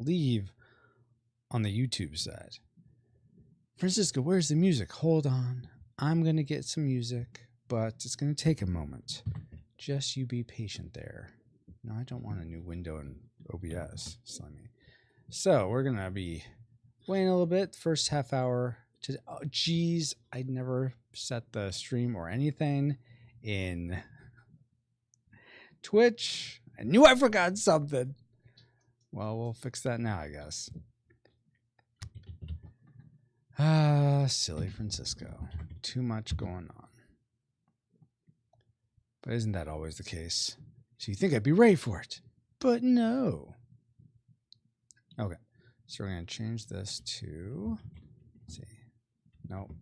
leave on the YouTube side. Francisco, where's the music? Hold on. I'm going to get some music, but it's going to take a moment. Just you be patient there. No, I don't want a new window in OBS, Slimmy. So we're going to be waiting a little bit. First half hour. Oh, geez, I never set the stream or anything in Twitch. I knew I forgot something. Well, we'll fix that now, I guess. Silly Francisco. Too much going on. But isn't that always the case? So you think I'd be ready for it, but no. Okay, so we're going to change this to, let's see, nope.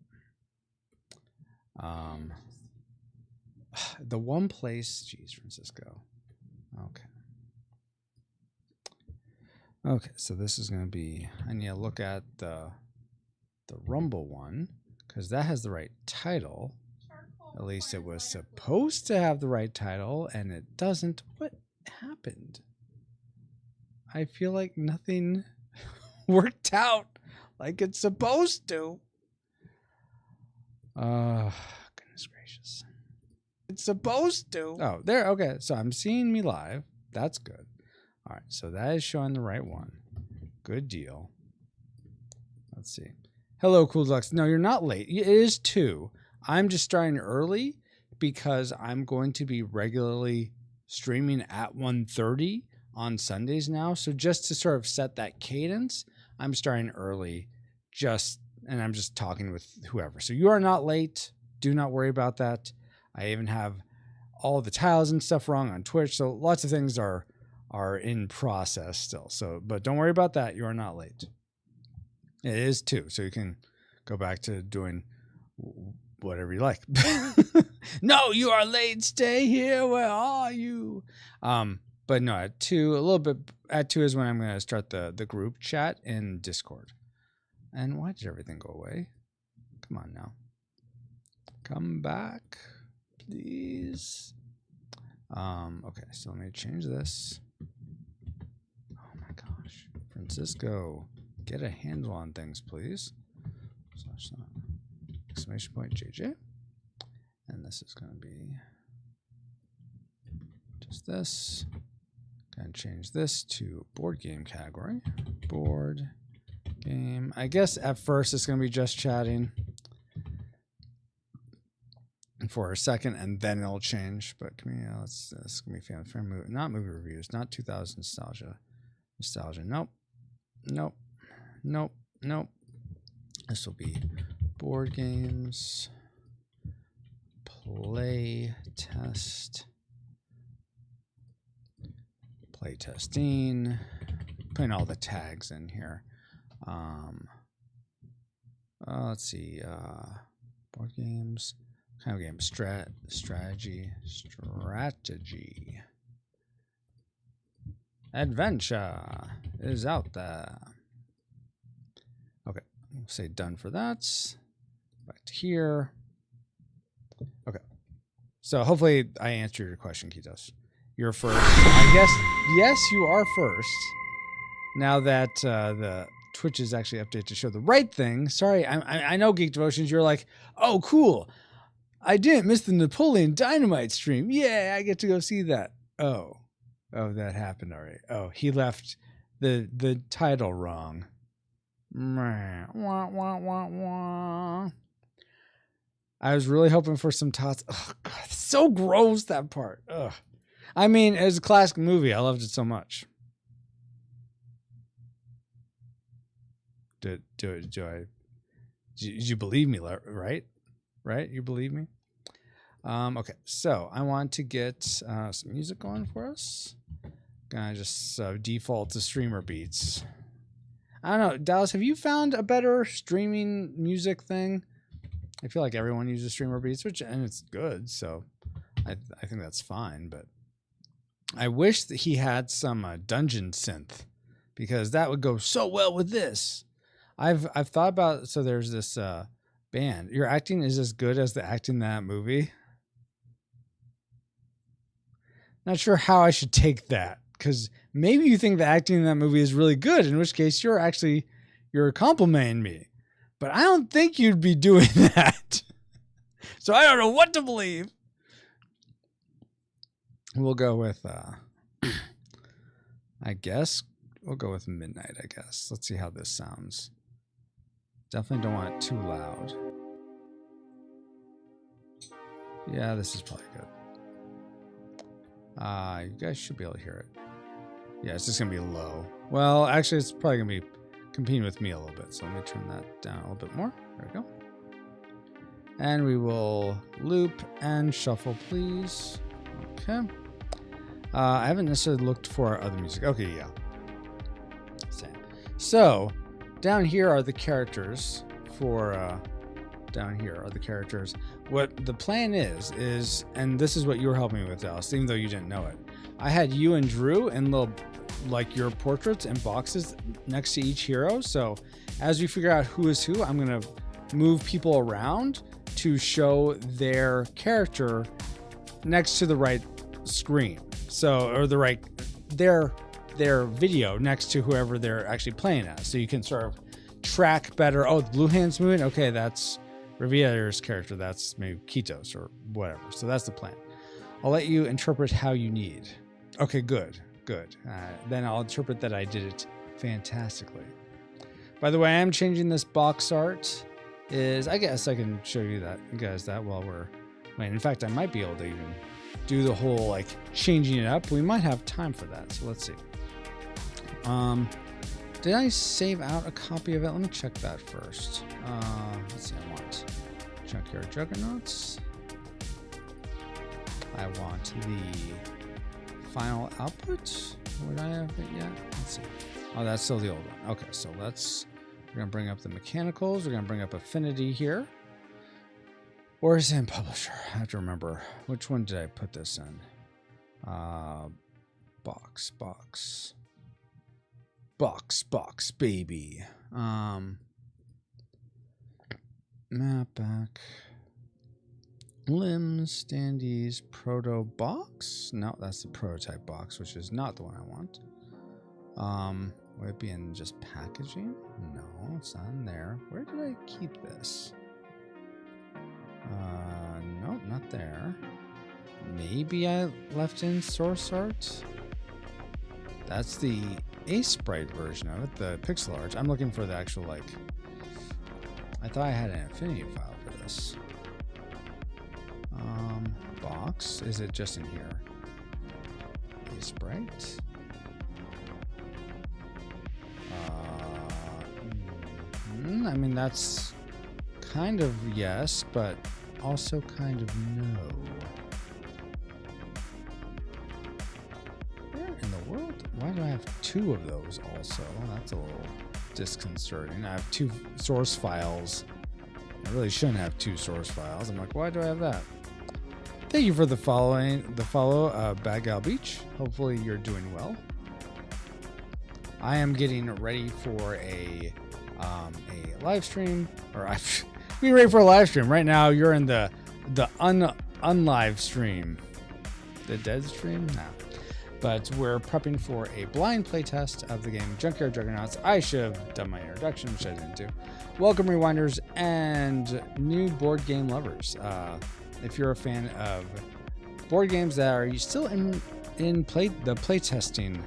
The one place, geez, Francisco. Okay. Okay, so this is going to be, I need to look at the Rumble one, because that has the right title. At least it was supposed to have the right title, and it doesn't. What happened? I feel like nothing worked out like it's supposed to. Goodness gracious. It's supposed to. Oh, there. Okay, so I'm seeing me live. That's good. All right, so that is showing the right one. Good deal. Let's see. Hello, Cool Deluxe. No, you're not late. It is 2. I'm just starting early because I'm going to be regularly streaming at 1:30 on Sundays now. So just to sort of set that cadence, I'm starting early and I'm just talking with whoever. So you are not late. Do not worry about that. I even have all the tiles and stuff wrong on Twitch. So lots of things are in process still. So, but don't worry about that. You are not late. It is 2. So you can go back to doing whatever you like. No, you are late. Stay here. Where are you? But no, at 2, a little bit at 2 is when I'm going to start the group chat in Discord. And why did everything go away? Come on now. Come back, please. Okay, so let me change this. Oh my gosh. Francisco, get a handle on things, please. Exclamation point JJ. And this is going to be just this. Going to change this to board game category. Board game. I guess at first it's going to be just chatting for a second, and then it'll change. But this is going to be family friend movie, not movie reviews, not 2000 nostalgia. Nope. This will be board games, playtesting, putting all the tags in here. Let's see, board games, kind of game, strategy, adventure is out there. Okay, we'll say done for that. Back to here. Okay, so hopefully I answered your question, Kitos. You're first. I guess, yes, you are first. Now that the Twitch is actually updated to show the right thing. Sorry, I know, Geek Devotions, you're like, oh, cool. I didn't miss the Napoleon Dynamite stream. Yeah, I get to go see that. Oh, that happened already. Oh, he left the title wrong. I was really hoping for some tots. Oh, God, so gross, that part. Ugh. I mean, as a classic movie, I loved it so much. Did you believe me, right? Right? You believe me? Okay, so I want to get some music going for us. Gonna just default to streamer beats. I don't know, Dallas, have you found a better streaming music thing? I feel like everyone uses streamer beats, and it's good, so I think that's fine. But I wish that he had some dungeon synth, because that would go so well with this. I've thought about, so there's this band. Your acting is as good as the acting in that movie. Not sure how I should take that, because maybe you think the acting in that movie is really good, in which case you're complimenting me. But I don't think you'd be doing that. So I don't know what to believe. We'll go with, I guess, we'll go with Midnight, I guess. Let's see how this sounds. Definitely don't want it too loud. Yeah, this is probably good. You guys should be able to hear it. Yeah, it's just going to be low. Well, actually, it's probably going to be competing with me a little bit. So let me turn that down a little bit more. There we go. And we will loop and shuffle, please. Okay. I haven't necessarily looked for other music. Okay, yeah. So, down here are the characters for... down here are the characters. What the plan is, and this is what you were helping me with, Dallas, even though you didn't know it. I had you and Drew in little, like, your portraits and boxes next to each hero. So as we figure out who is who, I'm going to move people around to show their character next to the right screen. So, or the right, their video next to whoever they're actually playing as. So you can sort of track better. Oh, the blue hand's moving. Okay, that's Rivier's character. That's maybe Kitos or whatever. So that's the plan. I'll let you interpret how you need. Okay, good. Then I'll interpret that I did it fantastically. By the way, I am changing this box art. I guess I can show you guys that while we're waiting. In fact, I might be able to even do the whole like changing it up. We might have time for that. So let's see. Did I save out a copy of it? Let me check that first. Let's see. I want Junkyard Juggernauts. I want the final output. Would I have it yet? Let's see. Oh, that's still the old one. Okay, so we're going to bring up the mechanicals. We're going to bring up Affinity here. Or is it in Publisher? I have to remember. Which one did I put this in? Box, baby. Map back. Limbs, standees, proto box. No, that's the prototype box, which is not the one I want. Would it be in just packaging? No, it's not in there. Where did I keep this? Nope, not there. Maybe I left in source art. That's the A-Sprite version of it, the pixel art. I'm looking for the actual, like... I thought I had an Affinity file for this. Box. Is it just in here? A-Sprite. I mean, that's kind of yes, but also kind of no. Where in the world? Why do I have two of those also? That's a little disconcerting. I have two source files. I really shouldn't have two source files. I'm like, why do I have that? Thank you for the follow, Bad Gal Beach. Hopefully you're doing well. I am getting ready for a live stream, or I'm getting ready for a live stream. Right now, you're in the unlive stream. The dead stream? No. But we're prepping for a blind playtest of the game Junkyard Juggernauts. I should have done my introduction, which I didn't do. Welcome, Rewinders and new board game lovers. If you're a fan of board games that are you still in the playtesting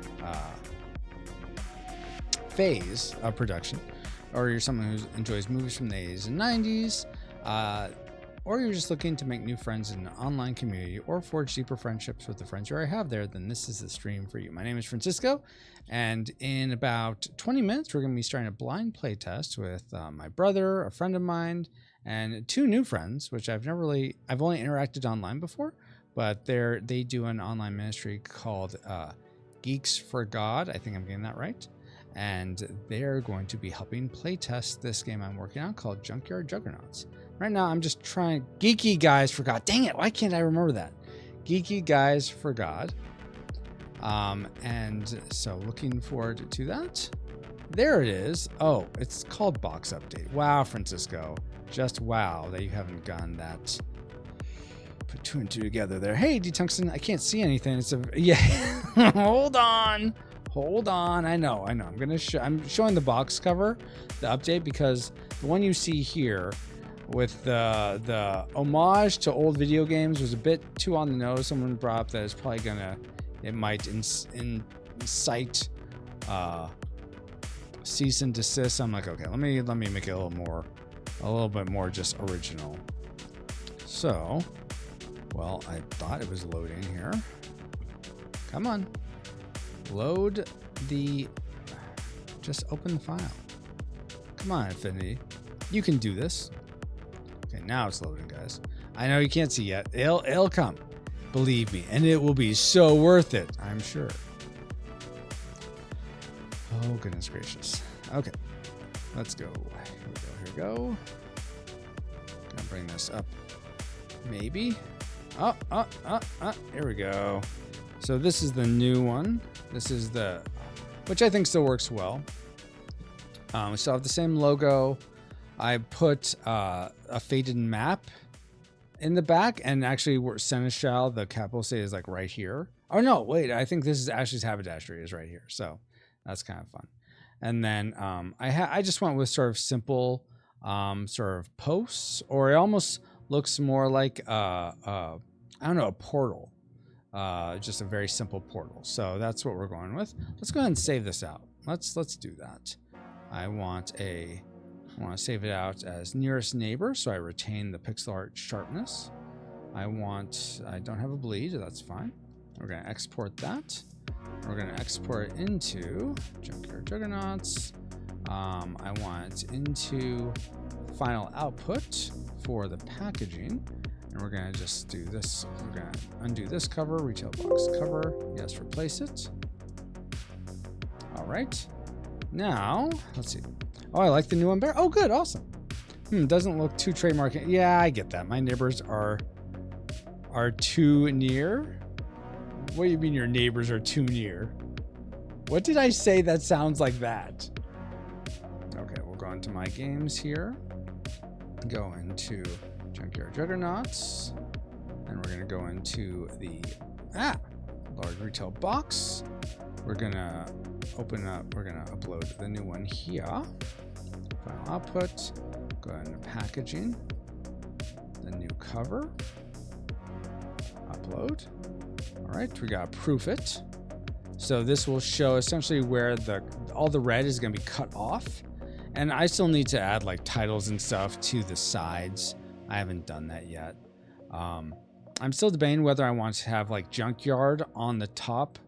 phase of production, or you're someone who enjoys movies from the 80s and 90s, or you're just looking to make new friends in an online community or forge deeper friendships with the friends you already have there, then this is the stream for you. My name is Francisco, and in about 20 minutes, we're going to be starting a blind playtest with my brother, a friend of mine, and two new friends, which I've only interacted online before, but they do an online ministry called Geeks for God. I think I'm getting that right. And they're going to be helping playtest this game I'm working on called Junkyard Juggernauts. Right now, I'm just trying... Geeky Guys for God. Dang it, why can't I remember that? Geeky Guys for God. And so looking forward to that. There it is. Oh, it's called Box Update. Wow, Francisco. Just wow that you haven't gotten that. Put two and two together there. Hey, D-Tungsten, I can't see anything. It's a... Yeah. Hold on. Hold on. I know. I'm showing the box cover, the update, because the one you see here with the homage to old video games was a bit too on the nose. Someone brought up that it's probably it might incite cease and desist. I'm like, okay, let me make it a little bit more just original. So, well, I thought it was loading here. Come on, load just open the file. Come on, Infinity, you can do this. Okay, now it's loading, guys. I know you can't see yet. It'll come, believe me, and it will be so worth it, I'm sure. Oh, goodness gracious. Okay, let's go. Here we go. Gonna bring this up. Maybe. Here we go. So this is the new one. This is which I think still works well. We still have the same logo. I put a faded map in the back, and actually Seneschal, the capital city, is like right here. Oh no, wait, I think this is Ashley's haberdashery is right here. So that's kind of fun. And then I just went with sort of simple sort of posts, or it almost looks more like I don't know, a portal. Just a very simple portal. So that's what we're going with. Let's go ahead and save this out. Let's do that. I want to save it out as nearest neighbor, so I retain the pixel art sharpness. I don't have a bleed, that's fine. We're gonna export that. We're gonna export it into Junkyard Juggernauts. I want it into final output for the packaging. And we're gonna just do this. We're gonna undo this cover, retail box cover. Yes, replace it. All right. Now, let's see. Oh, I like the new one better. Oh, good, awesome. Doesn't look too trademark. Yeah, I get that. My neighbors are too near. What do you mean your neighbors are too near? What did I say that sounds like that? Okay, we'll go into my games here. Go into Junkyard Juggernauts, and we're gonna go into the large retail box. We're gonna upload the new one here. Final output. Go into packaging. The new cover. Upload. All right, we gotta proof it. So this will show essentially where all the red is gonna be cut off, and I still need to add like titles and stuff to the sides. I haven't done that yet. I'm still debating whether I want to have like Junkyard on the top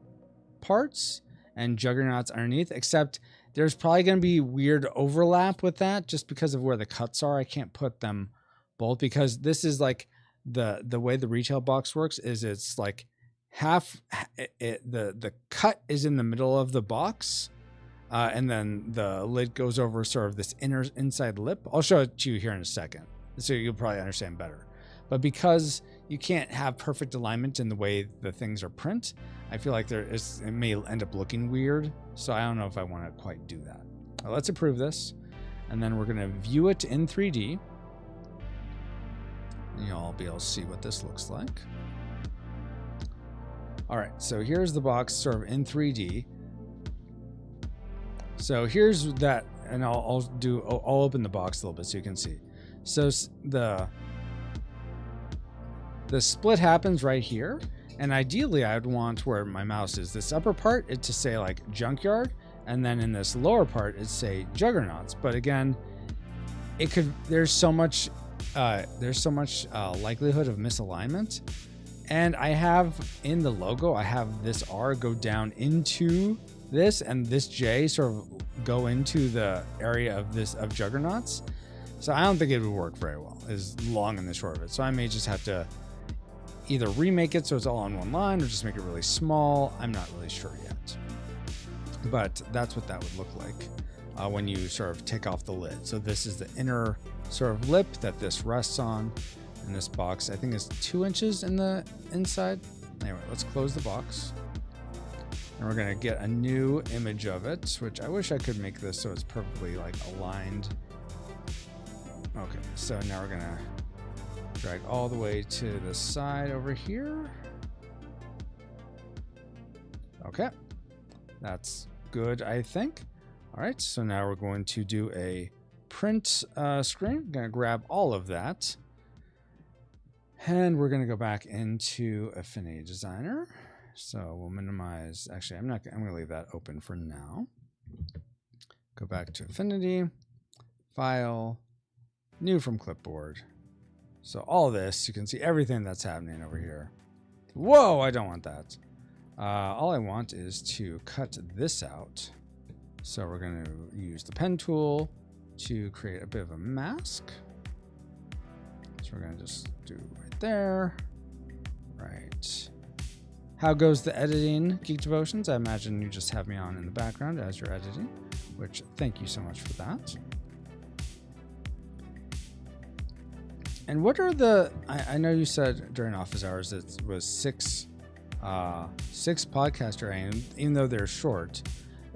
parts and Juggernauts underneath, except there's probably going to be weird overlap with that just because of where the cuts are. I can't put them both because this is like the way the retail box works is it's like the cut is in the middle of the box, and then the lid goes over sort of this inside lip. I'll show it to you here in a second, so you'll probably understand better. But because you can't have perfect alignment in the way the things are print, I feel like it may end up looking weird. So I don't know if I want to quite do that. Let's approve this. And then we're going to view it in 3D. And you'll be able to see what this looks like. All right, so here's the box sort of in 3D. So here's that, and I'll open the box a little bit so you can see. So the split happens right here, and ideally I'd want where my mouse is, this upper part, it to say like Junkyard, and then in this lower part it say Juggernauts. But again, there's so much likelihood of misalignment. And I have in the logo, I have this R go down into this, and this J sort of go into the area of Juggernauts. So I don't think it would work very well, is long and the short of it. So I may just have to either remake it so it's all on one line, or just make it really small. I'm not really sure yet. But that's what that would look like when you sort of take off the lid. So this is the inner sort of lip that this rests on. And this box, I think, is 2 inches in the inside. Anyway, let's close the box. And we're gonna get a new image of it, which I wish I could make this so it's perfectly like aligned. Okay, so now we're gonna drag all the way to the side over here. Okay, That's good, I think. All right, so now we're going to do a print screen. I'm going to grab all of that. And we're going to go back into Affinity Designer. So we'll minimize. Actually, I'm going to leave that open for now. Go back to Affinity, File, New from Clipboard. So all this, you can see everything that's happening over here. Whoa, I don't want that. All I want is to cut this out. So we're going to use the pen tool to create a bit of a mask. So we're going to just do right there. Right. How goes the editing, Geek Devotions? I imagine you just have me on in the background as you're editing, which thank you so much for that. And what are the, I know you said during office hours it was six podcaster, even though they're short.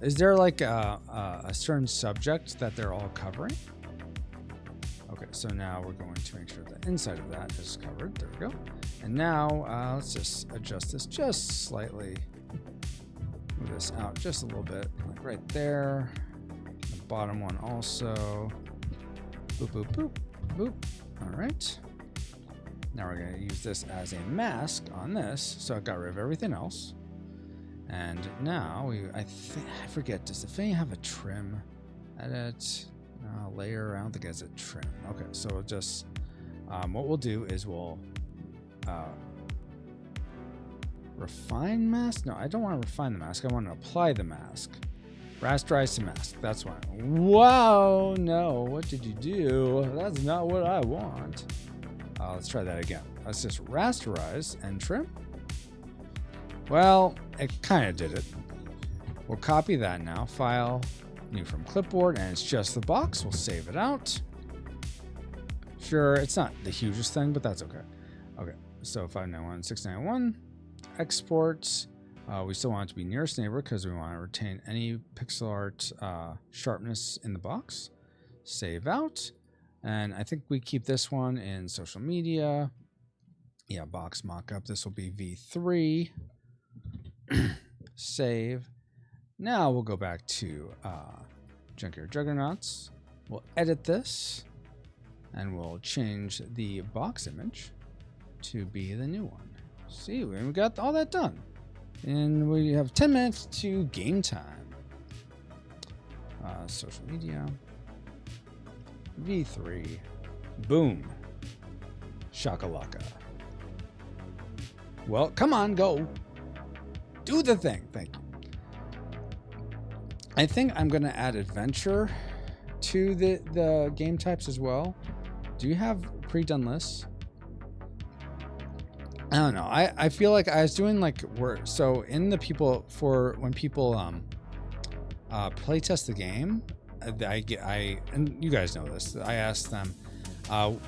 Is there like a certain subject that they're all covering? Okay, so now we're going to make sure the inside of that is covered. There we go. And now let's just adjust this just slightly. Move this out just a little bit, like right there. The bottom one also. Boop, boop, boop, boop. All right. Now we're going to use this as a mask on this. So I got rid of everything else. And now I forget, does the thing have a trim? Edit, layer, I don't think it has a trim. Okay, so we'll just, what we'll do is we'll refine mask. No, I don't want to refine the mask. I want to apply the mask. Rasterize to mask. That's why. Wow, no, what did you do? That's not what I want. Let's try that again. Let's just rasterize and trim. Well, it kind of did it. We'll copy that now. File, New from Clipboard, and it's just the box. We'll save it out. Sure, it's not the hugest thing, but that's okay. Okay, so 591, 691, export. We still want it to be nearest neighbor because we want to retain any pixel art sharpness in the box. Save out. And I think we keep this one in social media. Yeah, box mockup. This will be V3. Save. Now we'll go back to Junkyard Juggernauts. We'll edit this. And we'll change the box image to be the new one. See, we got all that done. And we have 10 minutes to game time. Social media. V3. Boom. Shakalaka. Well, come on, go. Do the thing. Thank you. I think I'm going to add adventure to the game types as well. Do you have pre-done lists? I don't know. I feel like I was doing like work. So in the people, for when people playtest the game, and you guys know this, I asked them,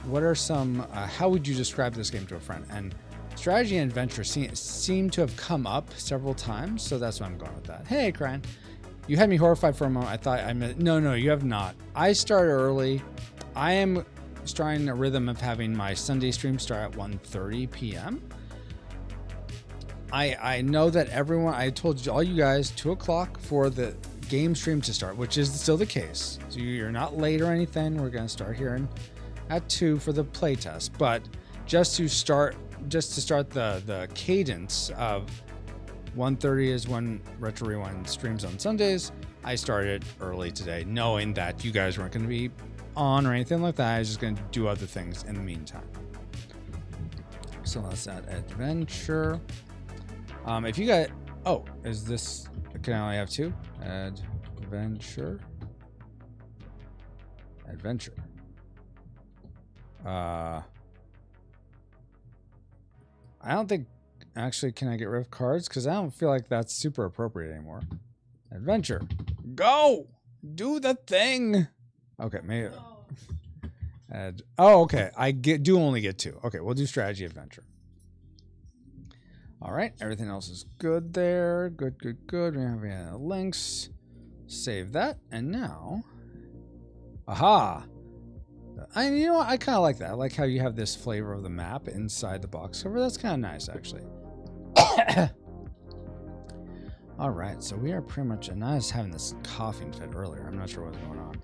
what are some, how would you describe this game to a friend? And strategy and adventure seem to have come up several times. So that's why I'm going with that. Hey, Cran, you had me horrified for a moment. I thought I meant, no, you have not. I started early. I am starting a rhythm of having my Sunday stream start at 1:30 p.m. I know that everyone, I told you, all you guys, 2 o'clock for the game stream to start, which is still the case. So you're not late or anything. We're going to start here at 2 for the playtest. But just to start the cadence of 1:30 is when Retro Rewind streams on Sundays. I started early today, knowing that you guys weren't going to be on or anything like that. I was just going to do other things in the meantime. So let's add adventure. If you got, is this, can I only have 2? Adventure. I don't think, actually, can I get rid of cards? Because I don't feel like that's super appropriate anymore. Adventure. Go! Do the thing! Okay, maybe. Okay. I do only get 2. Okay, we'll do strategy adventure. All right, everything else is good there. Good. We have any links. Save that, and now, aha! You know what? I kind of like that. I like how you have this flavor of the map inside the box cover. That's kind of nice, actually. All right, so we are pretty much, and I was having this coughing fit earlier. I'm not sure what's going on.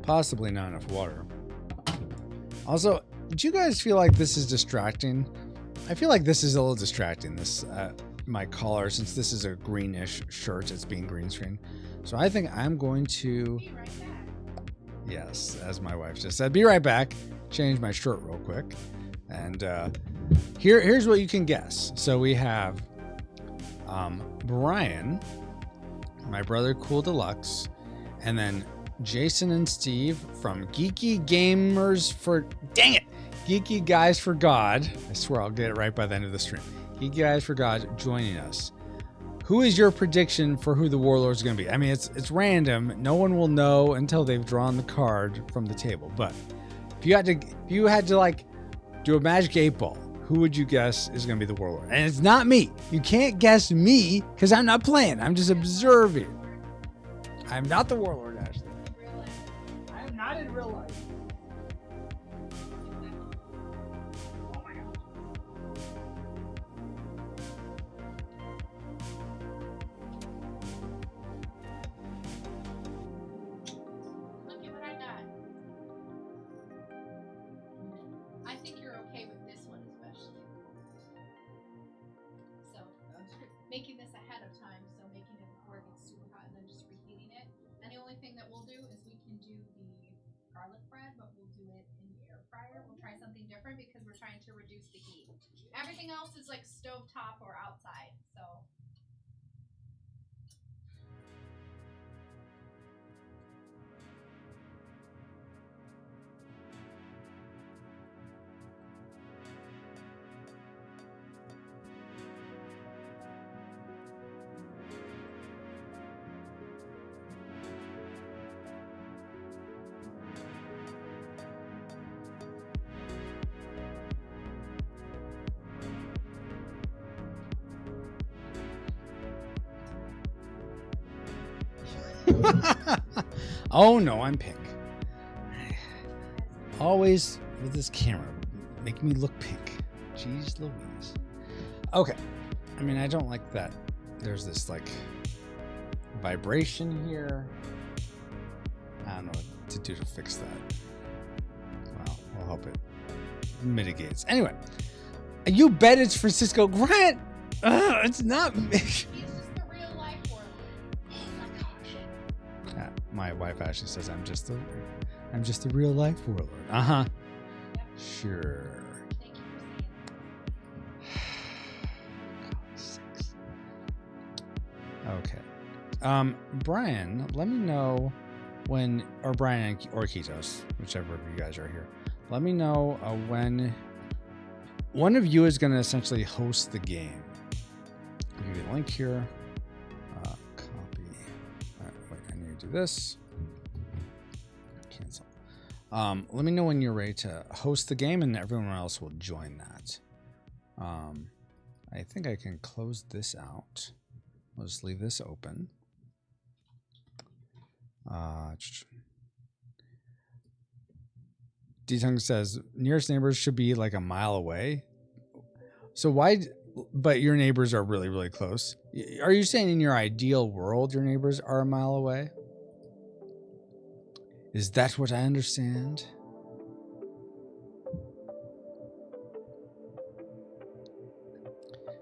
Possibly not enough water. Also, do you guys feel like this is distracting? I feel like this is a little distracting, this my collar, since this is a greenish shirt. It's being green screen. So I think I'm going to... Be right back. Yes, as my wife just said, be right back. Change my shirt real quick. And here's what you can guess. So we have Brian, my brother Cool Deluxe, and then Jason and Steve from Geeky Gamers for... Dang it! Geeky Guys for God. I swear I'll get it right by the end of the stream. Geeky Guys for God joining us. Who is your prediction for who the Warlord is going to be? I mean, it's random. No one will know until they've drawn the card from the table. But if you had to like do a magic 8-ball, who would you guess is going to be the Warlord? And it's not me. You can't guess me because I'm not playing. I'm just observing. I'm not the Warlord, Ashley. I am not in real life. Making this ahead of time, so making it before it gets super hot and then just reheating it. And the only thing that we'll do is we can do the garlic bread, but we'll do it in the air fryer. We'll try something different because we're trying to reduce the heat. Everything else is like stovetop or outside, so. Oh no, I'm pink. Always with this camera making me look pink. Jeez Louise. Okay. I mean, I don't like that. There's this like vibration here. I don't know what to do to fix that. Well, we'll hope it mitigates. Anyway, you bet it's Francisco Grant. It's not me. My wife actually says I'm just the real life Warlord. Uh-huh. Yep. Sure. Thank you for saying that. Okay. Brian, let me know when, or Brian or Kitos, whichever of you guys are here. Let me know when one of you is going to essentially host the game. I'll give you the link here. Do this. Cancel. Let me know when you're ready to host the game, and everyone else will join that. I think I can close this out. I'll just leave this open. D-Tung says nearest neighbors should be like a mile away. So why? But your neighbors are really, really close. Are you saying in your ideal world your neighbors are a mile away? Is that what I understand?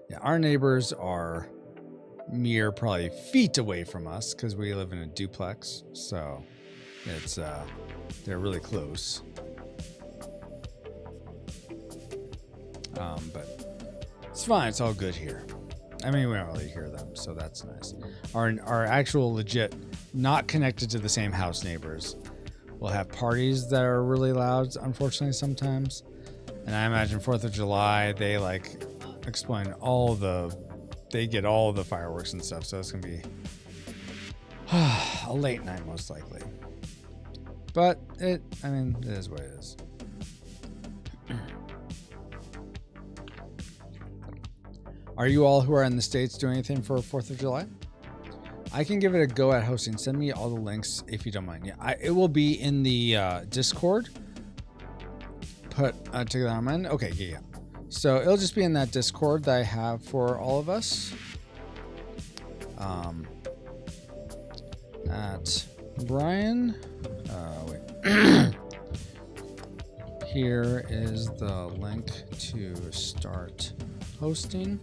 Yeah, our neighbors are mere probably feet away from us because we live in a duplex. So it's they're really close. But it's fine. It's all good here. I mean, we don't really hear them, so that's nice. Our actual legit, not connected to the same house neighbors. We'll have parties that are really loud, unfortunately, sometimes. And I imagine 4th of July, they like explain they get all the fireworks and stuff. So it's going to be a late night, most likely. But it is what it is. Are you all who are in the States doing anything for 4th of July? I can give it a go at hosting. Send me all the links if you don't mind. Yeah, it will be in the Discord. put together on mine. Okay, yeah. So it'll just be in that Discord that I have for all of us. At Brian. Wait. Here is the link to start hosting.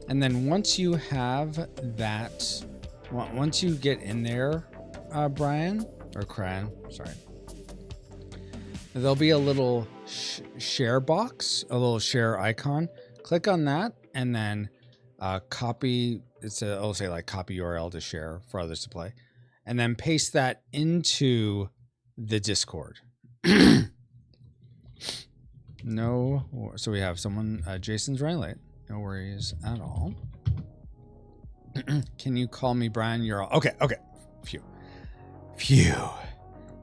And then once you have that, once you get in there, Brian, or Cran, sorry, there'll be a little share box, a little share icon. Click on that and then copy, it'll say like copy URL to share for others to play. And then paste that into the Discord. No, so we have someone, Jason's running late. No worries at all. Can you call me Brian? You're all, okay. Phew.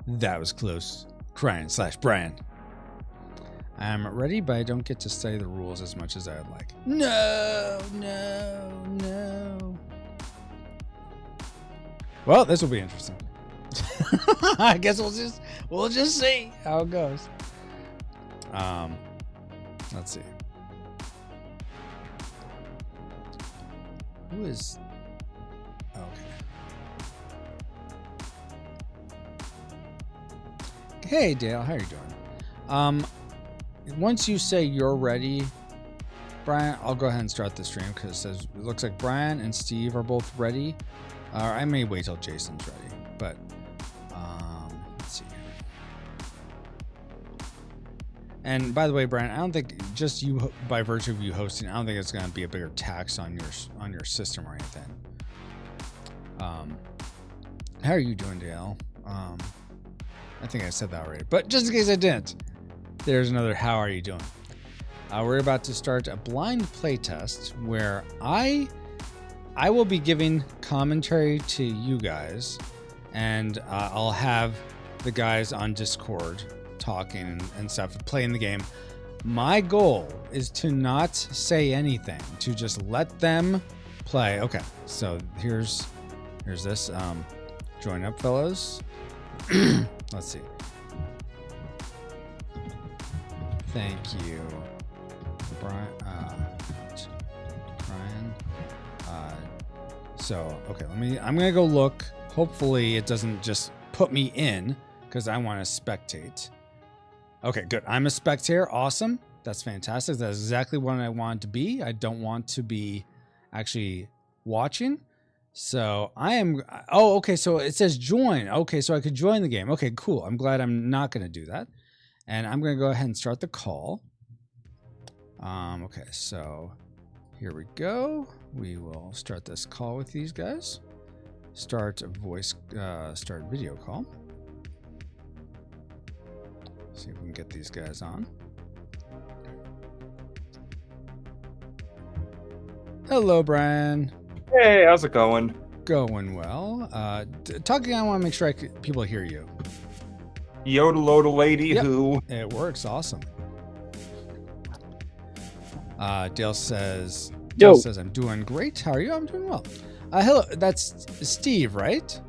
That was close. Crying/Brian. I'm ready, but I don't get to study the rules as much as I would like. No. Well, this will be interesting. I guess we'll just see how it goes. Let's see. Who is? Okay. Hey Dale, how are you doing? Once you say you're ready, Brian, I'll go ahead and start the stream because it says it looks like Brian and Steve are both ready. I may wait till Jason's ready, but let's see. And by the way, Brian, I don't think just you by virtue of you hosting, I don't think it's going to be a bigger tax on your system or anything. How are you doing, Dale? I think I said that already, but just in case I didn't, there's another. How are you doing? We're about to start a blind playtest where I will be giving commentary to you guys, and I'll have the guys on Discord talking and stuff, playing the game. My goal is to not say anything, to just let them play. Okay, so here's this. Join up, fellas. Let's see. Thank you, Brian. So, okay, I'm gonna go look. Hopefully it doesn't just put me in because I want to spectate. Okay, good. I'm a spectator. Awesome. That's fantastic. That's exactly what I want to be. I don't want to be actually watching. So I am. Oh, okay. So it says join. Okay, so I could join the game. Okay, cool. I'm glad I'm not going to do that. And I'm going to go ahead and start the call. Okay, so here we go. We will start this call with these guys. Start video call. See if we can get these guys on. Hello, Brian. Hey, how's it going? Going well. Talking, I want to make sure people hear you. Yodel lady yep. who. It works. Awesome. Dale says, I'm doing great. How are you? I'm doing well. Hello, that's Steve, right?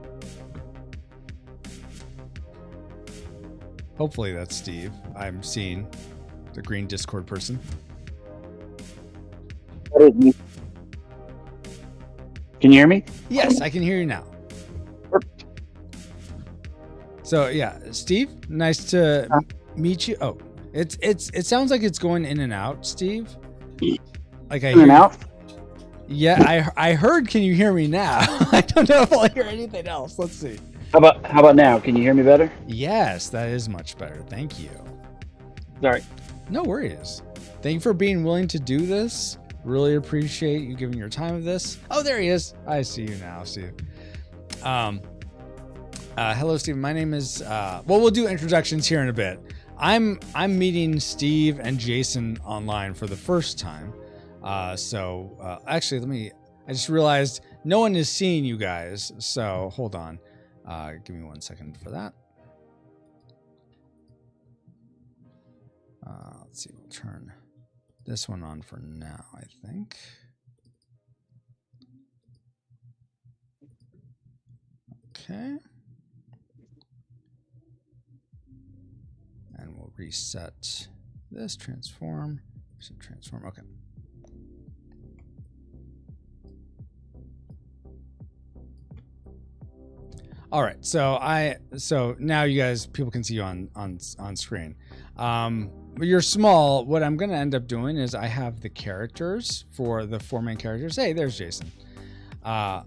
Hopefully that's Steve. I'm seeing the green Discord person. That is me. Can you hear me? Yes, I can hear you now. Perfect. So yeah, Steve, nice to meet you. Oh, it sounds like it's going in and out, Steve. Like in and out. Yeah, I heard. Can you hear me now? I don't know if I'll hear anything else. Let's see. How about now? Can you hear me better? Yes, that is much better. Thank you. Sorry. No worries. Thank you for being willing to do this. Really appreciate you giving your time of this. Oh, there he is. I see you now, Steve. Hello, Steve. My name is. Well, we'll do introductions here in a bit. I'm meeting Steve and Jason online for the first time. Actually, I just realized no one is seeing you guys. So hold on. Give me 1 second for that. Let's see. We'll turn this one on for now, I think. Okay. reset this, transform, okay. All right, so now you guys, people can see you on screen. You're small. What I'm gonna end up doing is I have the characters for the 4 main characters. Hey, there's Jason. I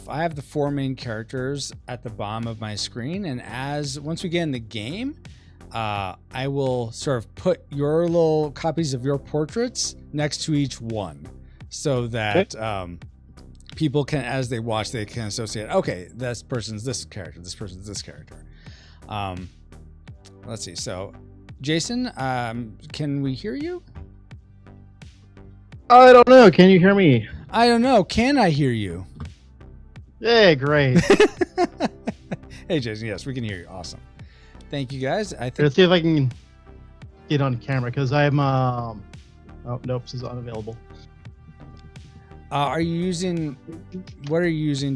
have the 4 main characters at the bottom of my screen, and once we get in the game, I will sort of put your little copies of your portraits next to each one, so that people can, as they watch, they can associate. Okay, this person's this character. This person's this character. Let's see. So, Jason, can we hear you? I don't know. Can you hear me? I don't know. Can I hear you? Yeah, great. Hey, Jason. Yes, we can hear you. Awesome. Thank you, guys. Let's see if I can get on camera because I'm. Oh nope, this is unavailable. What are you using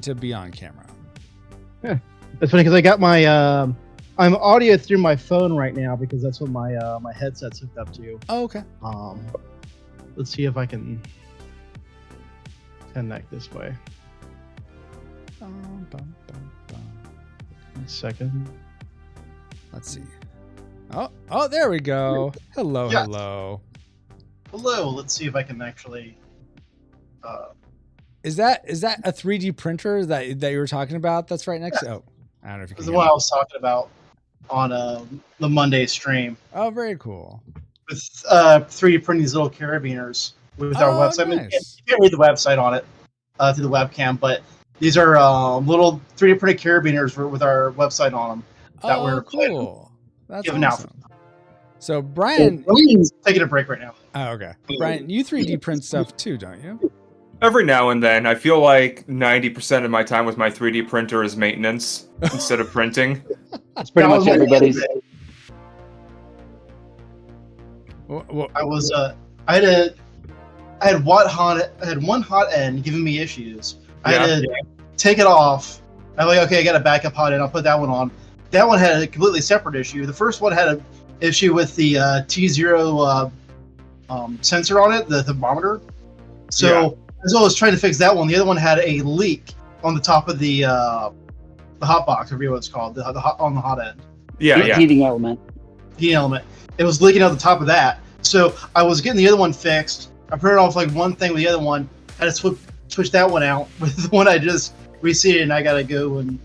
to be on camera? Yeah, that's funny because I got my. I'm audio through my phone right now because that's what my headset's hooked up to. Oh, okay. Let's see if I can connect this way. 1 second. Let's see. Oh, there we go. Hello, yes. Hello. Hello. Let's see if I can actually. Is that a 3D printer that you were talking about? That's right next. Yeah. Oh, I don't know if you can. This is the one I was talking about on the Monday stream. Oh, very cool. With 3D printing these little carabiners with our website. Nice. I mean, you can't read the website on it through the webcam, but these are little 3D printed carabiners with our website on them. That we're cool. That's giving awesome. out. So Brian, Brian's taking a break right now. Oh, okay. Brian, you 3D print stuff too, don't you? Every now and then, I feel like 90% of my time with my 3D printer is maintenance instead of printing. That's pretty much everybody's. I had one hot end giving me issues. I had to take it off. I'm like, okay, I got a backup hot end. I'll put that one on. That one had a completely separate issue. The first one had an issue with the T0 sensor on it, the thermometer. So as I was trying to fix that one, the other one had a leak on the top of the hot box, or whatever it's called, on the hot end. Heating element. Heating element. It was leaking out the top of that. So I was getting the other one fixed. I put it off like one thing with the other one. Had to switch that one out with the one I just reseated, and I got to go and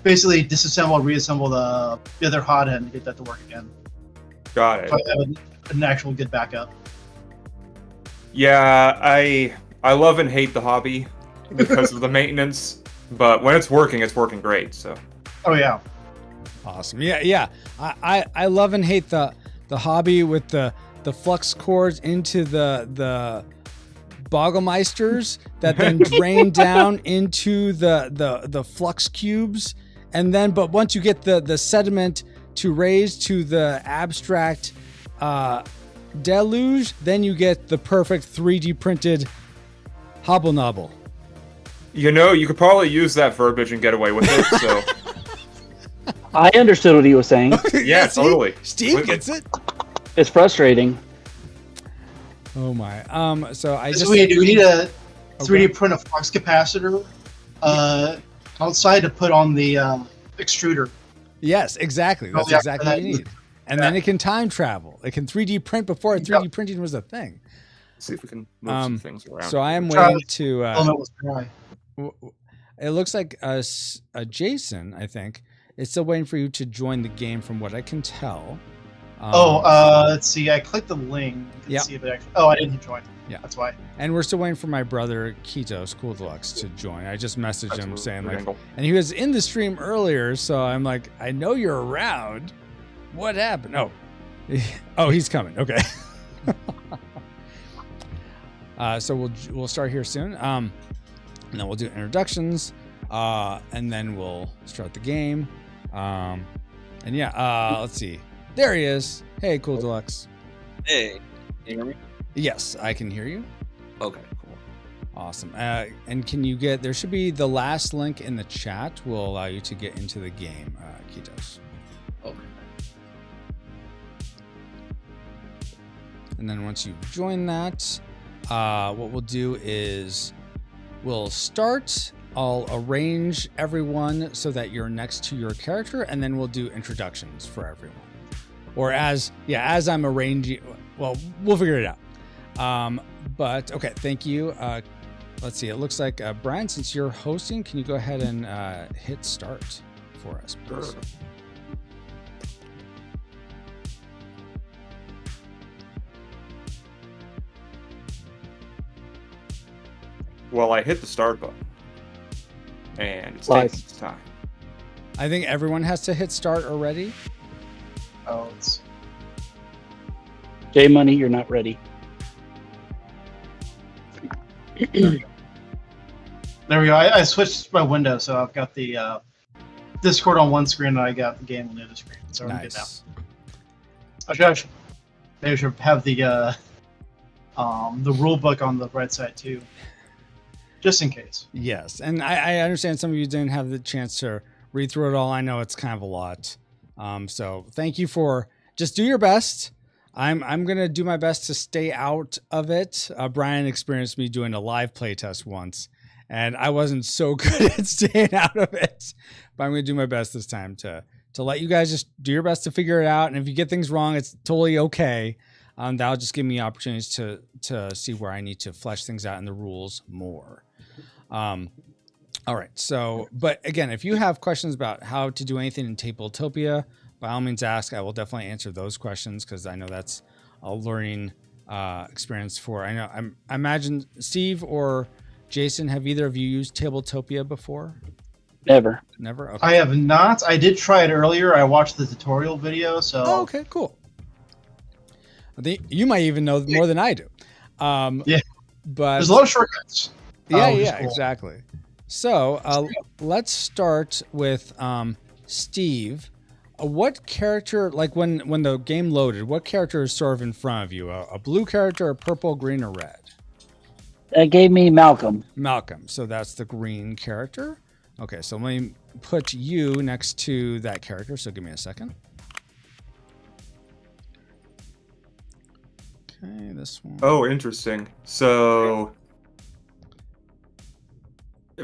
basically disassemble and reassemble the other hot end to get that to work again. Got it. So I have an actual good backup. Yeah, I love and hate the hobby because of the maintenance, but when it's working great. So. Oh yeah. Awesome. Yeah. I love and hate the hobby with the flux cords into the Bogglemeisters that then drain down into the flux cubes, and then but once you get the sediment to raise to the abstract deluge, then you get the perfect 3D printed hobble nobble. You know, you could probably use that verbiage and get away with it. So I understood what he was saying. yeah, totally. Steve gets it. It's frustrating. Oh my. So we need a 3D print a flux capacitor outside to put on the extruder. Yes, exactly. That's exactly what you need. And then it can time travel. It can 3D print before 3D printing was a thing. Let's see if we can move some things around. So I am waiting to. Dry. It looks like Jason, I think, is still waiting for you to join the game, from what I can tell. Let's see. I clicked the link. See if it actually. Oh, I didn't join. Yeah, that's why. And we're still waiting for my brother Keto Cool Deluxe to join. I just messaged him saying and he was in the stream earlier, so I'm like, I know you're around. What happened? Oh, he's coming. Okay. So we'll start here soon. And then we'll do introductions, and then we'll start the game. And let's see. There he is. Hey, Cool Deluxe. Hey, can you hear me? Yes, I can hear you. Okay, cool. Awesome. And can you there should be the last link in the chat will allow you to get into the game, Ketos. Okay. And then once you join that, what we'll do is we'll start. I'll arrange everyone so that you're next to your character, and then we'll do introductions for everyone. Or as I'm arranging, well, we'll figure it out. But okay, thank you. Let's see. It looks like Brian, since you're hosting, can you go ahead and hit start for us, please? Sure. Well, I hit the start button, and it's taking its time. I think everyone has to hit start already. Oh, it's J Money, you're not ready. there we go. I switched my window, so I've got the Discord on one screen, and I got the game on the other screen. So I'm good now. Maybe I should have the rule book on the right side too, just in case. Yes, and I understand some of you didn't have the chance to read through it all. I know it's kind of a lot. So thank you for just do your best. I'm gonna do my best to stay out of it. Brian experienced me doing a live playtest once, and I wasn't so good at staying out of it. But I'm gonna do my best this time to let you guys just do your best to figure it out. And if you get things wrong, it's totally okay. That'll just give me opportunities to see where I need to flesh things out in the rules more. All right. So, but again, if you have questions about how to do anything in Tabletopia, by all means ask. I will definitely answer those questions because I know that's a learning experience for. I imagine Steve or Jason, have either of you used Tabletopia before? Never. Never. Okay. I have not. I did try it earlier. I watched the tutorial video. So. Oh, okay. Cool. I think you might even know more than I do. Yeah. But there's a lot of shortcuts. Yeah, cool. Exactly. So let's start with Steve. What character, like when the game loaded, what character is sort of in front of you? A blue character, a purple, green, or red? That gave me Malcolm. Malcolm. So that's the green character. Okay, so let me put you next to that character. So give me a second. Okay, this one. Oh, interesting. So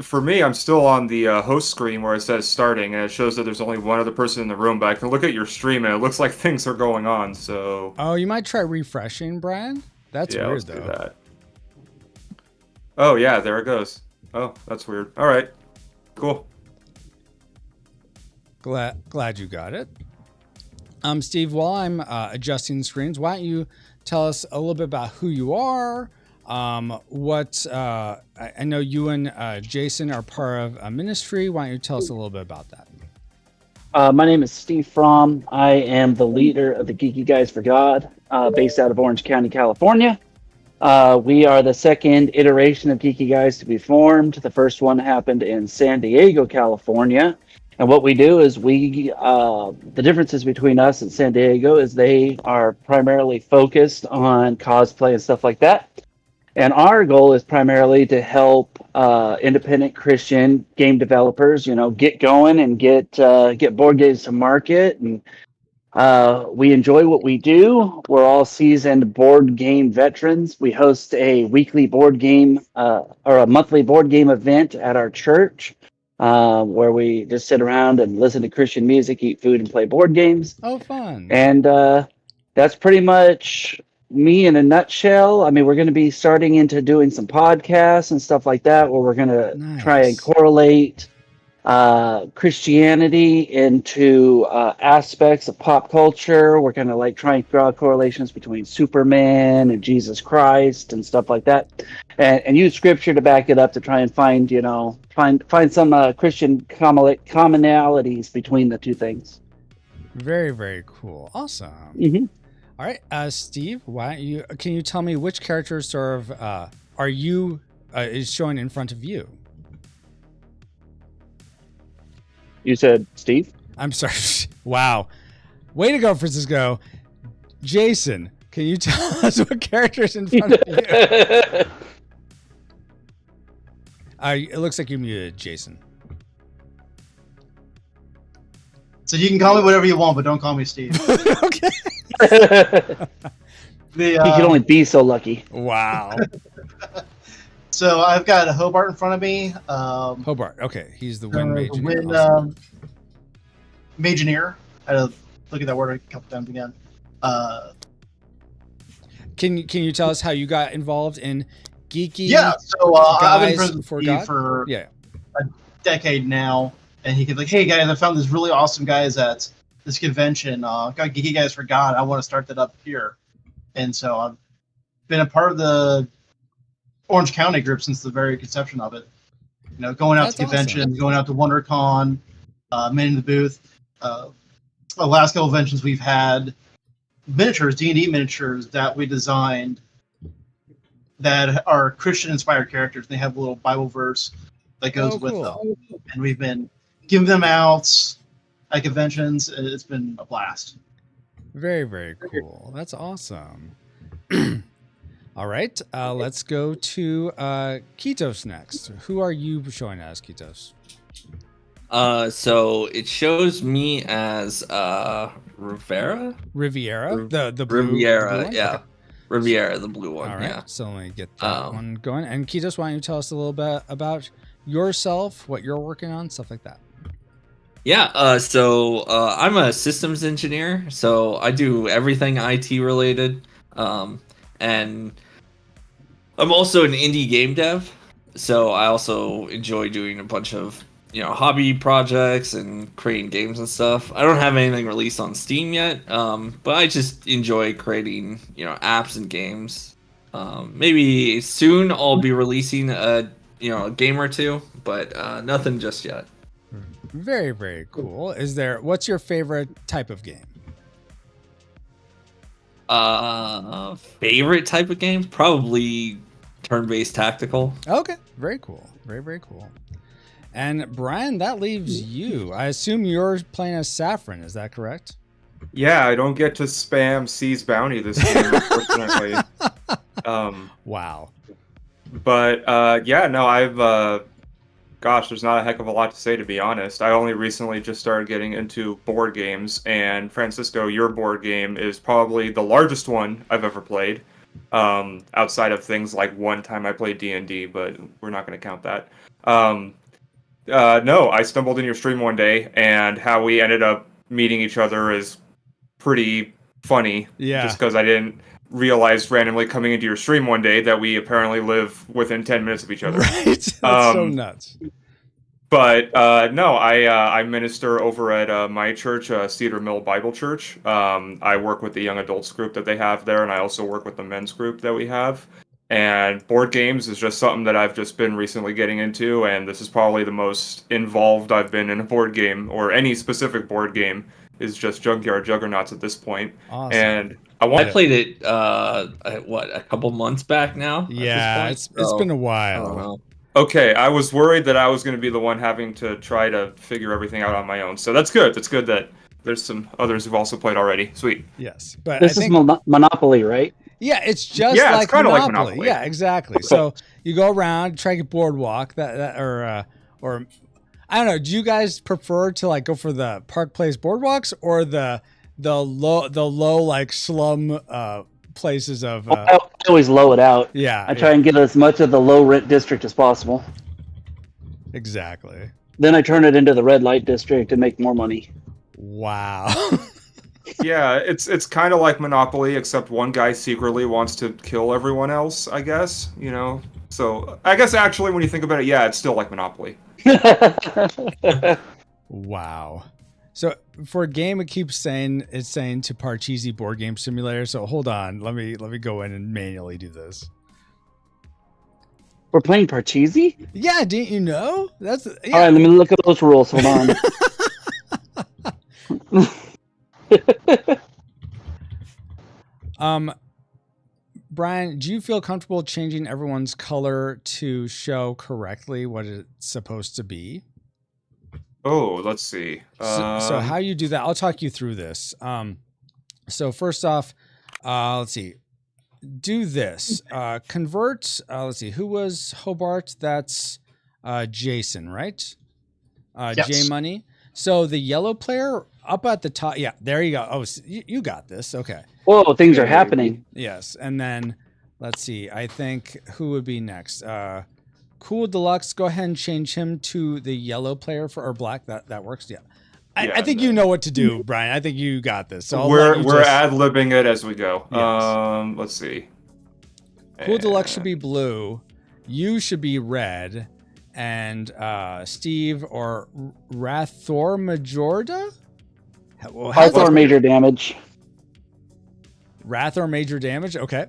for me, I'm still on the host screen where it says starting, and it shows that there's only one other person in the room, but I can look at your stream, and it looks like things are going on, so... Oh, you might try refreshing, Brian? That's weird, let's though. Do that. Oh, yeah, there it goes. Oh, that's weird. All right. Cool. Glad you got it. Steve, while I'm adjusting screens, why don't you tell us a little bit about who you are? I know you and Jason are part of a ministry. Why don't you tell us a little bit about that? My name is Steve Fromm. I am the leader of the Geeky Guys for God, based out of Orange County, California. We are the second iteration of Geeky Guys to be formed. The first one happened in San Diego, California. And what we do is the differences between us and San Diego is they are primarily focused on cosplay and stuff like that. And our goal is primarily to help independent Christian game developers, get going and get board games to market. And we enjoy what we do. We're all seasoned board game veterans. We host a weekly board game or a monthly board game event at our church where we just sit around and listen to Christian music, eat food, and play board games. Oh, fun. And that's pretty much me in a nutshell. I mean, we're going to be starting into doing some podcasts and stuff like that where we're going to try and correlate Christianity into aspects of pop culture. We're going to try and draw correlations between Superman and Jesus Christ and stuff like that, and use scripture to back it up to try and find some Christian commonalities between the two things. Very, very cool. Awesome. Mm-hmm. All right, Steve, can you tell me which character sort of is showing in front of you? You said Steve? I'm sorry. Wow. Way to go, Francisco. Jason, can you tell us what character's in front of you? It looks like you muted, Jason. So you can call me whatever you want, but don't call me Steve. Okay. He could only be so lucky. Wow. So I've got a Hobart in front of me. Hobart. Okay, he's the wind mage. Wind Mageneer. I had to look at that word a couple times again. Can you tell us how you got involved in geeky? Yeah, so I've been Guys friends for with God? Steve for Yeah. a decade now, and he could like, hey guys, I found this really awesome guys at this convention. Got Geeky Guys for God. I want to start that up here, and so I've been a part of the Orange County group since the very conception of it. You know, going out That's to conventions, awesome. going out to WonderCon, manning the booth. The last couple conventions we've had miniatures, D&D miniatures that we designed that are Christian-inspired characters. They have a little Bible verse that goes with them, and we've been giving them out at conventions. It's been a blast. Very, very cool. That's awesome. All right, let's go to Ketos next. Who are you showing as, Ketos? So it shows me as Riviera, the blue, Riviera, blue one? yeah, Okay. Riviera, the blue one. All right, Yeah. so let me get that one going. And Ketos, why don't you tell us a little bit about yourself, what you're working on, stuff like that. Yeah. So I'm a systems engineer, so I do everything IT related, and I'm also an indie game dev. So I also enjoy doing a bunch of hobby projects and creating games and stuff. I don't have anything released on Steam yet, but I just enjoy creating apps and games. Maybe soon I'll be releasing a game or two, but nothing just yet. Very, very cool. What's your favorite type of game? Favorite type of game? Probably turn-based tactical. Okay, very cool. Very, very cool. And Brian, that leaves you. I assume you're playing as Saffron. Is that correct? Yeah, I don't get to spam C's bounty this game, unfortunately. Wow. But I've gosh, there's not a heck of a lot to say, to be honest. I only recently just started getting into board games, and Francisco, your board game is probably the largest one I've ever played. Outside of things like one time I played D&D, but we're not going to count that. No, I stumbled in your stream one day, and how we ended up meeting each other is pretty funny. Yeah. Just because I didn't realize randomly coming into your stream one day that we apparently live within 10 minutes of each other. Right. That's so nuts. But no, I minister over at my church, Cedar Mill Bible Church. I work with the young adults group that they have there, and I also work with the men's group that we have. And board games is just something that I've just been recently getting into, and this is probably the most involved I've been in a board game, or any specific board game, is just Junkyard Juggernauts at this point. Awesome. And I played it a couple months back now. Yeah, it's been a while. Okay, I was worried that I was going to be the one having to try to figure everything out on my own. So that's good. That's good that there's some others who've also played already. Sweet. Yes, but this is Monopoly, right? Yeah, it's just it's like kinda Monopoly. like Monopoly. Yeah, exactly. So you go around, try to get boardwalk, or I don't know. Do you guys prefer to like go for the Park Place boardwalks or the low like slum places of? I always low it out. Yeah, I try and get as much of the low rent district as possible. Exactly. Then I turn it into the red light district and make more money. Wow. Yeah, it's kind of like Monopoly, except one guy secretly wants to kill everyone else, I guess, So I guess actually when you think about it, yeah, it's still like Monopoly. Wow. So for a game, it keeps saying to Parcheesi Board Game Simulator. So hold on, let me go in and manually do this. We're playing Parcheesi? Yeah, didn't you know? All right, let me look at those rules. Hold on. Brian, do you feel comfortable changing everyone's color to show correctly what it's supposed to be? Oh, let's see. So how you do that, I'll talk you through this. So first off, let's see. Do this. Convert, let's see, who was Hobart? That's Jason, right? Yes. J Money. So the yellow player up at the top, yeah, there you go. Oh, so you got this. Okay. Whoa, things are happening. Yes, and then let's see. I think who would be next? Cool Deluxe. Go ahead and change him to the yellow player or black. That works. Yeah. I think you know what to do, Brian. I think you got this. So we're ad-libbing it as we go. Yes. Let's see. Cool Deluxe should be blue. You should be red. And Steve or Rathor Majorda? Rathor Major Damage. Rathor Major Damage? Okay.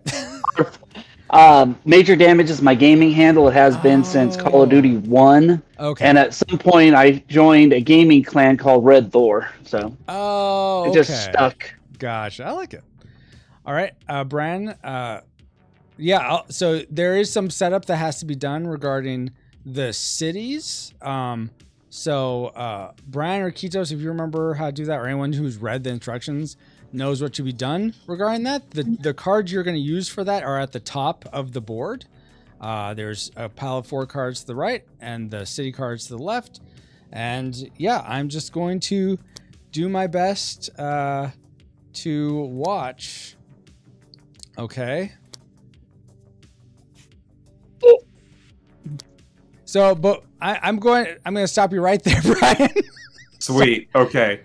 Major Damage is my gaming handle. It has been since Call of Duty 1. Okay. And at some point, I joined a gaming clan called Red Thor. So it just stuck. Gotcha. I like it. All right, Brian. So there is some setup that has to be done regarding the cities. Brian or Kitos, if you remember how to do that, or anyone who's read the instructions knows what should be done regarding that. The cards you're going to use for that are at the top of the board. There's a pile of 4 cards to the right and the city cards to the left. And yeah, I'm just going to do my best to watch. Okay. So, but I'm going to stop you right there, Brian. Sweet. Okay.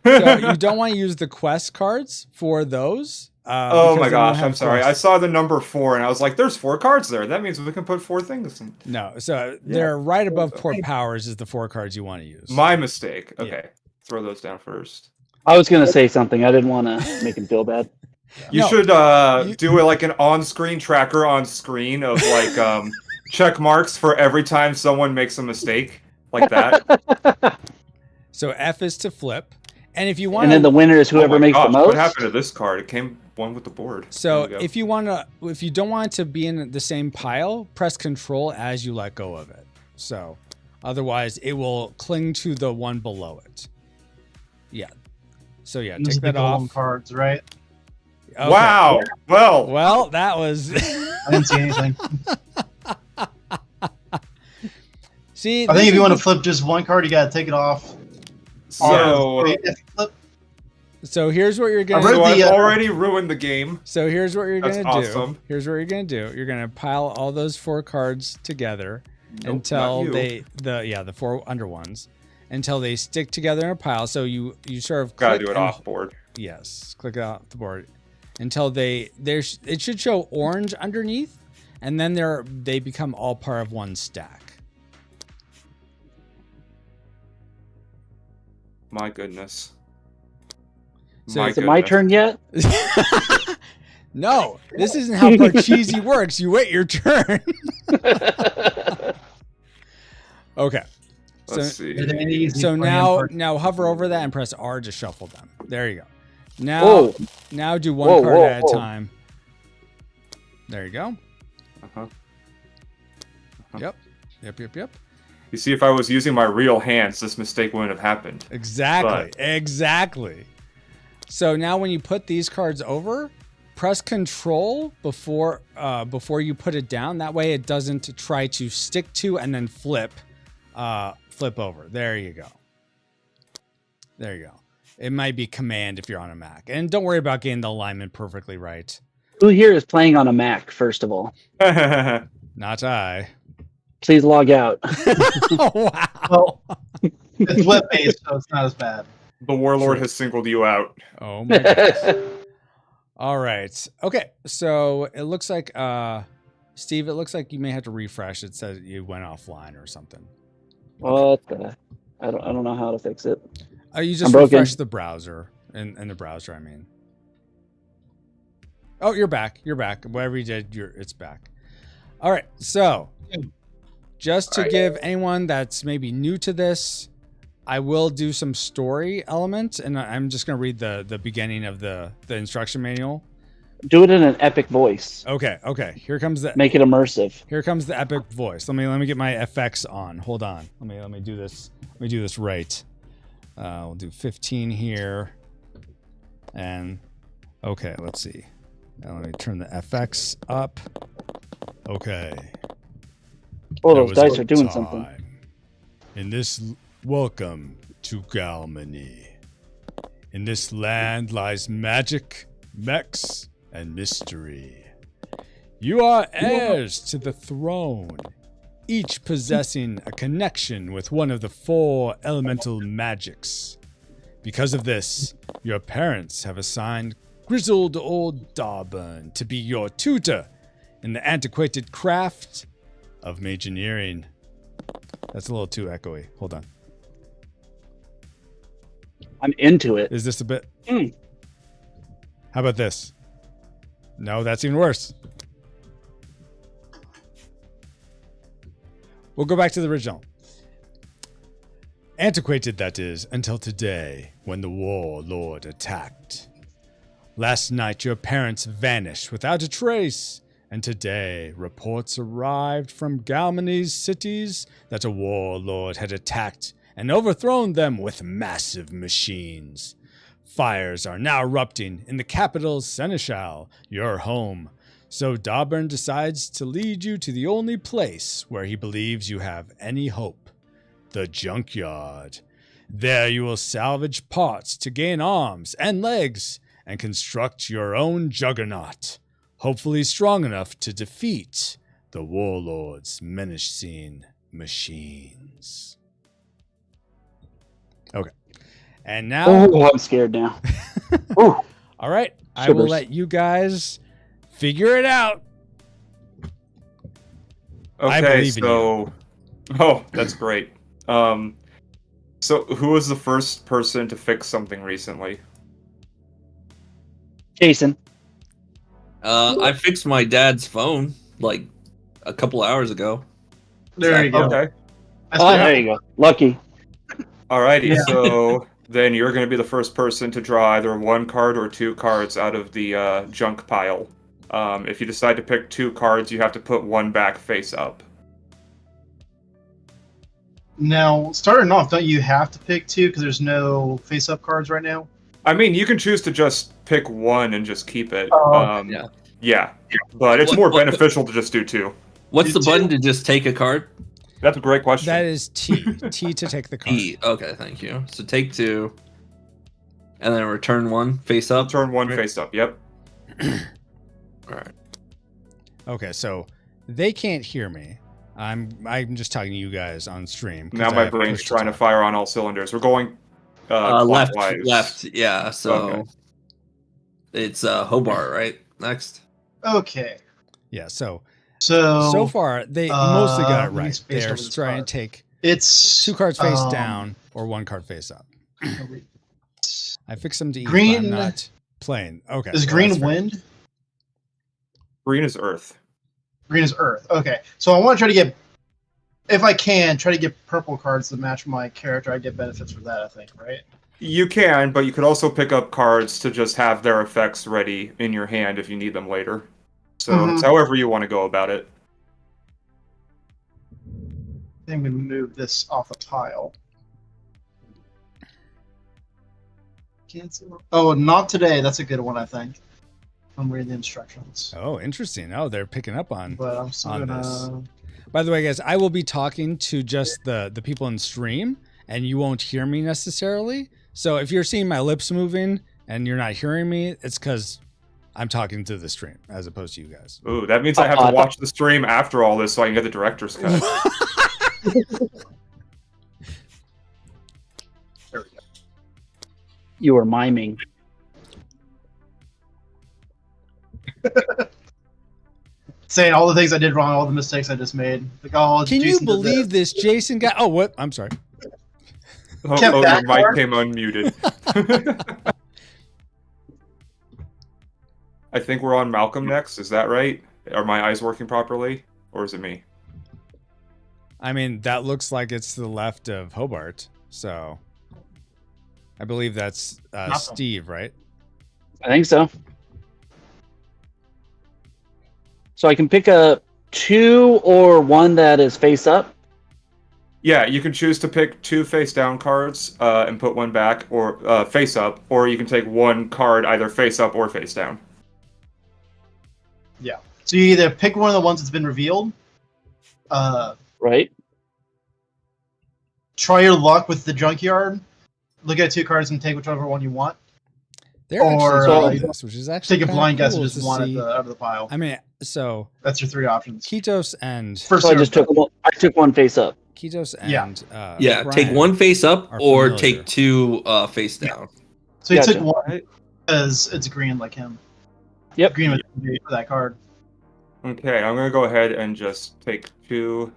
So you don't want to use the quest cards for those. Oh my gosh, I'm sorry. I saw the number 4 and I was like, there's 4 cards there. That means we can put 4 things in. No, so they're right above Port Powers is the 4 cards you want to use. My mistake. Okay. Yeah. Throw those down first. I was going to say something. I didn't want to make him feel bad. You should do it like an on-screen tracker on screen of like check marks for every time someone makes a mistake. Like that. So F is to flip. And if you want, and then the winner is whoever makes the most. What happened to this card? It came one with the board. So if you don't want it to be in the same pile, press Control as you let go of it. So otherwise, it will cling to the one below it. Yeah. So yeah, take that off. Cards, right? Okay. Wow. Well, that was. I didn't see anything. See, I think if you want to flip just one card, you got to take it off. So here's what you're gonna. So I've already ruined the game. So here's what you're gonna do. Awesome. Here's what you're gonna do. You're gonna pile all those 4 cards together until the 4 under ones until they stick together in a pile. So you sort of gotta do it off board. Yes, click it off the board until it should show orange underneath, and then they become all part of one stack. My goodness. So is it my turn yet? No, this isn't how Parcheesi works. You wait your turn. Okay. Let's see. So now hover over that and press R to shuffle them. There you go. Now do one card at a time. There you go. Yep. You see, if I was using my real hands, this mistake wouldn't have happened. Exactly. So now when you put these cards over, press Control before you put it down. That way it doesn't try to stick to and then flip over. There you go. It might be Command if you're on a Mac. And don't worry about getting the alignment perfectly right. Who here is playing on a Mac, first of all? Not I. Please log out. Oh, wow. Well, it's web-based, so it's not as bad. The Warlord has singled you out. Oh, my goodness. All right. Okay, so it looks like, Steve, it looks like you may have to refresh. It says you went offline or something. What the? I don't know how to fix it. You just refresh the browser. In the browser, I mean. Oh, you're back. Whatever you did, it's back. All right, so... Just to give anyone that's maybe new to this, I will do some story elements, and I'm just going to read the beginning of the instruction manual. Do it in an epic voice. Okay. Here comes make it immersive. Here comes the epic voice. Let me get my effects on. Hold on. Let me do this. Let me do this right. We'll do 15 here, and okay. Let's see. Now let me turn the FX up. Okay. Oh, those dice are doing something. Welcome to Galmany. In this land lies magic mechs, and mystery. You are heirs to the throne, each possessing a connection with one of the 4 elemental magics. Because of this, your parents have assigned grizzled old Darburn to be your tutor in the antiquated craft of mageneering. That's a little too echoey. Hold on. I'm into it. Is this a bit? How about this? No, that's even worse. We'll go back to the original. Antiquated, that is, until today, when the warlord attacked. Last night, your parents vanished without a trace, and today, reports arrived from Galmany's cities that a warlord had attacked and overthrown them with massive machines. Fires are now erupting in the capital Seneschal, your home. So Darburn decides to lead you to the only place where he believes you have any hope. The Junkyard. There you will salvage parts to gain arms and legs and construct your own Juggernaut, hopefully strong enough to defeat the warlord's menacing machines. Okay. And now... Oh, I'm scared now. All right. I will Shivers. let you guys figure it out. I Okay, believe in so oh, that's great. So who was the first person to fix something recently? Jason. I fixed my dad's phone like a couple hours ago. There you go. Okay. Oh, there you go. Lucky. Alrighty, Yeah. so then you're going to be the first person to draw either 1 card or 2 cards out of the junk pile. If you decide to pick 2 cards, you have to put 1 back face up. Now, starting off, don't you have to pick 2 because there's no face-up cards right now? I mean, you can choose to just pick 1 and just keep it. Oh, yeah. Yeah, but it's more beneficial to just do 2. What's You the button do- to just take a card? That's a great question. That is T. T to take the card. E. Okay, thank you. So take 2, and then return 1 face up. Turn 1 face up, yep. All right. Okay, so they can't hear me. I'm just talking to you guys on stream. 'cause Now I my have brain's push trying to talk. fire on all cylinders. We're going Left, clockwise. left. Yeah. So Okay. it's Hobart, right? Next. Okay. Yeah, so So far they mostly got it let me right. space They're over this trying card. to take it's 2 cards face um, down or 1 card face up. I fixed them to eat, but Green- I'm not playing. Okay. Is well, green that's fair. wind? Green is Earth. Green is earth. Okay. So I want to try to get, if I can, try to get purple cards to match my character. I get benefits for that, I think, right? You can, but you could also pick up cards to just have their effects ready in your hand if you need them later. So it's however you want to go about it. I think we move this off the pile. Cancel. Oh, not today. That's a good one, I think. I'm reading the instructions. Oh, interesting. Oh, they're picking up on. But I'm still on gonna. this. By the way, guys, I will be talking to just the people in stream, and you won't hear me necessarily. So if you're seeing my lips moving and you're not hearing me, it's because I'm talking to the stream as opposed to you guys. Ooh, that means I have to watch the stream after all this so I can get the director's cut. There we go. You were miming. Saying all the things I did wrong, all the mistakes I just made. Like, oh, Can you Jason did believe this Jason guy? Oh, what? I'm sorry. Kept Your that mic card? came unmuted. I think we're on Malcolm next. Is that right? Are my eyes working properly? Or is it me? I mean, that looks like it's to the left of Hobart. So I believe that's Nothing. Steve, right? I think so. So I can pick a 2 or 1 that is face up. Yeah, you can choose to pick 2 face down cards and put 1 back or face up, or you can take 1 card either face up or face down. Yeah. So you either pick one of the ones that's been revealed, Right? try your luck with the junkyard, look at 2 cards and take whichever one you want. They're Or, actually doing this, which is actually take a kinda blind guess cool and just to one see. out of the pile. I mean, so That's your 3 options. Ketos and First So I just took one face up. Ketos Yeah. and Yeah, take Brian one face up are or familiar. take 2 face down. So you Gotcha. took one because it's green like him. Yep. Green was for that card. Okay, I'm gonna go ahead and just take 2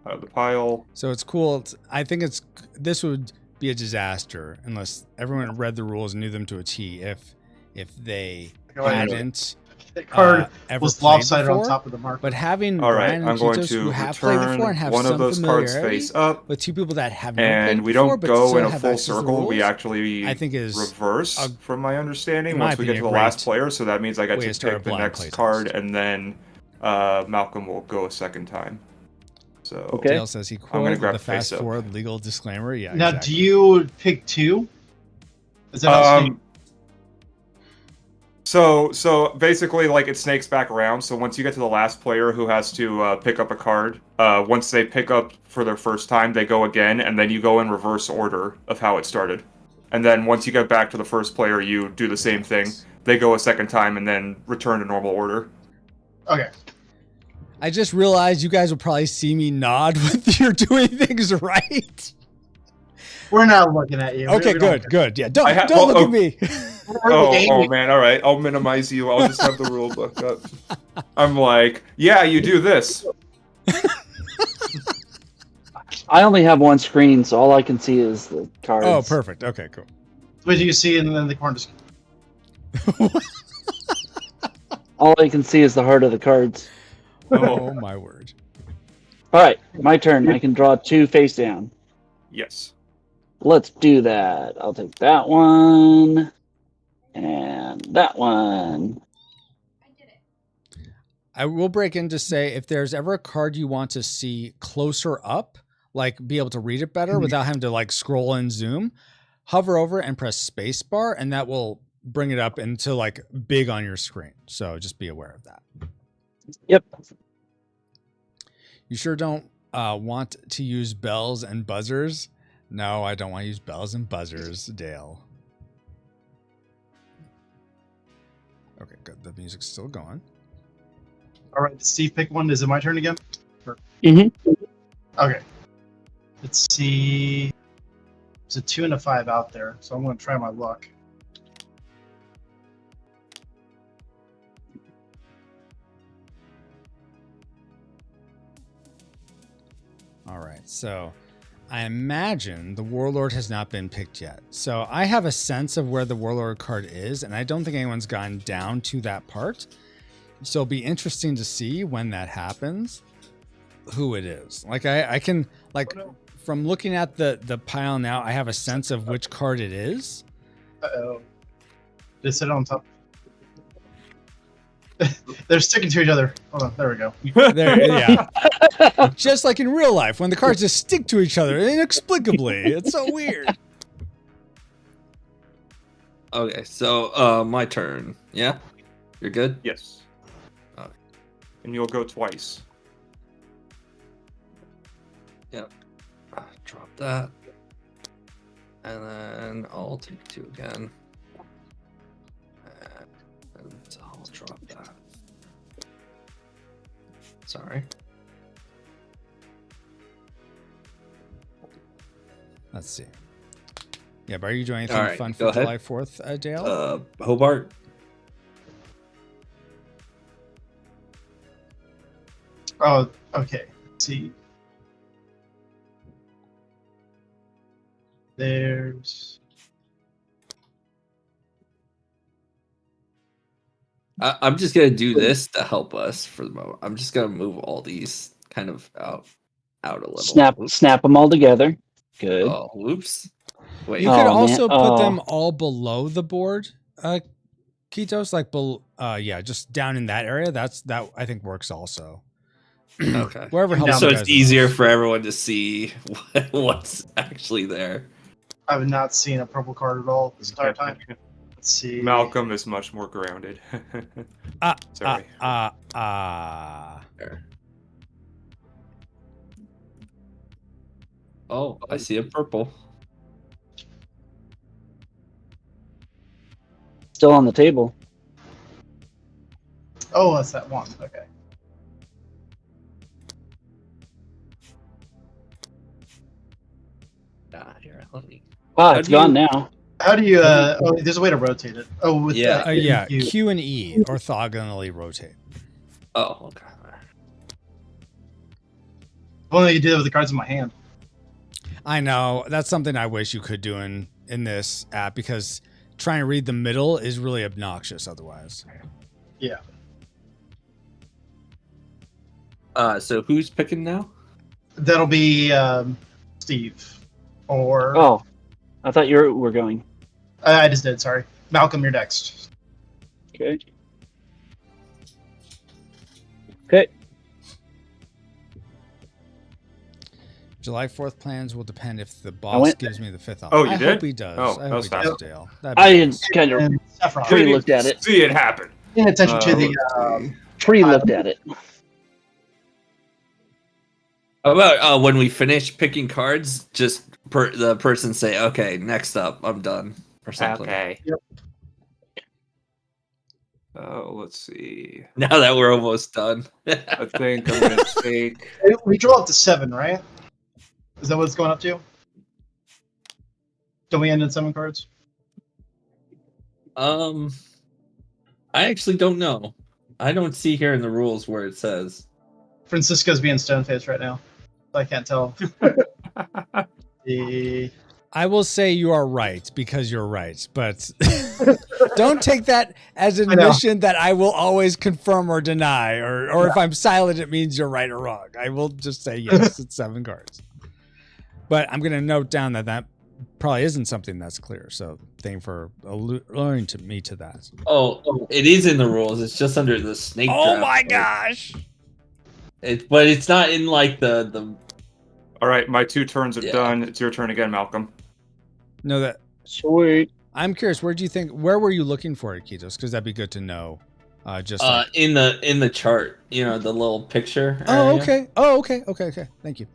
out of the pile. So it's cool. I think this would be a disaster unless everyone read the rules and knew them to a T. If they hadn't That card ever was played lopsided before, on top of the mark. but having All right, Brian and I'm going Ketos who to have played before return and have one some of those cards familiarity face up, with 2 people that have never played and we before, don't but go still in a have full access to the circle. We rules, actually I think is reverse, from my understanding, in my once we get to opinion, the a last great player. So that means I get way to to start a pick the blind next playtest. card, and then Malcolm will go a second time. So Okay. Dale says he I'm gonna quoted grab the face fast up. forward legal disclaimer. Yeah. Now, exactly. do you pick 2? Is that how Snake? So basically, like, it snakes back around. So once you get to the last player who has to pick up a card, once they pick up for their first time, they go again, and then you go in reverse order of how it started. And then once you get back to the first player, you do the same thing. They go a second time and then return to normal order. Okay. I just realized you guys will probably see me nod when you're doing things right. We're not looking at you. Okay, We don't good. Yeah, don't well, look at me. Oh man, all right. I'll minimize you. I'll just have the rule book up. I'm like, yeah, you do this. I only have one screen, so all I can see is the cards. Oh, perfect. Okay, cool. What do you see in the corner? All I can see is the heart of the cards. Oh my word. All right, my turn. I can draw 2 face down. Yes. Let's do that. I'll take that one and that one. I did it. I will break in to say if there's ever a card you want to see closer up, like be able to read it better without having to like scroll and zoom, hover over and press space bar, and that will bring it up into like big on your screen. So just be aware of that. Yep. You sure don't want to use bells and buzzers? No, I don't want to use bells and buzzers, Dale. Okay, good. The music's still going. All right, Steve, pick one. Is it my turn again? Mm-hmm. Okay. Let's see. There's a 2 and a 5 out there, so I'm going to try my luck. All right, so I imagine the Warlord has not been picked yet. So I have a sense of where the Warlord card is, and I don't think anyone's gotten down to that part. So it'll be interesting to see when that happens, who it is. Like I can, like, from looking at the pile now, I have a sense of which card it is. Uh-oh. Just sit on top. They're sticking to each other. Hold on, there we go. There, yeah. Just like in real life, when the cards just stick to each other inexplicably. It's so weird. Okay, so my turn. Yeah? You're good? Yes. Okay. And you'll go twice. Yep. Drop that. And then I'll take 2 again. And I'll drop that. Sorry. Let's see. Yeah, but are you doing anything All right, fun go for ahead. July 4th, Dale? Hobart. Oh, okay. Let's see. There's. I'm just gonna do this to help us for the moment. I'm just gonna move all these kind of out a little. Snap them all together. Good. Oh, whoops. Wait. You could Oh, also man. put them Oh. all below the board, Ketos, like yeah, just down in that area. That I think works also. Okay. Wherever helps. So you it's guys the easier most. for everyone to see what's actually there. I've not seen a purple card at all this entire time. Let's see. Malcolm is much more grounded. Sorry. There. Oh, I see a purple. Still on the table. Oh, that's that one. Okay. Here, let me. Wow, How it's do you- gone now. How do you? Oh, there's a way to rotate it. Oh, with Yeah. Yeah, you. Q and E orthogonally rotate. Oh, okay. If only I could do that with the cards in my hand. I know that's something I wish you could do in this app because trying to read the middle is really obnoxious otherwise. Yeah. So who's picking now? That'll be Steve. Or Oh, I thought you were going. I just did. Sorry, Malcolm, you're next. Okay. Okay. July 4th plans will depend if the boss went- gives me the 5th off. Oh, you I did? hope he does. Oh, I that hope was he fast. does, Dale. I had kind of And Saffron. pre-looked at it. See it happen. Paying attention to the. Let's see. Pre-looked at it. How about when we finish picking cards, just the person say, "Okay, next up, I'm done," or something. Okay. Yep. Let's see. Now that we're almost done. I think I'm gonna take. We draw up to 7, right? Is that what it's going up to? Don't we end in 7 cards? I actually don't know. I don't see here in the rules where it says. Francisco's being stone-faced right now. I can't tell. I will say you are right because you're right, but don't take that as an admission that I will always confirm or deny, or if I'm silent, it means you're right or wrong. I will just say yes, it's 7 cards. But I'm going to note down that probably isn't something that's clear. So thank you for alerting to me to that. Oh, it is in the rules. It's just under the snake. Oh draft. my gosh! But it's not in like the. All right, my 2 turns are done. It's your turn again, Malcolm. No, that Sweet. I'm curious. Where were you looking for it, Kitos? Because that'd be good to know. In the chart, the little picture. Oh, area. okay. Oh, okay. Okay. Thank you.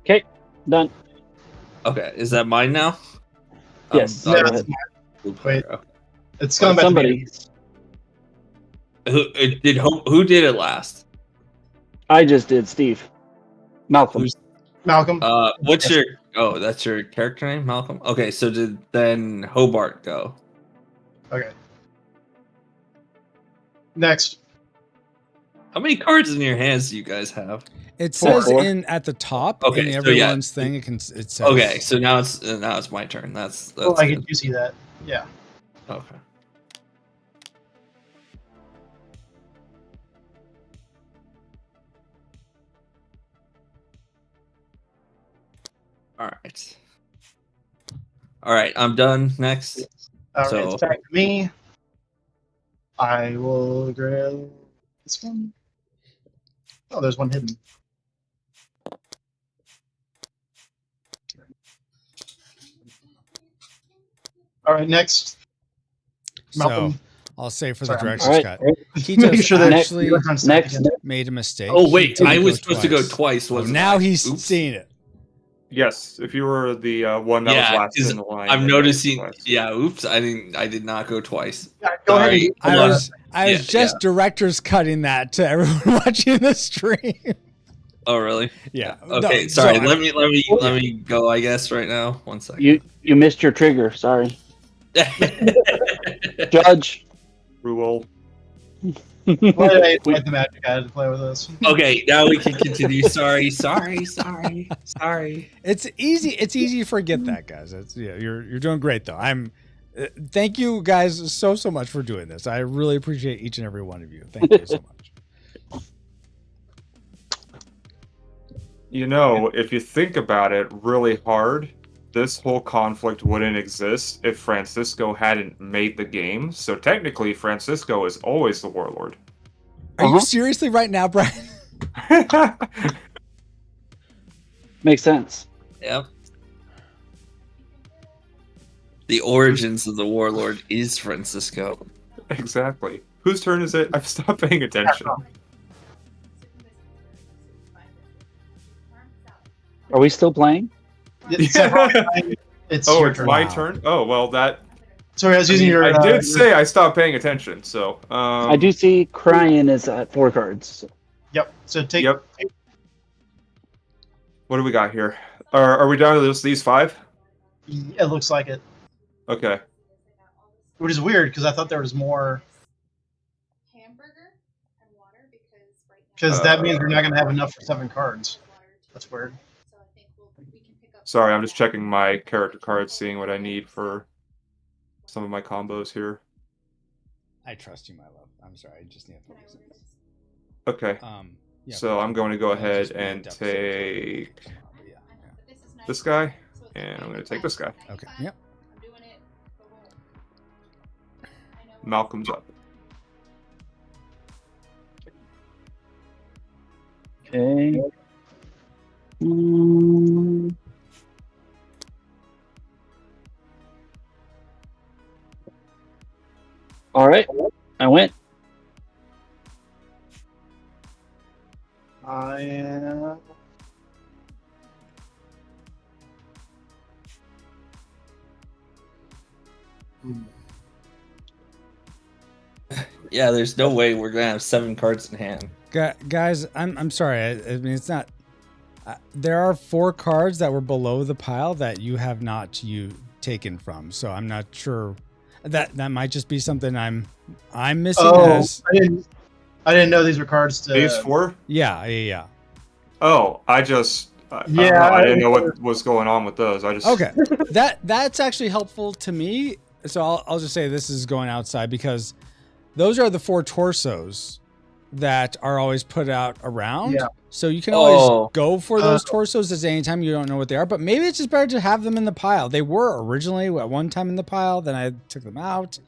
Okay, done. Okay, is that mine now? Yes. No, go it's ahead. mine. Wait. It's going back Somebody. to me. Who did it last? I just did, Steve. Malcolm. Malcolm. What's your? Oh, that's your character name, Malcolm. Okay, so did then Hobart go? Okay. Next. How many cards in your hands do you guys have? It says Four. at the top Okay, in so everyone's thing. It says. Okay, so now it's my turn. That's Oh, I good. can see that. Yeah. Okay. All right, I'm done. Next. All right, So- it's back to me. I will grab this one. Oh, there's one hidden. All right, next. Malcolm. So I'll say for Sorry, the I'm- direction, All right. Scott. Making Kitos sure that actually your turn's next. again. made a mistake. Oh He wait, didn't I go was supposed to go twice. twice. Oh, Wasn't now I? he's Oops. seeing it. Yes, if you were the one that Yeah, was last 'cause in the line. I'm then noticing. twice. Yeah, oops. I did not go twice. Yeah, go ahead. Sorry. and- I was Yeah, just director's cutting that to everyone watching the stream. Oh really? Yeah. Okay, No, sorry. so Let me go. I guess right now. 1 second. You missed your trigger. Sorry, Judge. Rule. Why did I invite the magic guy to play with us? Okay, now we can continue. Sorry. It's easy. It's easy to forget that, guys. You're doing great though. Thank you guys so much for doing this. I really appreciate each and every one of you. Thank you so much. If you think about it really hard, this whole conflict wouldn't exist if Francisco hadn't made the game. So technically, Francisco is always the warlord. Are you seriously right now, Brian? Makes sense. Yep. The origins of the warlord is Francisco. Exactly. Whose turn is it? I've stopped paying attention. Are we still playing? Saffron, It's Oh, your it's turn. my Wow. turn. Oh well, that. Sorry, I was using your. I did say I stopped paying attention. So. I do see Cryan is at 4 cards. Yep. So take. Yep. What do we got here? Are we down to these 5? It looks like it, Okay. which is weird because I thought there was more. Hamburger and water because right now. Because that means we're not going to have enough for 7 cards. That's weird. So I think we can pick up. Sorry, I'm just checking my character cards, seeing what I need for some of my combos here. I trust you, my love. I'm sorry. I just need to focus on this. Okay. Yeah, So I'm going to go I'll ahead just be a and depth take save. Yeah, yeah. But this is nice. this guy, So it's and I'm okay. going to take this guy. Okay. Yep. I'm doing it. Go roll. I know. Malcolm's up. Okay. Mm. All right, I went. I am. Yeah, there's no way we're gonna have 7 cards in hand. Guys, I'm sorry. I mean, it's not. There are 4 cards that were below the pile that you have not taken from. So I'm not sure. That might just be something I'm missing. Oh, As, I didn't know these were cards to. These 4? yeah. Oh, I just. I didn't know what was going on with those. I just. Okay, that's actually helpful to me. So I'll just say this is going outside because those are the 4 torsos that are always put out around. Yeah. So you can always Oh. go for those torsos at any time you don't know what they are. But maybe it's just better to have them in the pile. They were originally at one time in the pile, then I took them out.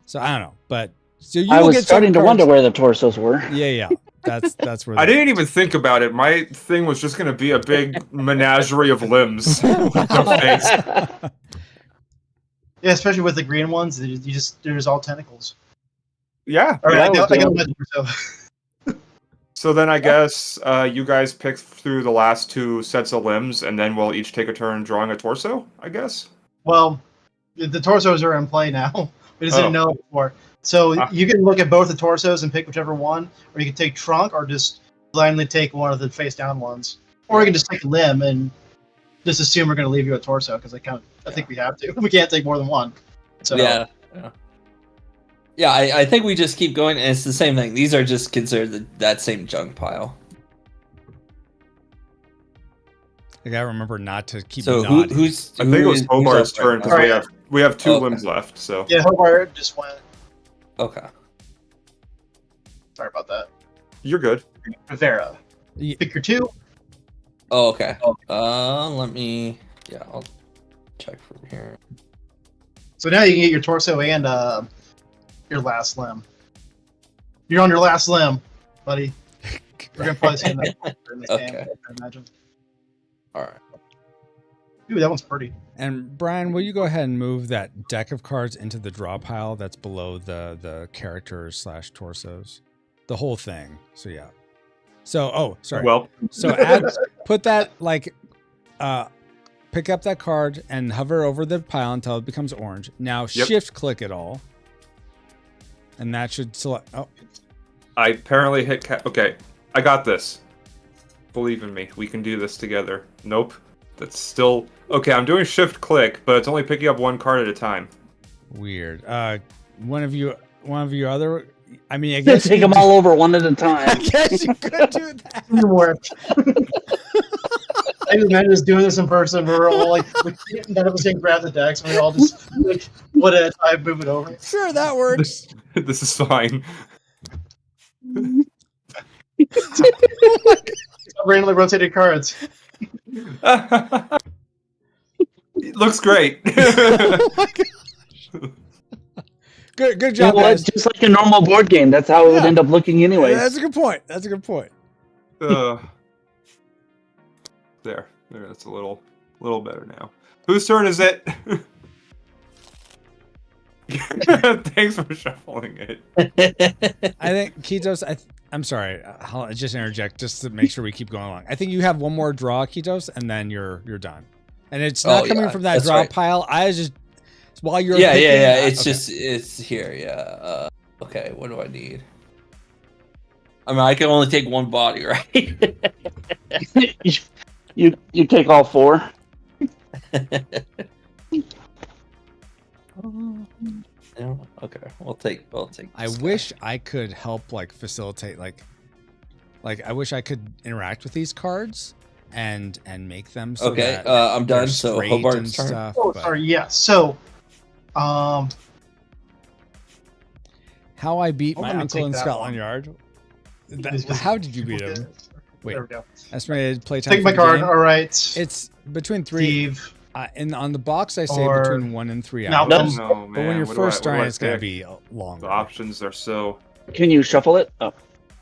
So I don't know. But so you I will was get starting to cards. wonder where the torsos were. Yeah. That's where I didn't even think about it. My thing was just going to be a big menagerie of limbs. With no face. Yeah, especially with the green ones, there's all tentacles. Yeah. All right, Yeah, I got okay. my torso. So then I guess you guys pick through the last 2 sets of limbs, and then we'll each take a turn drawing a torso, I guess? Well, the torsos are in play now. We just Oh. didn't know it before. So Ah. you can look at both the torsos and pick whichever one, or you can take trunk or just blindly take one of the face down ones. Or you can just take a limb and just assume we're going to leave you a torso because I think we have to. We can't take more than one. So Yeah. I think we just keep going, and it's the same thing. These are just considered that same junk pile. I gotta remember not to keep. So nodding. who's? I think it was Hobart's turn because now? we have 2 Okay. limbs left. So yeah, Hobart just went. Okay. Sorry about that. you're good. Rivera. Yeah. Pick your 2. Oh, okay. Let me. Yeah, I'll check from here. So now you can get your torso and your last limb. You're on your last limb, buddy. We're gonna probably see that in this game, Okay. I imagine. All right. Ooh, that one's pretty. And Brian, will you go ahead and move that deck of cards into the draw pile that's below the characters / torsos, the whole thing. So yeah. So sorry. Well, So put that pick up that card and hover over the pile until it becomes orange. Now Yep. shift click it all, and that should select. Oh, I apparently hit. Okay, I got this. Believe in me, we can do this together. Nope, that's still okay. I'm doing shift click, but it's only picking up 1 card at a time. weird. One of you other. I mean, I Just guess take you them all over one at a time. I guess you could do that. It worked. I just imagine us doing this in person. We're all like, none of us can grab the decks, and we all just like one at a time move it over. Sure, that works. This is fine. Randomly rotated cards. It looks great. Oh my gosh. Good You know job, what? guys. Just like a normal board game, that's how it would Yeah. end up looking anyway. That's a good point. There, that's a little better now. Whose turn is it? Thanks for shuffling it. I think Kitos. I'm sorry. I'll just interject just to make sure we keep going along. I think you have one more draw, Kitos, and then you're done. and it's not coming from that drop pile. I was just while you're It's here. Yeah. Okay. What do I need? I mean, I can only take one body, right? you take all 4. Okay, we'll take. I wish I could help, like, facilitate, like I wish I could interact with these cards and make them. So okay, that I'm done. So Hobart's turn. Stuff, sorry. Yeah. So, how I beat my uncle in Scotland Yard. How did you beat him? Wait, there we go. Estimated playtime. Take my card. All right. It's between 3. Steve. And on the box, I say between 1 and 3 hours. No, man. But when you're first starting, it's gonna be longer. The options are so. Can you shuffle it? Oh.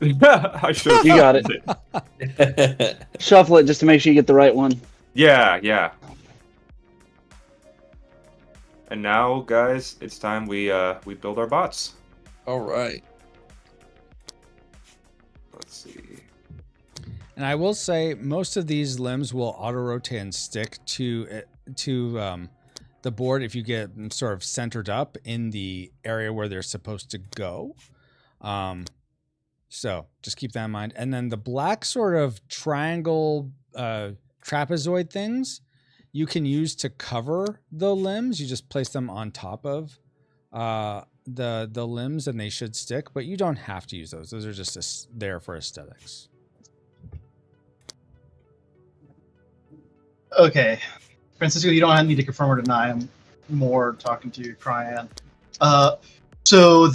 I should. You got it. Shuffle it just to make sure you get the right one. Yeah. And now, guys, it's time we build our bots. All right. Let's see. And I will say, most of these limbs will auto-rotate and stick to the board if you get them sort of centered up in the area where they're supposed to go. So just keep that in mind. And then the black sort of triangle trapezoid things you can use to cover the limbs. You just place them on top of the limbs and they should stick, but you don't have to use those. Those are just there for aesthetics. Okay. Francisco, you don't need to confirm or deny. I'm more talking to Cryan. So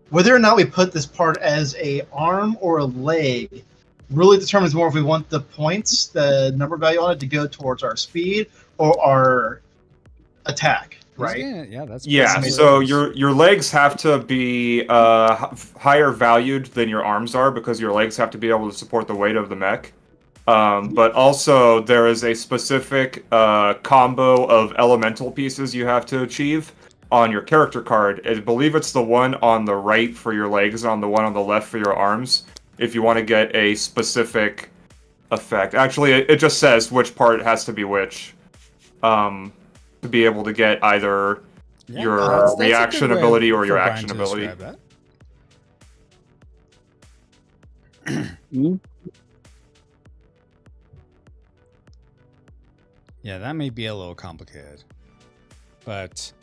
whether or not we put this part as a arm or a leg really determines more if we want the points, the number value on it, to go towards our speed or our attack, right? Yeah. So your legs have to be higher valued than your arms are, because your legs have to be able to support the weight of the mech. But also there is a specific combo of elemental pieces you have to achieve on your character card. I believe it's the one on the right for your legs and on the one on the left for your arms, if you want to get a specific effect. Actually, it just says which part has to be which, to be able to get either your reaction ability or your action ability. Yeah, that may be a little complicated, but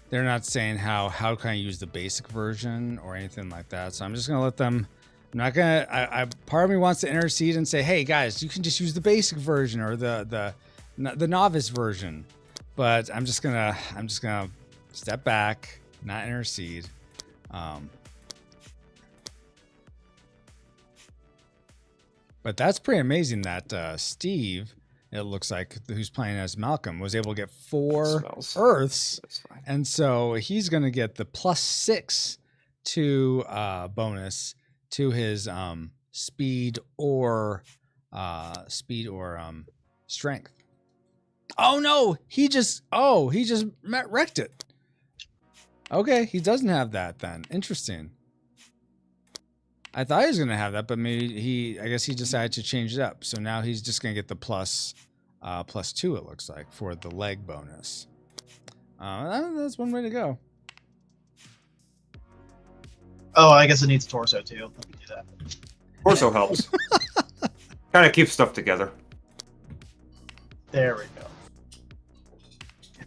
they're not saying how can I use the basic version or anything like that. So I'm just gonna let them. I'm not gonna. I part of me wants to intercede and say, hey guys, you can just use the basic version or the novice version, but I'm just gonna step back, not intercede. But that's pretty amazing that Steve, it looks like, who's playing as Malcolm, was able to get 4 Earths, and so he's going to get the +6 to bonus to his speed or strength. Oh no, he just wrecked it. Okay, he doesn't have that then. Interesting. I thought he was going to have that, but maybe I guess he decided to change it up. So now he's just going to get the +2, it looks like, for the leg bonus. That's one way to go. Oh, I guess it needs torso too. Let me do that. Torso helps. Kind of keeps stuff together. There we go.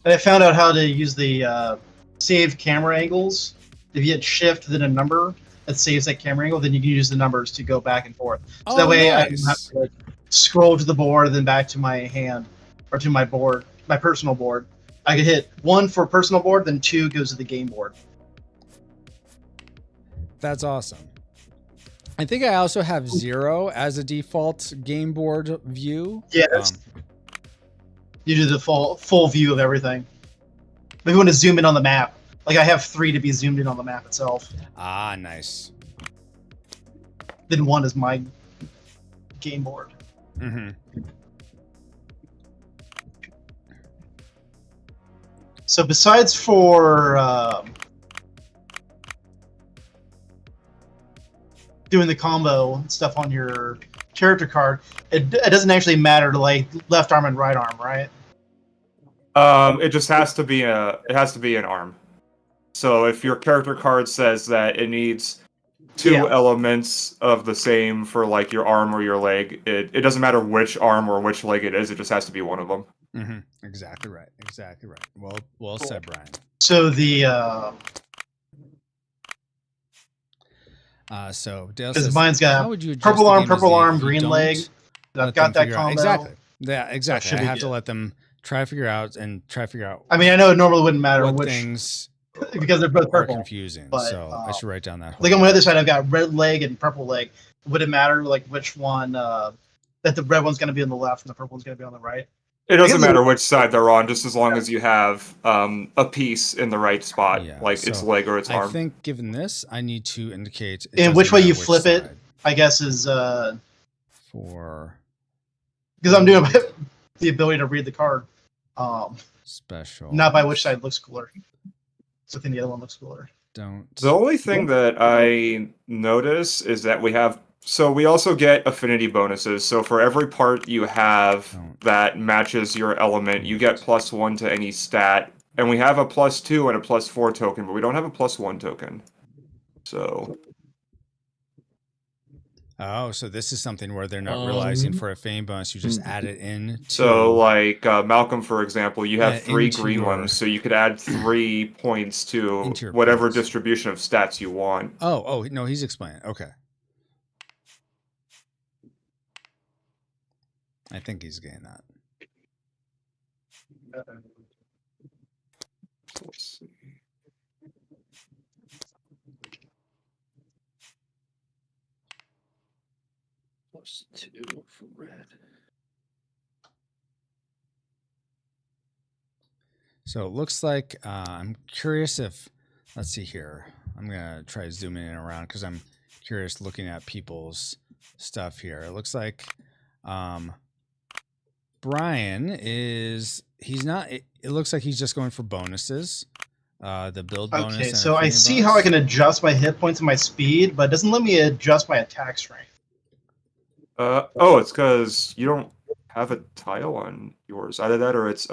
And I found out how to use the save camera angles. If you hit shift, then a number that saves that camera angle, then you can use the numbers to go back and forth. So that way I don't have to scroll to the board and then back to my hand or to my board, my personal board. I could hit 1 for personal board, then 2 goes to the game board. That's awesome. I think I also have 0 as a default game board view. Yeah, you do the full view of everything. If you want to zoom in on the map, like I have 3 to be zoomed in on the map itself. Ah, nice. Then 1 is my game board. Mm-hmm. So besides for doing the combo stuff on your character card, it doesn't actually matter to like left arm and right arm, right? It just has to be an arm. So if your character card says that it needs two elements of the same for like your arm or your leg, it doesn't matter which arm or which leg it is. It just has to be one of them. Mm-hmm. Exactly right. Exactly right. Well said, Brian. So the so Dale because says, mine's how got would you adjust purple the arm, game purple design arm, if you green don't leg. let I've got them that figure out- combo. Exactly. Yeah, exactly. should I be have to good. let them try to figure out I mean, I know it normally wouldn't matter what which things because they're both are purple. confusing. but, So I should write down that. Like on whole- my other side, I've got red leg and purple leg. Would it matter like which one that the red one's going to be on the left and the purple one's going to be on the right? It doesn't matter which side they're on, just as long as you have a piece in the right spot, Yeah, like its so leg or its I arm. think given this, I need to indicate. It And doesn't which way matter you flip it, side I guess is for because I'm doing the ability to read the card, special. not by which side looks cooler. So I think the other one looks cooler. Don't. The only thing that I notice is that we also get affinity bonuses. So for every part you have that matches your element, you get +1 to any stat. And we have a +2 and a +4 token, but we don't have a +1 token. So So this is something where they're not realizing for a fame bonus, you just add it in. So, like Malcolm, for example, you have 3 into green your- ones, so you could add 3 points to Into your whatever points. distribution of stats you want. Oh, no, he's explaining. Okay. I think he's getting that. Let's see. +2 for red. So it looks like I'm curious if, let's see here. I'm going to try zooming in around because I'm curious looking at people's stuff here. It looks like Brian he's not, it looks like he's just going for bonuses. The build bonus. Okay, and so I affinity see bonus. how I can adjust my hit points and my speed, but it doesn't let me adjust my attack strength. It's because you don't have a tile on yours. Either that or it's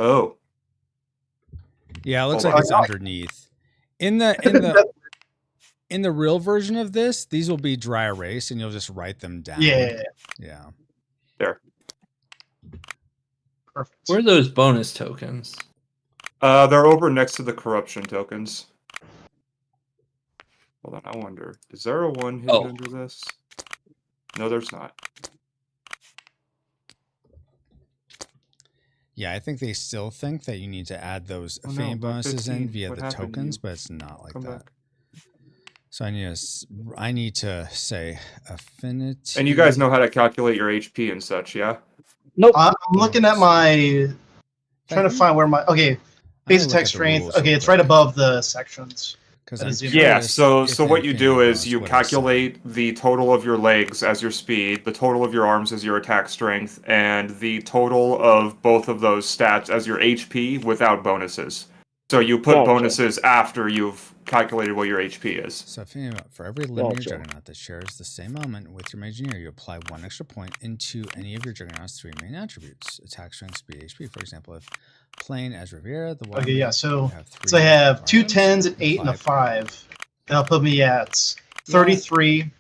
Yeah, it looks Hold like on. it's underneath. In the real version of this, these will be dry erase, and you'll just write them down. Yeah. there. Perfect. Where are those bonus tokens? They're over next to the corruption tokens. Hold on, I wonder. Is there a 1 hidden under this? No, there's not. Yeah, I think they still think that you need to add those Oh, no, fame but bonuses 15, in via what the happened to tokens, you? but it's not like Come that. back. So I need to say affinity. And you guys know how to calculate your HP and such, yeah? Nope. I'm looking at my trying to find where my base attack strength. Okay, it's right above the sections. Because that is zero. Yeah, so what you do is you calculate the total of your legs as your speed, the total of your arms as your attack strength, and the total of both of those stats as your HP without bonuses. So you put bonuses after you've calculated what your HP is. So for every linear juggernaut that shares the same element with your Imagineer, you apply 1 extra point into any of your juggernaut's 3 main attributes: attack, strength, speed, HP. For example, if playing as Riviera, the one. Okay, yeah. So so I have 2 10s, an 8, and a 5. That'll put me at 33.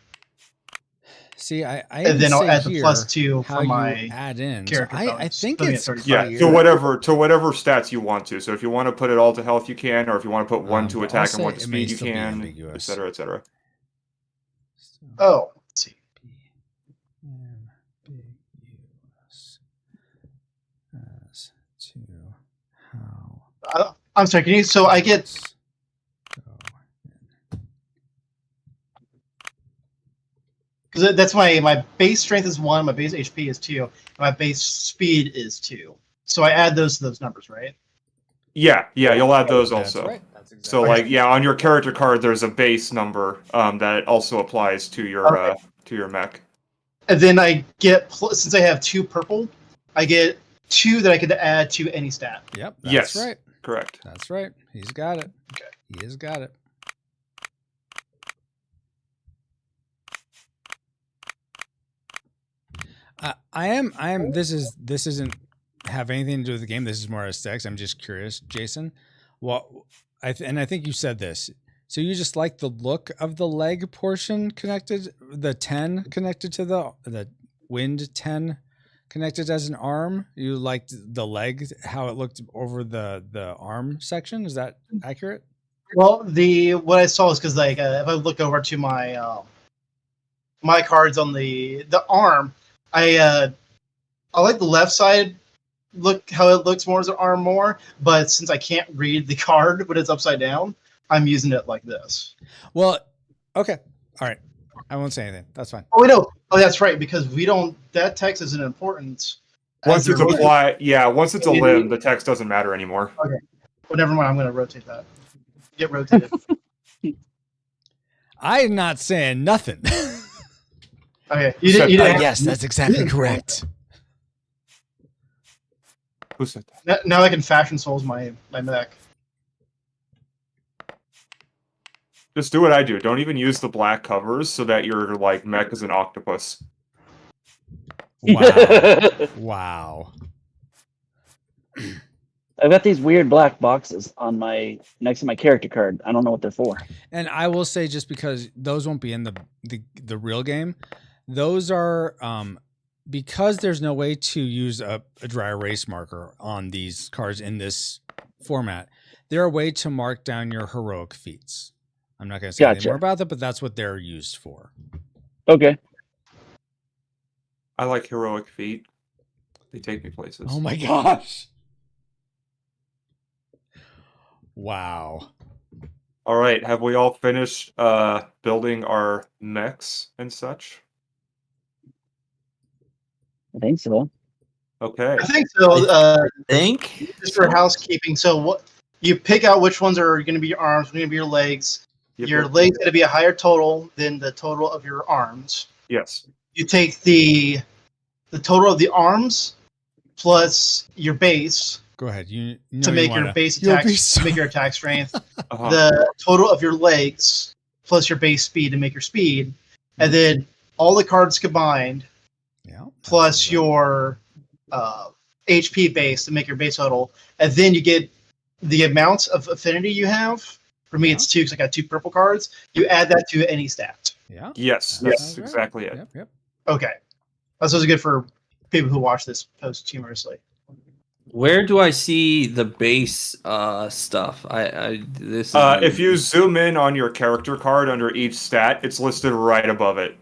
See, I and then I'll add the here +2 how for my you add in. So character I bonus. think Put me at it's 35. Yeah, to whatever stats you want to. So if you want to put it all to health, you can, or if you want to put 1 to but attack and also 1 to it may speed, you still be can, ambiguous. etc., etc. Oh, let's see. Ambiguous as to how. I'm sorry. Can you? So I get. Because that's my base strength is 1, my base HP is 2, and my base speed is 2. So I add those to those numbers, right? Yeah, you'll add those That's also. right. That's exactly So, like, yeah, on your character card, there's a base number that also applies to your mech. And then I get, since I have 2 purple, I get 2 that I could add to any stat. Yep. That's Yes, right. correct. That's right. He's got it. Okay. He has got it. I am. This isn't have anything to do with the game. This is more aesthetics. I'm just curious, Jason. I think you said this. So you just like the look of the leg portion connected, the 10 connected to the wind 10 connected as an arm. You liked the leg, how it looked over the arm section. Is that accurate? Well, what I saw is because if I look over to my my cards on the arm, I like the left side. Look how it looks more as an arm more, but since I can't read the card when it's upside down, I'm using it like this. Well, okay, all right. I won't say anything. That's fine. Oh, we don't. Oh, that's right, because we don't. That text isn't important. Once it's once it's a limb, the text doesn't matter anymore. Okay. Well, never mind. I'm going to rotate that. Get rotated. I'm not saying nothing. Okay. You didn't. Yes, that's exactly correct. Who said that? Now I can fashion souls my mech. Just do what I do. Don't even use the black covers so that your mech is an octopus. Wow. Wow. I've got these weird black boxes on next to my character card. I don't know what they're for. And I will say, just because those won't be in the real game, those are because there's no way to use a dry erase marker on these cards in this format. They're a way to mark down your heroic feats. I'm not going to say anything more about that, but that's what they're used for. Okay. I like heroic feat. They take me places. Oh my gosh. Wow. All right. Have we all finished building our mechs and such? I think so. Okay. I think so. Think just for housekeeping. So what you pick out which ones are going to be your arms, which are going to be your legs. Yep. Your legs going to be a higher total than the total of your arms. Yes. You take the total of the arms plus your base. Go ahead. To make your base attack, to make your attack strength. The total of your legs plus your base speed to make your speed, and then all the cards combined. Yeah. Plus your HP base to make your base total, and then you get the amount of affinity you have. For me, it's 2 because I got 2 purple cards. You add that to any stat. Yeah. Yes. That's exactly it. Yep. Okay. That's also good for people who watch this post humorously. Where do I see the base stuff? If you zoom in on your character card under each stat, it's listed right above it.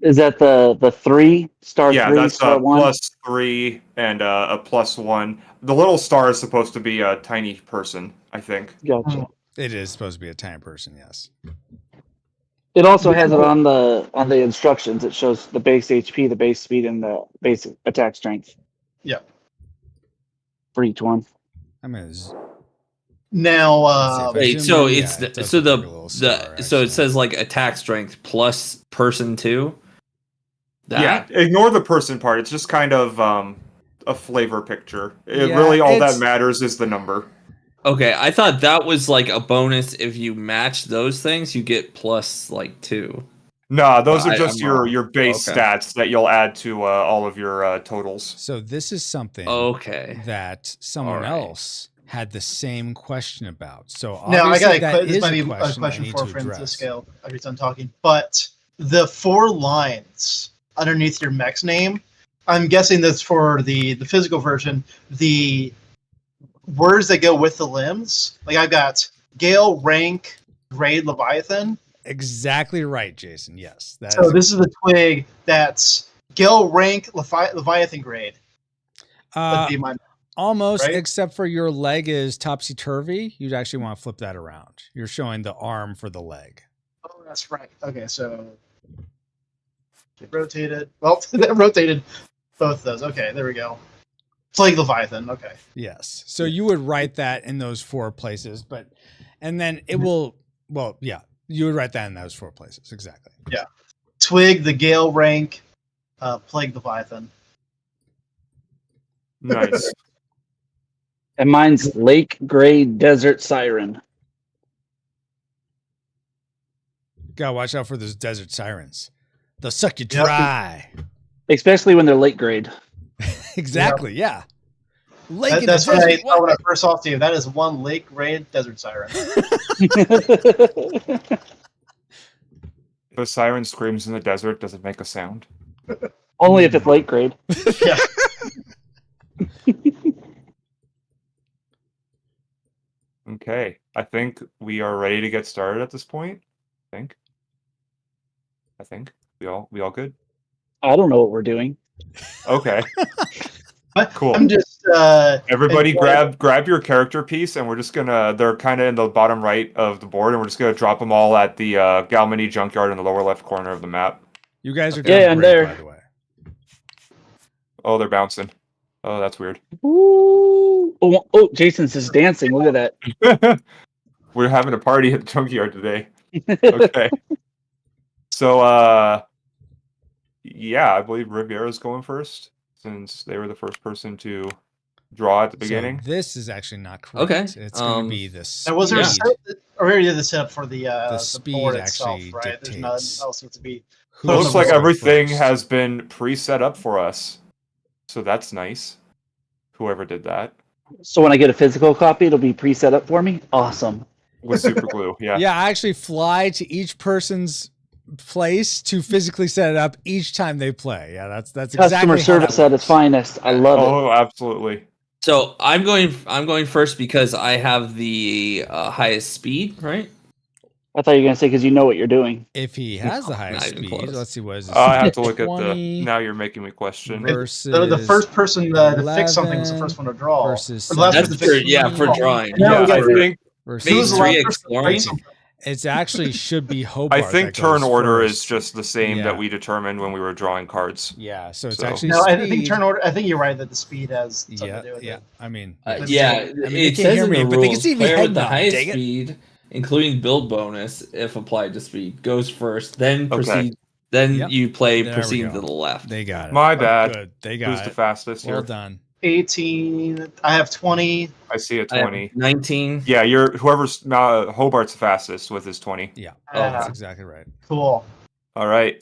Is that the 3 star? Yeah, 3, that's star 1? +3 and a +1. The little star is supposed to be a tiny person, I think. Gotcha. It is supposed to be a tiny person, yes. It also has it on the instructions. It shows the base HP, the base speed, and the base attack strength. Yeah. For each one. I mean, now. Wait, so it's so it says attack strength plus person 2. Yeah, ignore the person part. It's just kind of a flavor picture. Really, all that matters is the number. Okay, I thought that was a bonus. If you match those things, you get plus 2. No, those are just your base stats that you'll add to all of your totals. So this is something that someone else had the same question about. So now I got this might be a question for Francisco every time talking, but the 4 lines underneath your mech's name, I'm guessing that's for the physical version. The words that go with the limbs, I've got Gale, Rank, Grade, Leviathan. Exactly right, Jason. Yes. So this is the twig that's Gale, Rank, Leviathan, Grade. Would be my almost, right? Except for your leg is topsy-turvy. You'd actually want to flip that around. You're showing the arm for the leg. Oh, that's right. Okay, so it rotated. Well, that rotated both of those. Okay, there we go. Plague Leviathan. Okay. Yes. So you would write that in those 4 places, and then it will. Well, yeah, you would write that in those 4 places. Exactly. Yeah. Twig, the Gale, Rank, Plague Leviathan. Nice. And mine's Lake Gray Desert Siren. Gotta watch out for those desert sirens. They'll suck you dry. Especially when they're late grade. Exactly. Yeah. Lake in That's the what desert. I when I first saw you. That is one lake grade desert siren. If a siren screams in the desert, does it make a sound? Only if it's late grade. Yeah. Okay, I think we are ready to get started at this point. I think we all good. I don't know what we're doing. Okay, But cool. I'm just Everybody enjoying- grab your character piece, and we're just gonna. They're kind of in the bottom right of the board, and we're just gonna drop them all at the Galmany Junkyard in the lower left corner of the map. You guys are Yeah, doing I'm great, there. by the way. Oh, they're bouncing. Oh, that's weird. Ooh. Oh, Jason's just dancing. Look at that. We're having a party at the Junkyard today. Okay. So, yeah, I believe Riviera's going first, since they were the first person to draw at the beginning. So this is actually not correct. Okay, It's going to be the speed. Now, was there a set, or already did the setup for the speed board itself, actually right? There's nothing dictates else needs to be. who It looks goes like everything first. has been pre-set up for us, so that's nice. Whoever did that So when I get a physical copy, it'll be pre-set up for me? Awesome. with super glue. Yeah. Yeah, I actually fly to each person's place to physically set it up each time they play. Yeah, that's exactly Customer how service that at its works. finest. I love it. Oh, absolutely. So I'm going first because I have the highest speed, right? I thought you were going to say because you know what you're doing. If he has the No, highest not even speed, close. let's see what is his I have to look at 20 the. Now you're making me question. versus The first person to fix something was the 11 first one to draw. versus Or the last That's person to for fix yeah something for to draw. drawing. Now Yeah, we got I think versus Who was the Phase last three person to exploring. fix something? it's actually should be Hobart. I think that turn goes order is first. just the same Yeah. that we determined when we were drawing cards. Yeah, so it's So- actually No, speed. I think turn order. I think you're right that the speed has something Yeah, to do with yeah. it. I mean, Yeah, I mean, they it can't says hear in me, the but they can rules, see me player head with the nod, highest dang it. speed, including build bonus, if applied to speed, goes first. Then Okay. proceed. Then Yep. you play There we proceed go. to the left. They got it. My bad. Good. They Who's got the it. fastest Well here? done. 18. I have 20. I see a I have 20. 19. Yeah, you're whoever's Hobart's fastest with his 20. Yeah, Oh, that's Ah, exactly right. cool. All right.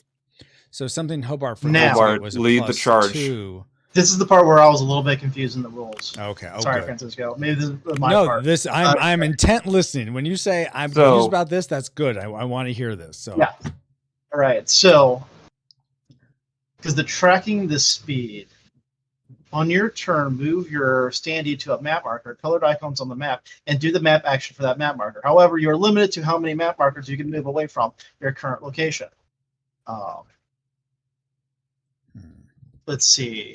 So something Hobart for Now- Hobart, was a lead the plus charge. 2. This is the part where I was a little bit confused in the rules. Okay. Oh, Sorry, good. Francisco. Maybe this is my No, part. this I'm intent listening. When you say I'm So- confused about this, that's good. I want to hear this. So Yeah. All right. So, because the tracking the speed, on your turn, move your standee to a map marker, colored icons on the map, and do the map action for that map marker. However, you're limited to how many map markers you can move away from your current location. Let's see.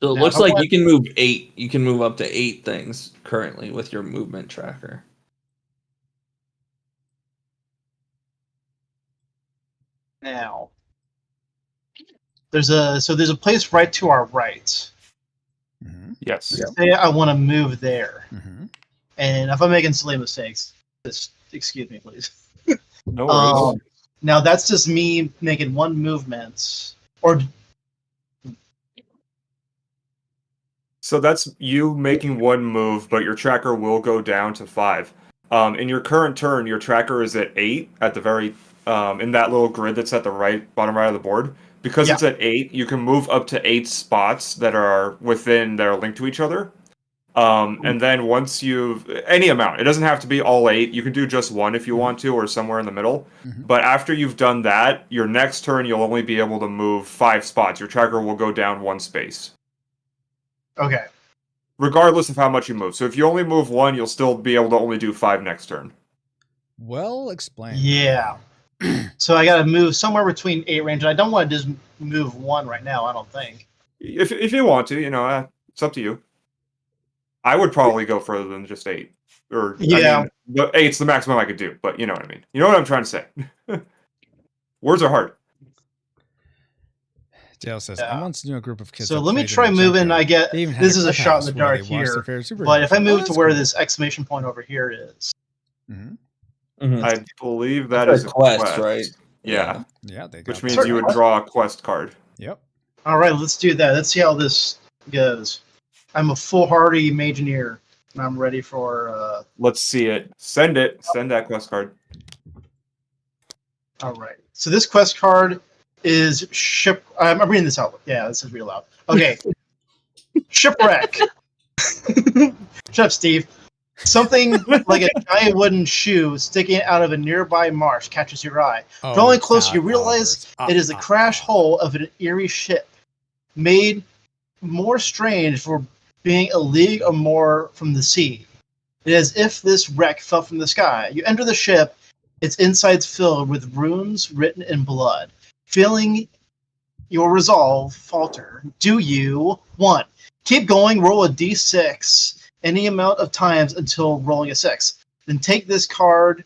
So it Now, looks how like about- you can move 8. You can move up to 8 things currently with your movement tracker. Now, there's a place right to our right. Mhm, Yes. Say I want to move there, mhm. and if I'm making silly mistakes, just excuse me, please. No worries. Now that's just me making one movement, or So that's you making one move, but your tracker will go down to 5. In your current turn, your tracker is at 8 at the very in that little grid that's at the bottom right of the board. Because Yeah. it's at 8, you can move up to 8 spots that are linked to each other. And then once you've any amount, it doesn't have to be all 8. You can do just one if you want to, or somewhere in the middle. Mhm. But after you've done that, your next turn you'll only be able to move 5 spots. Your tracker will go down 1 space, okay. regardless of how much you move. So if you only move 1, you'll still be able to only do 5 next turn. Well explained. Yeah. So I got to move somewhere between 8 range. And I don't want to just move 1 right now. I don't think. If you want to, it's up to you. I would probably go further than just 8. Or Yeah. the 8's the maximum I could do. But you know what I mean. You know what I'm trying to say. Words are hard. Dale says, Yeah. I once knew a group of kids. So that let me played in try the moving. junkyard. I get They even had this is a shot in the clubhouse where dark they watched here. their favorite superheroes. But if I Oh, move that's to where cool. this exclamation point over here is, Mhm. Mhm. I believe that That's is a quest, right? Yeah. Yeah, they got Which that. means Sorry, you would what? draw a quest card. Yep. all right, let's do that. Let's see how this goes. I'm a foolhardy Mageneer, and I'm ready for. Let's see it. Send it. Send that quest card. All right. So this quest card is ship. I'm reading this out. Yeah, this is real loud. Okay. Shipwreck. Shut up, Steve. Something like a giant wooden shoe sticking out of a nearby marsh catches your eye. Drawing closer, you realize it is the crash hull of an eerie ship, made more strange for being a league or more from the sea. It is as if this wreck fell from the sky. You enter the ship, its insides filled with runes written in blood. Feeling your resolve falter. Do you 1. Keep going, roll a d6 any amount of times until rolling a 6. Then take this card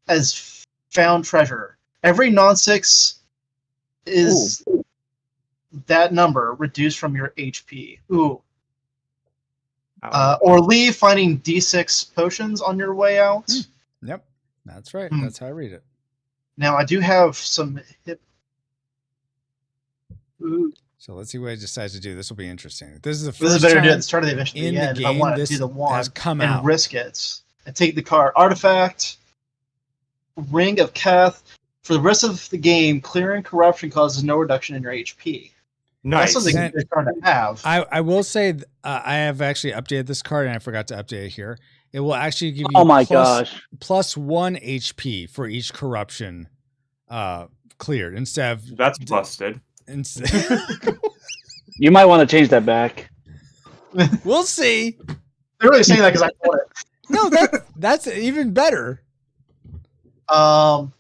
as found treasure. Every non-6 is that number reduced from your HP. Ooh. Or leave finding d6 potions on your way out. Yep, that's right. That's how I read it. Now, I do have some hip... Ooh. So let's see what he decides to do. This will be interesting. This is the first This is better to do time at the start of the event in than the if I game want to this do the one has come and out. risk it. And take the card. Artifact, Ring of Kath. For the rest of the game, clearing corruption causes no reduction in your HP. Nice. That's something good card to have. I will say I have actually updated this card, and I forgot to update it here. It will actually give you plus 1 HP for each corruption cleared instead of... That's busted. You might want to change that back. We'll see. They're really saying that because I thought it. No, that's even better. Now,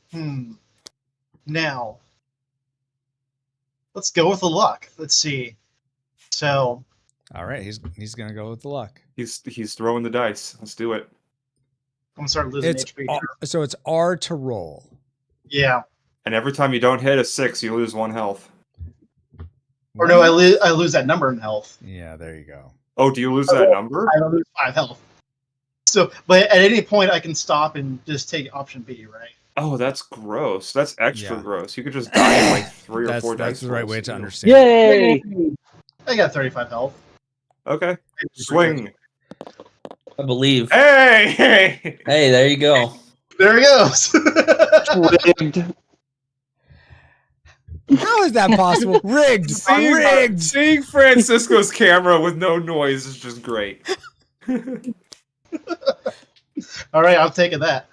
let's go with the luck. Let's see. So, all right, he's gonna go with the luck. He's throwing the dice. Let's do it. I'm gonna start losing HP. So it's R to roll. Yeah. And every time you don't hit a 6, you lose 1 health. Or no, I lose that number in health. Yeah, there you go. Oh, do you lose that number? I lose 5 health. So, but at any point, I can stop and just take option B, right? Oh, that's gross. That's extra gross. You could just die in like 3 or 4 dice. That's the right way to understand. Yay! I got 35 health. Okay. Swing. I believe. Hey! Hey, there you go. There he goes. Rigged. How is that possible? Rigged. Rigged. Seeing Francisco's camera with no noise is just great. All right, I'm taking that.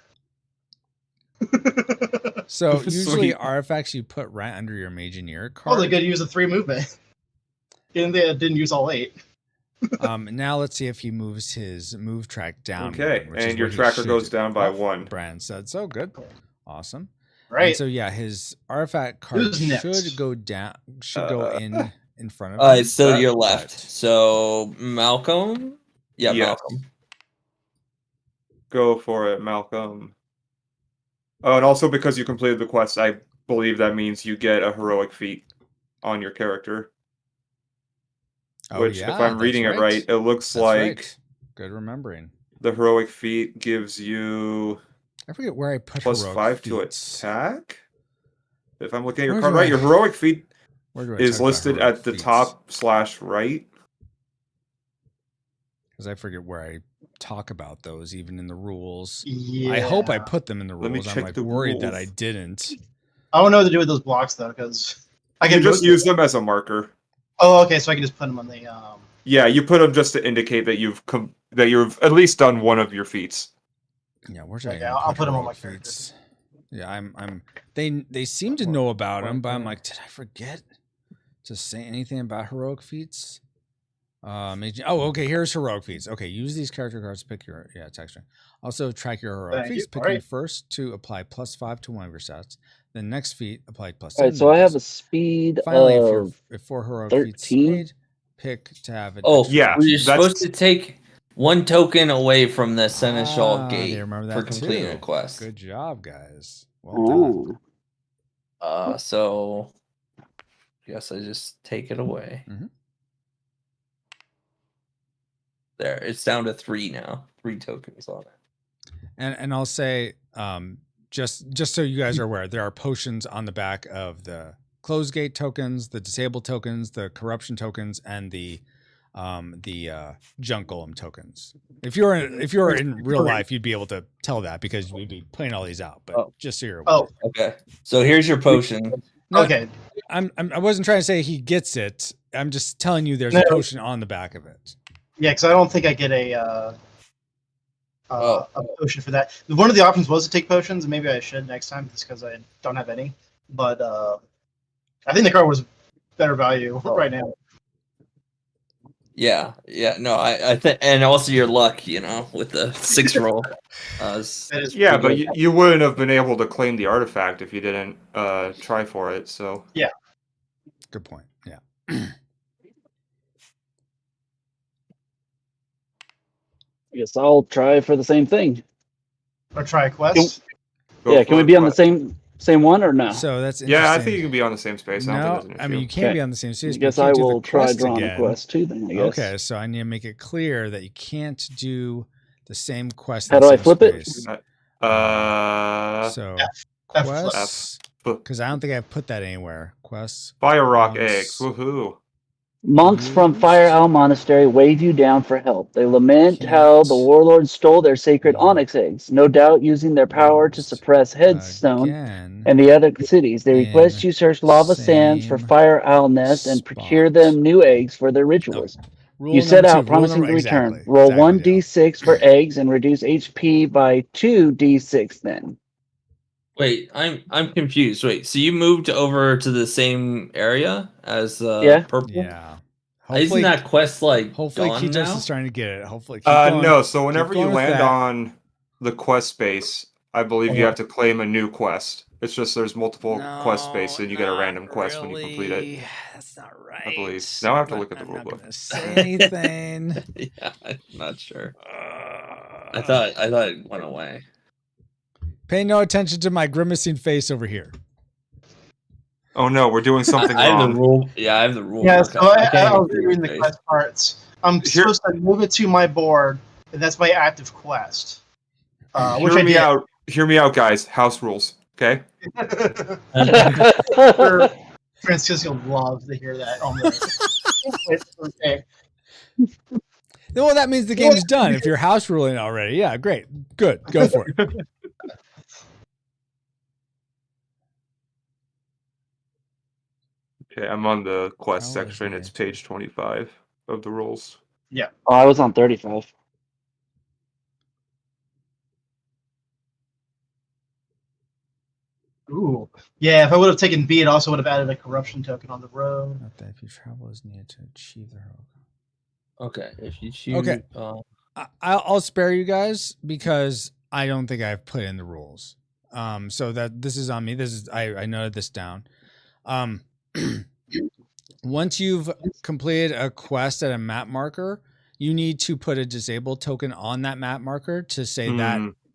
So usually artifacts you put right under your Mageneer card. Oh, they could use a 3 movement. And they didn't use all 8. Now let's see if he moves his move track down. Okay, and your tracker goes down by 1. Brand said so. Good. Awesome. Right. And so yeah, his artifact card should go down. Should go in front of him. It's still your left. So Malcolm. Yeah, Malcolm. Go for it, Malcolm. Oh, and also because you completed the quest, I believe that means you get a heroic feat on your character. Which, if I'm reading it right, it looks like... Good remembering. The heroic feat gives you... I forget where I put plus heroic 5 feats. to attack? If I'm looking at your card right, your heroic feat is listed at the top /right. Because I forget where I talk about those, even in the rules. Yeah. I hope I put them in the rules. Let me check the worried rules. that I didn't. I don't know what to do with those blocks, though, because... I can just use them as a marker. Oh, okay, so I can just put them on the... Yeah, you put them just to indicate that you've at least done one of your feats. Yeah, where's I'll put them on my feats. Yeah, they seem to know about them, but I'm like, did I forget to say anything about heroic feats? Okay, here's heroic feats. Okay, use these character cards to pick your text. Also track your heroic feats. Pick them first to apply +5 to one of your stats. Then next feat apply +7. All right, so I have a speed Finally, if 4 heroic feats made, pick to have it. You're supposed to take 1 token away from the Seneschal Gate for completing a quest. Good job, guys. Well done. So I guess I just take it away. Mm-hmm. There, it's down to 3 now. 3 tokens on it. And I'll say, just so you guys are aware, there are potions on the back of the closed gate tokens, the disabled tokens, the corruption tokens, and the junk golem tokens. If you're in real life, you'd be able to tell that because we'd be putting all these out. But just so you're aware. Okay. So here's your potion. No, Okay. I wasn't trying to say he gets it. I'm just telling you there's No. a potion on the back of it. Yeah, because I don't think I get a potion for that. One of the options was to take potions, and maybe I should next time, just because I don't have any. But I think the card was better value right now. Yeah. No, I think, and also your luck, with the 6 roll. Yeah, but you wouldn't have been able to claim the artifact if you didn't try for it. So yeah, good point. Yeah. I guess I'll try for the same thing. or try a quest. Can we be on the same one or no? So that's yeah. I think you can be on the same space. No, I mean you can't be on the same space. I guess I will try drawing a quest too. Then I guess. Okay, so I need to make it clear that you can't do the same quest. How do I flip it? So F. quests, because I don't think I've put that anywhere. Quests. Fire rock eggs. Woohoo! Monks from Fire Owl Monastery wave you down for help. They lament how the warlords stole their sacred onyx eggs, no doubt using their power to suppress Headstone and the other cities. They request you search lava sands for Fire Owl nests and procure them new eggs for their rituals. You set out promising to return. Roll 1d6 for eggs and reduce HP by 2d6 then. Wait, I'm confused. Wait, so you moved over to the same area as Purple? Yeah. Isn't that quest hopefully gone Kitos now? is starting to get it. Hopefully keep going. No, so whenever you land that. on the quest space, I believe you have to claim a new quest. It's just there's multiple quest space and you get a random quest when you complete it. That's not right. I believe. Now I have to look at the rule book. Say anything. Yeah, I'm not sure. I thought it went away. Pay no attention to my grimacing face over here. Oh no, we're doing something I have wrong. the rule. Yeah, I have the rule. Yeah, book. so I can't was reading the quest parts. I'm supposed to move it to my board, and that's my active quest. Which I did. Hear me out, guys. House rules, okay? Francisco loves to hear that on the okay. Well, that means the game's done. If you're house ruling already, yeah, great, good, go for it. Okay, I'm on the quest section. It's page 25 of the rules. Yeah. Oh, I was on 35. Ooh. Yeah, if I would have taken B, it also would have added a corruption token on the road. Not that if you travel is needed to achieve the heroic. Okay, if you choose. Okay. I'll spare you guys because I don't think I've put in the rules. So that this is on me. I noted this down. Once you've completed a quest at a map marker, you need to put a disabled token on that map marker to say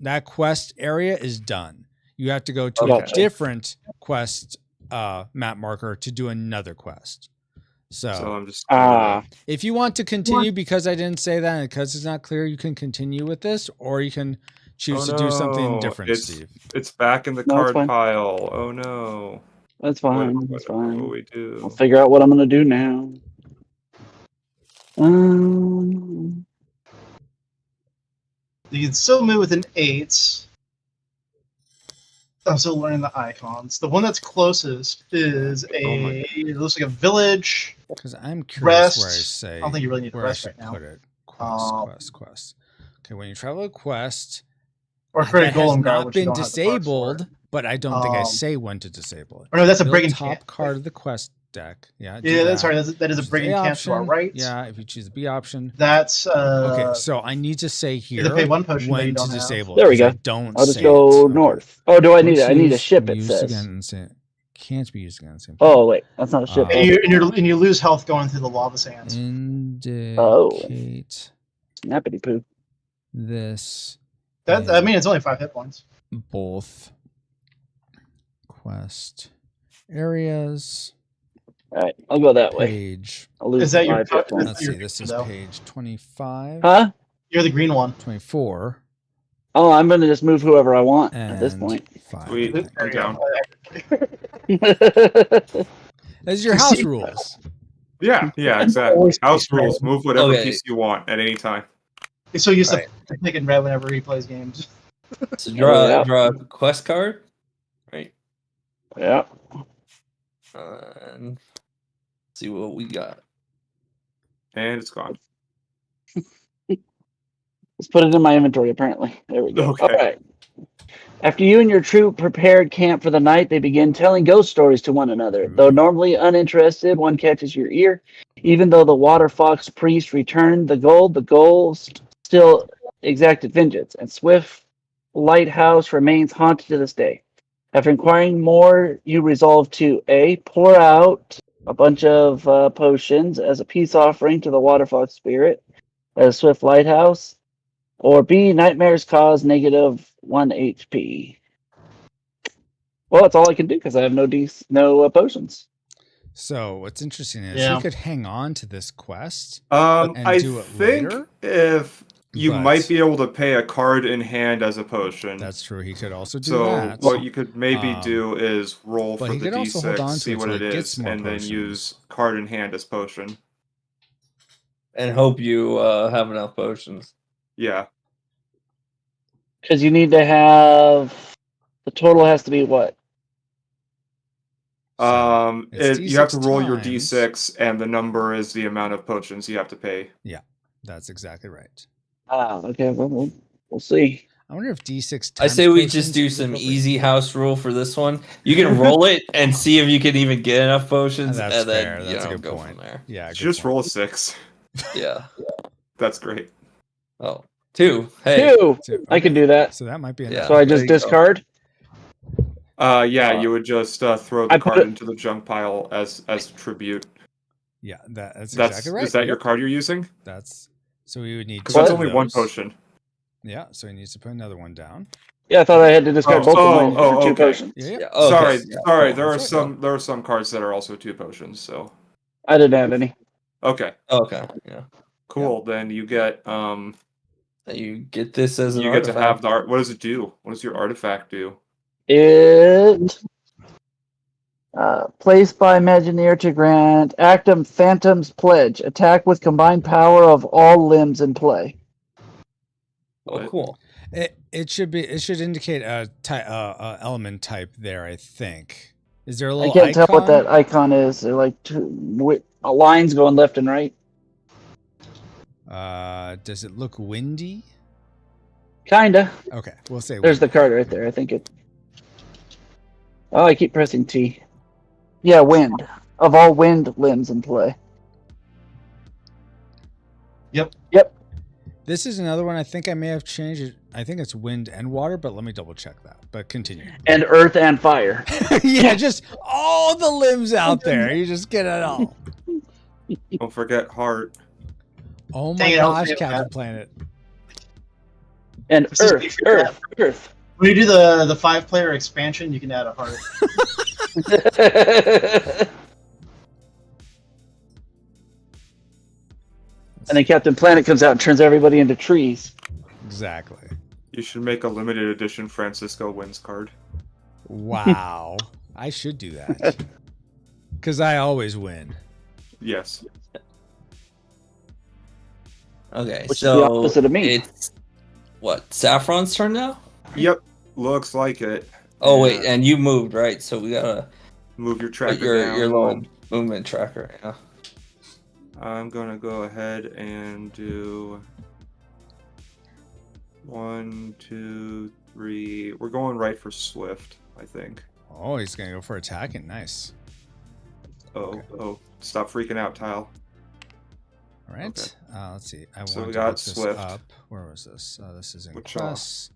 that quest area is done. You have to go to a different quest map marker to do another quest. So I'm just if you want to continue because I didn't say that and because it's not clear, you can continue with this, or you can choose to do something different, Steve. It's back in the card pile. Oh no. That's fine. That's fine. What do we do? I'll figure out what I'm gonna do now. You can still move with an 8. I'm still learning the icons. The one that's closest is it looks like a village. Because I'm curious where I say. I don't think you really need to rest right now. Put it. Quest. Okay, when you travel a quest, or create a that has golem guard, not which you been don't have the parts disabled, for. but I don't think I say when to disable it. Or no, that's a Build brigand top camp. card of the quest deck. Yeah. Yeah, that's right. That is a Choose brigand A camp to our right. Yeah, if you choose the B option. That's okay. So I need to say here pay one potion when you to don't have. disable. There we go. I don't. I'll just say go it. north. Oh, do I need it? I need a Once ship. It used says. again and say can't be used again. The same Oh wait, that's not a ship. And you lose health going through the lava sands. Indicate Snappity poo. this. I mean, it's only 5 hit points. Both quest areas. All right, I'll go that way. Page. I'll lose Is that your 5 hit points. Let's see. This is page 25. Huh? You're the green one. 24. Oh, I'm gonna just move whoever I want at this point. 5. Sweet. I'm down. That's your house rules. Yeah, exactly. House rules. Move whatever piece you want at any time. He's so used to picking red whenever he plays games. So draw a quest card, right? Yeah. And see what we got. And it's gone. Let's put it in my inventory, apparently. There we go. Okay. All right. After you and your troop prepared camp for the night, they begin telling ghost stories to one another. Though normally uninterested, one catches your ear. Even though the water fox priest returned the gold still exacted vengeance, and Swift Lighthouse remains haunted to this day. After inquiring more, you resolve to A, pour out a bunch of potions as a peace offering to the water fox spirit at a Swift Lighthouse, or B, nightmares cause -1 HP. Well, that's all I can do because I have no potions. So what's interesting is Yeah. he could hang on to this quest. I do it think later, if you but- might be able to pay a card in hand as a potion. That's true. He could also do So that. what you could maybe do is roll but for he the could also hold on D6, to see it what till it he gets is, more and then potions. use card in hand as potion. And hope you have enough potions. Yeah. Because you need to have the total has to be what? It's You have to D6 roll your times. D6, and the number is the amount of potions you have to pay. That's exactly right. Okay. Well, we'll see. I wonder if D6 I times say we potions just do is some appropriate. easy house rule for this one. You can roll it and see if you can even get enough potions, That's and then fair. That's a good go point. from there. Yeah, good Just point. roll a 6. Yeah. That's great. Oh, 2. Hey. Two. So, I can do that. So that might be Yeah. enough. So I there just you go. discard. You would just throw the I card put- into the junk pile as tribute. Yeah, that's That's exactly right. Is that your Yep. card you're using? That's so we would need. Because two that's of only one those. potion. Yeah, so he needs to put another one down. Yeah, I thought I had to discard both of mine for 2 okay. potions. Yeah. Yeah. Okay. Sorry, Yeah. sorry. Oh, There are that's right. there are some cards that are also 2 potions. So I didn't have any. okay, Okay. Yeah. cool. Then you get You get this as an you get to artifact. have the art. What does it do? What does your artifact do? It placed by Imagineer to grant Actum Phantom's Pledge. Attack with combined power of all limbs in play. Oh, cool. It should indicate a element type there. I think. Is there a I little can't icon? tell what that icon is. They're like lines going left and right. Does it look windy? Kinda. Okay, we'll say There's the windy. card right there. I think it. Oh, I keep pressing T. Yeah, wind. Of all wind limbs in play. This is another one. I think I may have changed it. I think it's wind and water, but let me double check that. But continue. And earth and fire. Yeah, just all the limbs out there. You just get it all. Don't forget heart. Oh my Dang it, I was gosh, thinking Captain that. Planet. And This is earth. big for Earth. When you do the 5-player expansion, you can add a heart. And then Captain Planet comes out and turns everybody into trees. Exactly. You should make a limited edition Francisco wins card. Wow. I should do that. Because I always win. Yes. Okay. Which is so the opposite of me. It's what? Saffron's turn now? Yep. Looks like it. Oh wait, Yeah. and you moved, right? So we gotta Move your put tracker down. your little movement tracker. Yeah. I'm gonna go ahead and do 1, 2, 3. We're going right for Swift, I think. Oh, he's going to go for attacking. Nice. Oh, stop freaking out, Tile. All right. Okay. Let's see. I So want we to got look this Swift. up. Where was this? This is in Which quests.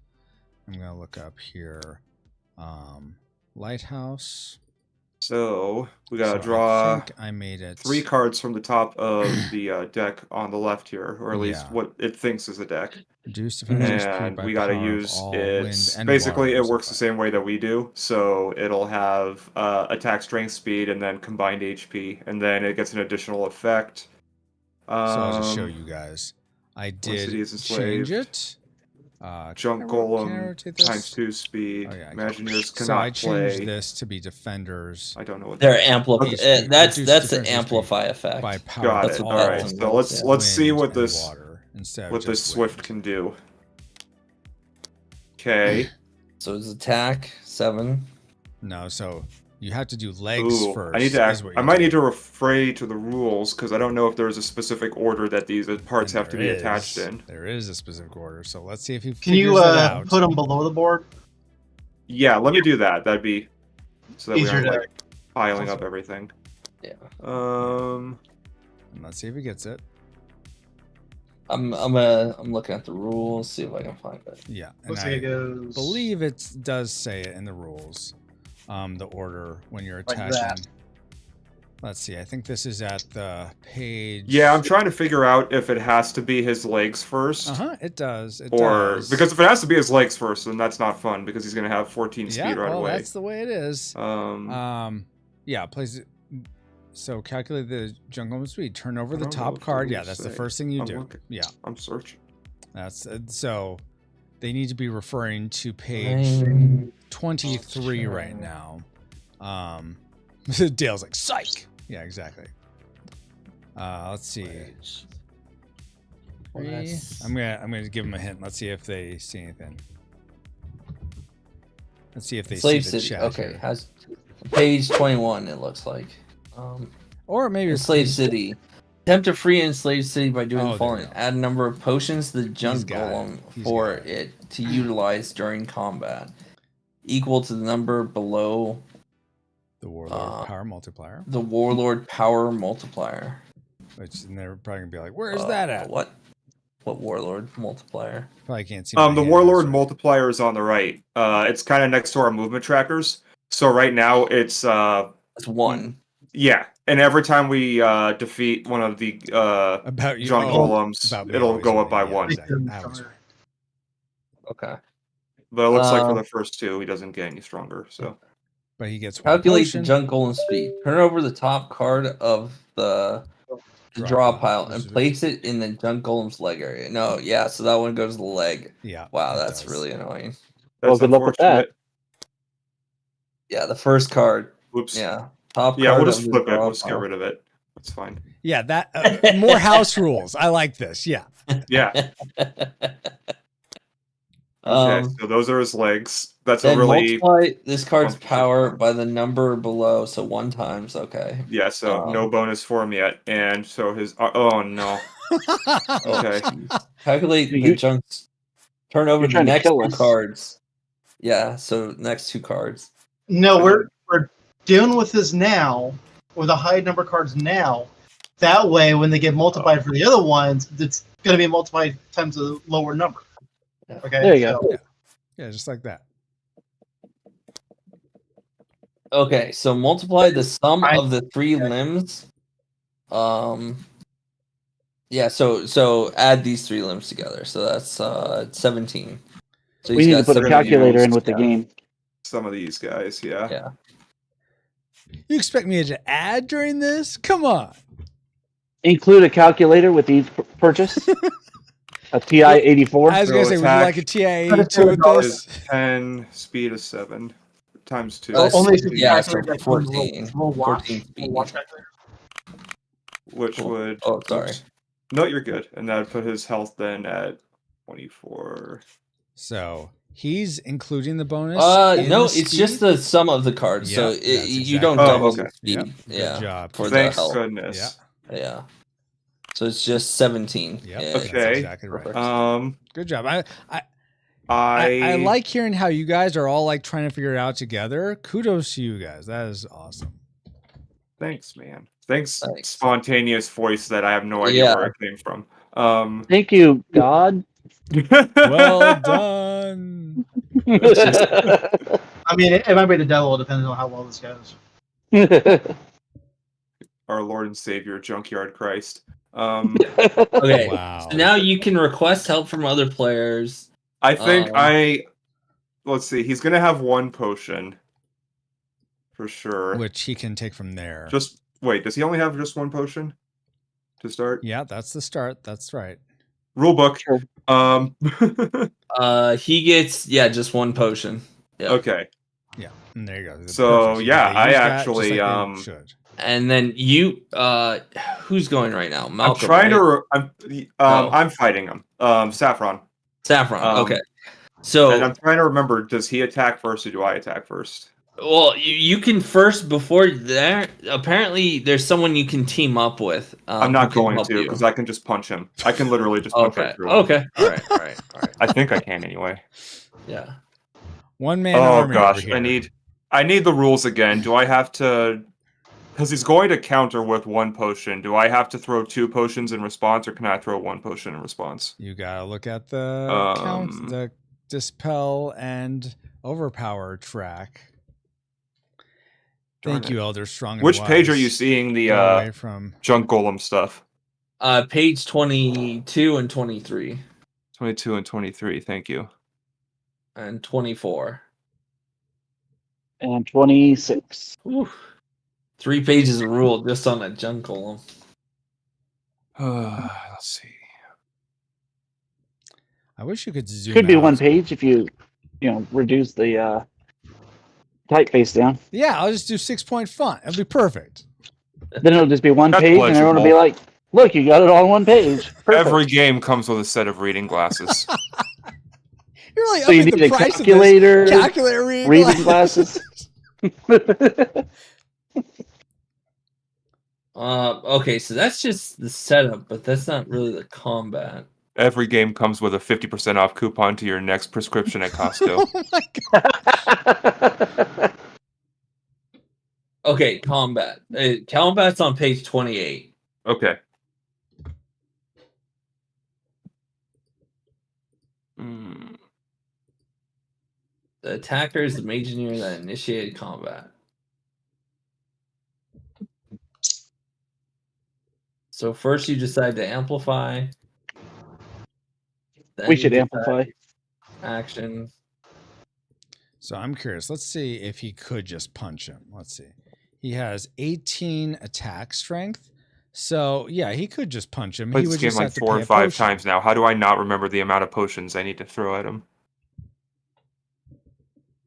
I'm going to look up here. Lighthouse. So we gotta So I draw think I made it 3 cards from the top of the deck on the left here, or at least Yeah. what it thinks is a deck. Reduce defender's HP And by we gotta power of use all it. wind and Basically, water it limbs works in the play. same way that we do. So it'll have attack, strength, speed, and then combined HP, and then it gets an additional effect. So I'll just show you guys. I did City is change enslaved. it. Junk can I Golem rotate this? times 2 speed. Oh, yeah, I can. Imagineers So I cannot changed play. this to be defenders I don't know what They're that is. amplify. HP, That's reduce an defense HP amplify effect. by power Got of it. what All that right. one So was, let's see wind what and this water instead of what this just Swift wind. can do. Okay. So it's attack 7. No, so You have to do legs first. I might need to refer to the rules because I don't know if there's a specific order that these parts have to be attached in. There is a specific order, so let's see if he Can you put them below the board? Yeah, let me do that. That'd be so that Easier we aren't like piling up everything. Yeah. Let's see if he gets it. I'm looking at the rules, see if I can find it. Yeah, and Looks like it goes. believe it does say it in the rules. The order when you're Like attaching. that. Let's see. I think this is at the page. Yeah, I'm trying to figure out if it has to be his legs first. It does. Because if it has to be his legs first, then that's not fun because he's gonna have 14 speed right away. That's the way it is. Yeah, place it. So calculate the jungle speed. Turn over the top card. Yeah, that's the first thing you do. Yeah, I'm searching. That's so. They need to be referring to page 23 right now. Dale's like, psych. Yeah, exactly. Let's see. I'm gonna give them a hint. Let's see if they see anything. Let's see if they Slave see the City. chat. Okay, Here. has page 21. It looks like. Or maybe it's Slave City. Attempt to free Slave City by doing the there following: we go. add a number of potions to the junk got it. golem He's for got it to utilize during combat, equal to the number below the Warlord Power Multiplier. the Warlord Power Multiplier. Which and they're probably gonna be like, where's that at? What Warlord Multiplier? Probably can't see. The Warlord multiplier is on the right. It's kind of next to our movement trackers. So right now it's It's 1. Yeah, and every time we defeat one of the about you, junk golems, it'll go up by 1. Exactly. That was right. Okay. But it looks like for the first 2, he doesn't get any stronger. So, but he gets Calculate the junk golem speed. Turn over the top card of the draw pile and place it in the junk golem's leg area. No, yeah, so that one goes to the leg. Yeah. Wow, that's really annoying. that's good luck with that. Yeah, the first card. Oops. Yeah. Top Yeah, card we'll just of the flip it. draw We'll just get pile. rid of it. It's fine. Yeah, that more house rules. I like this. Yeah. Yeah. Okay, so those are his legs. That's a Then really multiply this card's funky power card. by the number below, so 1 times. Okay. Yeah. So no bonus for him yet, and so his oh no. Okay. Calculate the junks. Turn over the trying to next kill 2 us. cards. Yeah, so next 2 cards. No, we're dealing with this now, with the high number cards now. That way, when they get multiplied for the other ones, it's going to be multiplied times a lower number. Okay. There you go. Yeah, just like that. Okay, so multiply the sum of the 3 limbs. Yeah, so add these 3 limbs together. So that's 17. So We he's need to got put a 17. calculator in with the game. Some of these guys, yeah. Yeah. You expect me to add during this? Come on. Include a calculator with each purchase. A TI-84. I was gonna say, would you attack- like a TIA-82 with Is this? 10, speed is 7, times 2. Only if you Yeah, so calculate that from 14. we'll watch 14 speed. calculator. Which would... Oh, sorry. oops. No, you're good. And that would put his health then at 24. So he's including the bonus. in No, the it's speed? just the sum of the cards. Yeah, so that's you don't exactly- double Oh, the okay. speed. Yep, Yeah. Good job. For Thanks the health. goodness. Yeah. So it's just 17. Yep, Yeah. that's Okay. exactly right. Perfect. Good job. I like hearing how you guys are all like trying to figure it out together. Kudos to you guys. That is awesome. Thanks, man. Thanks, Thanks. spontaneous voice that I have no idea Yeah. where it came from. Thank you, God. Well done. I mean, it might be the devil, depending on how well this goes. Our Lord and Savior, Junkyard Christ. Okay. Wow. So now you can request help from other players. I think let's see, he's gonna have 1 potion. For sure. Which he can take from there. Just wait, does he only have just 1 potion to start? Yeah, that's the start. That's right. Rulebook. Sure. He gets just 1 potion. Yeah. Okay. Yeah. And there you go. So, Perfect. yeah, They I use that actually, just like they should. And then you who's going right now? Malcolm. I'm trying right? to No. I'm fighting him. Saffron. Saffron. um, Okay. So And I'm trying to remember, does he attack first or do I attack first? Well, you can first before that. Apparently, there's someone you can team up with. I'm who not can going help to you. because I can just punch him. I can literally just punch right Okay. through him. Okay. All right. All right. All right. I think I can anyway. Yeah. One man Oh army over gosh, here. I need the rules again. Do I have to? Because he's going to counter with 1 potion. Do I have to throw 2 potions in response, or can I throw 1 potion in response? You gotta look at the count, the dispel and overpower track. Thank you, Elder Strong. Which page are you seeing the away from junk golem stuff? Page 22 and 23. 22 and 23. Thank you. And 24. And 26. Ooh. 3 pages of rule just on a junk golem. Let's see. I wish you could zoom. Could be out. 1 page if you reduce the typeface down. Yeah, I'll just do 6-point font. It'll be perfect. Then it'll just be 1 That's page, and everyone will be legible. like, "Look, you got it all on 1 page." Perfect. Every game comes with a set of reading glasses. You're really So you upping need the a price calculator, of this. Calculator reading glasses. Okay, so that's just the setup, but that's not really the combat. Every game comes with a 50% off coupon to your next prescription at Costco. Oh my god. Okay, combat. Combat's on page 28. Okay. The attacker is the Mageneer that initiated combat. So first you decide to amplify. Then We you should decide amplify. action. So I'm curious. Let's see if he could just punch him. Let's see. He has 18 attack strength. So yeah, he could just punch him. Played He this would game just like have to 4 pay or a 5 potion. times now. How do I not remember the amount of potions I need to throw at him?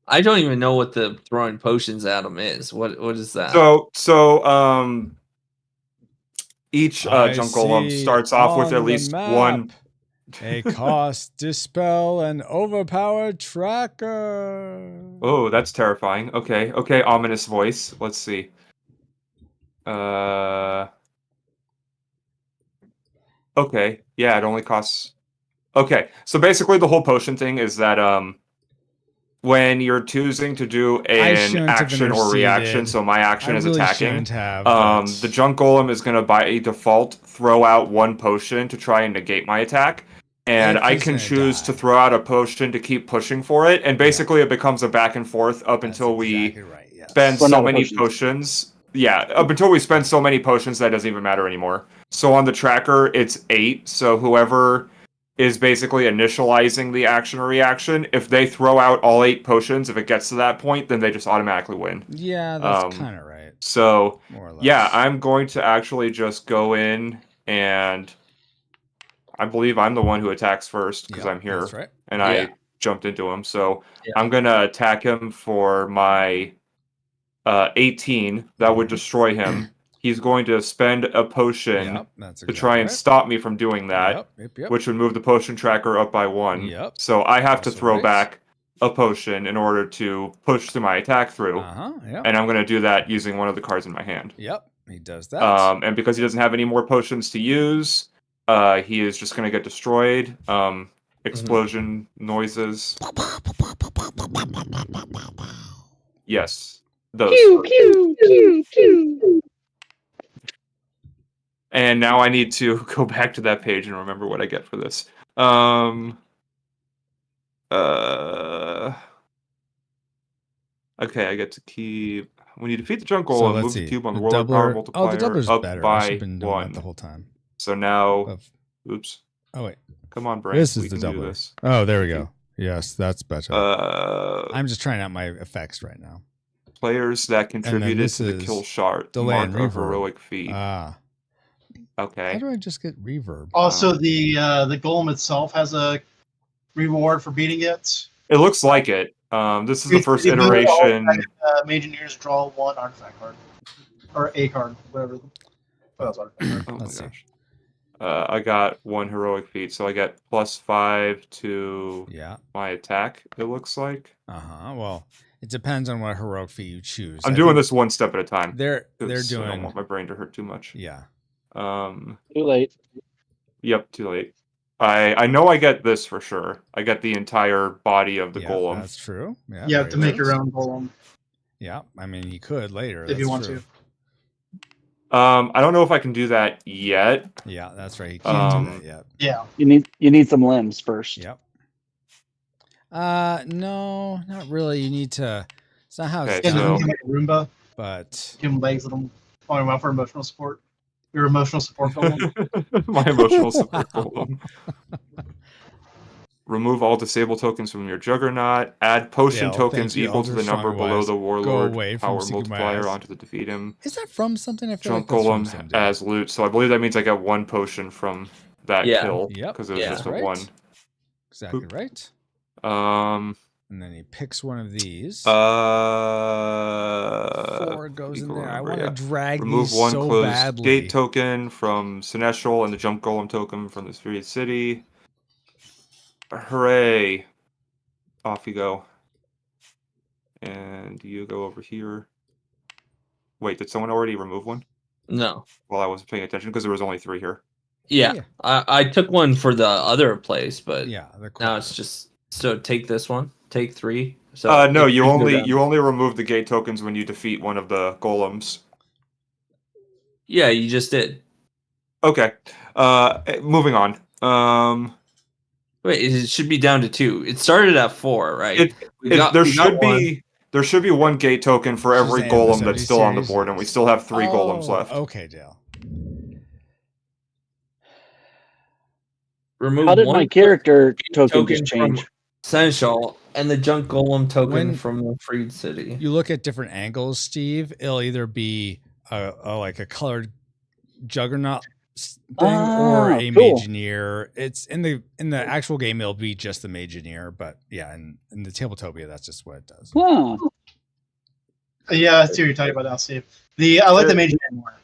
I don't even know what the throwing potions at him is. What is that? So each I junk golem see starts off with on at the least map 1. a cost, dispel, and overpower tracker. Oh, that's terrifying. Okay, ominous voice. Let's see. Okay, yeah, it only costs. Okay, so basically the whole potion thing is that when you're choosing to do an action or reaction, so my action is really attacking, shouldn't have, but- the junk golem is going to by default throw out 1 potion to try and negate my attack. And If I he's can gonna choose die. to throw out a potion to keep pushing for it, and basically it becomes a back and forth up That's until we exactly right, yes. spend Run so out of many potions. potions. Yeah, up until we spend so many potions that doesn't even matter anymore. So on the tracker, it's 8. So whoever is basically initializing the action or reaction, if they throw out all 8 potions, if it gets to that point, then they just automatically win. Yeah, that's kind of right. So, More or less. yeah, I'm going to actually just go in and I believe I'm the one who attacks first because Yep, I'm here. that's right. And Yeah. I jumped into him. So Yeah. I'm going to attack him for my 18. That would destroy him. He's going to spend a potion Yep, that's to try and exactly stop me from doing that, Yep. which would move the potion tracker up by 1. Yep. So I have to Also throw right. back a potion in order to push through my attack through. Yep. And I'm going to do that using one of the cards in my hand. Yep, he does that. And because he doesn't have any more potions to use, he is just going to get destroyed. Explosion noises. Yes, those. Pew, pew, pew, pew. And now I need to go back to that page and remember what I get for this. Okay, I get to keep. When you defeat the junk golem, let's move see. the cube on the The roller power doubler- multiplier the doubler's up better. I by should have been doing 1. that the whole time. So now, Of- oops. Oh wait, Come on, brain. this we is the can do doubler. this. Oh, there we go. Yes, that's better. Uh, I'm just trying out my effects right now. Players that contributed this to the is kill shot delay mark and a reverb. heroic feat. How How do I just get reverb? Also, the golem itself has a reward for beating it. It looks like it. This is the first You do it all iteration. by, Mageneers draw 1 artifact card. Or a card, whatever. What else artifact card? Oh my Let's see. gosh. I got 1 heroic feat, so I get +5 to Yeah. my attack, it looks like. Well, It depends on what heroic feat you choose. I'm doing this one step at a time. They're I don't doing. want my brain to hurt too much. Yeah. Too late. Yep, too late. I know I get this for sure. I get the entire body of the Yeah, golem. that's true. Yeah. You have to make your own golem Yeah, I mean, you could later if you want to. I don't know if I can do that yet. Yeah, that's right. You can't do that yet. Yeah. You need some limbs first. Yep. No, not really. You need to. It's not how it's Okay, Give done, him like a Roomba. but Give him legs with him. On him out for emotional support. Your emotional support golem. My emotional support golem. Remove all disable tokens from your Juggernaut. Add potion Dale, tokens thank you, equal to the Elder number below Strongwise. the Go Warlord away from power seeking my multiplier eyes. onto the defeat him. is that from something? I feel Junk like that's from golem something. as loot. So I believe that means I get one potion from that Yeah. kill. Yep. Because it was Yeah. just a Right. one. Exactly Boop. right. And then he picks one of these. 4 goes in equal there. I number, want to yeah. drag Remove these one so closed badly. gate token from Sinestral and the jump golem token from the Spirit City. Hooray! Off you go. And you go over here. Wait, did someone already remove one? No. Well, I wasn't paying attention because there was only 3 here. Yeah. Yeah. I took one for the other place, but Yeah, the now it's just so take this one. Take 3. So No, take you 3 only down. you only remove the gate tokens when you defeat one of the golems. Yeah, you just did. Okay. Moving on. Wait, it should be down to 2. It started at 4, right? There should be one gate token for every Shazam, golem the that's still on the 70 board, and we series. still have 3 golems left. Okay, Dale. Remove How did one my character token token just from change? Essential and the junk golem token When from the freed city. You look at different angles, Steve. It'll either be like a colored juggernaut thing or a cool. Mageneer. It's in the actual game. It'll be just the Mageneer, but yeah, in the Tabletopia, that's just what it does. Huh. Yeah, I see what you're talking about now, Steve. I like the mage more.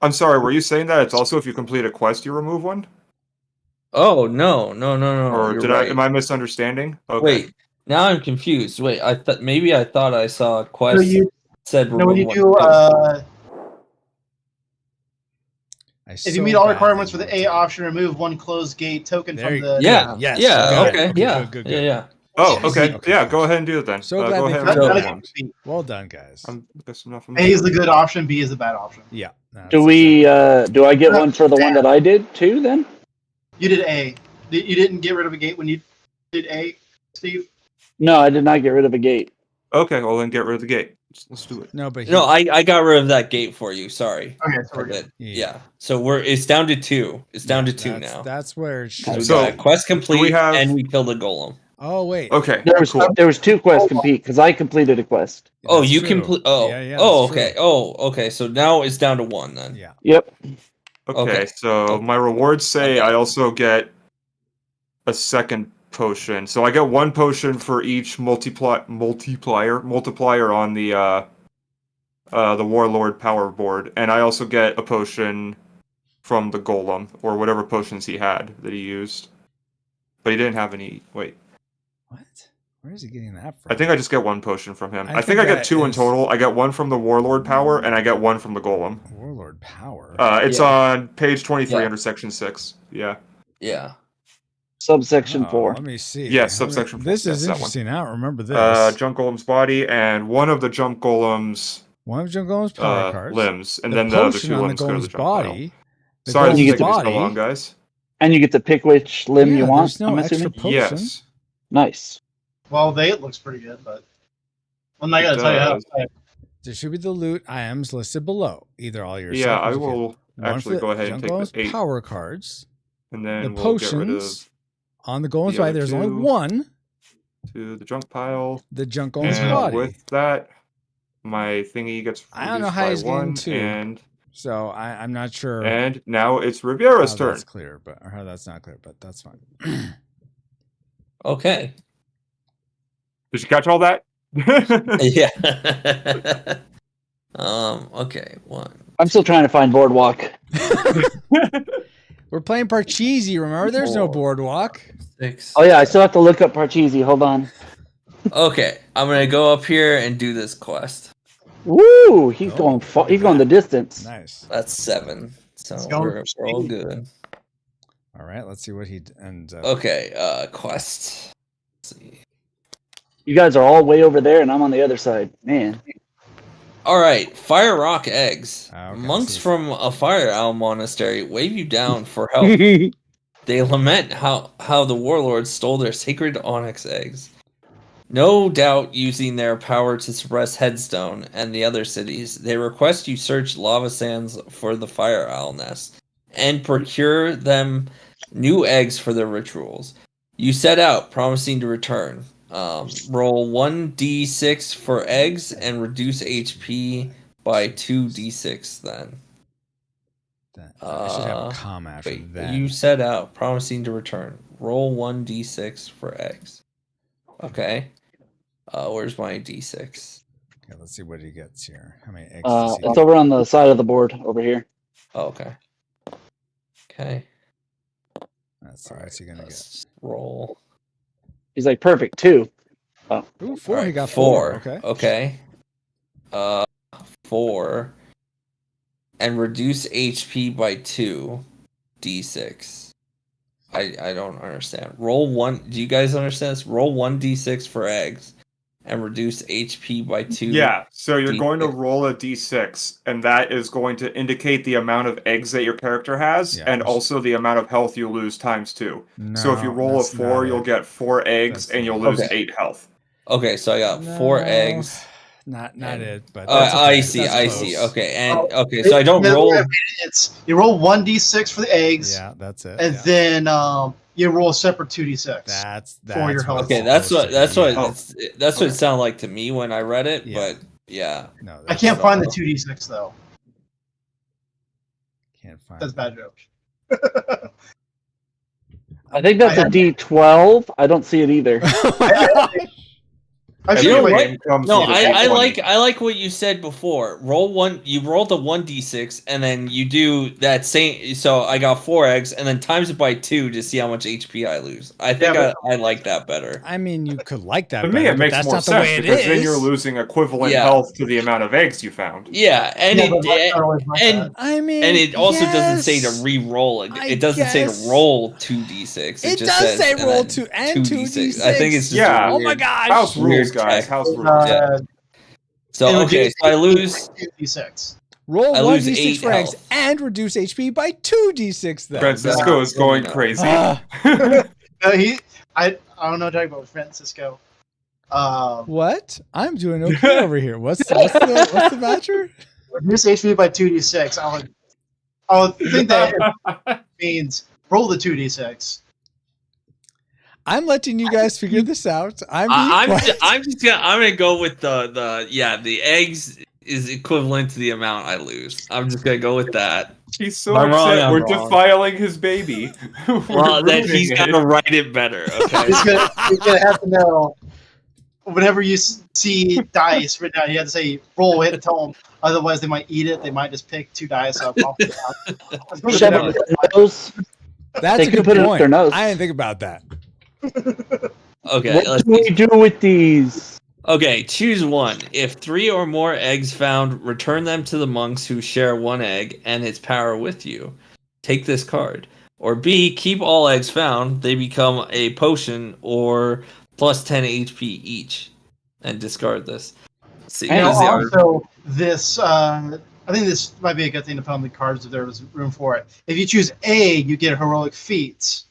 I'm sorry, were you saying that it's also if you complete a quest, you remove one? Oh no! Or you're right. am I misunderstanding? Okay. Wait, now I'm confused. Wait, I thought I saw a quest said No, when you remove do one. if you meet all requirements for the A option, remove one closed gate token There from you- the Yeah, Yes, yeah, good. okay, Okay, yeah, good. yeah. Oh, Yes. okay. Okay, Yeah, fine. go ahead and do it then. So glad go they ahead figured and it do out. it. Well done, guys. I guess I'm not A is the good option, B is the bad option. Yeah. Do I get one for the one that I did too then? You did A. You didn't get rid of a gate when you did A, Steve? No, I did not get rid of a gate. Okay, well then get rid of the gate. Let's do it. No, but No, I got rid of that gate for you. Sorry. Okay, so we're I good. did. Yeah. Yeah. So it's down to 2. It's down to 2 now. That's where it So should. we So, got quest complete we have- and we killed a golem. Oh wait. Okay, There cool. was 2 quests complete because I completed a quest. Oh, That's you true. complete. Oh, Yeah, oh, that's true. okay. Oh, okay. So now it's down to 1 then. Yeah. Yep. Okay, Okay. so my rewards say Okay. I also get a second potion. So I get 1 potion for each multiplier on the Warlord power board, and I also get a potion from the golem or whatever potions he had that he used. But he didn't have any. Wait, What? Where is he getting that from? I think I just get 1 potion from him. I I think I think get that 2 in is- total. I get 1 from the Warlord power, and I get 1 from the golem. Warlord power. It's Yeah. on page 23 Yeah. under section 6. Yeah. Yeah. Subsection Oh, 4. Let me see. Yes, subsection four. This Yes, is that one. interesting. I don't remember this. Junk Golem's body and one of the Junk Golem's One of Junk Golem's power cards. limbs, and the then the other potion 2 on the limbs go to Golem's the junk pile. body. The Sorry, this You is get taking to- me so long, guys. And you get to pick which limb Yeah, you want. there's no I'm extra assuming. potion. Yes. Nice. Well, it looks pretty good, but I'm not going It to tell you how to does. play it. Distribute the loot items listed below. Either all your Yeah, I seconds or will one actually for go ahead and Junk take Golem's the 8, power cards. and then The we'll get rid of potions on the Golem's the body. other There's only 2. one. to the junk pile. The Junk Golem's And body. with that, my thingy gets I don't know reduced how by he's getting 1, 2. So I'm not sure and now it's how Riviera's turn. that's clear, or how that's not clear, but that's fine. Okay. Did you catch all that? Yeah. Okay. 1. I'm still trying to find Boardwalk. We're playing Parcheesi, remember? There's no 4, boardwalk. 6. Oh yeah, I still have to look up Parcheesi. Hold on. Okay, I'm gonna go up here and do this quest. Woo! He's going far. He's going the distance. Nice. That's 7. So Let's go. we're all good. All right, let's see what he ends up. Okay, quest. Let's see. You guys are all way over there, and I'm on the other side. Man. All right, Fire Rock Eggs. Okay, Monks see. from a Fire Owl monastery wave you down for help. They lament how the warlords stole their sacred onyx eggs. No doubt using their power to suppress Headstone and the other cities, they request you search lava sands for the Fire Owl nest and procure them new eggs for their rituals. You set out, promising to return. Roll 1d6 for eggs and reduce HP by 2d6 then. I should have a comma after Wait, that. you set out, promising to return. Roll 1d6 for eggs. Okay. Where's my d6? Okay, let's see what he gets here. How many eggs does he It's over on the side of the board over here. Oh, okay. Okay. What's he gonna get? Let's roll. He's like, perfect, 2. Ooh, 4. All He right, got 4. 4. Okay. Okay. 4. And reduce HP by 2d6. I don't understand. Roll 1. Do you guys understand this? Roll 1d6 for eggs and reduce HP by 2. Yeah, so you're D6. going to roll a d6, and that is going to indicate the amount of eggs that your character has, Yeah. and also the amount of health you lose times 2. So if you No, roll a that's 4, not you'll it. get 4 eggs, That's and you'll not lose it. 8 health. Okay, so I got 4 No, eggs. Not And- it, but I that's okay. see, That's I close. see. Okay, and Oh, okay, so I don't roll. It's you roll 1d6 for the eggs, Yeah, that's it. and yeah. then you roll a separate 2d6. that's for your what health. it's Okay, that's what supposed to be. that's what Okay. it sounded like to me when I read it. Yeah. But yeah, No, I that's- can't find the 2d6 though. Can't find. That's a bad joke. I think that's I a had- D12. I don't see it either. I You should know have what? Game comes no, with a I D20. like what you said before. You roll the 1d6, and then you do that same. So I got 4 eggs, and then times it by 2 to see how much HP I lose. I think Yeah, I like that better. I mean, you could like that. To me, better, it but makes that's more not the sense way it because then is. you're losing equivalent Yeah. health to the amount of eggs you found. Yeah, and Yeah, but mine's not always like and that. I mean, and it also doesn't say to yes. re-roll it. I It doesn't say guess. to roll 2d6. It just does says, say and roll then 2 and 2d6. I think it's just Yeah. a Oh my weird- gosh. House Weird rules, guys. tech. House rules. So and okay, reduce so I HP lose. by 2d6. Roll I lose 1d6 8 for eggs health. and reduce HP by 2d6 then. Francisco is going crazy. Ah, No, I don't know what you're talking about Francisco. what? I'm doing okay over here. What's the voucher? Reduce HP by 2d6. I would think that means roll the 2d6. I'm letting you guys figure this out. I'm I'm gonna go with the eggs is equivalent to the amount I lose. I'm just gonna go with that. He's so I'm wrong, upset. I'm We're wrong. defiling his baby. We're Well, then ruining he's it. gotta write it better. Okay. He's gonna have to know. Whenever you see dice written down, you have to say roll it and tell them. Otherwise, they might eat it. They might just pick 2 dice up. Off the top. Shove it in their nose. That's They a could good put it up point. their nose. I didn't think about that. Okay. What Let's do we do with these? Okay, choose one. If 3 or more eggs found, return them to the monks who share 1 egg and its power with you. Take this card. Or B, keep all eggs found. They become a potion or plus 10 HP each. And discard this. Let's see. And This is the art. also, this I think this might be a good thing to put on the cards if there was room for it. If you choose A, you get heroic feats.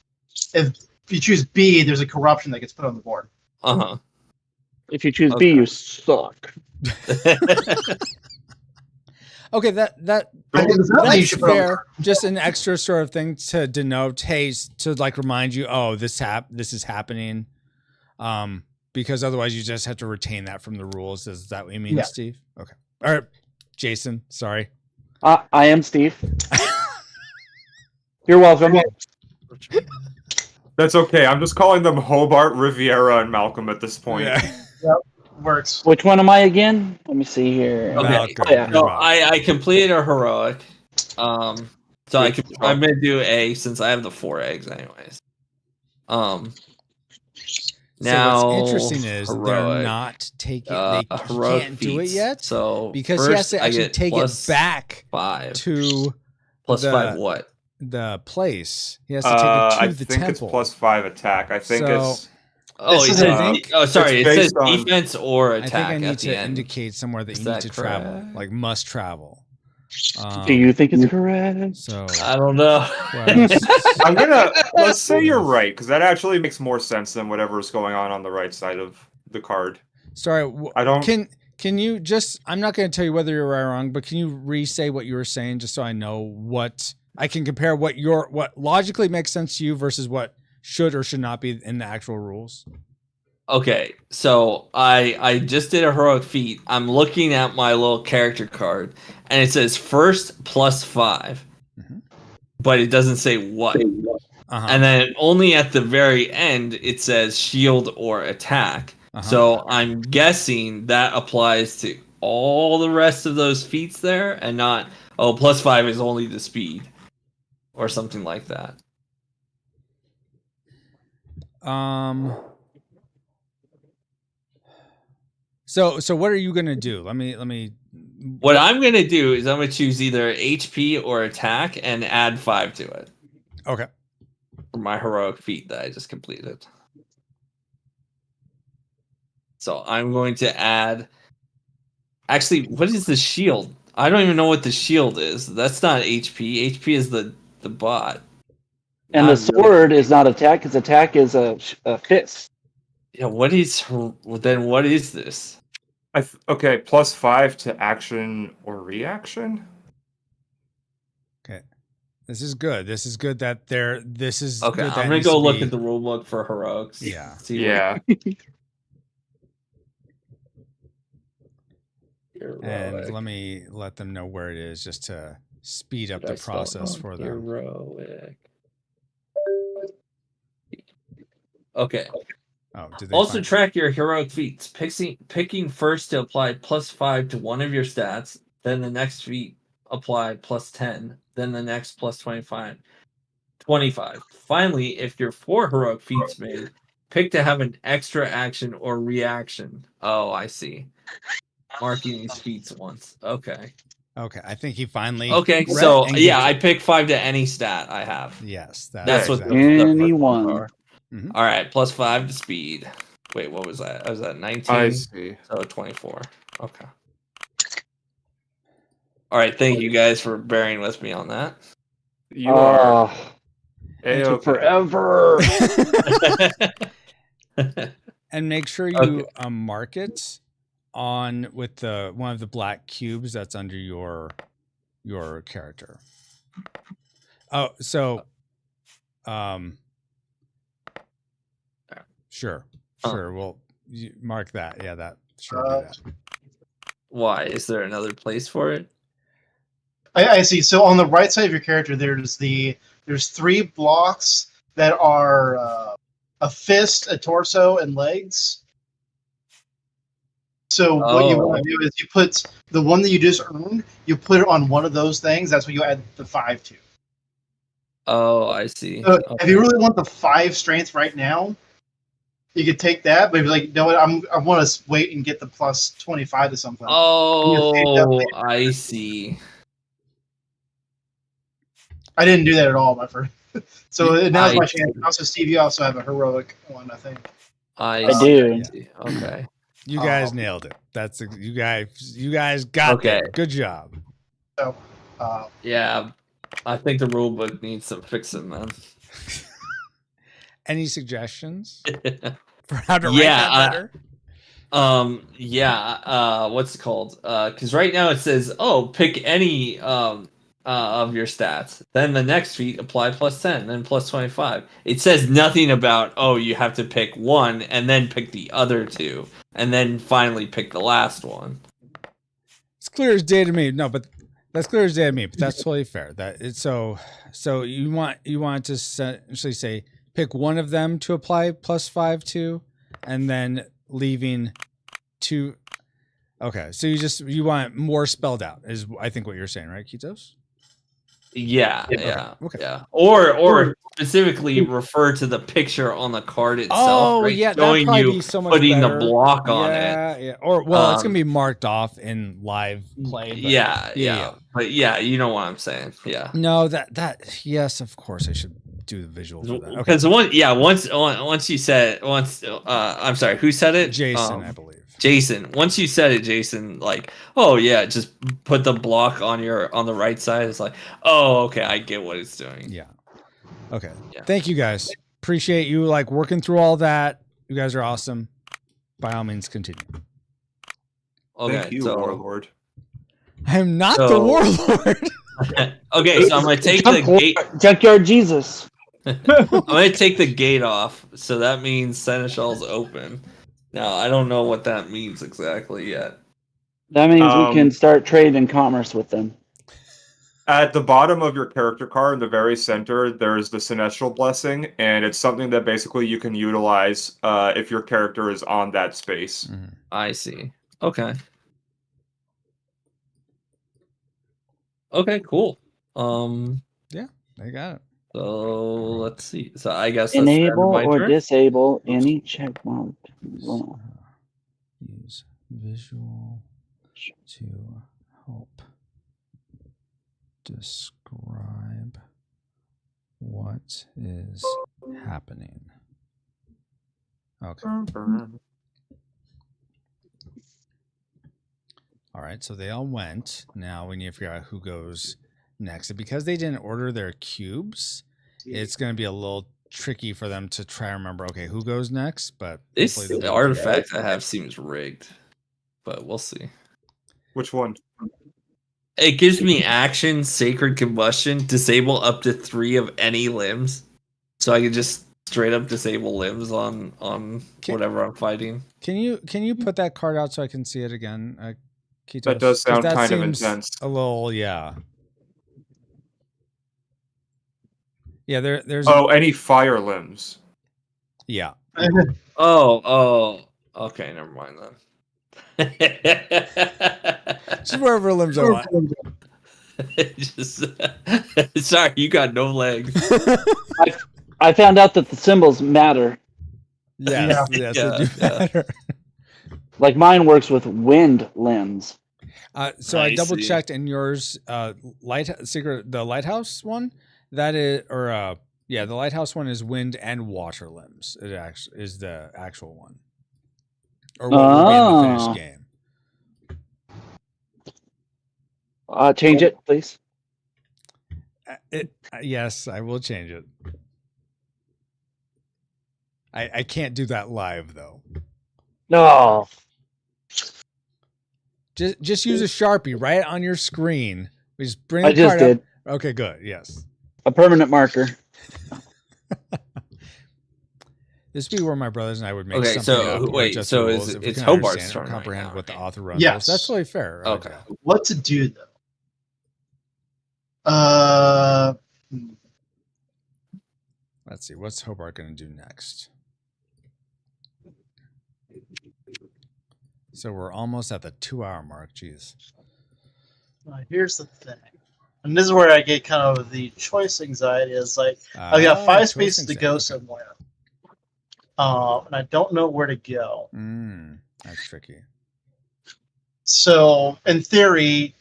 If you choose B, there's a corruption that gets put on the board. Uh-huh. If you choose B, you suck. Okay, that I think that's you that's should put on the fair. card. Just an extra sort of thing to denote, hey, to like remind you, oh, this is happening. Because otherwise you just have to retain that from the rules. Is that what you mean, Yeah. Steve? Okay. All right, Jason. Sorry. I am Steve. You're welcome. That's okay. I'm just calling them Hobart, Riviera, and Malcolm at this point. Yeah. Works. Which one am I again? Let me see here. Okay. Malcolm, Yeah. you're So wrong. I completed a heroic. So I'm gonna do A since I have the 4 eggs anyways. Now, so what's interesting is they're heroic. not taking. They Heroic can't do it feats. yet So because first he has to I actually get take it plus back 5. to Plus the 5 what? the place. He has to take it to I the think temple. it's +5 attack. I think So- it's. Oh, This it is, says, I sorry. It it's says based on- defense or I attack think I at need the to end. indicate somewhere that Is you need that to travel, correct? like must travel. Do you think it's correct? So I don't know. I'm gonna let's say you're right because that actually makes more sense than whatever's going on the right side of the card. sorry. I don't. Can you just? I'm not going to tell you whether you're right or wrong, but can you re-say what you were saying just so I know what I can compare what logically makes sense to you versus what should or should not be in the actual rules? Okay, so I just did a heroic feat. I'm looking at my little character card, and it says first +5, but it doesn't say what. Uh-huh. And then only at the very end it says shield or attack. So I'm guessing that applies to all the rest of those feats there, and not +5 is only the speed or something like that. So what are you gonna do? Let me. What I'm gonna do is I'm gonna choose either HP or attack and add 5 to it Okay. for my heroic feat that I just completed. So I'm going to add. Actually, what is the shield? I don't even know what the shield is. That's not HP. HP is the bot. And the sword is not attack, because attack is a fist. Yeah, what is then? What is this? Okay, +5 to action or reaction. Okay. This is good. This is good that they're. This is Okay. good that I'm gonna needs go to look be- at the rulebook for heroics. Yeah. See Yeah. And let them know where it is just to speed up the process for them. Heroic. Okay. Oh, did they Also find- track your heroic feats. Picking first to apply +5 to one of your stats, then the next feat apply +10, then the next +25. 25. Finally, if your 4 heroic feats made, pick to have an extra action or reaction. Oh, I see. Marking these feats once. Okay. Okay, I think he finally. Okay, read so and yeah, gets I it. pick 5 to any stat I have. Yes, That's what exactly. Anyone. are. Mhm. All right, +5 to speed. Wait, what was that? I was at 19. I see. So 24. Okay. All right, thank you guys for bearing with me on that. You are. It took A-okay. forever. And make sure you mark it on with the one of the black cubes that's under your character. Oh, so sure. Well, you mark that. Yeah, that sure do that. Why? Is there another place for it? I see. So on the right side of your character, there's 3 blocks that are a fist, a torso, and legs. So what you want to do is you put the one that you just earned, you put it on one of those things. That's what you add the 5 to. Oh, I see. So if you really want the 5 strength right now, you could take that. But if you're like, you know what, I want to wait and get the +25 to something. Oh, I see. I didn't do that at all, my friend. So now's my I chance. Also, Steve, you also have a heroic one, I think. I do. Okay. You guys nailed it. That's you guys got it. Good job. So, yeah, I think the rule book needs some fixing, man. Any suggestions for how to write that better? What's it called? Because right now it says, pick any of your stats. Then the next feat apply +10, then +25. It says nothing about you have to pick one and then pick the other 2, and then finally pick the last one. It's clear as day to me. No, but that's clear as day to me. But that's totally fair. That it's so you want to essentially say pick one of them to apply +5 to, and then leaving 2. Okay, so you want more spelled out is I think what you're saying, right, Kitos? Yeah. Okay. Or specifically refer to the picture on the card itself. Right? Yeah, that'd Showing probably you be so much putting better. the block on it. Yeah. Or it's gonna be marked off in live play. But Yeah. But yeah, you know what I'm saying. Yeah. No, that yes, of course I should do the visual for that. Okay. Because once you said I'm sorry, who said it? Jason, I believe. Jason. Once you said it, Jason, like, oh yeah, just put the block on the right side. It's like, oh, okay, I get what it's doing. Yeah. Okay. Yeah. Thank you guys. Appreciate you like working through all that. You guys are awesome. By all means, continue. Okay, Thank you, Warlord. I am not the warlord. Okay, so I'm gonna take the gate. Junkyard Jesus. I'm gonna take the gate off, so that means Seneschal's open. Now I don't know what that means exactly yet. That means we can start trade and commerce with them. At the bottom of your character card, in the very center, there's the Seneschal Blessing, and it's something that basically you can utilize if your character is on that space. Mm-hmm. I see. Okay. Okay, cool. Yeah, I got it. So let's see. So I guess Enable or turn. disable any check mark. Use visual to help describe what is happening. Okay. All right, so they all went. Now we need to figure out who goes next. And because they didn't order their cubes, it's going to be a little tricky for them to try and remember, okay, who goes next? But this artifact I have seems rigged, but we'll see. Which one? It gives me action, sacred combustion, disable up to 3 of any limbs. So I can just straight up disable limbs on whatever I'm fighting. Can you put that card out so I can see it again? Kitos? That does sound that kind of seems intense. A little, yeah. Yeah, there's any fire limbs. Yeah. Okay, never mind then. Just wherever limbs I want. Sorry, you got no legs. I found out that the symbols matter. Yes, they do matter. Like mine works with wind limbs. So I double checked, and yours, the lighthouse one, that is, or the lighthouse one is wind and water limbs. It actually is the actual one, or what will be in the finished game. Change it, please. Yes, I will change it. I can't do that live though. No. Just use a Sharpie right on your screen. We just bring. I just did. Up. Okay, good. Yes. A permanent marker. This would be where my brothers and I would make something so up. wait, so it's Hobart's turn. Comprehend what the author wrote. Yes, that's really fair. Okay. What to do though? Let's see. What's Hobart going to do next? So we're almost at the 2-hour mark. Jeez. Here's the thing, and this is where I get kind of the choice anxiety. Is like I've got 5 spaces to go somewhere, and I don't know where to go. That's tricky. So in theory,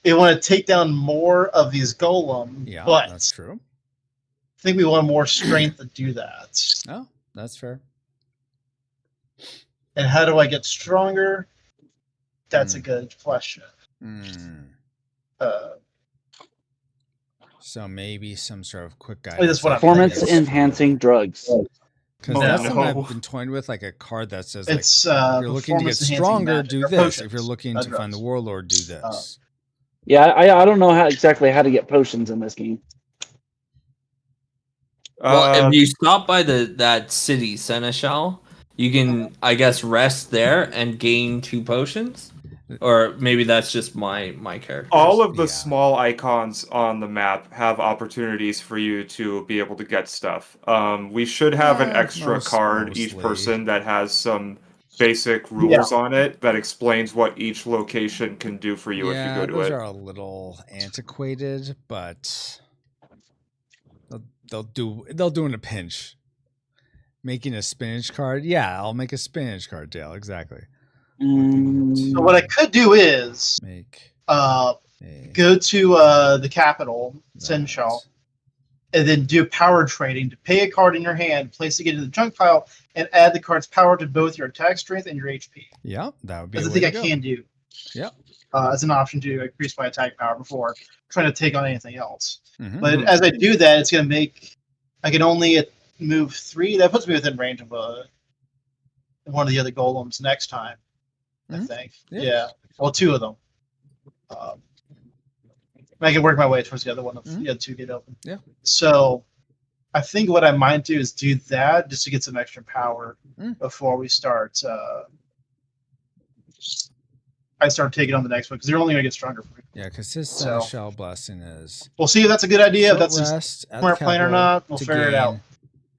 they want to take down more of these golems. Yeah, but that's true. I think we want more strength to do that. Oh, that's fair. And how do I get stronger? That's a good question. So maybe some sort of quick guide. Performance enhancing drugs. Because that's something I've been toying with, like a card that says, like, if you're looking to get stronger, do this. If you're looking to find the warlord, do this. Yeah, I don't know exactly how to get potions in this game. Well, if you stop by that city, Seneschal, you can, I guess, rest there and gain 2 potions. Or maybe that's just my character. All of the small icons on the map have opportunities for you to be able to get stuff. We should have an extra card, each person, that has some basic rules on it that explains what each location can do for you if you go to those it. are a little antiquated, but they'll do in a pinch. Making a spinach card, I'll make a spinach card, Dale. Exactly. So what I could do is go to the capital, Senshal, and then do power trading to pay a card in your hand, place it into the junk pile, and add the card's power to both your attack strength and your HP. Yeah, that would be. That's the thing I can do. Yep. As an option to increase my attack power before trying to take on anything else. Mm-hmm. But as I do that, it's going to make I can only move 3. That puts me within range of one of the other golems next time. I think. Yeah. Well, 2 of them. I can work my way towards the other one if the other 2 get open. Yeah. So I think what I might do is do that just to get some extra power before we start. I start taking on the next one because they're only going to get stronger for me. Yeah, because his Seneschal blessing is. We'll see if that's a good idea. If that's a smart plan or not, we'll figure it out.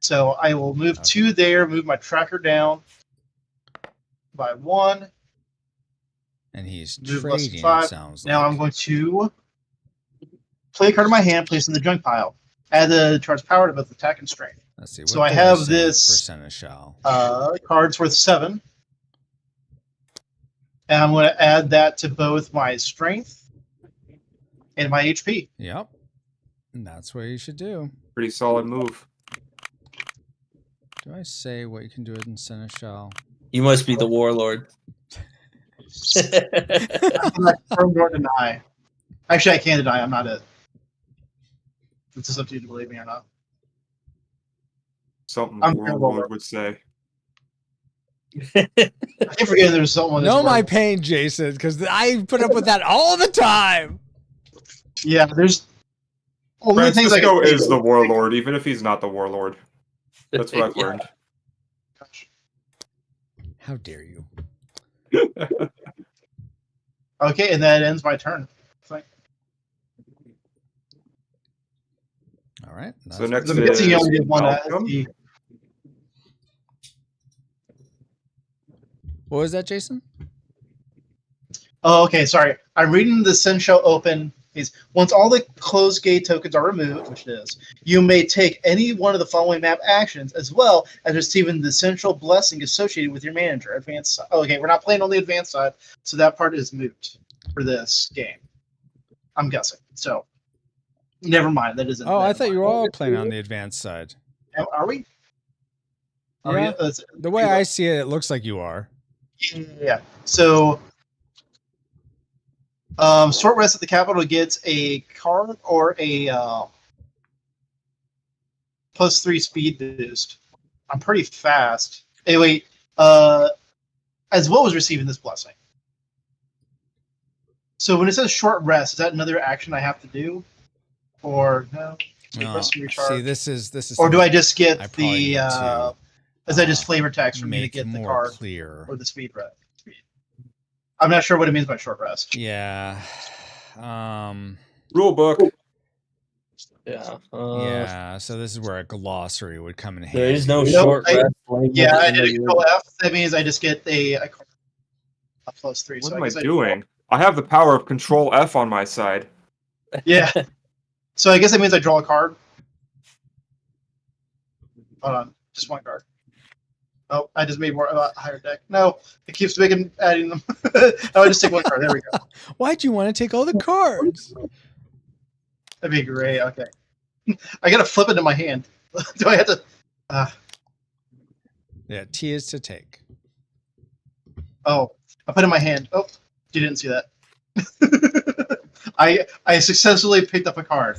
So I will move 2 there, move my tracker down by 1. And he's trading, 5. It sounds now like. I'm going to play a card in my hand, place in the junk pile. Add the charge power to both attack and strength. Let's see. So I have this for Seneschal. Card's worth 7. And I'm going to add that to both my strength and my HP. Yep. And that's what you should do. Pretty solid move. Do I say what you can do in Seneschal? You must be the warlord. I'm not confirm nor deny. Actually, I can't deny. I'm not it. It's just up to you to believe me or not. Something the warlord would say. I keep forgetting there's someone. Know my pain, Jason, because I put up with that all the time. Yeah, there's only things I Francisco is the warlord, even if he's not the warlord. That's what I've learned. Gosh. How dare you? Okay, and that ends my turn. All right. So next I'm guessing you is only did one. What was that, Jason? Oh, okay. Sorry. I'm reading the Sin Show open. Once all the closed gate tokens are removed, which it is, you may take any one of the following map actions as well as receiving the central blessing associated with your manager. Advanced side. Okay, we're not playing on the advanced side, so that part is moot for this game. I'm guessing. So, never mind. That isn't. I thought you were all playing on the advanced side. Are we? Yeah. The way I see it, it looks like you are. Yeah. So, short rest at the capital gets a card or a +3 speed boost. I'm pretty fast. Anyway, as well as receiving this blessing. So when it says short rest, is that another action I have to do, or no? Rest and recharge. See, this is. Or do I just get the? Is that just flavor text for me to get the card clear or the speed rest? I'm not sure what it means by short rest. Yeah. Rule book. Yeah. Yeah. So this is where a glossary would come in handy. There is no short rest. Yeah, I did a control F. That means I just get a +3. What am I doing? I have the power of control F on my side. Yeah. So I guess that means I draw a card. Hold on. Just one card. Oh, I just made more higher deck. No, it keeps adding them. I just take one card. There we go. Why'd you want to take all the cards? That'd be great. Okay. I gotta flip it in my hand. Do I have to? Yeah, T is to take. Oh, I put it in my hand. Oh, you didn't see that. I successfully picked up a card.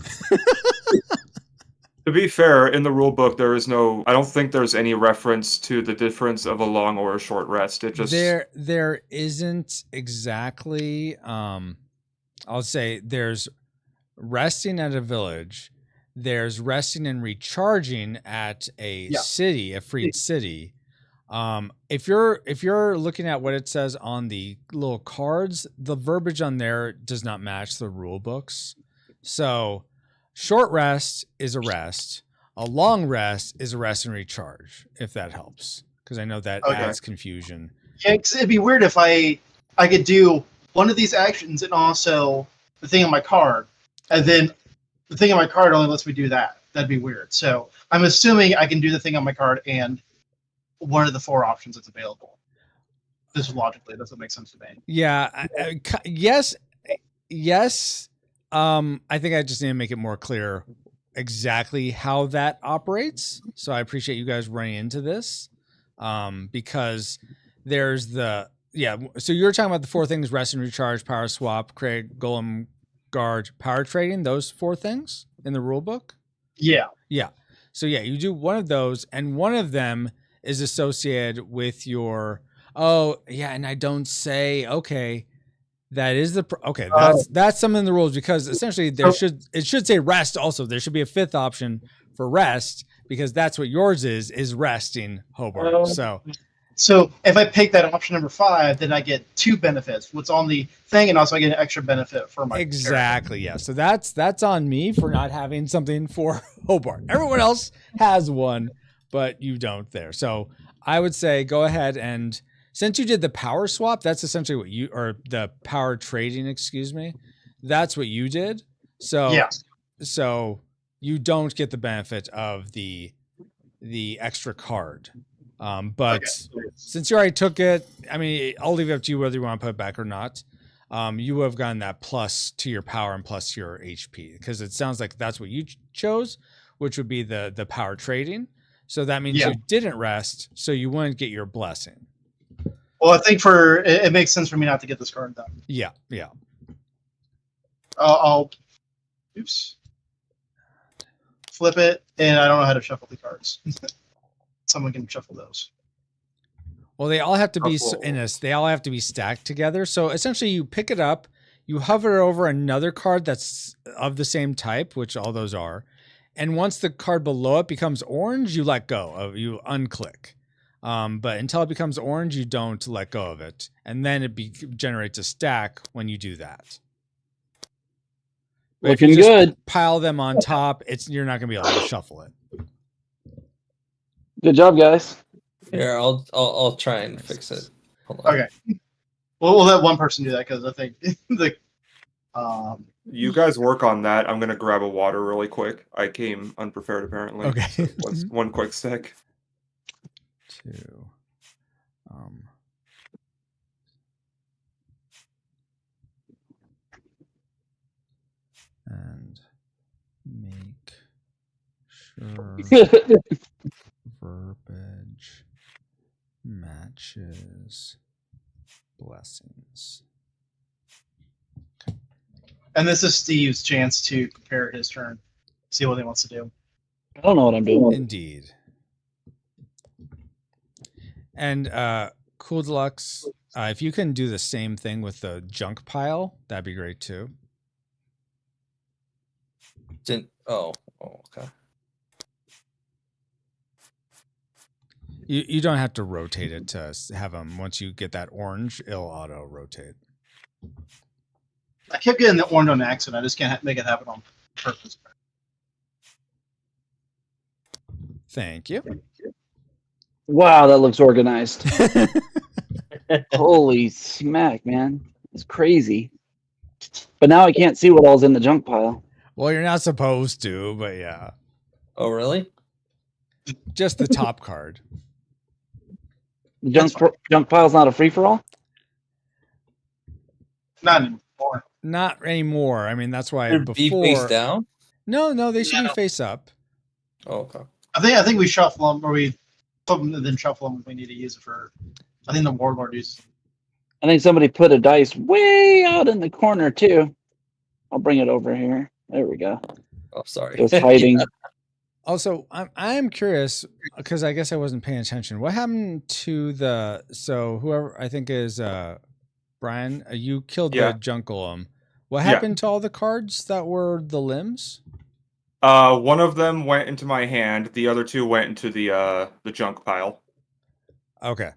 To be fair, in the rule book, there is no. I don't think there's any reference to the difference of a long or a short rest. It just there isn't exactly. I'll say there's resting at a village. There's resting and recharging at a city, a freed city. If you're looking at what it says on the little cards, the verbiage on there does not match the rule books. So. Short rest is a rest. A long rest is a rest and recharge, if that helps. Because I know that adds confusion. Yeah, 'cause it'd be weird if I could do one of these actions and also the thing on my card, and then the thing on my card only lets me do that. That'd be weird. So I'm assuming I can do the thing on my card and one of the 4 options that's available. This logically doesn't make sense to me. Yeah. Yes. I think I just need to make it more clear exactly how that operates. So I appreciate you guys running into this, because there's so you're talking about the 4 things: rest and recharge, power swap, create golem guard, power trading, those 4 things in the rule book. Yeah. So you do one of those, and one of them is associated with your, and I don't say, okay, that is that's something in the rules, because essentially it should say rest also. There should be a 5th option for rest, because that's what yours is resting, Hobart. So if I pick that option number 5, then I get 2 benefits. What's on the thing, and also I get an extra benefit for my exactly character. Yeah. So that's on me for not having something for Hobart. Everyone else has one, but you don't there. So I would say go ahead, and since you did the power swap, that's essentially what or the power trading, excuse me, that's what you did. So so you don't get the benefit of the extra card. But since you already took it, I mean, I'll leave it up to you whether you want to put it back or not. You would have gotten that plus to your power and plus to your HP, because it sounds like that's what you chose, which would be the power trading. So that means you didn't rest, so you wouldn't get your blessing. Well, I think it makes sense for me not to get this card then. Yeah. I'll flip it, and I don't know how to shuffle the cards. Someone can shuffle those. Well, they all have to be they all have to be stacked together. So essentially, you pick it up, you hover over another card that's of the same type, which all those are, and once the card below it becomes orange, you let go you unclick. But until it becomes orange, you don't let go of it, and then it generates a stack when you do that. But Looking if you just good. pile them on top, you're not going to be able to shuffle it. Good job, guys. Here, I'll try and fix it. Hold on. Okay. Well, we'll let one person do that, because I think You guys work on that. I'm gonna grab a water really quick. I came unprepared apparently. Okay. So one quick sec. 2. And make sure verbiage matches blessings. and this is Steve's chance to prepare his turn, see what he wants to do. I don't know what I'm doing. Indeed. And Cool Deluxe, if you can do the same thing with the junk pile, that'd be great too. Okay. You don't have to rotate it to have them. Once you get that orange, it'll auto rotate. I kept getting the orange on accident. I just can't make it happen on purpose. Thank you. Wow, that looks organized. Holy smack, man. It's crazy. But now I can't see what all's in the junk pile. Well, you're not supposed to, but yeah. Oh, really? Just the top card. The junk pile's not a free-for-all? Not anymore. Not anymore. I mean, that's why Should before. be face down? No, they should be face up. Oh, okay. I think we shuffle them, or we put them and then shuffle them if we need to use it for. I think the Warlord uses. I think somebody put a dice way out in the corner, too. I'll bring it over here. There we go. Oh, sorry. It was hiding. Yeah. Also, I'm curious, because I guess I wasn't paying attention. What happened to whoever I think is Brian, you killed the junk golem. What happened to all the cards that were the limbs? One of them went into my hand. The other 2 went into the junk pile. Okay.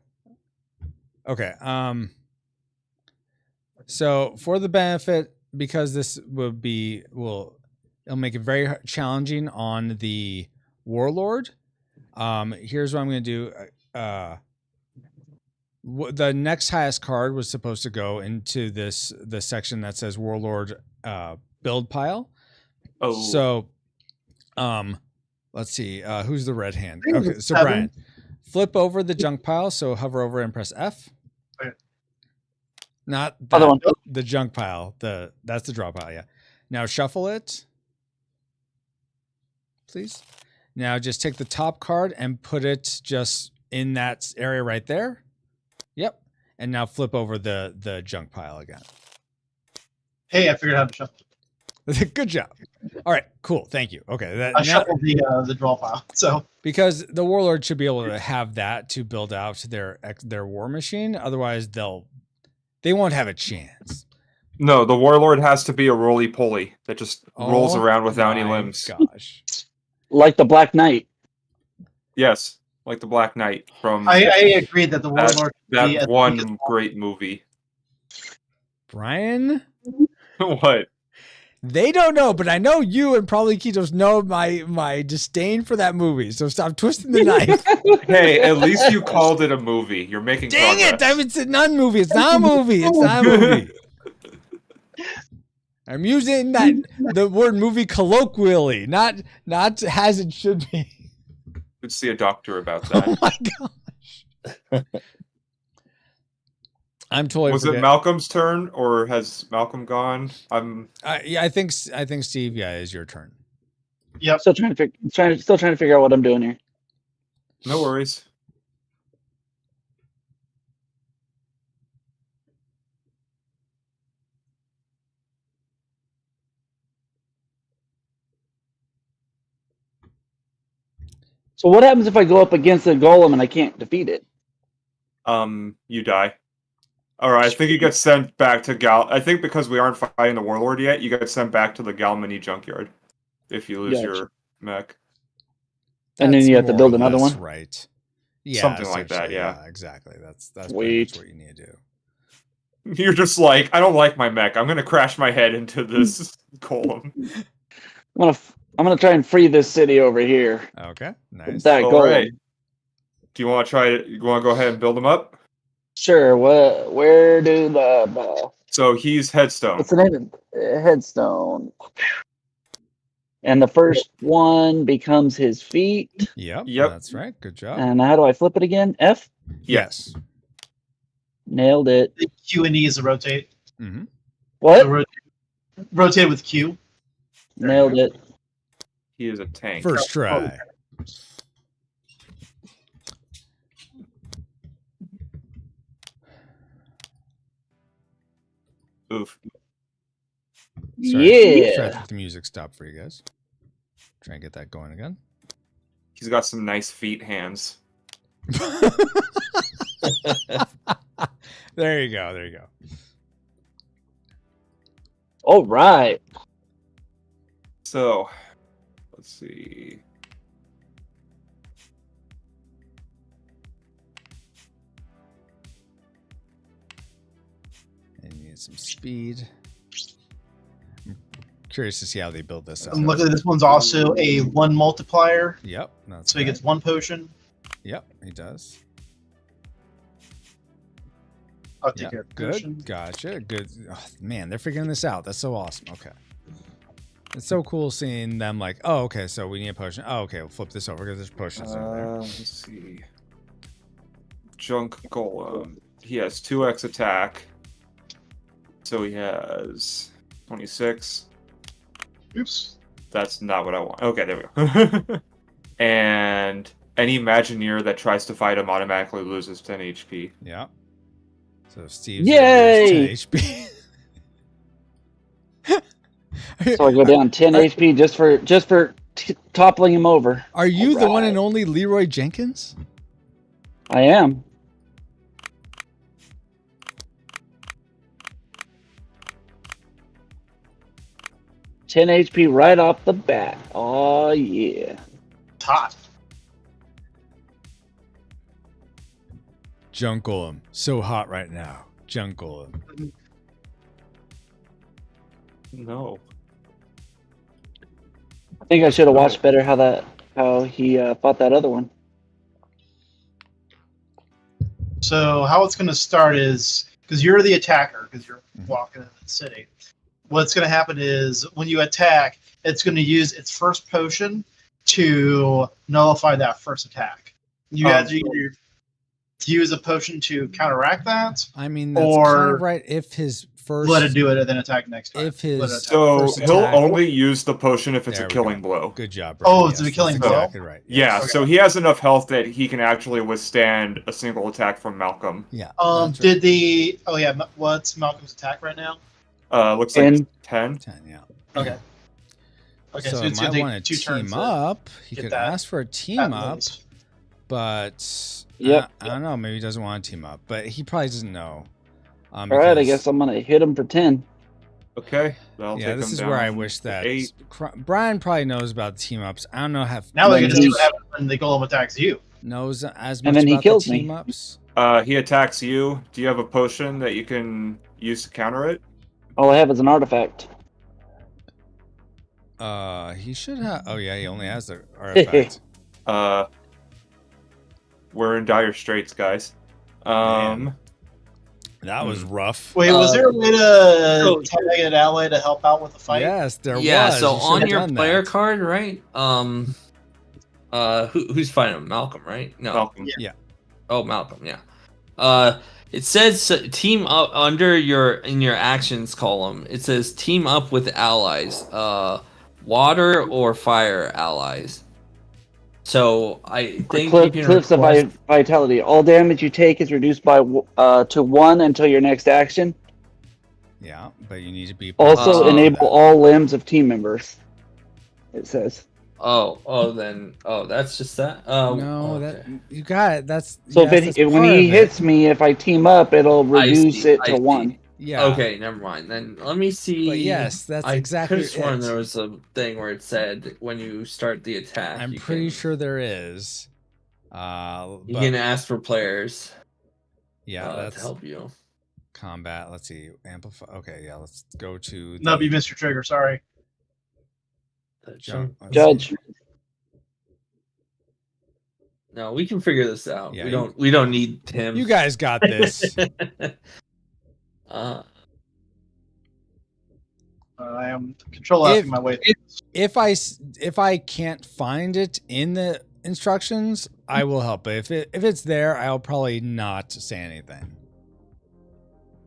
So for the benefit, because this it'll make it very challenging on the Warlord. Here's what I'm going to do. the next highest card was supposed to go into the section that says Warlord build pile. Oh. So, let's see. Who's the red hand? I think Okay, it's so 7. Brian, flip over the junk pile. So hover over and press F. Okay. Not Other that, one. the junk pile. That's the draw pile. Yeah. Now shuffle it, please. Now just take the top card and put it just in that area right there. Yep. And now flip over the junk pile again. Hey, I figured out how to shuffle. Good job. All right, cool. Thank you. Okay. I shuffled the draw pile. So because the Warlord should be able to have that to build out their war machine. Otherwise, they won't have a chance. No, the Warlord has to be a roly-poly that just rolls around without any my limbs. Gosh. Like the Black Knight. Yes, like the Black Knight from I agree that the Warlord that one great movie. Brian, What? they don't know, but I know you and probably Kitos know my disdain for that movie. So stop twisting the knife. Hey, at least you called it a movie. You're making Dang it! progress. It's not a movie. It's not a movie. It's not a movie. I'm using the word movie colloquially, not as it should be. Could see a doctor about that. Oh my gosh! I'm totally. Was it Malcolm's turn, or has Malcolm gone? Yeah, I think Steve. Yeah, is your turn. Yep. Still trying to figure out what I'm doing here. No worries. So what happens if I go up against a golem and I can't defeat it? You die. All right, I think you get sent back to I think because we aren't fighting the Warlord yet, you get sent back to the Galmany Junkyard if you lose your mech. And then you have to build another one? Right. Yeah, something like that. Yeah, exactly. That's Sweet. much what you need to do. You're just like, I don't like my mech. I'm gonna crash my head into this golem. I'm gonna try and free this city over here. Okay, nice. That All golem. right. Do you want to try it? You want to go ahead and build them up? Sure. Where do the So he's headstone. what's the name? Headstone. And the first one becomes his feet. Yep. Yep. That's right. Good job. And how do I flip it again? F. Yes. Nailed it. The Q and E is a rotate. Mm-hmm. What? So rotate with Q. Nailed it. He is a tank. First try. Oof. Yeah. Try to make the music stop for you guys. Try and get that going again. He's got some nice feet hands. There you go. There you go. All right. So, let's see. And you need some speed. I'm curious to see how they build this up. And luckily, this one's also a 1 multiplier, Yep. That's so he gets 1 potion. Yep, he does. I'll take Yeah, care of the good. potion. Gotcha. Good. Oh, man, they're figuring this out. That's so awesome. Okay. It's so cool seeing them like, oh, okay, so we need a potion. Oh, okay, we'll flip this over because there's potions over there. Let's see. Junk Golem. He has 2x attack. So he has 26. Oops. That's not what I want. Okay, there we go. And any Imagineer that tries to fight him automatically loses 10 HP. Yeah. So Steve's Yay! 10 HP. So I go down 10 HP just for toppling him over. Are you the one Alright. and only Leroy Jenkins? I am. $10 HP right off the bat. Oh yeah. It's hot. Junk Golem. So hot right now. Junk Golem. No. I think I should have watched better how he fought that other one. So how it's going to start is because you're the attacker because you're walking in the city. What's going to happen is when you attack, it's going to use its first potion to nullify that first attack. You have to either use a potion to counteract that. I mean, that's kind of right. If his first let it do it and then attack next time. If his so first he'll attack, only use the potion if it's a killing blow. Good job, Brandon. Oh, yes, it's a killing that's blow. Exactly right. Yes. Yeah, Okay. so he has enough health that he can actually withstand a single attack from Malcolm. Yeah. Did the what's Malcolm's attack right now? Looks like 10. 10, yeah. Okay. Okay, so it's might gonna want to take 2 turns team up. He could ask for a team up, but I don't know. Maybe he doesn't want to team up, but he probably doesn't know. All right, I guess I'm gonna hit him for 10. Okay. Yeah, this is where I wish that Brian probably knows about the team ups. I don't know how. Now we're gonna see what happens when the golem attacks you. Knows as much and then about he kills the team me. ups. He attacks you. Do you have a potion that you can use to counter it? All I have is an artifact. He should have. Oh yeah, he only has the artifact. We're in dire straits, guys. That was rough. Wait, was there a way to tag an ally to help out with the fight? Yes, there was. Yeah, so You on should've your done player that. card, right? Who's fighting him? Malcolm, right? No. Malcolm. Yeah. Oh, Malcolm. Yeah. It says team up in your actions column. It says team up with allies, water or fire allies. So I think you can Cliffs of vitality. All damage you take is reduced by to 1 until your next action. Yeah, but you need to be. Also enable all limbs of team members. It says. That's just that. No, that you got it. That's so. Yes, When he hits me, if I team up, it'll reduce it to 1. Yeah. Okay, never mind. Then let me see. But yes, that's exactly. I could have sworn there was a thing where it said when you start the attack. I'm pretty sure there is. You can ask for players. Yeah, that's to help you. Combat. Let's see. Amplify. Okay, yeah. Let's go to. No, you missed your trigger. Sorry. Judge. No, we can figure this out. Yeah, we don't need him. You guys got this. I am controlling my way. If I can't find it in the instructions, I will help. But if it's there, I'll probably not say anything.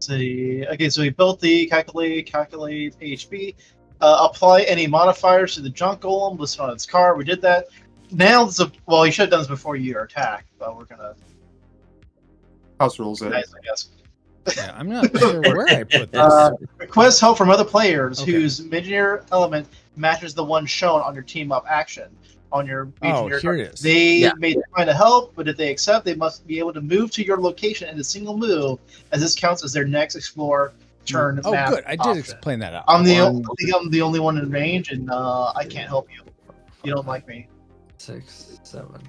See, okay, so we built the calculate HP. Apply any modifiers to the junk golem listed on its card. We did that. Now, you should have done this before your attack, but we're gonna house rules it. Nice, I guess. Yeah, I'm not sure where I put this. Request help from other players whose engineer element matches the one shown on your team up action. On your here it is. They may decline to help, but if they accept, they must be able to move to your location in a single move, as this counts as their next explore turn. Oh, map good. I did option. explain that out. I'm the only one in range, and I can't help you. You don't like me. 6, 7.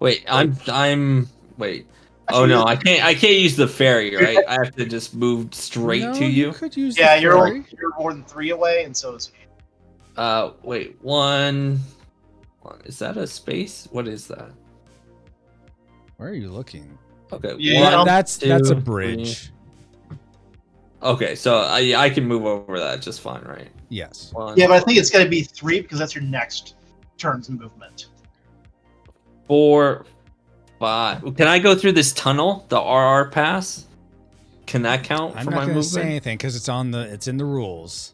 Wait, I'm. Wait. Oh no, I can't use the ferry, right? I have to just move straight to you. You could use. Yeah, the you're ferry. more than 3 away, and so is he. Wait, 1. Is that a space? What is that? Where are you looking? Okay, Yeah, 1, that's 2, a bridge. 3. Okay, so I can move over that just fine, right? Yes. 1, Yeah, but I think it's got to be 3 because that's your next turn's movement. 4, 5. Can I go through this tunnel, the RR pass? Can that count I'm for not my going to movement? say anything because it's in the rules.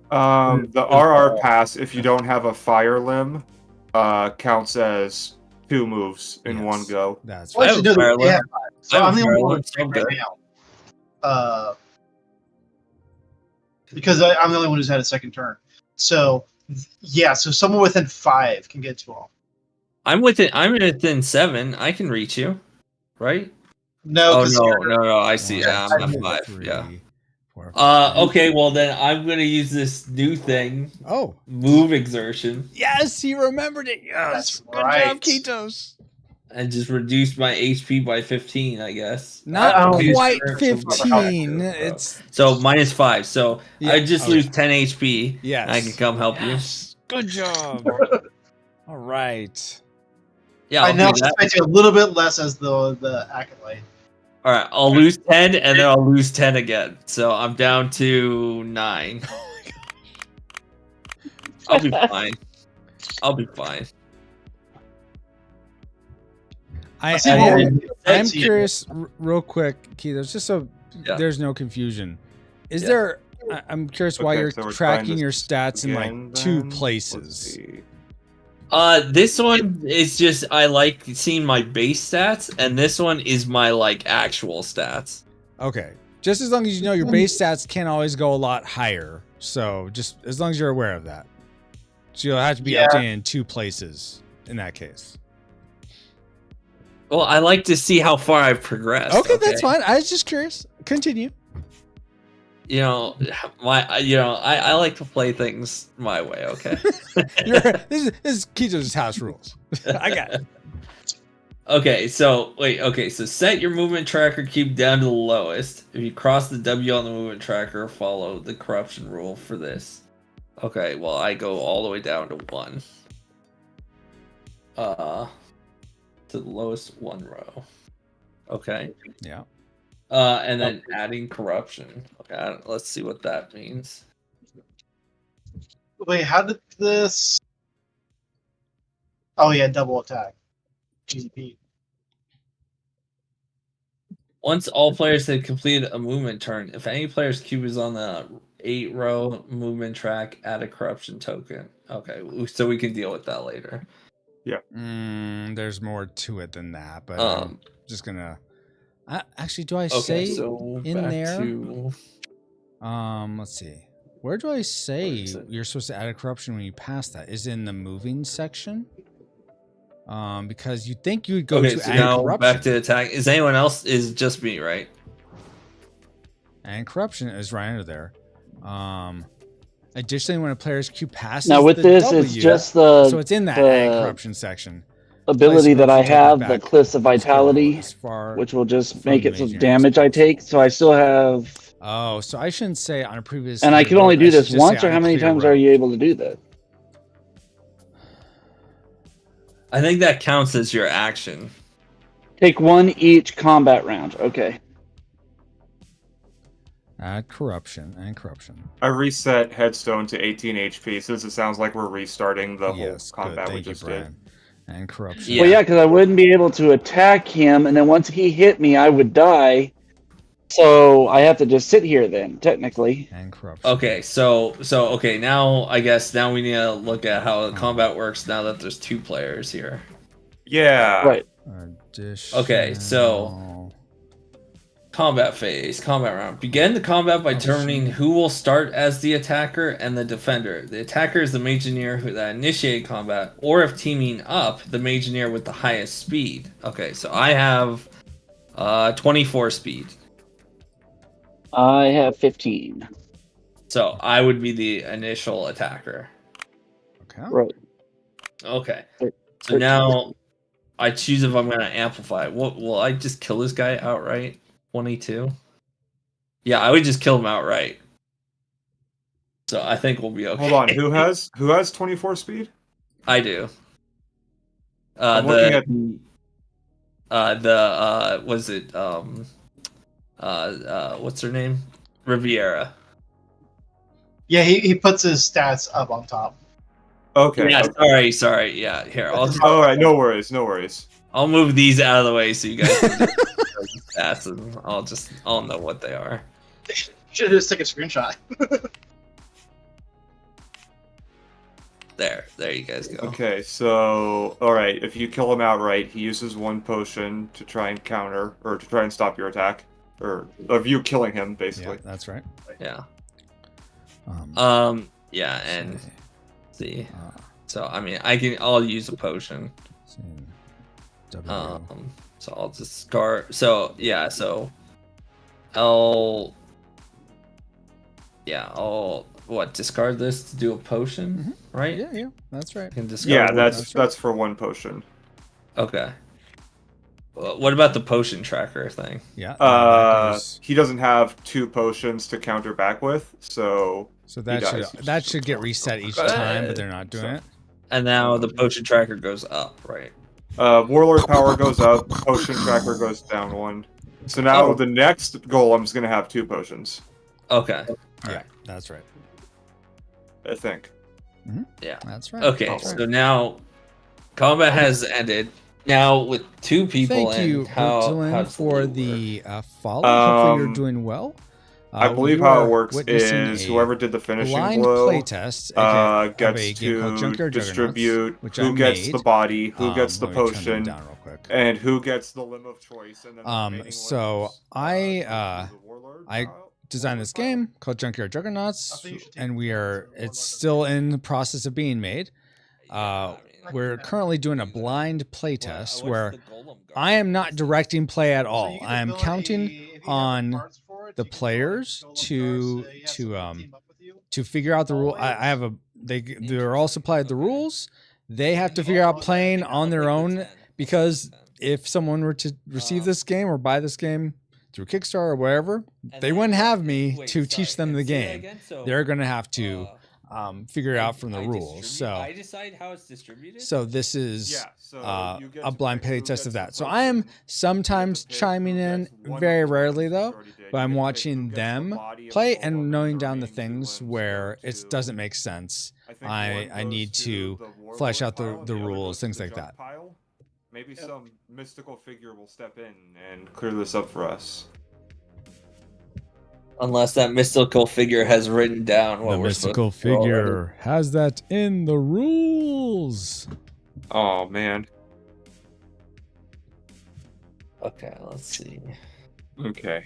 The RR pass, if you don't have a fire limb, counts as 2 moves in one go. That's Well, right. actually, no, fire yeah. limb. So I'm the only one So right good. now. Because I'm the only one who's had a second turn. So yeah, so someone within 5 can get to him. I'm within 7. I can reach you, right? No, No. I see. Yeah, I'm at 5. 3, Yeah. 4, 5. Okay. Well, then I'm gonna use this new thing. Oh, Move exertion, yes, he remembered it. Yes, That's good right. job, Kitos. and just reduce my HP by 15. I guess. Not Oh, quite he's- 15. It's So -5. So Yeah, I just okay. lose 10 HP. yes. And I can come help Yes. Good job. All right. Yeah, I I'll now do that. suspect you a little bit less as the acolyte. All right, I'll lose 10, and then I'll lose 10 again. So I'm down to 9. I'll be fine. I'll be fine. I see am Let's see. curious, real quick, Keith. Just so there's no confusion. Is there? I'm curious why you're so we're trying tracking this your stats in like again, two then? places. Let's see. This one is just I like seeing my base stats, and this one is my like actual stats. Okay. Just as long as you know your base stats can't always go a lot higher. So just as long as you're aware of that. So you'll have to be updating in two places in that case. Well, I like to see how far I've progressed. Okay, that's fine. I was just curious. Continue. You know, I like to play things my way. Okay. This is Kito's house rules. I got it. Okay, so so set your movement tracker cube down to the lowest. If you cross the W on the movement tracker, follow the corruption rule for this. Okay, well I go all the way down to 1. To the lowest 1 row. Okay. Yeah. And then adding corruption. Okay, let's see what that means. Wait, how did this? Oh yeah, double attack. GP. Once all players have completed a movement turn, if any player's cube is on the 8-row movement track, add a corruption token. Okay, so we can deal with that later. Yeah. There's more to it than that, but I'm just gonna. Actually, do I say in there? Let's see. Where do I say you're supposed to add a corruption when you pass that? Is it in the moving section? Because you think you would go to so add now corruption. back to attack. Is anyone else? Is just me, right? And corruption is right under there. Additionally, when a player's cube passes Now with the this, W, it's just the so it's in that add corruption section. ability that I have, the back Cliffs of Vitality, as far which will just from make the it some mage damage I take. So I still have. Oh, so I shouldn't say on a previous. And I can only do I should this just once, say or on how a many clear times row. are you able to do that? I think that counts as your action. Take 1 each combat round. Okay. Add corruption and corruption. I reset Headstone to 18 HP since it sounds like we're restarting the Yes, whole combat good. we Thank you, just did. Brian. And corruption. Yeah. Well, yeah, because I wouldn't be able to attack him, and then once he hit me, I would die. So I have to just sit here then, technically. And corruption. Okay, so okay, now I guess now we need to look at how the combat works now that there's 2 players here. Yeah. Right. Okay, so combat phase, combat round. Begin the combat by determining who will start as the attacker and the defender. The attacker is the Mageneer that initiated combat, or if teaming up, the Mageneer with the highest speed. Okay, so I have 24 speed. I have 15. So I would be the initial attacker. Okay. Right. Okay. Wait, So now I choose if I'm going to amplify. What will I just kill this guy outright? 22. Yeah, I would just kill him outright. So I think we'll be okay. Hold on. Who has 24 speed? I do. I'm looking at was it what's her name? Riviera. Yeah, he puts his stats up on top. Okay. Yeah, okay. sorry. Yeah, here. All right, no worries. I'll move these out of the way so you guys can do stats, and I'll know what they are. Should just take a screenshot. There you guys go. Okay, so all right, if you kill him outright, he uses 1 potion to try and counter or to try and stop your attack, or of you killing him, basically. Yeah, that's right. Yeah. Yeah, and see. So I mean, I'll use a potion. W. So I'll discard. So yeah, so I'll discard this to do a potion, right? Yeah, that's right. I can discard Yeah, one. that's for 1 potion. Okay. Well, what about the potion tracker thing? Yeah. He doesn't have 2 potions to counter back with, so that should get reset each time, but they're not doing it. And now the potion tracker goes up, right? Warlord power goes up, potion tracker goes down 1. So now the next golem's gonna have 2 potions. Okay. Yeah, that's right. I think. Yeah. That's right. Okay, That's right. so now combat has ended. Now with 2 people Thank you, Bertolin, for the follow. Hopefully you're doing well. I believe you how are it works witnessing is a whoever did the finishing blind blow playtest of gets a game called to Junkyard distribute Juggernauts, which who I gets made. the body, who gets the Let me turn them potion, down real quick. and who gets the limb of choice. And then the so limbs, I designed this game called Junkyard Juggernauts, and it's still in the process of being made. We're currently doing a blind playtest where I am not directing play at all. I am counting on the players to figure out the rule. They're all supplied the rules. They have to figure out playing on their own, because if someone were to receive this game or buy this game through Kickstarter or wherever, they wouldn't have me to teach them the game. They're going to have to figure it out from the rules. So I decide how it's distributed. So this is a blind play test of that. So I am sometimes chiming in, very rarely though, but I'm watching them play and knowing down the things where it doesn't make sense. I need to flesh out the rules, things like that. Maybe some mystical figure will step in and clear this up for us. Unless that mystical figure has written down what The we're mystical supposed to do figure has that in the rules. Oh man. Okay, let's see. Okay.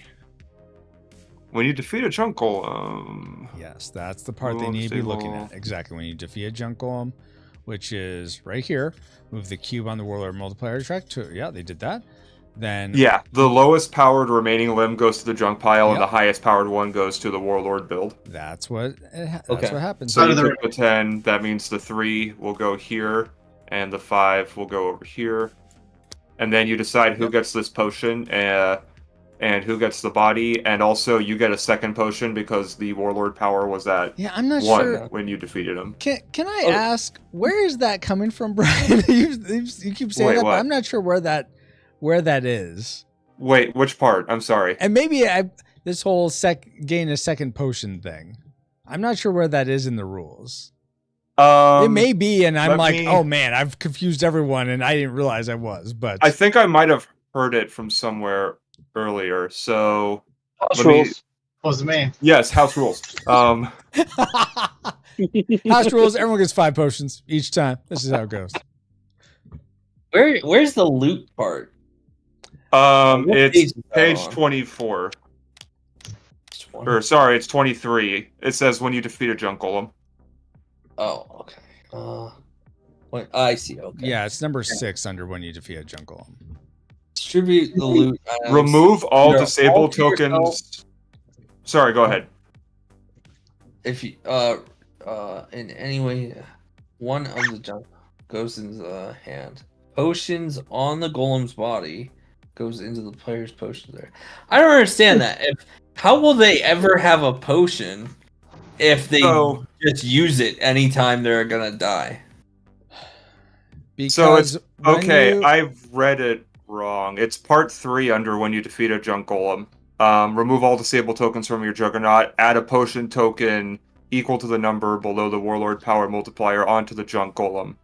When you defeat a junk golem. Yes, that's the part they need to be looking at. Exactly. When you defeat a junk golem, which is right here, move the cube on the warlord multiplier track to, yeah, they did that. Then yeah, the lowest powered remaining limb goes to the junk pile, and the highest powered one goes to the warlord build. That's what what happens. So you took the 10, that means the 3 will go here, and the 5 will go over here. And then you decide who gets this potion, and who gets the body, and also you get a second potion because the warlord power was at I'm not 1 sure when you defeated him. Can I ask, where is that coming from, Brian? you keep saying that, but I'm not sure where that is. Wait, which part? I'm sorry. And maybe this whole gain a second potion thing, I'm not sure where that is in the rules. It may be, and I'm like, oh man, I've confused everyone, and I didn't realize I was. But I think I might have heard it from somewhere earlier. So house rules. Wasn't me. Yes, house rules. House rules. Everyone gets 5 potions each time. This is how it goes. Where's the loot part? It's page 24. Or sorry, it's 23. It says when you defeat a junk golem. Oh, okay. I see. Okay. Yeah, it's number 6 under when you defeat a junk golem. Distribute the loot. Remove all disabled tokens. Sorry, go ahead. If you in any way, one of the junk goes into the hand. Potions on the golem's body goes into the player's potion there. I don't understand that. How will they ever have a potion if they just use it anytime they're gonna die? Because I've read it wrong. It's part 3 under when you defeat a junk golem. Remove all disabled tokens from your juggernaut. Add a potion token equal to the number below the warlord power multiplier onto the junk golem.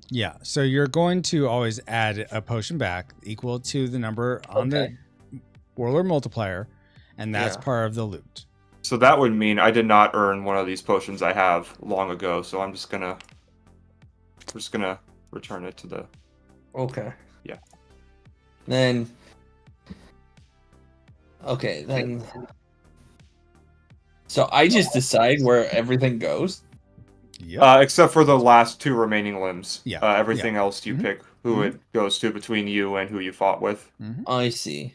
Yeah, so you're going to always add a potion back equal to the number on the warlord multiplier, and that's part of the loot. So that would mean I did not earn one of these potions I have long ago, so I'm just gonna return it to the... Okay. Yeah. Then... Okay, then... So I just decide where everything goes? Yep. Except for the last 2 remaining limbs. Yeah. Everything else you pick who it goes to between you and who you fought with. I see.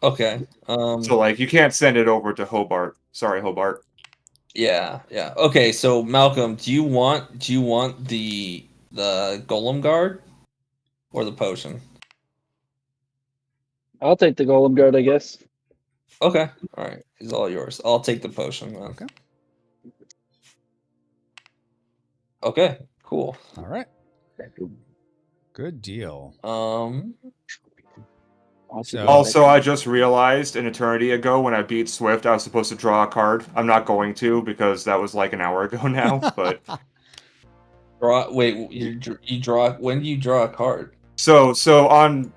Okay. So like you can't send it over to Hobart. Sorry, Hobart. Yeah. Okay, so Malcolm, do you want the golem guard or the potion? I'll take the golem guard, I guess. Okay. All right. It's all yours. I'll take the potion then. Okay. Okay, cool. All right. Good deal. Also, I just realized an eternity ago when I beat Swift, I was supposed to draw a card. I'm not going to because that was like an hour ago now. But you draw. When do you draw a card? So on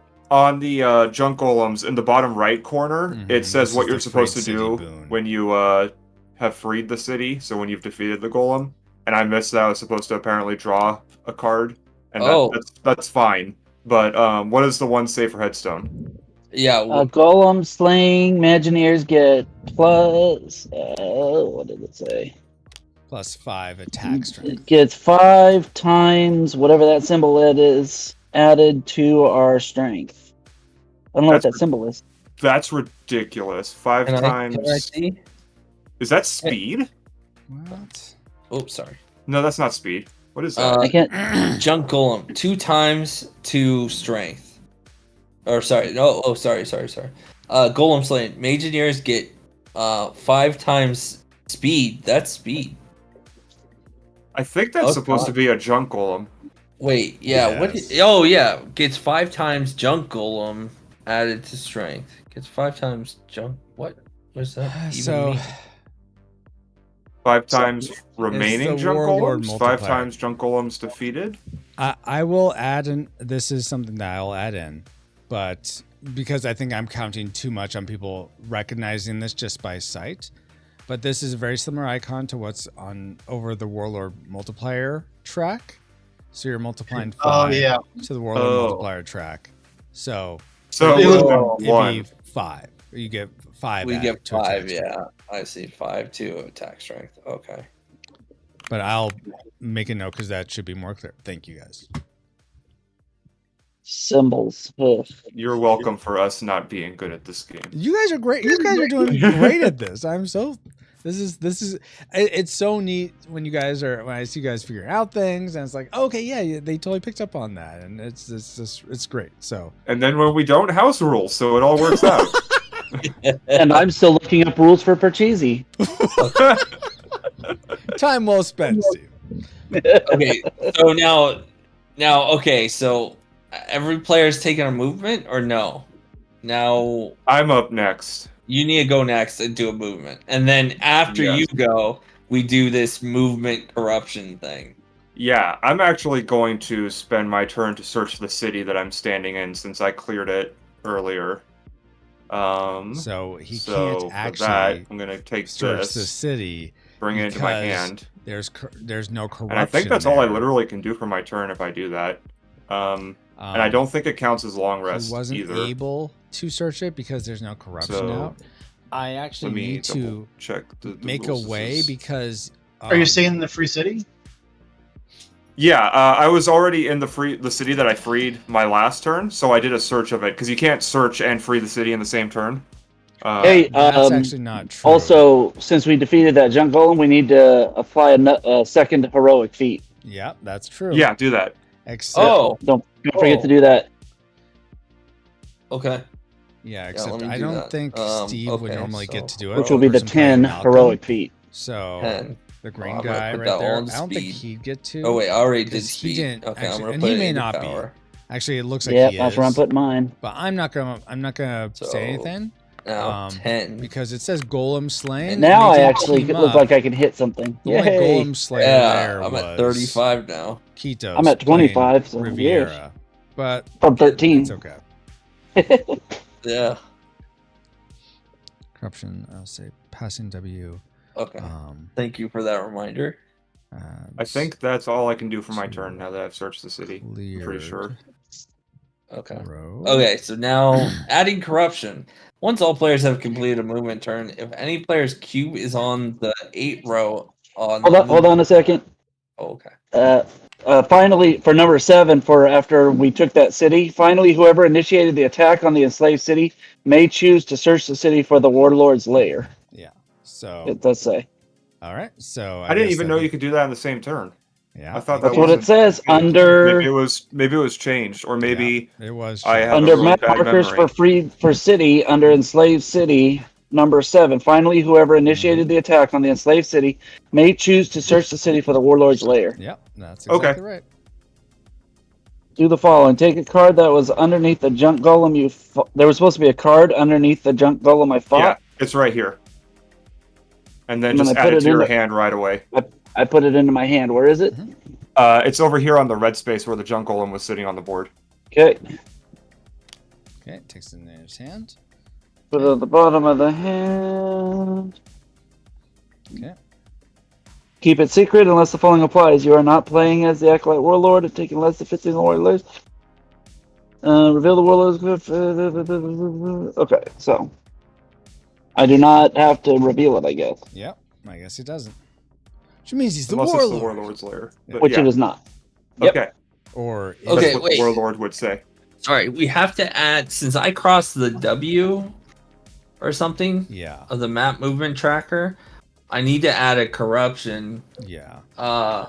the junk golems in the bottom right corner, it says what you're supposed to do when you have freed the city. So when you've defeated the golem, and I missed that. I was supposed to apparently draw a card, and that's fine. But what does the one say for headstone? Yeah, golem slaying Imagineers get plus. What did it say? +5 attack strength. It gets 5 times whatever that symbol is added to our strength. I don't know what that symbol is. That's ridiculous. 5 times. Can I see? Is that speed? What? Oh, sorry. No, that's not speed. What is that? I can't. Junk golem 2 times to strength. Or sorry, no. Oh, sorry. Golem slaying Imagineers get 5 times speed. That's speed. I think that's supposed to be a junk golem. Wait, yeah. Yes. Gets 5 times junk golem added to strength. Gets 5 times junk. What does that even mean? 5 times remaining junk Warlord golems. 5 multiplier. times junk golems defeated. I will add in. This is something that I'll add in, but because I think I'm counting too much on people recognizing this just by sight. But this is a very similar icon to what's on over the Warlord multiplier track. So you're multiplying 5 to the Warlord multiplier track. So it'd be 5. You get 5. We get 5. Yeah, strength. I see 5 to attack strength. Okay. But I'll make a note because that should be more clear. Thank you guys. Symbols. Ugh. You're welcome for us not being good at this game. You guys are great. You guys are doing great at this. This is it's so neat when I see you guys figuring out things and it's like, okay, yeah, they totally picked up on that, and it's great. So and then when we don't, house rules, so it all works out. And I'm still looking up rules for Parcheesi. time well spent, Steve. Okay, so now okay, so every player's taking a movement or no? Now I'm up next. You need to go next and do a movement. And then after you go, we do this movement corruption thing. Yeah, I'm actually going to spend my turn to search the city that I'm standing in since I cleared it earlier. So he can't actually I'm going to take search this, the city, bring it into my hand. There's no corruption. And I think that's all I literally can do for my turn if I do that. And I don't think it counts as long rest he wasn't either. able to search it because there's no corruption out. I actually need to check make a way because. Are you staying in the free city? Yeah, I was already in the city that I freed my last turn, so I did a search of it because you can't search and free the city in the same turn. That's actually not true. Also, since we defeated that junk golem, we need to apply a second heroic feat. Yeah, that's true. Yeah, do that. Except, don't forget to do that. Okay. Yeah, except I don't think Steve would normally get to do it. Which will be the 10 heroic feat. So 10. The green guy right there. I don't think he'd get to. Oh wait, I already did speed. speed. Okay, actually, I'm gonna and put he it may into not power. be. Actually, it looks like he is. Yeah, that's where I'm putting mine. But I'm not gonna say anything. Now 10 because it says golem slain. And now I actually look like I can hit something. The only golem slayer there I'm was at 35 now. Quito. I'm at 25. So Riviera, but from 13. It's okay. Yeah. Corruption. I'll say passing W. Okay. Thank you for that reminder. I think that's all I can do for my turn now that I've searched the city. Pretty sure. Okay. Okay, so now adding corruption. Once all players have completed a movement turn, if any player's cube is on the 8 row on Hold on a second. Oh, okay. Finally, for number 7, for after we took that city, finally, whoever initiated the attack on the enslaved city may choose to search the city for the warlord's lair. Yeah. So it does say. All right. So I didn't even know you could do that in the same turn. Yeah. I thought that's what it says under. Maybe it was changed, or maybe it was. I have under really map bad markers memory. for city under enslaved city. Number 7. Finally, whoever initiated the attack on the enslaved city may choose to search the city for the warlord's lair. Yep, that's exactly right. Do the following. Take a card that was underneath the junk golem you there was supposed to be a card underneath the junk golem I fought. Yeah, it's right here. And then just I add it to your hand right away. I put it into my hand. Where is it? It's over here on the red space where the junk golem was sitting on the board. Okay. Okay, takes it in his hand. Put it at the bottom of the hand. Okay. Keep it secret unless the following applies. You are not playing as the Acolyte Warlord and taking less than 15 warlords. Reveal the warlords. Okay, so I do not have to reveal it, I guess. Yep, I guess he doesn't. Which means he's the Unless warlord. it's the warlord's lair. But Which it is not. Yep. Okay. Or Okay, That's what wait. the warlord would say. Sorry, we have to add, since I crossed the W or something yeah, of the map movement tracker, I need to add a corruption. yeah. Because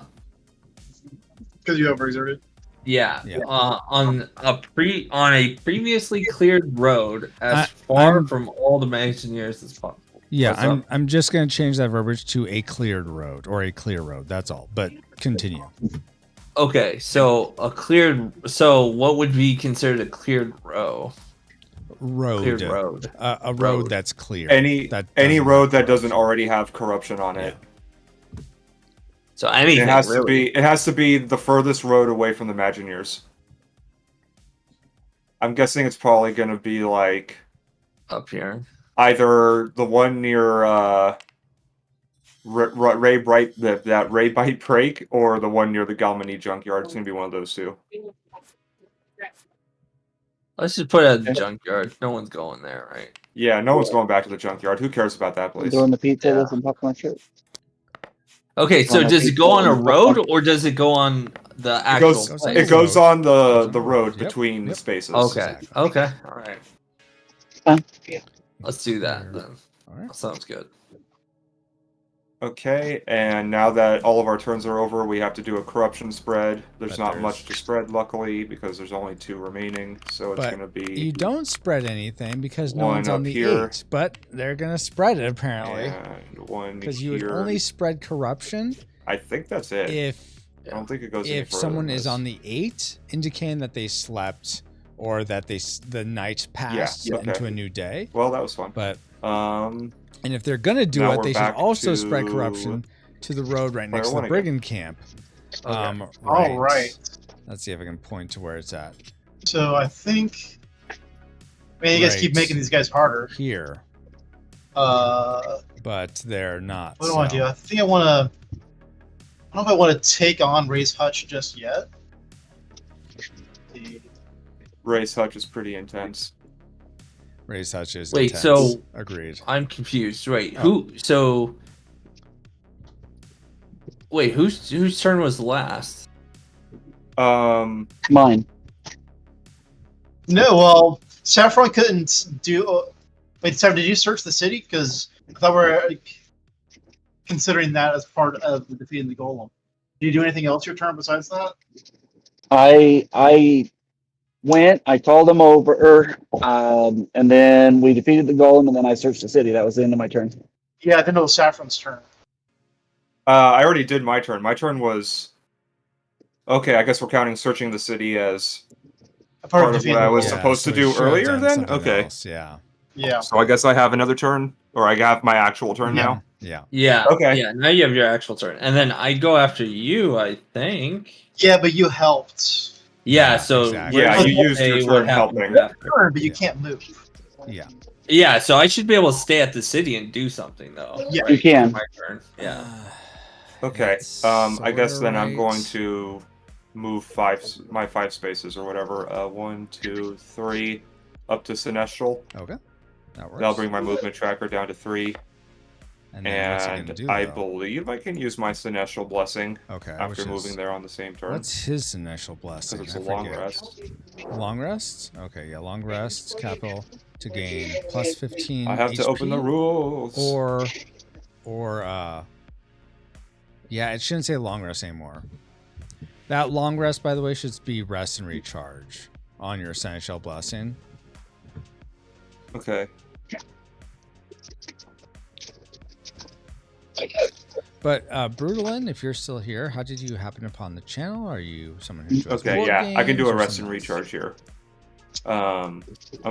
you overexerted. Yeah. Yeah. On a previously cleared road as far from all the Imagineers as possible. Yeah, I'm just gonna change that verbiage to a cleared road or a clear road. That's all. But continue. Okay, so so what would be considered a cleared row? Road. Cleared road. A road that's clear. Any road that doesn't already have corruption on it. So anything It has really. to be. It has to be the furthest road away from the Imagineers. I'm guessing it's probably going to be like Up here. either the one near Ray Bright, that Ray Bite break, or the one near the Galmany Junkyard. It's going to be one of those two. Let's just put it at the junkyard. No one's going there, right? Yeah, no one's going back to the Junkyard. Who cares about that place? Doing the pizza Yeah. with some popcorn shirt. Okay, so does it go on a road or does it go on the It actual goes, place? it goes on the Goes on road Yep. between Yep. spaces. Okay. Exactly. Okay. All right. Huh? Let's do that then. All right. That sounds good. Okay, and now that all of our turns are over, we have to do a corruption spread. There's But not there's- much to spread, luckily, because there's only 2 remaining. So it's But going to be You don't spread anything because no One one's on up the here. 8. But they're gonna spread it apparently. and one Because you would here. only spread corruption I think that's it. if I don't think it goes any if further someone than is this. on the 8, indicating that they slept or that the night passed yeah, okay. into a new day. Well, that was fun. But Um, and if they're gonna do Now it, we're they should back also spread to corruption to the road right next to Player the 1 again. brigand camp. Okay. All right. Let's see if I can point to where it's at. So I think. I mean, you guys keep Right. making these guys harder. Here, What but they're not. do I want to do? I think I want to. I don't know if I want to take on Ray's Hutch just yet. Ray's Hutch is pretty intense. Raise such is Wait, intense. so- agreed. I'm confused. Wait, Oh. Wait, whose turn was last? Mine. No, well, Saffron couldn't do. Wait, Saffron, did you search the city? Because I thought we were considering that as part of the defeating the golem. Did you do anything else your turn besides that? I went, I called him over, and then we defeated the golem, and then I searched the city. That was the end of my turn. Yeah, I think it was Saffron's turn. I already did my turn. My turn was... Okay, I guess we're counting searching the city as A part of defeating what I the was golem. supposed to we do should have earlier done then? something Okay. else, Yeah. Yeah. So I guess I have another turn? Or I have my actual turn Yeah. now? Yeah. Yeah. Okay. Yeah. Now you have your actual turn, and then I go after you. I think. Yeah, but you helped. Yeah. Yeah, So exactly. Yeah, we're you gonna used your say turn what happened helping. after. Turn, but you Yeah. can't move. Yeah. Yeah. So I should be able to stay at the city and do something though. Yeah. You can. My turn. Yeah. Okay. That's I guess sorta then I'm right. going to move my 5 spaces or whatever. 1, 2, 3 up to Sinestral. Okay. That works. That'll bring my movement tracker down to 3. And then what's it gonna And do, I though? believe I can use my Sinestral blessing Okay. after moving there on the same turn. What's his initial blessing? Because it's I a long forget. rest. Long rest? Okay, yeah, long rest, capital to gain plus 15 I have to open the HP, rules. yeah, it shouldn't say long rest anymore. That long rest, by the way, should be rest and recharge on your Seneschal blessing. Okay. But Brutalin, if you're still here, how did you happen upon the channel? Are you someone who enjoys Okay, board yeah, I can do games a or rest and something else? recharge here. I'm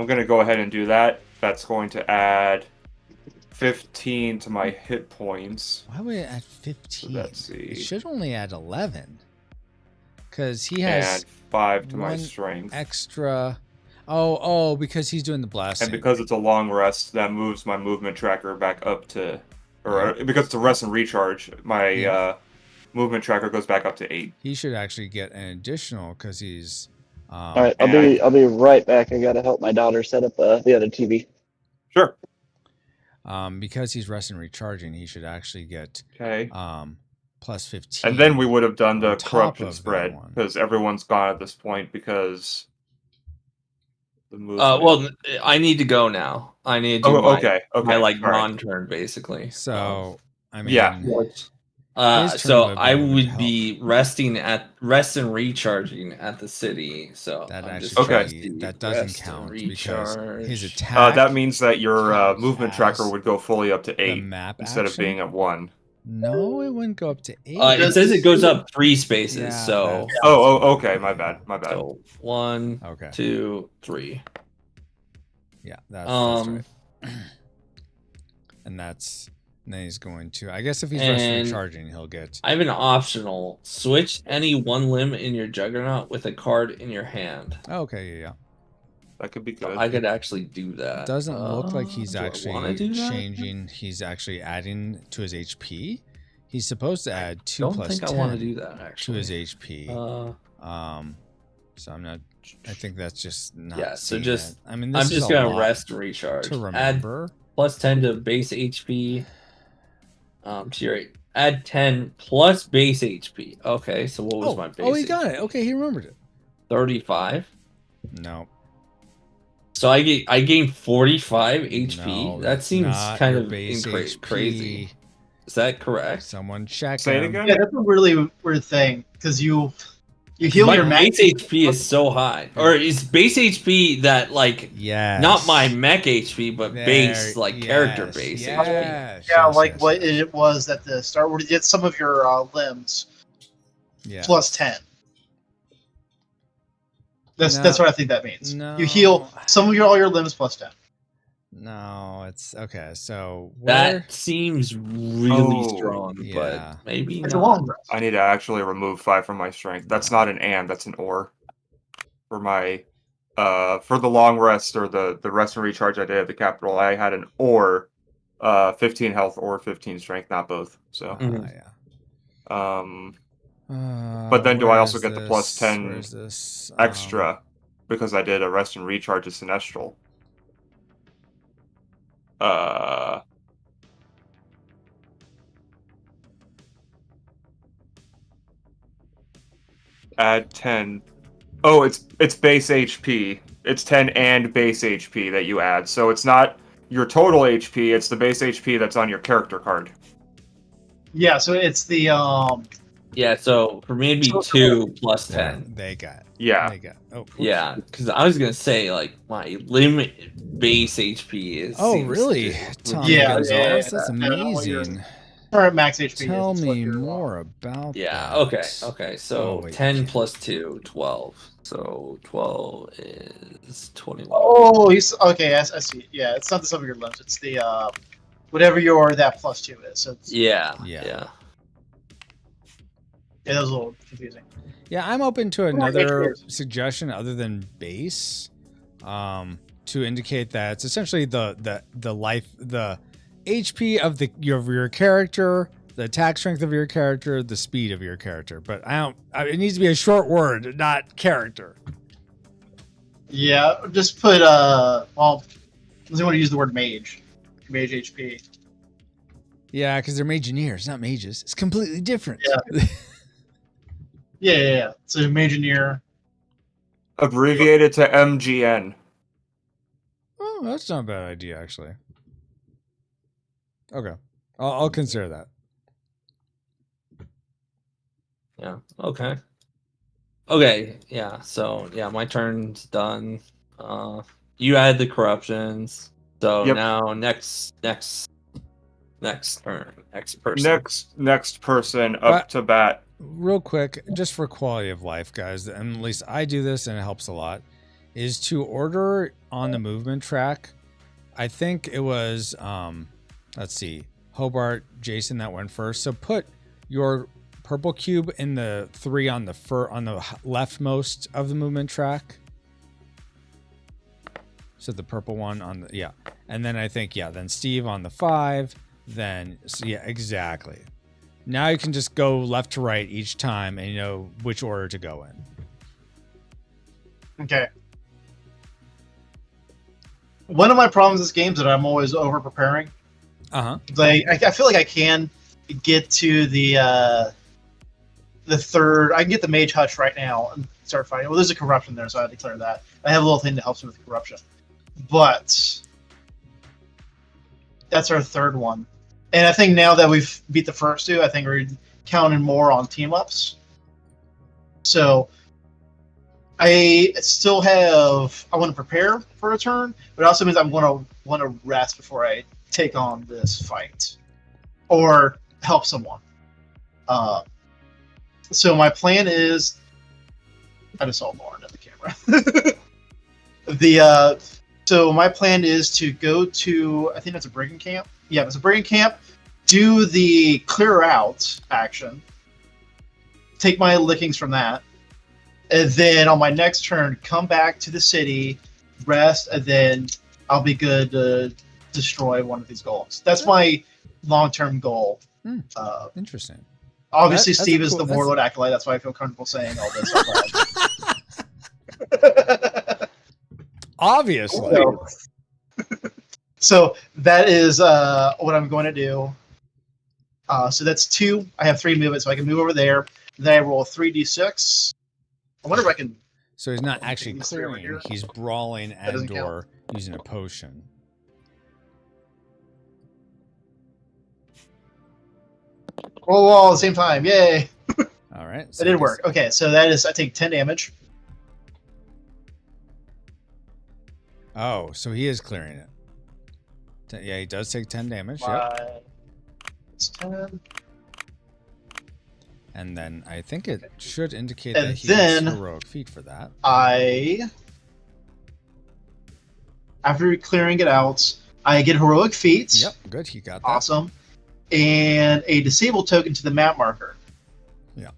gonna go ahead and do that. That's going to add 15 to my hit points. Why would it add 15? Let's see. It should only add 11. Because he has And 5 to my one strength. extra. Oh, because he's doing the blasting. And because it's a long rest, that moves my movement tracker back up to, or because it's a rest and recharge, my movement tracker goes back up to 8. He should actually get an additional because he's. All right, I'll be right back. I gotta help my daughter set up the other TV. Sure. Because he's rest and recharging, he should actually get plus 15. And then we would have done the on top corruption of that spread one. because everyone's gone at this point because the movement. Well, I need to go now. I need to do my like all right. non-turn basically. So I mean, Yeah. his turn So would I would help. be rest and recharging at the city. So That I'm just actually trying to do that doesn't rest and count because his recharge. attack. that means that your movement has tracker would go fully up to the 8 map instead of action? being at 1. No, it wouldn't go up to 8. It says it goes up 3 spaces. Yeah, So Okay, my bad. so 1, Okay. 2, 3. Yeah, that's right. And then he's going to. I guess if he's rest and And recharging, he'll get. I have an optional. Switch any one limb in your Juggernaut with a card in your hand. Oh, okay, yeah. That could be good. I could actually do that. It doesn't look like he's do I wanna actually do that? changing. He's actually adding to his HP. He's supposed to add 2 Don't plus think 10 I want to do that to actually. his HP. So I'm not. I think that's just not. Yeah, so seeing just it. I mean, I'm this is just a gonna lot rest and recharge. to Add remember. plus 10 to base HP. To your add 10 plus base HP. Okay, so what was my base? Oh, he got HP? it. Okay, he remembered it. 35. No. So I gained 45 HP. No, that that's seems not kind your of base HP. crazy. Is that correct? Someone check Say it him. again? Yeah, that's a really weird thing because you heal My your max. base HP is so high, or is base HP that like Yes. not my mech HP, but base There- like character yes, base HP? yes, Yeah, yes, like yes, what yes. it was at the start, where you get some of your limbs Yeah. plus 10. That's what I think that means. No. You heal some of all your limbs plus 10. No, it's okay. So That seems really Oh, strong, yeah. but maybe It's a not. long rest. I need to actually remove 5 from my strength. That's not an and, that's an or. For my for the long rest or the rest and recharge I did at the capital, I had an or 15 health or 15 strength, not both. So but then do I also get the plus 10 extra because I did a rest and recharge of Sinestral? Add 10. Oh, it's base HP. It's 10 and base HP that you add. So it's not your total HP, it's the base HP that's on your character card. Yeah, so it's the Yeah, so for me it'd be 2 plus 10. They got. Yeah. They got. Oh. Oops. Yeah, because I was gonna say like my limit base HP is. Oh, seems really? to- Tommy Yeah, Gonzalez? yeah, That's yeah. amazing. current max HP. Tell is what me you're on. more about Yeah. that. Okay. So Oh, wait, 10 okay. plus 2, 12. So 12 is 21. Oh, he's okay. I see. Yeah, it's not the sum of your limbs. It's the whatever that plus 2 is. So it's, Yeah. Yeah. Yeah. yeah, that was a little confusing. Yeah, I'm open to Well, another HP is- suggestion other than base, to indicate that it's essentially the HP of your character, the attack strength of your character, the speed of your character. But it needs to be a short word, not character. Yeah, just put well, doesn't want to use the word mage HP. Yeah, because they're mageneers, not mages. It's completely different. Yeah. Yeah. So Mageneer. Abbreviated to MGN. Oh, that's not a bad idea, actually. Okay, I'll consider that. Yeah. Okay. Okay. Yeah. So yeah, my turn's done. You added the corruptions. So Yep. now next next turn. Next person. Next person up to bat. Real quick, just for quality of life, guys, and at least I do this and it helps a lot, is to order on the movement track. I think it was, let's see, Hobart, Jason that went first. So put your purple cube in the 3 on the leftmost of the movement track. So the purple one on the, yeah. And then I think, yeah, then Steve on the 5. Then, so yeah, exactly. Now you can just go left to right each time and you know which order to go in. Okay. One of my problems with this game is that I'm always over preparing. Like I feel like I can get to the third. I can get the Mage Hutch right now and start fighting. Well, there's a corruption there, so I declare that. I have a little thing that helps me with corruption, but that's our third one. And I think now that we've beat the first 2, I think we're counting more on team ups. So I still have. I want to prepare for a turn, but it also means I'm going to want to rest before I take on this fight or help someone. So my plan is. I just saw Lauren at the camera. So my plan is to go to. I think that's a brigand camp. Yeah, it's a brigand camp. Do the clear out action. Take my lickings from that. And then on my next turn, come back to the city, rest, and then I'll be good to destroy one of these golems. That's my long-term goal. Interesting. Obviously, Steve is the Warlord Acolyte. That's why I feel comfortable saying all this. Obviously. So that is what I'm going to do. So that's 2. I have 3 movements, so I can move over there. Then I roll 3d6. I wonder if I can. So he's not actually clearing; he's brawling and/or using a potion. Roll all at the same time! Yay! All right, so that did work. Okay, so that is I take 10 damage. Oh, so he is clearing it. Yeah, he does take 10 damage. Yep. It's 10. And then I think it should indicate and that he then has heroic feat for that. After clearing it out, I get heroic feats. Yep, good. He got that. Awesome. And a disable token to the map marker. Yeah.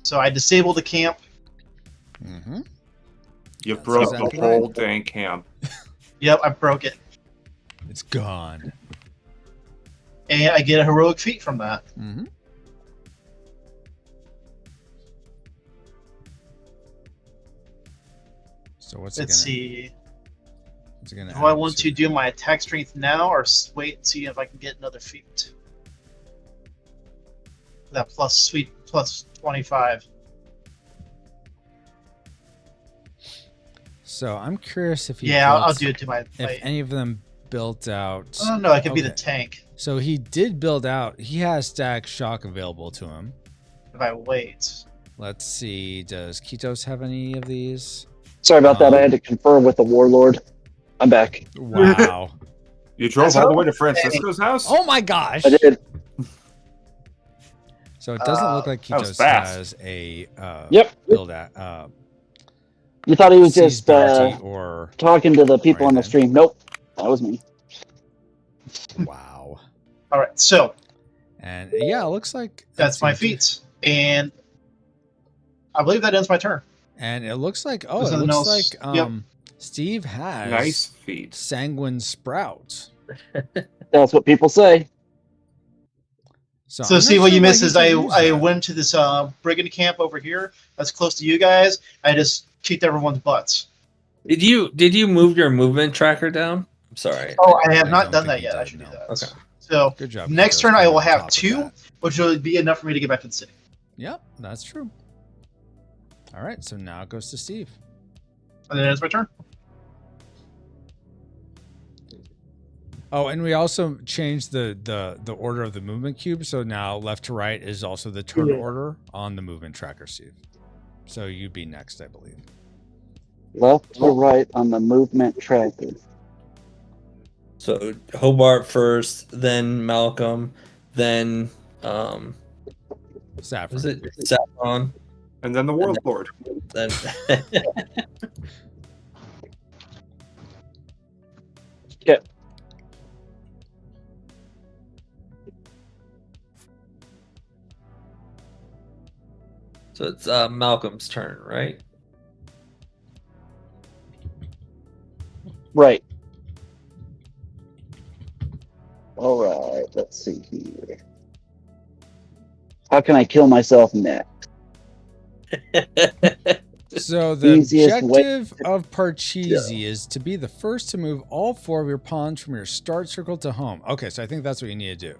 So I disable the camp. Mm-hmm. You broke the whole dang camp. Yep, I broke it. It's gone. And I get a heroic feat from that. Mm-hmm. So what's Let's see. What's it gonna do I want to do my attack strength now or wait and see if I can get another feat? That plus 25. So I'm curious if he I'll do it to my. If any of them built out. Oh no, I could be the tank. So he did build out. He has stack shock available to him. If I wait. Let's see. Does Kitos have any of these? Sorry about that. I had to confer with the warlord. I'm back. Wow. You drove all the way to Francisco's house? Oh my gosh. I did. So it doesn't look like Kitos has a build out. You thought he was just talking to the people on the stream. Nope. That was me. Wow. All right. So. And yeah, it looks like that's my feats. And I believe that ends my turn. And it looks like Steve has nice feat. Sanguine Sprout. That's what people say. So see what you missed is I went to this brigand camp over here that's close to you guys. I just kicked everyone's butts. Did you move your movement tracker down? I'm sorry. Oh, I have not done that yet. I should do that. Okay. So good job. Next turn I will have 2, which will be enough for me to get back to the city. Yep, that's true. All right, so now it goes to Steve. And then it's my turn. Oh, and we also changed the order of the movement cube, so now left to right is also the turn order on the movement tracker, Steve. So you'd be next, I believe. Left to right on the movement tracker. So Hobart first, then Malcolm, then Saffron. was it Saffron? And then the Warlord. Then Yeah. so it's Malcolm's turn, right? Right. All right. Let's see here. How can I kill myself next? So the Easiest way objective of Parcheesi is to be the first to move all 4 of your pawns from your start circle to home. Okay, so I think that's what you need to do.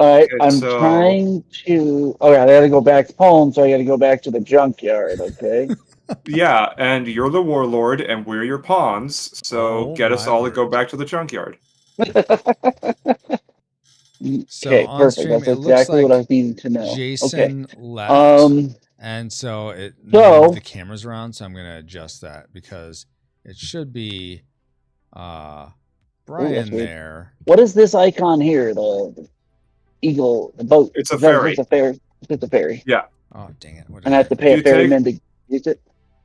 All right. Okay, I'm so- trying to. Okay, I got to go back home, so I got to go back to the junkyard. Okay. Yeah, and you're the Warlord, and we're your pawns, so Oh, get us my all to go word. back to the junkyard. So Okay, on perfect. stream, That's it looks exactly what I like needed to know. Okay. Jason left, and so it So- moved the cameras around. So I'm going to adjust that because it should be Brian weird. there. What is this icon here? The eagle, the boat. It's a Is that- ferry. It's a ferry. It's a ferry. Oh, dang it. What And I have to is pay You a ferryman to use it.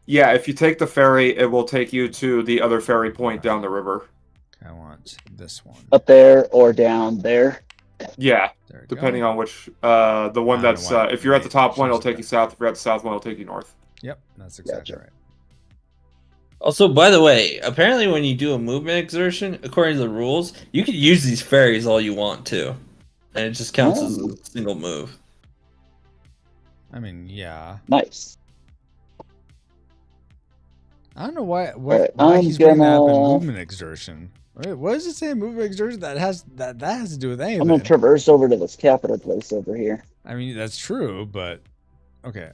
Yeah, if you take the ferry, it will take you to the other ferry point down the river. I want this one. Up there or down there. Yeah, There we depending go. on which, the one I don't that's, know why if you're at the they top one, it'll changed take that. you south. If you're at the south one, it'll take you north. Yep, that's exactly Gotcha. right. Also, by the way, apparently when you do a movement exertion, according to the rules, you can use these ferries all you want to. And it just counts as Oh. a single move. I mean, yeah. Nice. I don't know why Alright, why I'm he's bringing that up in gonna- movement exertion. Wait, what does it say in movement exertion? That has to do with I'm anything. gonna traverse over to this capital place over here. I mean, that's true, but okay.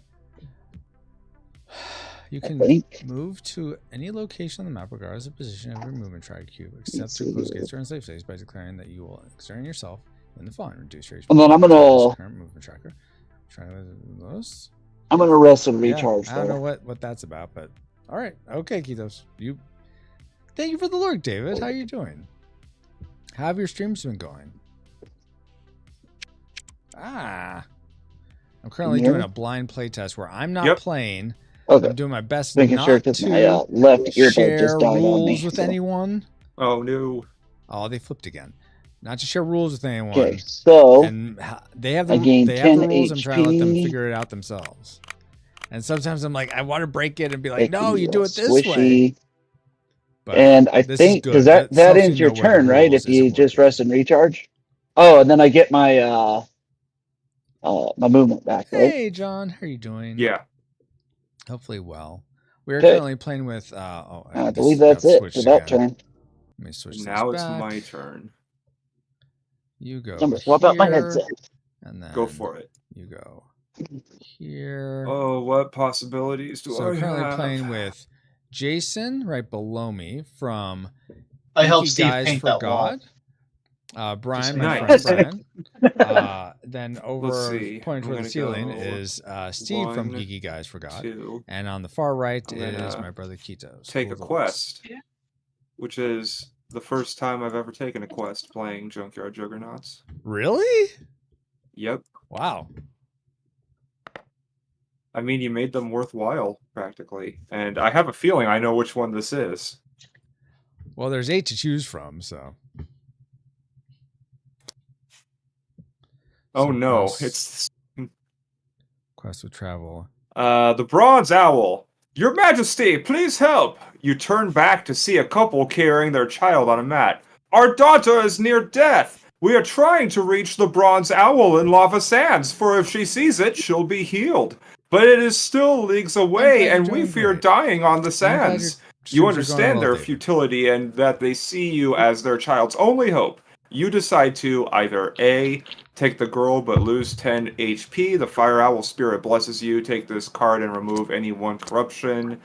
You I can think. move to any location on the map regardless of position of your movement track cube, except Let's to see close here. gates or unsafe states by declaring that you will exert yourself in the fun. Reduce your And then I'm gonna- current movement tracker. Try those. I'm gonna rest and Yeah, recharge. I don't know though. what that's about, but all right, okay, Kitos. Thank you for the lurk, David. How are you doing? How have your streams been going? I'm currently Can you hear doing me? a blind playtest where I'm not Yep. playing. Okay. I'm doing my best Making not sure because to my left earbud share just died on rules me. with so- anyone. Oh, no. Oh, they flipped again. Not to share rules with anyone. Okay, so And they have I the gained they have the 10 rules. I'm trying to let them HP. figure it out themselves. And sometimes I'm like, I want to break it and be like, it no, can you be do all it this squishy. way. But And I this is think good. because that That ends your self you know where turn, the right? rules If you isn't just working. rest and recharge. Oh, and then I get my my movement back, right? Hey, John, how are you doing? Yeah. Hopefully well. We are Good. currently playing with. I this believe that's got it switched for that again. turn. Let me switch this Now it's back. my turn. You go. I'm gonna swap out my here, headset. And then Go for it. You go here. Oh, what possibilities do So I I'm currently have? playing with Jason right below me from I helped Geeky Steve Guys paint for that wall. God. Brian, Just my nice. friend Brian. Then over see. pointing I'm toward the gonna ceiling go is Steve from 1, Geeky Guys for God. 2. And on the far right I'm is gonna my brother Kitos. Take Cool a voice. quest, which is the first time I've ever taken a quest playing Junkyard Juggernauts. Really? Yep. Wow. I mean, you made them worthwhile, practically. And I have a feeling I know which one this is. Well, there's 8 to choose from, so. Oh So no, quest- it's Quest with travel. the Bronze Owl. Your Majesty, please help! You turn back to see a couple carrying their child on a mat. Our daughter is near death! We are trying to reach the Bronze Owl in Lava Sands, for if she sees it, she'll be healed. But it is still leagues away, glad and you're we doing fear great. dying on the I'm glad your sands. streams You are going understand well, their David. futility and that they see you as their child's only hope. You decide to either A, take the girl but lose 10 HP, the Fire Owl Spirit blesses you, take this card and remove any 1 corruption.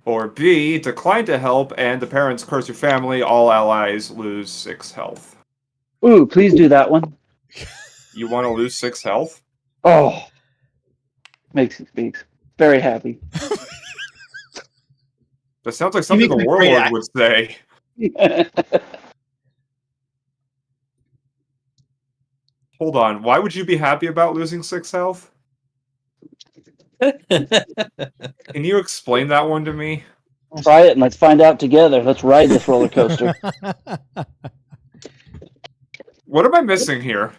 Or B, decline to help and the parents curse your family, all allies lose 6 health. Ooh, please do that one. You want to lose 6 health? Oh, makes me very happy. That sounds like something make the a great Warlord act- would say. Hold on. Why would you be happy about losing 6 health? Can you explain that one to me? Try it and let's find out together. Let's ride this roller coaster. What am I missing here?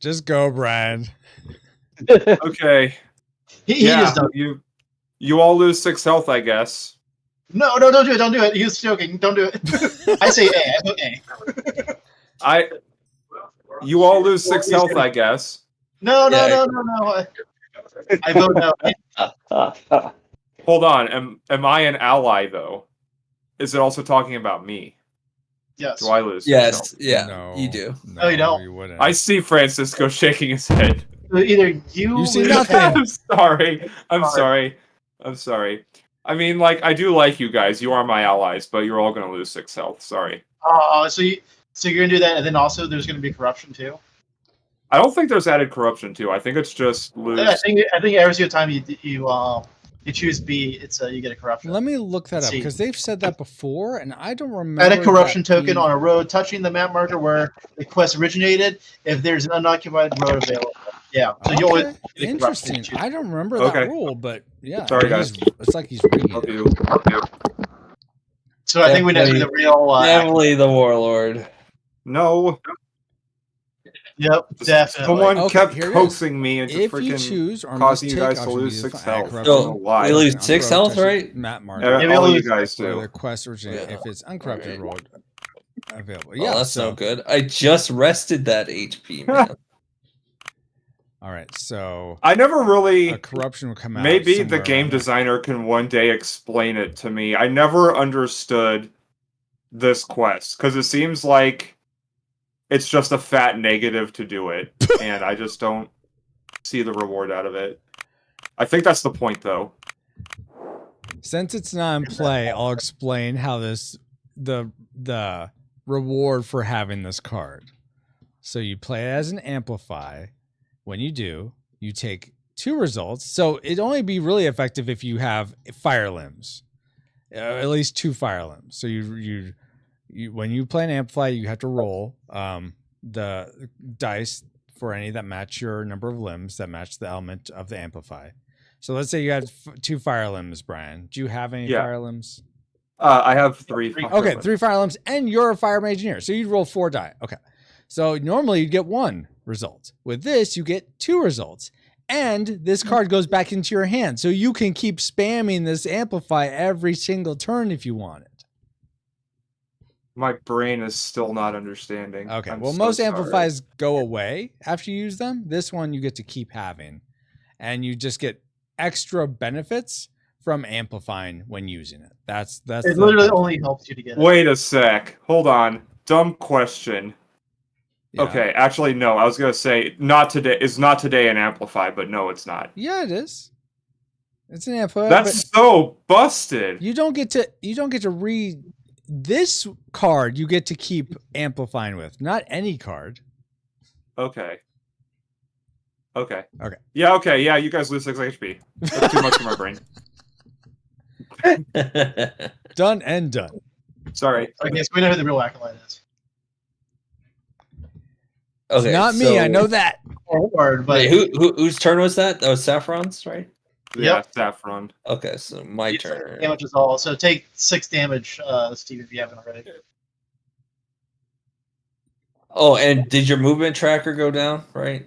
Just go, Brian. Okay. He Yeah, just don't. you all lose 6 health, I guess. No, don't do it. Don't do it. He was joking. Don't do it. I say A. I vote A. You all lose 6 health, I guess. No. Yeah. I vote no. Hold on. Am I an ally though? Is it also talking about me? Yes. Do I lose? 6 Yes, health? yeah, No, you do. No, you don't. You wouldn't. I see Francisco shaking his head. Either You see lose- nothing. I'm sorry. I'm sorry. I mean, like, I do like you guys. You are my allies, but you're all gonna lose 6 health. Sorry. So you're gonna do that, and then also there's gonna be corruption too. I don't think there's added corruption too. I think it's just lose. I think every single time you choose B, it's you get a corruption. Let me look that Let's up see. because they've said that before, and I don't remember. Add a corruption that token being- on a road touching the map marker where the quest originated. If there's an unoccupied road available, yeah. So you always Okay, get a corruption. interesting. I don't remember Okay. that rule, but yeah. Sorry, guys. It's like he's reading Help it. you. So I think we know who the real. Definitely the warlord. No. Yep, definitely. Someone Okay, kept here it is. coaxing me into If you freaking choose or causing you mistake guys to option, lose you 6 define health. corruption So, I don't know why. we lose on 6 road health, touching right? Map Yeah, marker. Maybe all I'll you lose- guys Where do. the quest originated Yeah. if it's uncorrupted Alright. road available. Well, Yeah, that's so no good. I just rested that HP, man. all right, so I never a really. corruption will come out. Maybe the somewhere game around there. designer can one day explain it to me. I never understood this quest because it seems like it's just a fat negative to do it, and I just don't see the reward out of it. I think that's the point, though. Since it's not in play, I'll explain how the reward for having this card. So you play it as an amplify. When you do, you take 2 results. So it'd only be really effective if you have fire limbs, at least 2 fire limbs. So you when you play an amplify, you have to roll the dice for any that match your number of limbs that match the element of the amplify. So let's say you had 2 fire limbs, Brian. Do you have any Yeah. fire limbs? I have 3. Okay, 3 fire limbs, and you're a fire engineer, so you'd roll 4 die. Okay, so normally you'd get 1 result. With this, you get 2 results, and this card goes back into your hand, so you can keep spamming this amplify every single turn if you want it. My brain is still not understanding. Okay, I'm well, so most sorry. amplifies go away after you use them. This one you get to keep having, and you just get extra benefits from amplifying when using it. That's It the literally benefit. only helps you to get it. Wait a sec. Hold on. Dumb question. Yeah. Okay, actually, no. I was gonna say not today. Is not today an amplify, but no, it's not. Yeah, it is. It's an amplify. That's so busted. You don't get to read this card. You get to keep amplifying with, not any card. Okay. Okay. Okay. Yeah. Okay. Yeah. You guys lose 6 HP. That's too much for my brain. Done and done. Sorry. Okay, so we know who the real acolyte is. It's not me. I know that. Forward, but Wait, whose turn was that? That was Saffron's, right? Yeah. Yep. Saffron. Okay, so my you turn. take damage is all. So take 6 damage, Steve, if you haven't already. Oh, and did your movement tracker go down, right?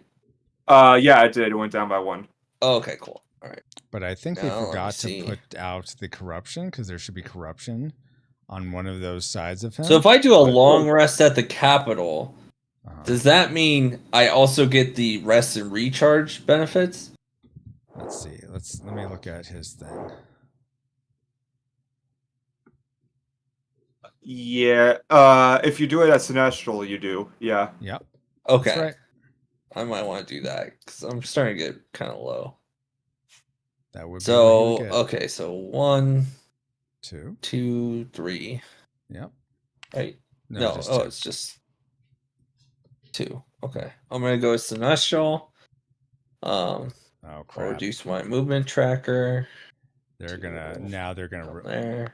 Yeah, it did. It went down by 1. Oh, okay, cool. All right. But I think they Now, let me forgot see. to put out the corruption because there should be corruption on one of those sides of him. So if I do a long rest at the capital, does that mean I also get the rest and recharge benefits? Let's see. Let me look at his thing. Yeah. If you do it at Sinestral, you do. Yeah. Yep. Okay. That's right. I might want to do that because I'm starting to get kind of low. That would be So, really good. okay, so 1, 2. 2, 3. Yep. Right? No, No, just oh, 2. it's just 2. Okay. I'm going to go Celestial. Oh I'll crap. reduce my movement tracker. They're gonna From there.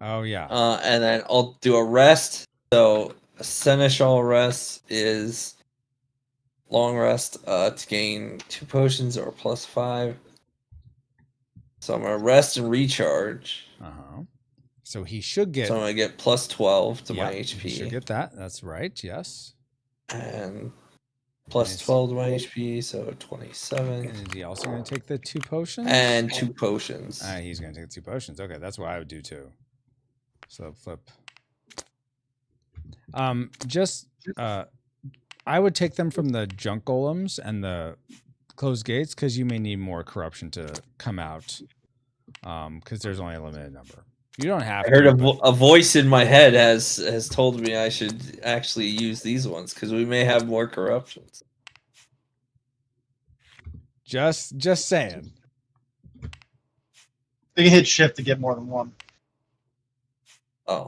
Oh yeah. And then I'll do a rest. So a Seneschal rest is long rest to gain 2 potions or +5. So I'm gonna rest and recharge. So he should get. So I'm gonna get +12 to my HP. He should get that. That's right. Yes. And +12 to my HP, so 27. And is he also going to take the 2 potions? And 2 potions. He's going to take the 2 potions. Okay, that's what I would do too. So flip. I would take them from the junk golems and the closed gates because you may need more corruption to come out. Because there's only a limited number. You don't have. I heard a voice in my head has told me I should actually use these ones because we may have more corruptions. Just saying. You can hit shift to get more than one. Oh.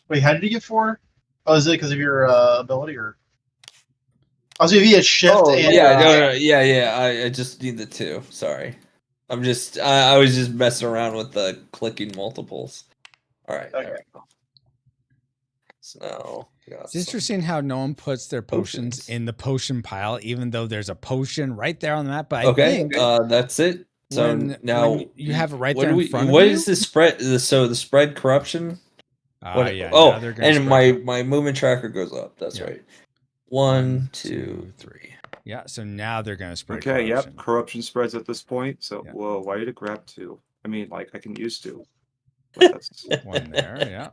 Wait, how did you get 4? Oh, is it because of your ability or? Oh, so if you hit shift. Oh, and, yeah, yeah. I just need the 2. Sorry, I was just messing around with the clicking multiples. All right. Okay. There we go. So now it's interesting how no one puts their potions in the potion pile, even though there's a potion right there on the map. But I think that's it. So now you have it right there in front of you. What is the spread? So the spread corruption. Yeah. And my movement tracker goes up. That's right. 1, 2, 3. Yeah. So now they're going to spread. Okay. Corruption. Yep. Corruption spreads at this point. So whoa, why did it grab 2? I mean, like I can use 2. But that's 1 there. Yeah.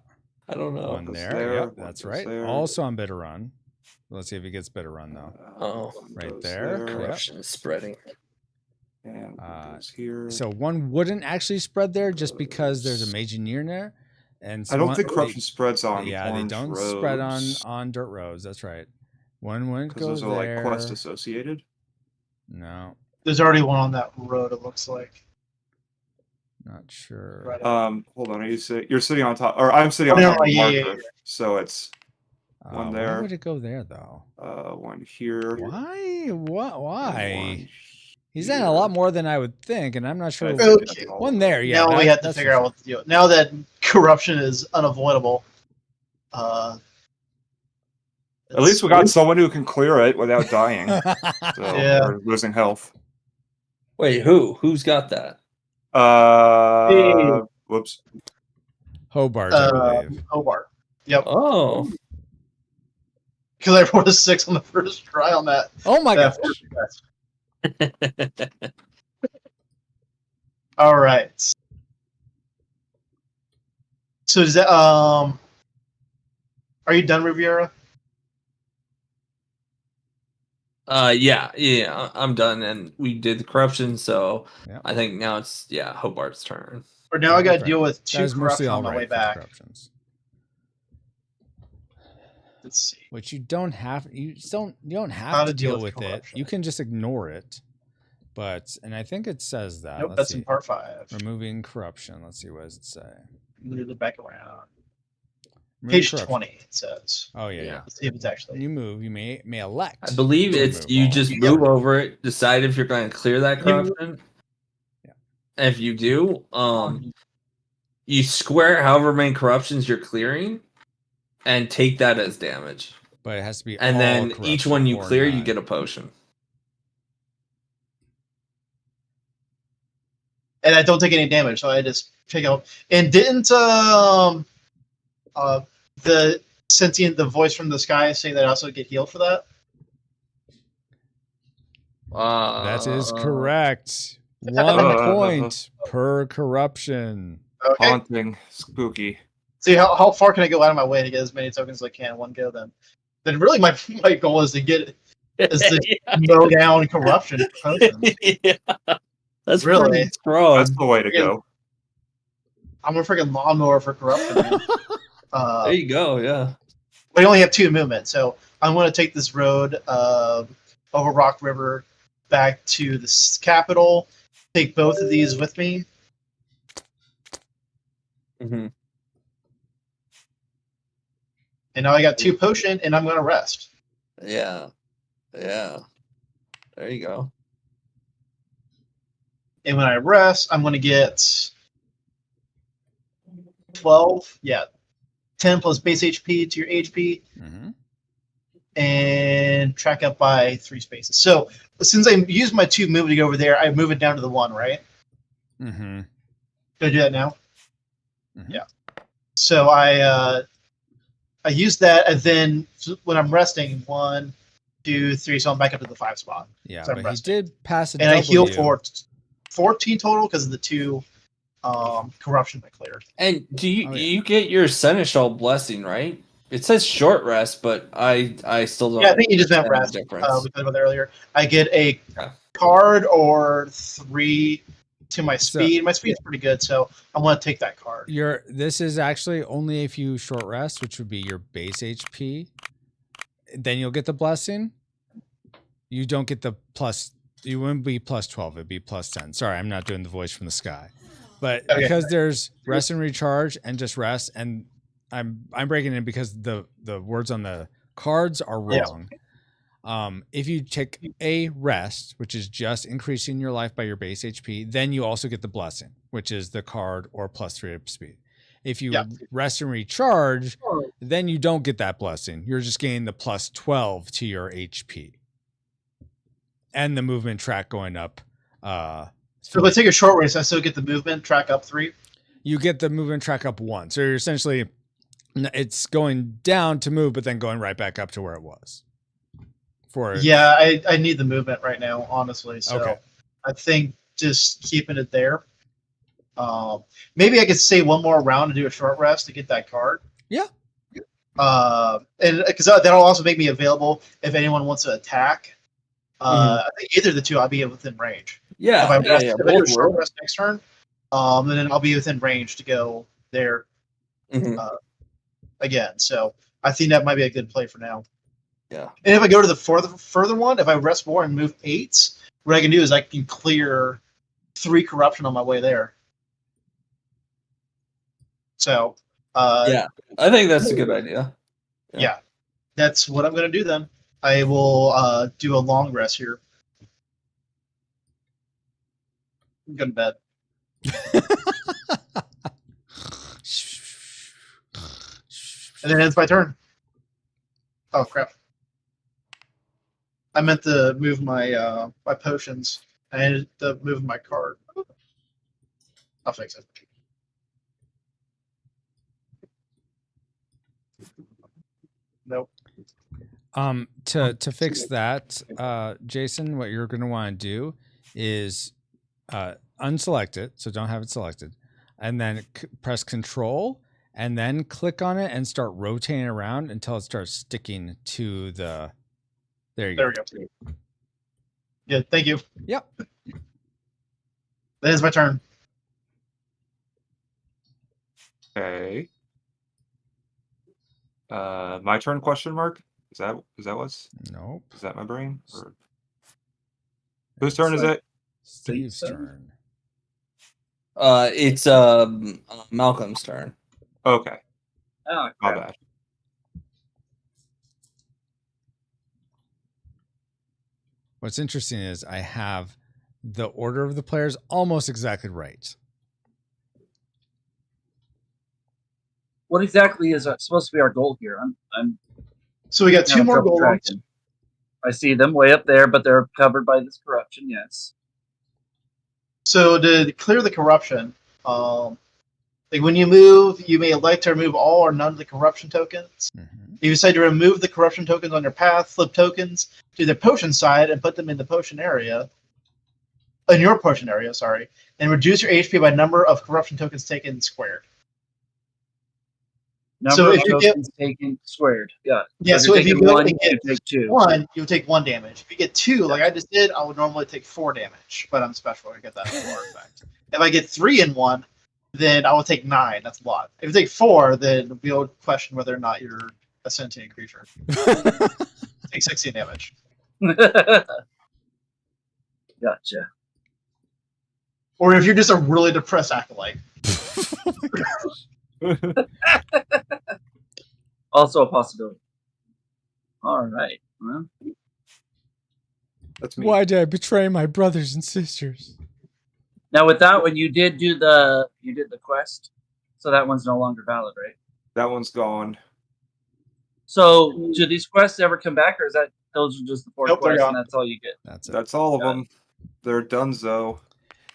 I don't know. 1 there. Yep. That's right. There. Also on bitter run. Let's see if he gets bitter run though. Right there. Corruption is spreading. And here. So 1 wouldn't actually spread there just because there's a mage near there. And so I don't think corruption spreads on. Yeah, they don't roads. spread on dirt roads. That's right. 1 wouldn't go those there. are like quest associated. No. There's already one on that road. It looks like. Not sure. Right hold on. You're sitting on top, or I'm sitting on top of the marker. So it's 1 there. Why would it go there though? 1 here. Why? What? Why? 1 He's done a lot more than I would think, and I'm not sure. Okay. 1 there, yeah. Now we have to figure out what to do. Now that corruption is unavoidable, at least we got someone who can clear it without dying. Or losing health. Wait, who's got that? Whoops. Hobart, I believe. Hobart. Yep. Oh. Because I rolled a 6 on the first try on that. Oh my gosh. All right. So is that are you done, Riviera? Yeah, I'm done, and we did the corruption, so I think now it's Hobart's turn. Or now I got to deal with 2 corruption on my way back. Let's see. Which you don't have. You don't have to deal with it. You can just ignore it. And I think it says that. Nope, that's in part 5. Removing corruption. Let's see, what does it say? Move it back around. Page 20, it says. Oh yeah. Let's see if it's actually. You move. You may elect. I believe it's you just move over it, decide if you're going to clear that corruption. Yeah. And if you do, you square however many corruptions you're clearing, and take that as damage. But it has to be. And then each one you clear, you get a potion. And I don't take any damage, so I just pick out. And didn't the sentient, the voice from the sky, say that I also get healed for that? That is correct. 1 point per corruption. Okay. Haunting, spooky. See how far can I go out of my way to get as many tokens as I can in 1 go? Then really my goal is to mow down corruption. Yeah. That's really pretty strong. That's the way to go. I'm a freaking lawnmower for corruption. Man. There you go. Yeah. We only have 2 movements, so I'm going to take this road over Rock River back to the capital. Take both of these with me. Mm-hmm. And now I got 2 potion, and I'm going to rest. Yeah. There you go. And when I rest, I'm going to get 12. Yeah, 10 plus base HP to your HP, and track up by 3 spaces. So since I used my 2 move to go over there, I move it down to the 1, right? Mm-hmm. Do I do that now? Yeah. So I use that, and then when I'm resting, 1, 2, 3, so I'm back up to the 5 spot. Yeah, so but he did pass a and I heal W. for 14 total because of the 2 corruption I cleared. And do you get your Seneschal blessing, right? It says short rest, but I still don't. Yeah, I think you just meant rest. Difference. We talked about that earlier. I get a card or 3 to my speed. My speed's pretty good, so I'm going to take that card. This is actually only if you short rest, which would be your base HP. Then you'll get the blessing. You don't get the plus. You wouldn't be plus 12. It'd be plus 10. Sorry, I'm not doing the voice from the sky. But because there's rest and recharge and just rest, and I'm breaking it because the words on the cards are wrong. If you take a rest, which is just increasing your life by your base HP, then you also get the blessing, which is the card or plus 3 up speed. If you rest and recharge, then you don't get that blessing. You're just getting the plus 12 to your HP. And the movement track going up. So if I take a short race, I still get the movement track up 3? You get the movement track up 1. So you're essentially, it's going down to move, but then going right back up to where it was. Yeah, I need the movement right now, honestly. So I think just keeping it there. Maybe I could stay one more round and do a short rest to get that card. Yeah. And because that'll also make me available if anyone wants to attack. I think either of the 2, I'll be within range. Yeah. If I do a short rest next turn, then I'll be within range to go there again. So I think that might be a good play for now. Yeah. And if I go to the further one, if I rest more and move 8s, what I can do is I can clear 3 corruption on my way there. So yeah, I think that's a good idea. Yeah, that's what I'm going to do then. I will do a long rest here. I'm going to bed. And then ends my turn. Oh, crap. I meant to move my my potions. I ended up moving my card. I'll fix it. Nope. To fix that, Jason, what you're going to want to do is unselect it, so don't have it selected, and then press Control, and then click on it and start rotating around until it starts sticking to the. There you go. There we go. Good. Thank you. Yep. That is my turn. Okay. My turn? Question mark? Is that what's? Nope. Is that my brain? Or... Whose turn is it? Steve's turn. It's Malcolm's turn. Okay. Oh, My bad. What's interesting is I have the order of the players almost exactly right. what exactly is supposed to be our goal here? I'm So we got 2 more gold ones. I see them way up there, but they're covered by this corruption. Yes. So to clear the corruption, like when you move, you may elect to remove all or none of the corruption tokens. Mm-hmm. If you decide to remove the corruption tokens on your path, flip tokens to the potion side and put them in the potion area. In your potion area, sorry, and reduce your HP by number of corruption tokens taken squared. Number of tokens taken squared. Yeah. Yeah. So if you go one, and get you take 2. 1, you'll take 1 damage. If you get 2, like I just did, I would normally take 4 damage, but I'm special. I get that 4 effect. If I get 3 in 1, then I will take 9. That's a lot. If you take 4, then we'll question whether or not you're a sentient creature. Take 16 damage. Gotcha. Or if you're just a really depressed acolyte. Also a possibility. All right. Well, That's me. Why did I betray my brothers and sisters? now with that one, you did the quest, so that one's no longer valid, right? That one's gone. So, do these quests ever come back, or is that those are just the 4 Nope, they're quests gone. and that's all you get? That's it. That's all of them. They're donezo.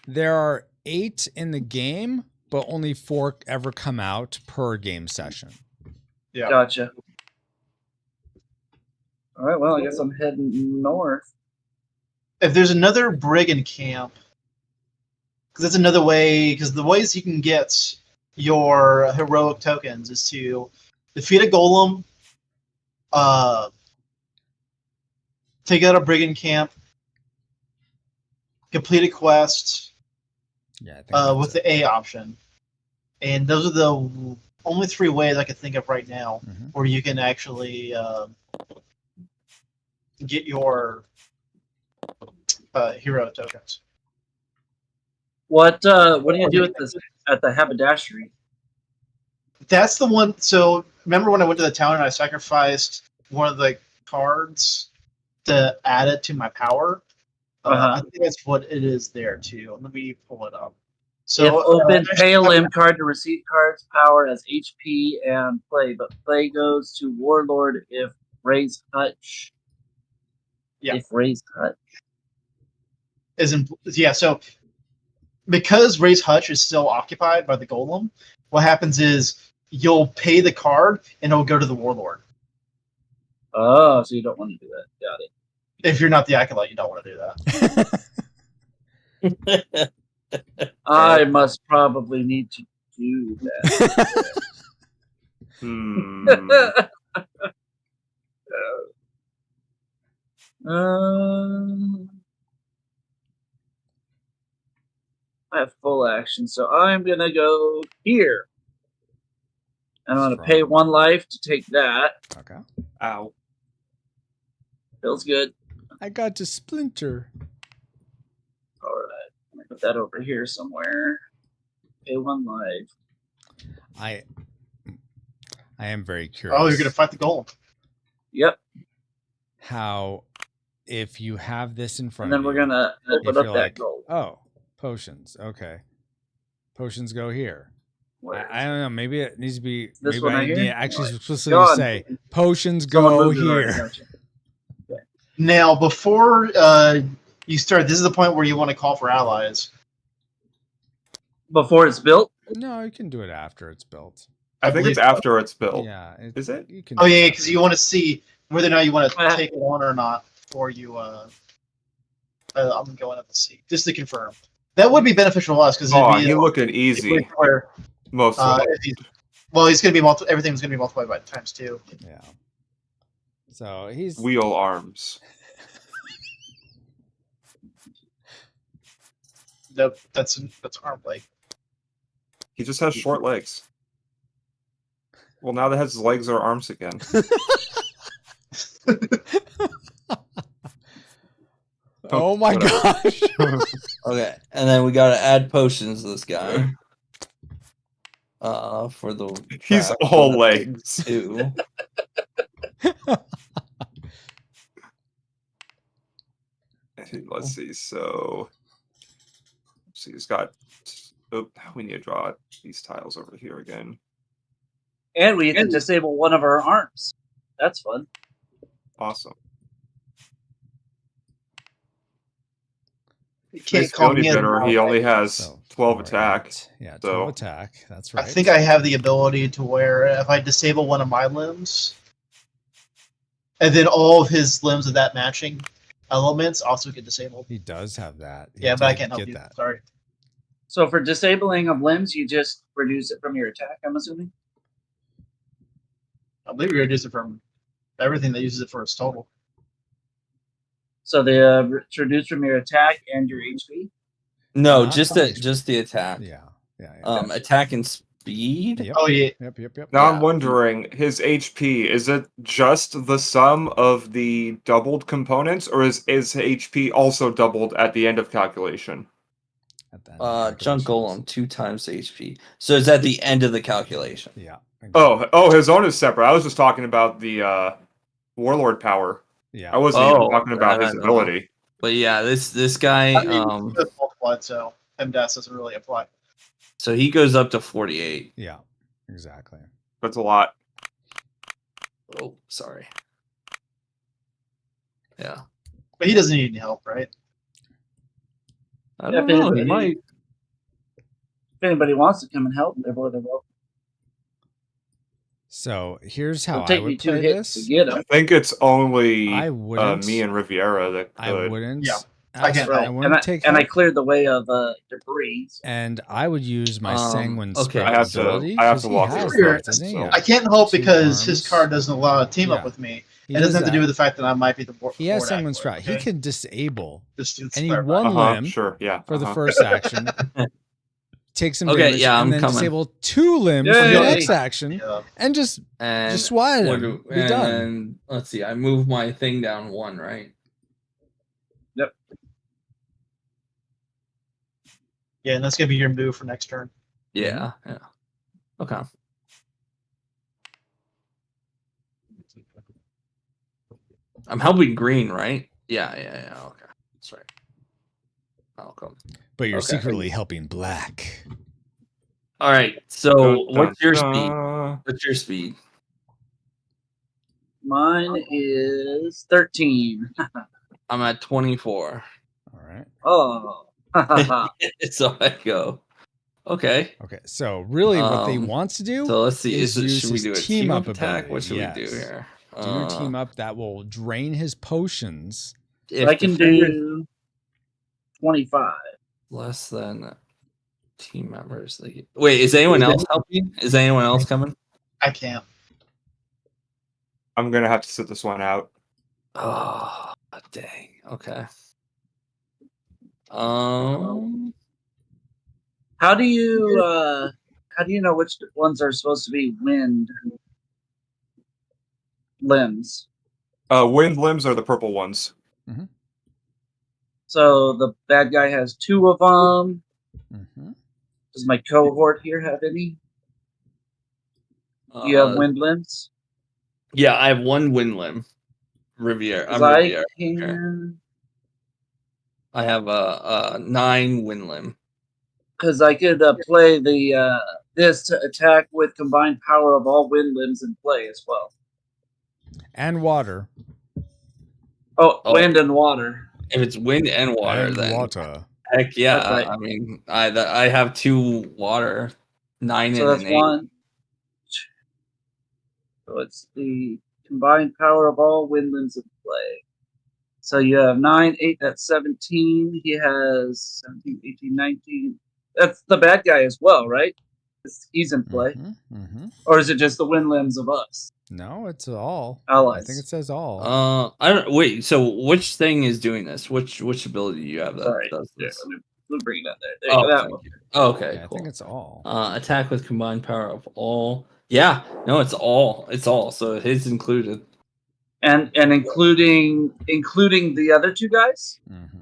There are 8 in the game, but only 4 ever come out per game session. Yeah. Gotcha. All right, well, I guess I'm heading north. If there's another brigand camp, because that's another way. Because the ways you can get your heroic tokens is to defeat a golem, take out a brigand camp, complete a quest Yeah, I think that's with it. the A option, and those are the only 3 ways I can think of right now Mhm. where you can actually get your hero tokens. What do you do at the haberdashery? That's the one. So remember when I went to the town and I sacrificed one of the cards to add it to my power? I think that's what it is there too. Let me pull it up. So If open, pay a limb card to receive cards power as HP and play, but play goes to Warlord if raise Hutch. Yeah. If raise Hutch. So because Raise Hutch is still occupied by the golem, what happens is you'll pay the card and it'll go to the Warlord. Oh, so you don't want to do that. Got it. If you're not the Acolyte, you don't want to do that. I must probably need to do that. I have full action, so I'm gonna go here. And I'm gonna pay 1 life to take that. Okay. Ow. Feels good. I got to splinter. All right, I'm gonna put that over here somewhere. Pay 1 life. I am very curious. Oh, you're gonna fight the golem. Yep. How, if you have this in front And then of we're you, gonna open if up you're that like, gold. oh, potions. Okay. Potions go here. I don't know. Maybe it needs to be. This maybe one I right need here? to actually Right. explicitly Go on. say potions Someone go moved it already, here. gotcha. Okay. Now, before you start, this is the point where you want to call for allies. Before it's built? No, you can do it after it's built. I think it's after it's built. Yeah. Is it? You can Oh do yeah, that. because you want to see whether or not you want to take it on or not before you. I'm going up to see just to confirm. That would be beneficial to us because he's looking easy. Where, most of it. he's going to be everything's going to be multiplied by times 2. Yeah. So he's Wheel arms. Nope, that's arm leg. He just has short legs. Well, now that his legs are arms again. Oh my gosh. Okay, and then we gotta add potions to this guy. For the He's all legs. Too. Let's see. So, he's got. Oh, we need to draw these tiles over here again. And we can disable one of our arms. That's fun. Awesome. You can't call me better. He only has So, 12 attack. Yeah, 12 attack. That's right. I think I have the ability to where if I disable one of my limbs, and then all of his limbs of that matching elements also get disabled. He does have that. Yeah, but I can't help you. that. Sorry. So for disabling of limbs, you just reduce it from your attack, I'm assuming? I believe you're reduce it from everything that uses it for its total. So the reduce from your attack and your HP? No, Not just punishment. just the attack. Yeah. Attack and speed. Yep. Oh yeah. Yep. Now I'm wondering, his HP, is it just the sum of the doubled components, or is HP also doubled at the end of calculation? Junk Golem 2 times HP. So it's at the end of the calculation. Yeah. Exactly. Oh, his own is separate. I was just talking about the Warlord power. Yeah. I wasn't even talking about his ability. But yeah, this guy I mean, it's multiplied, so MDAS doesn't really apply. so he goes up to 48. Yeah. Exactly. That's a lot. Oh, sorry. Yeah. But he doesn't need any help, right? I don't know. He might. If anybody wants to come and help, they're more than welcome. So here's how It'll I take me would 2 play hits this. to get I him. think it's only I wouldn't. me and Riviera that could. I wouldn't. Yeah, I can't I help. wouldn't take And I help. cleared the way of debris. And I would use my Sanguine okay. Sprout I have to- ability. I have 'cause to he walk has through that, it, doesn't he? so- Yeah. I can't help 2 because his arms. card doesn't allow a team up Yeah. with me. He It doesn't does have to do that. with the fact that I might be the board. He has board Sanguine actor, Sprout. okay? He can disable Just any clarify. one limb Sure, yeah. for the first action. Take some Okay, damage, yeah, and I'm then coming. disable 2 limbs for the Yay. next action, Yeah. and just And swat at what him. do- Be done. and let's see. I move my thing down 1, right? Yeah, and that's gonna be your move for next turn. Yeah. Yeah. Okay. I'm helping green, right? Yeah. Okay. That's right. I'll come. But you're Okay. secretly helping black. All right. So, Dun, what's your dun, speed? dun. What's your speed? Mine is 13. I'm at 24. All right. Oh. So I go. Okay. Okay. So really, what they Um, want to do So let's see. is use Should we his do a team team up up attack? ability, What should we do yes. here? do your team up that will drain his potions. If I can defender do 25. less than team members. Wait, is anyone else helping? Is anyone else coming? I can't. I'm gonna have to sit this one out. Oh, dang. Okay. How do you know which ones are supposed to be wind limbs? Wind limbs are the purple ones. So the bad guy has 2 of them. Mm-hmm. Does my cohort here have any? Do you have wind limbs? Yeah, I have 1 wind limb. Riviera. 'Cause I'm I Riviera. can, I have a 9 wind limb. because I could play the this to attack with combined power of all wind limbs in play as well. And water. Oh, Oh. wind and water. If it's wind and water, And then water. heck yeah. That's right. I mean, I have 2 water, 9 So and that's an 8. 1. So it's the combined power of all wind limbs in play. So you have 9, 8, that's 17. He has 17, 18, 19. That's the bad guy as well, right? He's in play. Or is it just the wind limbs of us? No, it's all. Allies. I think it says all. I don't wait. So which thing is doing this? Which ability do you have that Sorry. does Yeah, this? let me bring that there. There Oh, you go, that thank one. you. Okay, Yeah, I cool. think it's all. Attack with combined power of all. Yeah, no, it's all. It's all. So it is included. And including the other 2 guys?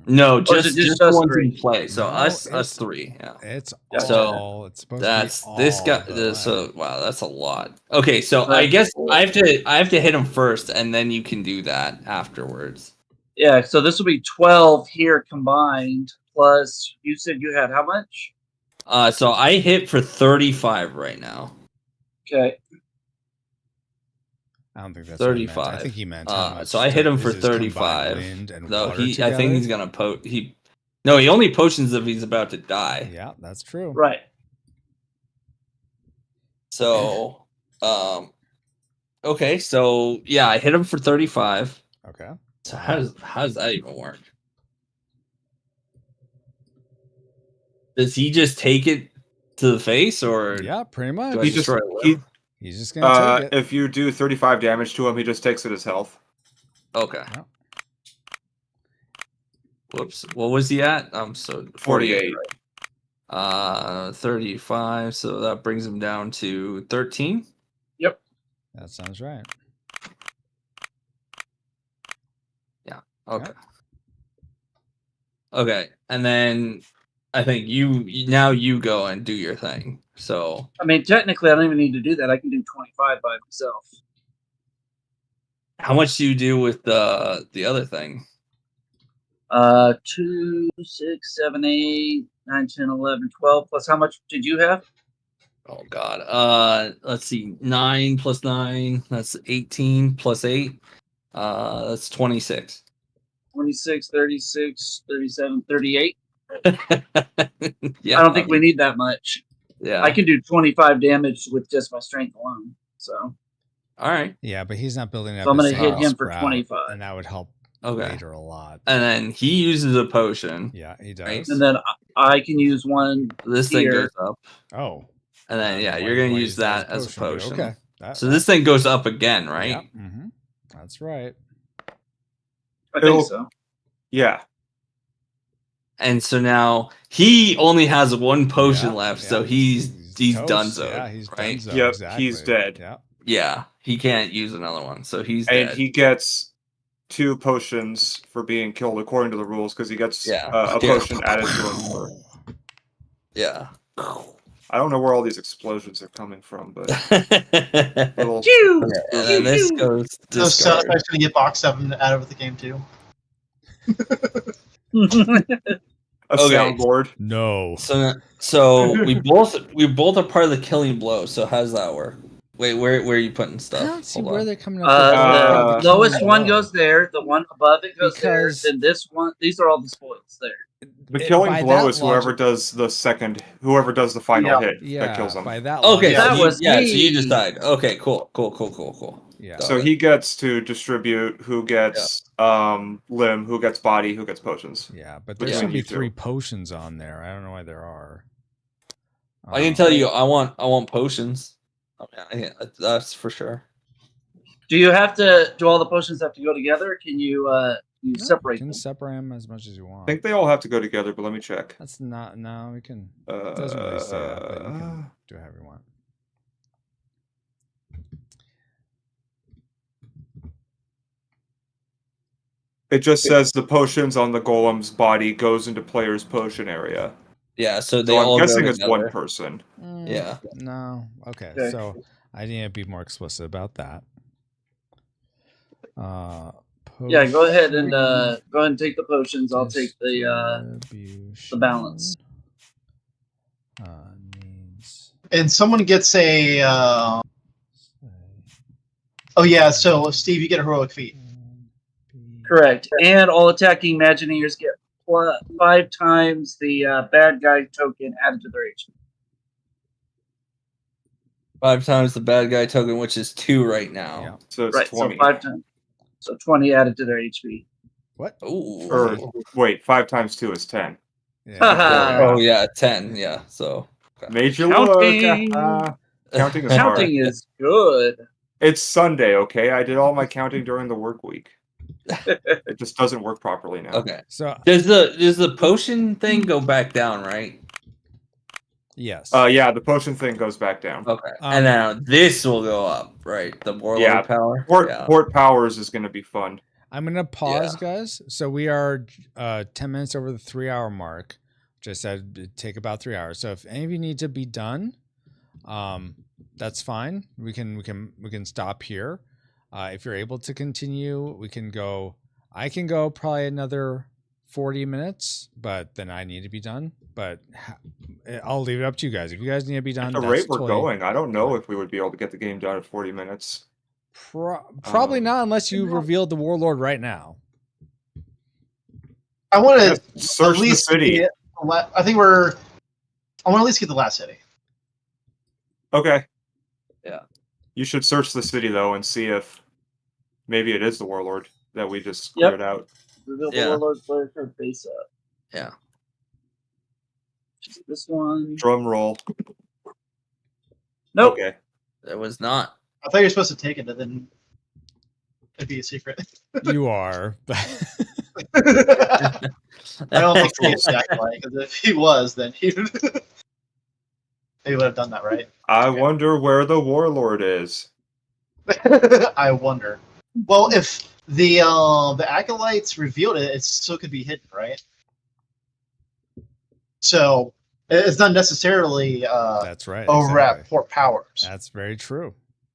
No, Or is just it just the us ones 3? in play. So No, us it's- 3. Yeah. It's So, all. It's supposed That's to be all. this guy. but So wow, that's a lot. Okay, so I Right. guess I have to hit him first, and then you can do that afterwards. Yeah, so this will be 12 here combined. Plus, you said you had how much? So I hit for 35 right now. Okay. I don't think that's what he meant. 35. I think he meant how much So I hit him is for his combined 35. wind and Though water I think together. he's gonna No, he only potions if he's about to die. Yeah, that's true. Right. So, okay, so yeah, I hit him for 35. Okay. So how does that even work? Does he just take it to the face, or Yeah, pretty much. do I He just destroy it? He's just gonna take it. if you do 35 damage to him, he just takes it as health. Okay. Yeah. Whoops. What was he at? So 48. 35. So that brings him down to 13. That sounds right. Okay. Okay, and then I think you go and do your thing. So I mean, technically, I don't even need to do that. I can do 25 by myself. how much do you do with the other thing? 2, 6, 7, 8, 9, 10, 11, 12. Plus, how much did you have? Oh God. Let's see. 9 plus 9. That's 18 plus 8. That's 26. 26, 36, 37, 38. Yeah. I don't think we need that much. Yeah. I can do 25 damage with just my strength alone. So. All right. Yeah, but he's not building up. So I'm his gonna hit him for sprout, 25. and that would help Okay. later a lot. And then he uses a potion. Yeah, he does. Right. And then I can use one. This thing here. goes up. Oh. And then Why- you're gonna why use that as a dude? potion. Okay. So this thing goes up again, right? Yeah. Mm-hmm. That's right. I think so. Yeah. And so now he only has one potion Yeah, left, yeah. so he's toast. donezo. Yeah, he's right? donezo. Yep, Exactly. he's dead. Yeah. Yeah, he can't use another one, so he's And dead. he gets 2 potions for being killed according to the rules because he gets Yeah. a potion added to him. For, Yeah. I don't know where all these explosions are coming from, but and little then this goes Those sound discard. effects gonna get box 7 out of the game too. a Okay. soundboard. No. So we both are part of the killing blow. So how does that work? Wait, where are you putting I stuff? don't see Hold where on. they're coming up. The lowest one goes there. The one above it goes Because- there. Then this one. These are all the spoils there. The killing by blow that is whoever logic- does the final Yeah. hit Yeah, that kills them. by that. Okay, logic- That so was so you me. decide. Okay, cool. Yeah. So he gets to distribute who gets limb, who gets body, who gets potions. Yeah, but there Between should be you two. 3 potions on there. I don't know why there are. I can tell you, I want potions. Okay, that's for sure. Do you have to? Do all the potions have to go together? Or can you No, separate You can them? separate them as much as you I want. think they all have to go together, but let me check. That's not. No, we can. It doesn't really say that, but you can do however you want. It just says the potions on the golem's body goes into player's potion area. Yeah, so they So all I'm guessing go it's together. one person. Yeah. No. Okay. Okay. So I need to be more explicit about that. Yeah, go ahead and potion take the potions. I'll take the balance. Needs. And someone gets a. Oh yeah, so Steve, you get a heroic feat. Correct. And all attacking Imagineers get 5 times the bad guy token added to their HP. 5 times the bad guy token, which is 2 right now. Yeah. So it's Right, 20. so 5 times. So 20 added to their HP. What? Ooh. Or wait, 5 times 2 is 10. Yeah. Oh yeah, 10. Yeah. So Made you Counting. look. Counting is hard. Counting is good. It's Sunday, okay? I did all my counting during the work week. It just doesn't work properly now. okay. So Does the potion thing go back down, right? yes. Yeah, the potion thing goes back down. Okay. And now this will go up, right? The warlord Yeah, power. Port Powers is going to be fun. I'm gonna pause, guys. So we are 10 minutes over the 3-hour mark, which I said it'd take about 3 hours. So if any of you need to be done, that's fine. We can stop here. If you're able to continue, we can go. I can go probably another 40 minutes, but then I need to be done. But I'll leave it up to you guys. If you guys need to be done, At the that's rate we're totally- going, I don't know if we would be able to get the game done in 40 minutes. Probably not unless you revealed the warlord right now. I want to Search at least the city. get I think we're. I want to at least get the last city. Okay. Yeah. You should search the city though and see if maybe it is the warlord that we just Yep. cleared out. Reveal the Yeah. warlord player card face up. Yeah. Just this one. Drum roll. Nope. Okay. It was not. I thought you were supposed to take it, and then it'd be a secret. You are. I don't think Steve's that way, because if he was, then he would have done that, right? I wonder where the warlord is. I wonder. Well, if the acolytes revealed it, it still could be hidden, right? So it's not necessarily That's right. over exactly. at Port Powers. That's very true.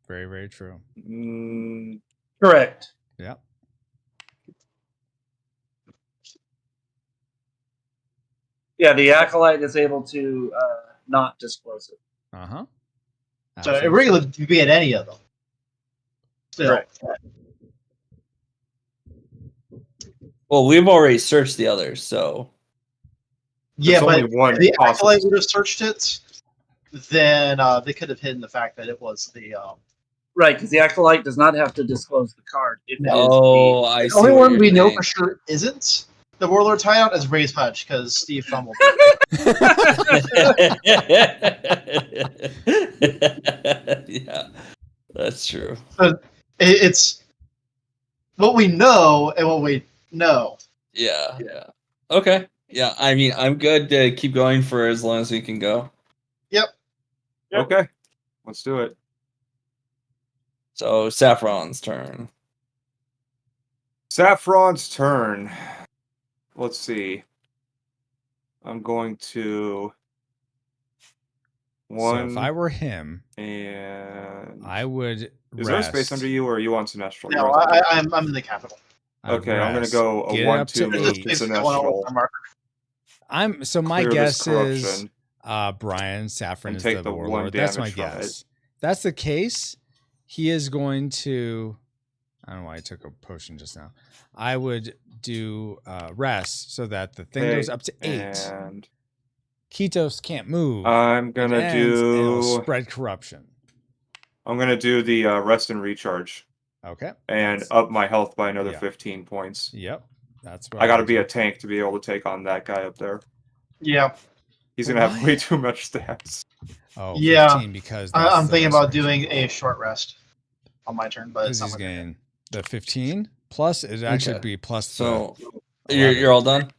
Very, very true. Correct. Yeah. Yeah, the acolyte is able to not disclose it. Uh-huh. So it really could be at any of them. Still. Right. Well, we've already searched the others, so Yeah, There's but only one if the possible- Acolyte would have searched it, then they could have hidden the fact that it was the. right, because the acolyte does not have to disclose the card. It is Oh, I The see. only what one you're we know saying. for sure isn't the Warlord's hideout is Ray's Hutch because Steve fumbled. Yeah, that's true. So it's what we know and what we know. Yeah. Okay. Yeah, I mean, I'm good to keep going for as long as we can go. Yep. Okay, let's do it. So, Saffron's turn. Saffron's turn. Let's see. I'm going to So if I were him, and I would is there a space rest. under you, or are you on Sinestral? No, You're on I'm in the capital. I would Okay, I'm gonna rest. go a Get 1, up 2 to move This to 8. space is going on with Sinestral. our marker. My Clear this guess is corruption. Brian Saffron And is take the the 1 warlord. That's my damage from guess. it. That's the case. He is going to. I don't know why I took a potion just now. I would do rest so that the thing goes Okay, up to 8. And Ketos can't move. I'm It gonna ends, and it'll do. spread corruption. I'm gonna do the rest and recharge, Okay. and up my health by another Yeah. 15 points. Yep. That's what I gotta would be do. a tank to be able to take on that guy up there. Yeah. He's gonna have Why? way too much stats. Oh, Yeah. 15 because that's I'm the thinking about restoration. doing a short rest on my turn, but Because it's not he's my turn. getting the 15 plus. It'd actually Okay. be plus. So, the you're 11. all done?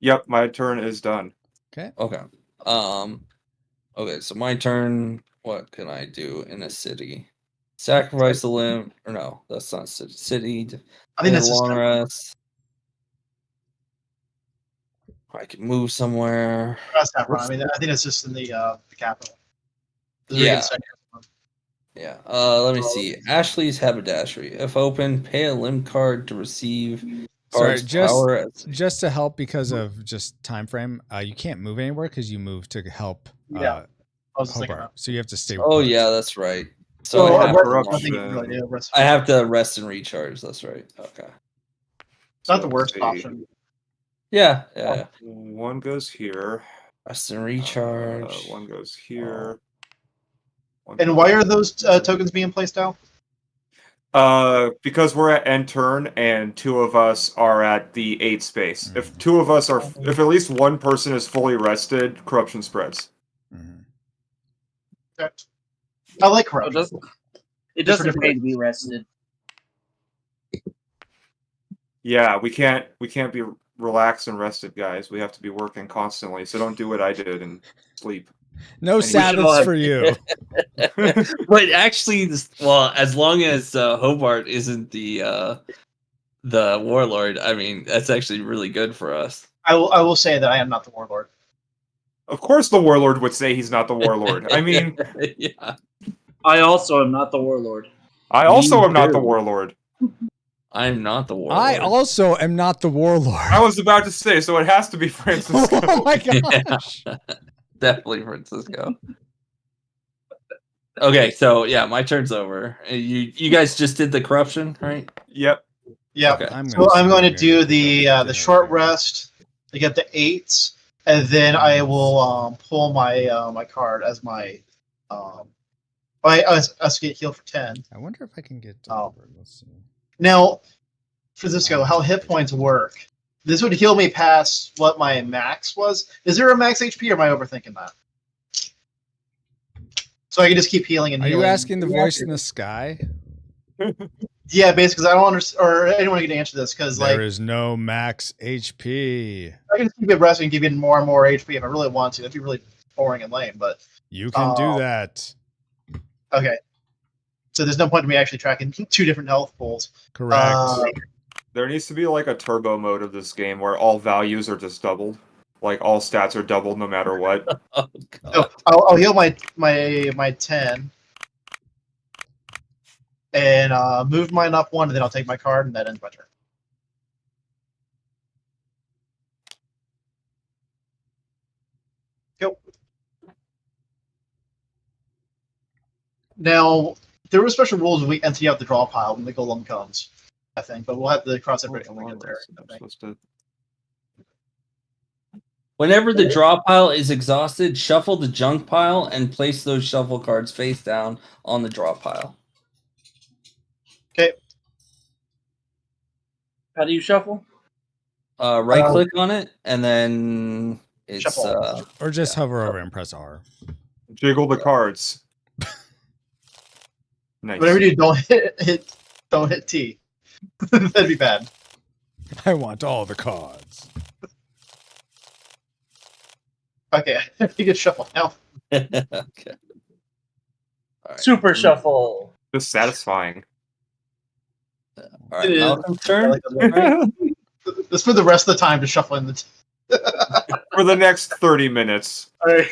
Yep, my turn is done. Okay. Okay. Okay, so my turn. What can I do in a city? Sacrifice a limb, or no? That's not city. I think Take that's a just long rest. I can move somewhere. that's not wrong. I mean, I think it's just in the capital. This is Yeah. a good section. Yeah. Let me see. Ashley's haberdashery. If open, pay a limb card to receive Sorry, card's power. just to help because of just time frame. You can't move anywhere because you move to help. Yeah. I was just thinking Hobart. that. So you have to stay. Oh put. yeah, that's right. So So I have, nothing you can really do. Rest- I have to rest and recharge. That's right. Okay. It's not So the let's worst see. option. Yeah. Yeah. One goes here. Rest and recharge. One goes here. One And goes why are those tokens being placed out? because we're at end turn and 2 of us are at the 8 space. If 2 of us are, if at least one person is fully rested, corruption spreads. Mhm. Okay. I like it corruption. doesn't, it Just for doesn't pay different- to be rested. Yeah, we can't be relaxed and rested, guys. We have to be working constantly. So don't do what I did and sleep. No should all Sabbaths have- for you. But actually, well, as long as Hobart isn't the warlord, I mean, that's actually really good for us. I will say that I am not the warlord. Of course, the warlord would say he's not the warlord. I mean, Yeah. I also am not the warlord. I also Me am not the too. warlord. I'm not the warlord. I also am not the warlord. I was about to say, so it has to be Francisco. Oh my gosh. Definitely Francisco. Okay, so yeah, my turn's over. You guys just did the corruption, right? Yep. Yeah. Okay. So I'm going to do the dinner short here. rest to get the 8s, and then I will pull my my card as my I get healed for 10. I wonder if I can get Oh. delivered. Let's see. Now, Francisco, how hit points work? This would heal me past what my max was. Is there a max HP, or am I overthinking that? So I can just keep healing and Are healing. you asking the voice in the sky? Yeah, basically, 'cause I don't understand, or anyone can answer this, because like There is no max HP. I can just keep it resting and give you more and more HP if I really want to. That'd be really boring and lame, but You can do that. okay. So there's no point to me actually tracking 2 different health pools. Correct. There needs to be like a turbo mode of this game where all values are just doubled. Like all stats are doubled no matter what. Oh So god. I'll heal my 10 and move mine up 1, and then I'll take my card, and that ends my turn. Go. Now, there were special rules when we empty out the draw pile when the golem comes, I think, but we'll have to cross everything when we get there. I think. Whenever the draw pile is exhausted, shuffle the junk pile and place those shuffle cards face down on the draw pile. Okay. How do you shuffle? Right click on it and then it's or just hover over and press R. Jiggle the cards. Nice. Whatever you do, don't hit T. That'd be bad. I want all the cards. Okay, you can shuffle now. Okay. Right. Super shuffle. Just satisfying. All right, Malcolm's turn. Let's put the rest of the time to shuffle in the. For the next 30 minutes. All right,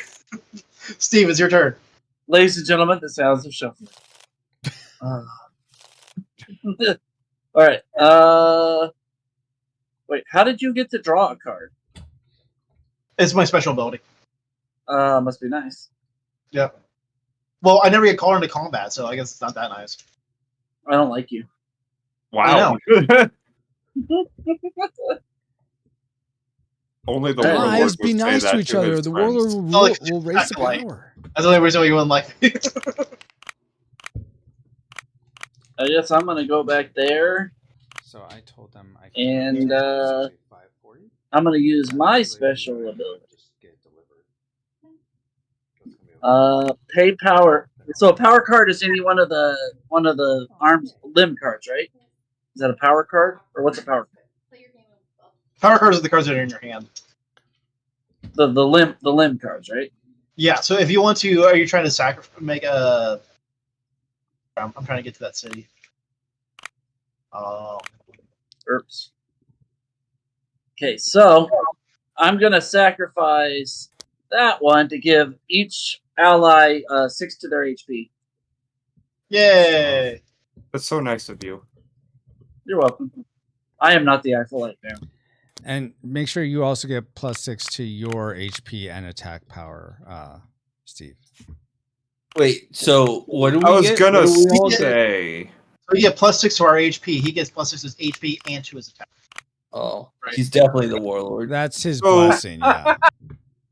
Steve, it's your turn. Ladies and gentlemen, the sounds of shuffling. All right. Wait, how did you get to draw a card? It's my special ability. Must be nice. Yeah. Well, I never get called into combat, so I guess it's not that nice. I don't like you. Wow. Only the warlord Guys, would be say nice that to each other. his The friends. warlord will raise the power. That's the only reason why you wouldn't like me. I guess I'm gonna go back there. So I told them I and I'm gonna use my special ability. Pay power. So a power card is any one of the arms limb cards, right? Is that a power card or what's a power card? Power cards are the cards that are in your hand. The limb cards, right? Yeah. So if you want to, are you trying to make a? I'm trying to get to that city. Oops. Okay, so I'm gonna sacrifice that one to give each ally 6 to their HP. Yay! That's so nice of you. You're welcome. I am not the Eiffel fan. And make sure you also get +6 to your HP and attack power, Steve. Wait, so what do we I was get? gonna What do say. So we get +6 to our HP. He gets +6 to his HP and to his attack. Oh, Right. he's definitely the warlord. That's his blessing, yeah.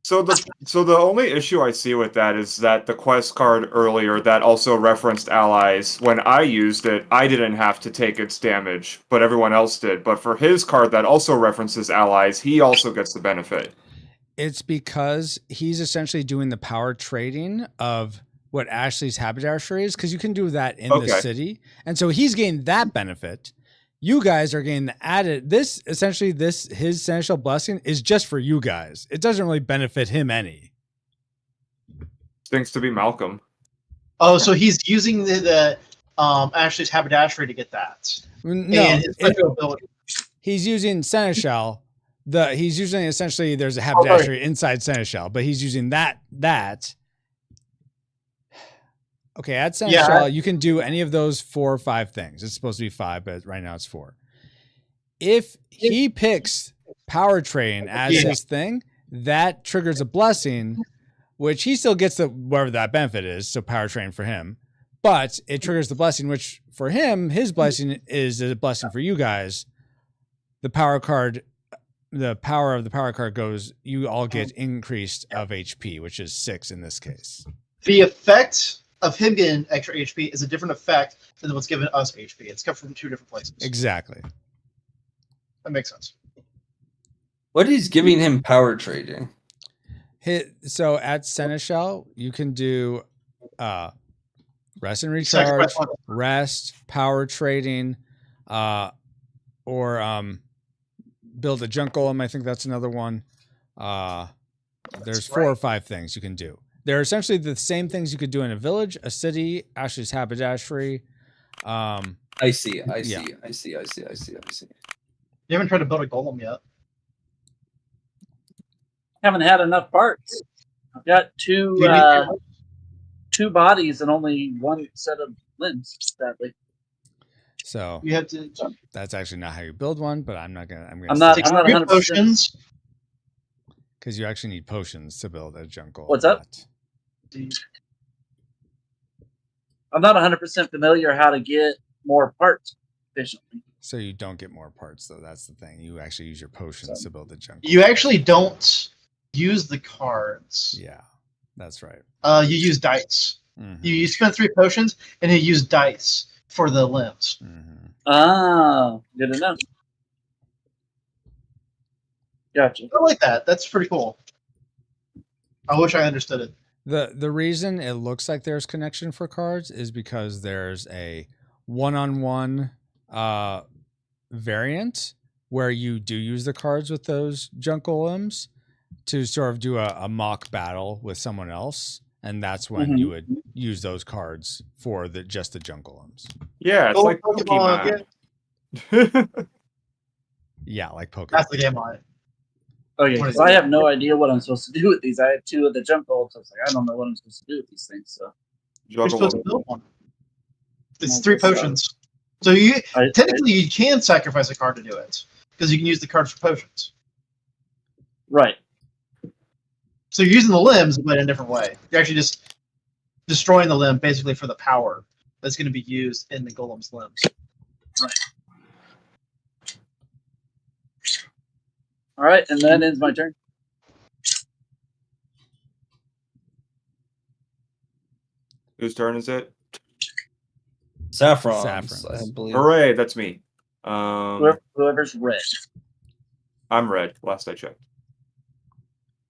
So the only issue I see with that is that the quest card earlier that also referenced allies, when I used it, I didn't have to take its damage, but everyone else did. But for his card that also references allies, he also gets the benefit. It's because he's essentially doing the power trading of what Ashley's haberdashery is, because you can do that in the city. And so he's getting that benefit. You guys are getting the added. His seneschal blessing is just for you guys. It doesn't really benefit him any. Thanks to be Malcolm. Oh, so he's using the Ashley's haberdashery to get that. No, and his special ability. He's using seneschal. He's using essentially there's a haberdashery inside seneschal, but he's using that. Okay, at seneschal, you can do any of those 4 or 5 things. It's supposed to be 5, but right now it's 4. If he picks power train as his thing, that triggers a blessing, which he still gets whatever that benefit is. So power train for him, but it triggers the blessing, which for him, his blessing is a blessing for you guys. The power card, the power of the power card goes. You all get increased of HP, which is 6 in this case. The effect of him getting extra HP is a different effect than what's given us HP. It's come from 2 different places. Exactly. That makes sense. What is giving him power trading? So at seneschal, you can do rest and recharge, rest, power trading, or build a junk golem. I think that's another one. There's 4 or 5 things you can do. They're essentially the same things you could do in a village, a city, Ashley's haberdashery. I see. You haven't tried to build a golem yet. Haven't had enough parts. I've got 2 bodies and only 1 set of limbs, sadly. So you have to. That's actually not how you build one, but I'm not I'm not 100%. Potions. Because you actually need potions to build a junk golem. What's up? I'm not 100% familiar how to get more parts efficiently. So you don't get more parts, though. That's the thing. You actually use your potions to build the junk. You actually don't use the cards. Yeah, that's right. You use dice. Mm-hmm. You spend 3 potions, and you use dice for the limbs. Mm-hmm. Ah, good enough. Gotcha. I like that. That's pretty cool. I wish I understood it. The reason it looks like there's connection for cards is because there's a one-on-one variant where you do use the cards with those junk golems to sort of do a mock battle with someone else, and that's when you would use those cards for just the junk golems. Yeah, it's like Pokemon. Yeah, like Pokemon. That's the game on it. Okay, because I have no idea what I'm supposed to do with these. I have 2 of the jump bolts. I was like, I don't know what I'm supposed to do with these things. So You're supposed to build one. It's 3 potions. So technically you can sacrifice a card to do it because you can use the cards for potions. Right. So you're using the limbs, but in a different way. You're actually just destroying the limb basically for the power that's going to be used in the golem's limbs. Right. All right, and that ends my turn. Whose turn is it? Saffron's, I believe. Hooray, that's me. Whoever's red. I'm red, last I checked.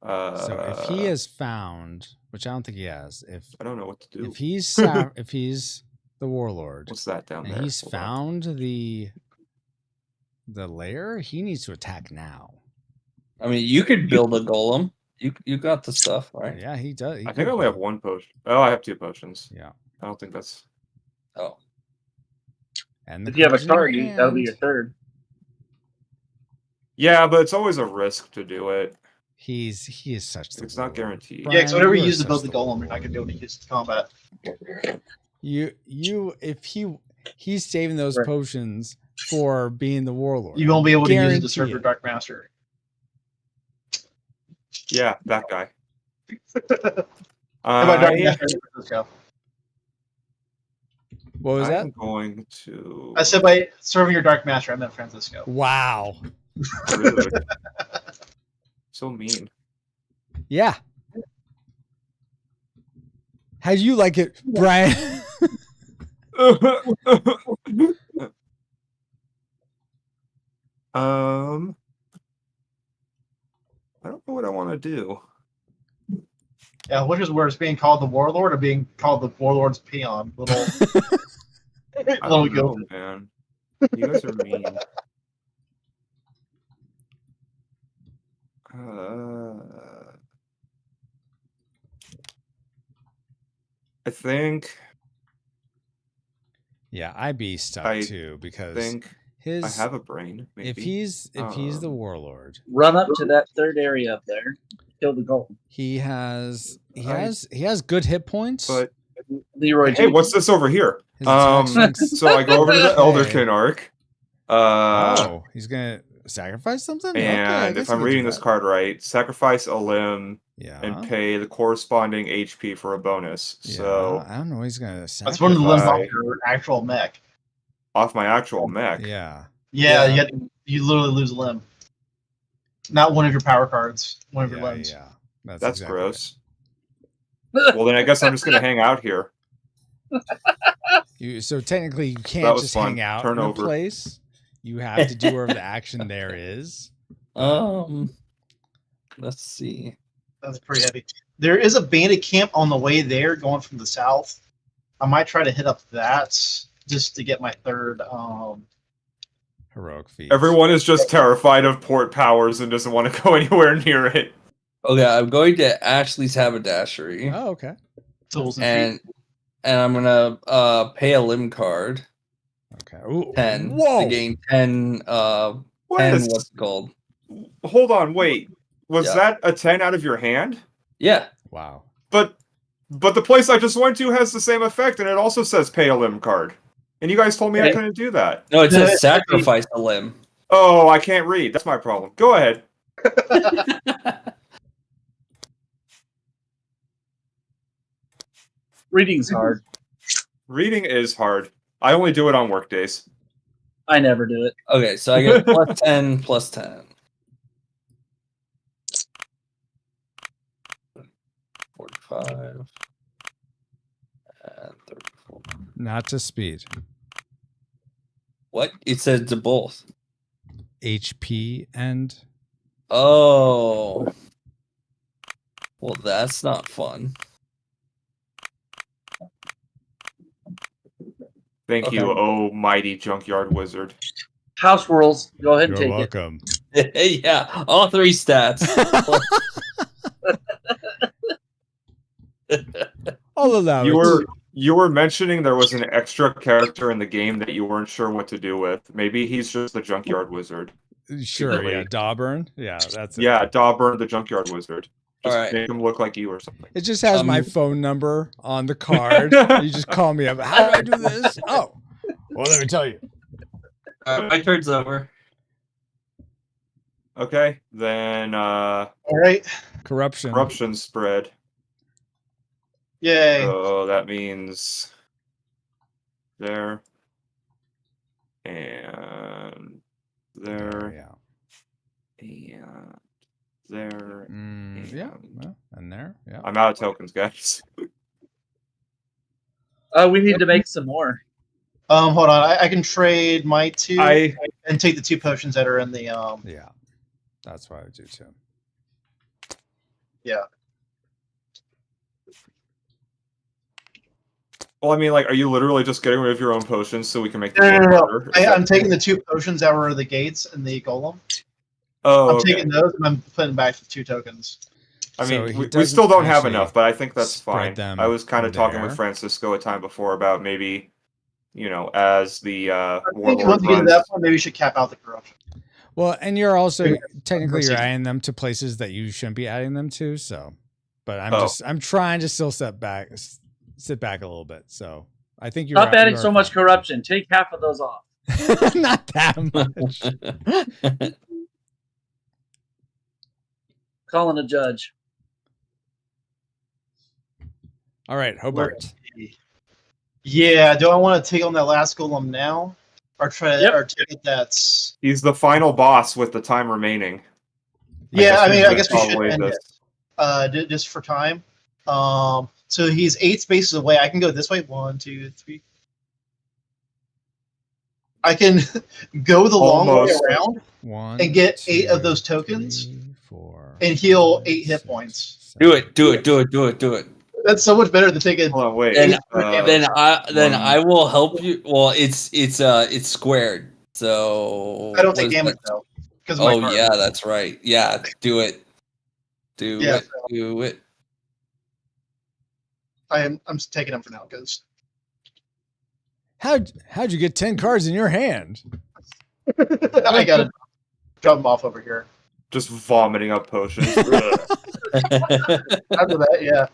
So if he has found, which I don't think he has, I don't know what to do. If he's if he's the warlord, what's that down there? And he's found the lair, he needs to attack now. I mean, you could build a golem. You got the stuff, right? Yeah, he does. I think I only have 1 potion. Oh, I have 2 potions. Yeah. I don't think that's. Oh. And if you have a card, that'll be your third. Yeah, but it's always a risk to do it. He is such the. It's not guaranteed. Brian, yeah, because whenever you use to build the golem, you're not gonna be able to use it to combat. If he's saving those potions for being the warlord, you won't be able to use it to serve your Dark Master. Yeah, that guy. How about Dark Master? Let's go. What was that? I'm going to. I said by serving your Dark Master, I meant Francisco. Wow. Rude. So mean. Yeah. How do you like it, Brian? I don't know what I want to do. Yeah, which is worse, being called the warlord or being called the warlord's peon? Little know, man. You guys are mean. I think. Yeah, I'd be stuck too because I have a brain. Maybe. If he's the warlord, run up to that third area up there, kill the golem. He has good hit points. But Leroy, hey, what's this over here? So I go over to the Elderkin Arc. He's gonna sacrifice something. And if I'm reading this card right, sacrifice a limb. Yeah. And pay the corresponding HP for a bonus. Yeah, so I don't know. He's gonna. That's one of the limbs off your actual mech. Off my actual mech. Yeah. Yeah. You literally lose a limb. Not one of your power cards. One of your limbs. Yeah. That's exactly gross. Well, then I guess I'm just gonna hang out here. So technically, you can't just hang out in a place. You have to do wherever the action there is. Let's see. That's pretty heavy. There is a bandit camp on the way there going from the south. I might try to hit up that just to get my third heroic feat. Everyone is just terrified of port powers and doesn't want to go anywhere near it. Okay, I'm going to Ashley's Haberdashery. Oh, okay. And I'm gonna pay a limb card. Okay. Ooh, 10 to gain 10 what's it called? Hold on, wait. Was that a 10 out of your hand? Yeah. Wow. But the place I just went to has the same effect, and it also says pay a limb card. And you guys told me I couldn't do that. No, it says sacrifice a limb. Oh, I can't read. That's my problem. Go ahead. Reading's hard. Reading is hard. I only do it on work days. I never do it. Okay, so I get plus 10, plus 10. 45 and 34. Not to speed. What? It said to both. HP and Oh. Well, that's not fun. Thank Okay. you, oh mighty Junkyard Wizard. House rules. Go ahead and you're take welcome. Yeah, all 3 stats. I'll allow You were mentioning there was an extra character in the game that you weren't sure what to do with. Maybe he's just the Junkyard Wizard. Sure, Secretly. yeah, Dawburn. Yeah, that's it. Yeah, Dawburn, the Junkyard Wizard. Just Alright. make him look like you or something. It just has my phone number on the card. You just call me up. How do I do this? Oh, well, let me tell you. My turn's over. Okay, then All right. Corruption spread. Yay. So that means there and there Yeah. and there. Yeah. Well, and there. Yeah. I'm out of tokens, guys. We need to make some more. Hold on. I can trade my 2 I and take the 2 potions that are in the Yeah. That's what I would do too. Yeah. well, I mean, like, are you literally just getting rid of your own potions so we can make the No, game no, no. harder? I'm taking the 2 potions that were the gates and the golem. Oh, I'm okay. taking those and I'm putting back the 2 tokens. I So mean, he we still don't have doesn't enough, but I think that's spread fine. them I was kind of talking there. with Francisco a time before about maybe, you know, as the I think warlord once you get to runs. that point, maybe we should cap out the corruption. Well, and you're also Yeah. technically you're Proceed. adding them to places that you shouldn't be adding them to. So, but Oh. I'm trying to still sit back a little bit. So I think you're Stop adding you are so much fine. corruption. Take half of those off. Not that much. Calling a judge. All right, Hobart. Yeah, do I want to take on that last golem now? Or try Yep. or take it that's He's the final boss with the time remaining. Yeah, I mean I that's guess we should probably end the- it. Just for time. So he's 8 spaces away. I can go this way. 1, 2, 3. I can go the long way Almost. around One and get 8 2, of those tokens 3, 4, and heal 8 hit 6, points. Do it. Do it. That's so much better than taking. Hold on, wait. Then, uh, then one. I will help you. Well, it's squared. So I don't what take is damage that? though. Because Oh yeah, that's right. Yeah, do it. Yeah, Do it. I'm just taking them for now because How'd you get 10 cards in your hand? I gotta drop them off over here. Just vomiting up potions. After that, yeah.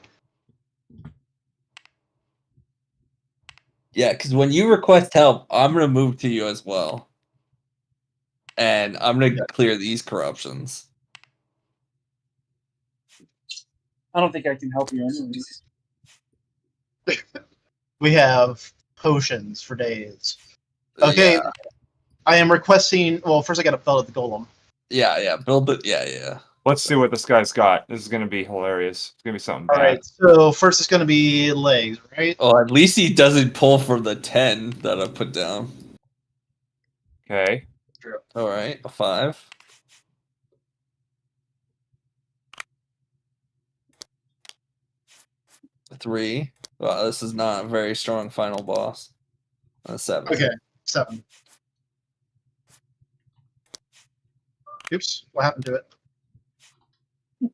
Yeah, because when you request help, I'm gonna move to you as well, and I'm gonna clear these corruptions. I don't think I can help you anyways. We have potions for days. Okay, Yeah, I am requesting. Well, first I got to fill out the golem. yeah. Build it. Yeah. Let's see what this guy's got. This is going to be hilarious. It's going to be something All bad. right, so first it's going to be legs, right? Oh, at least he doesn't pull for the 10 that I put down. Okay. All right, a 5. A 3. Wow, this is not a very strong final boss. A 7. Okay, 7. Oops, what happened to it?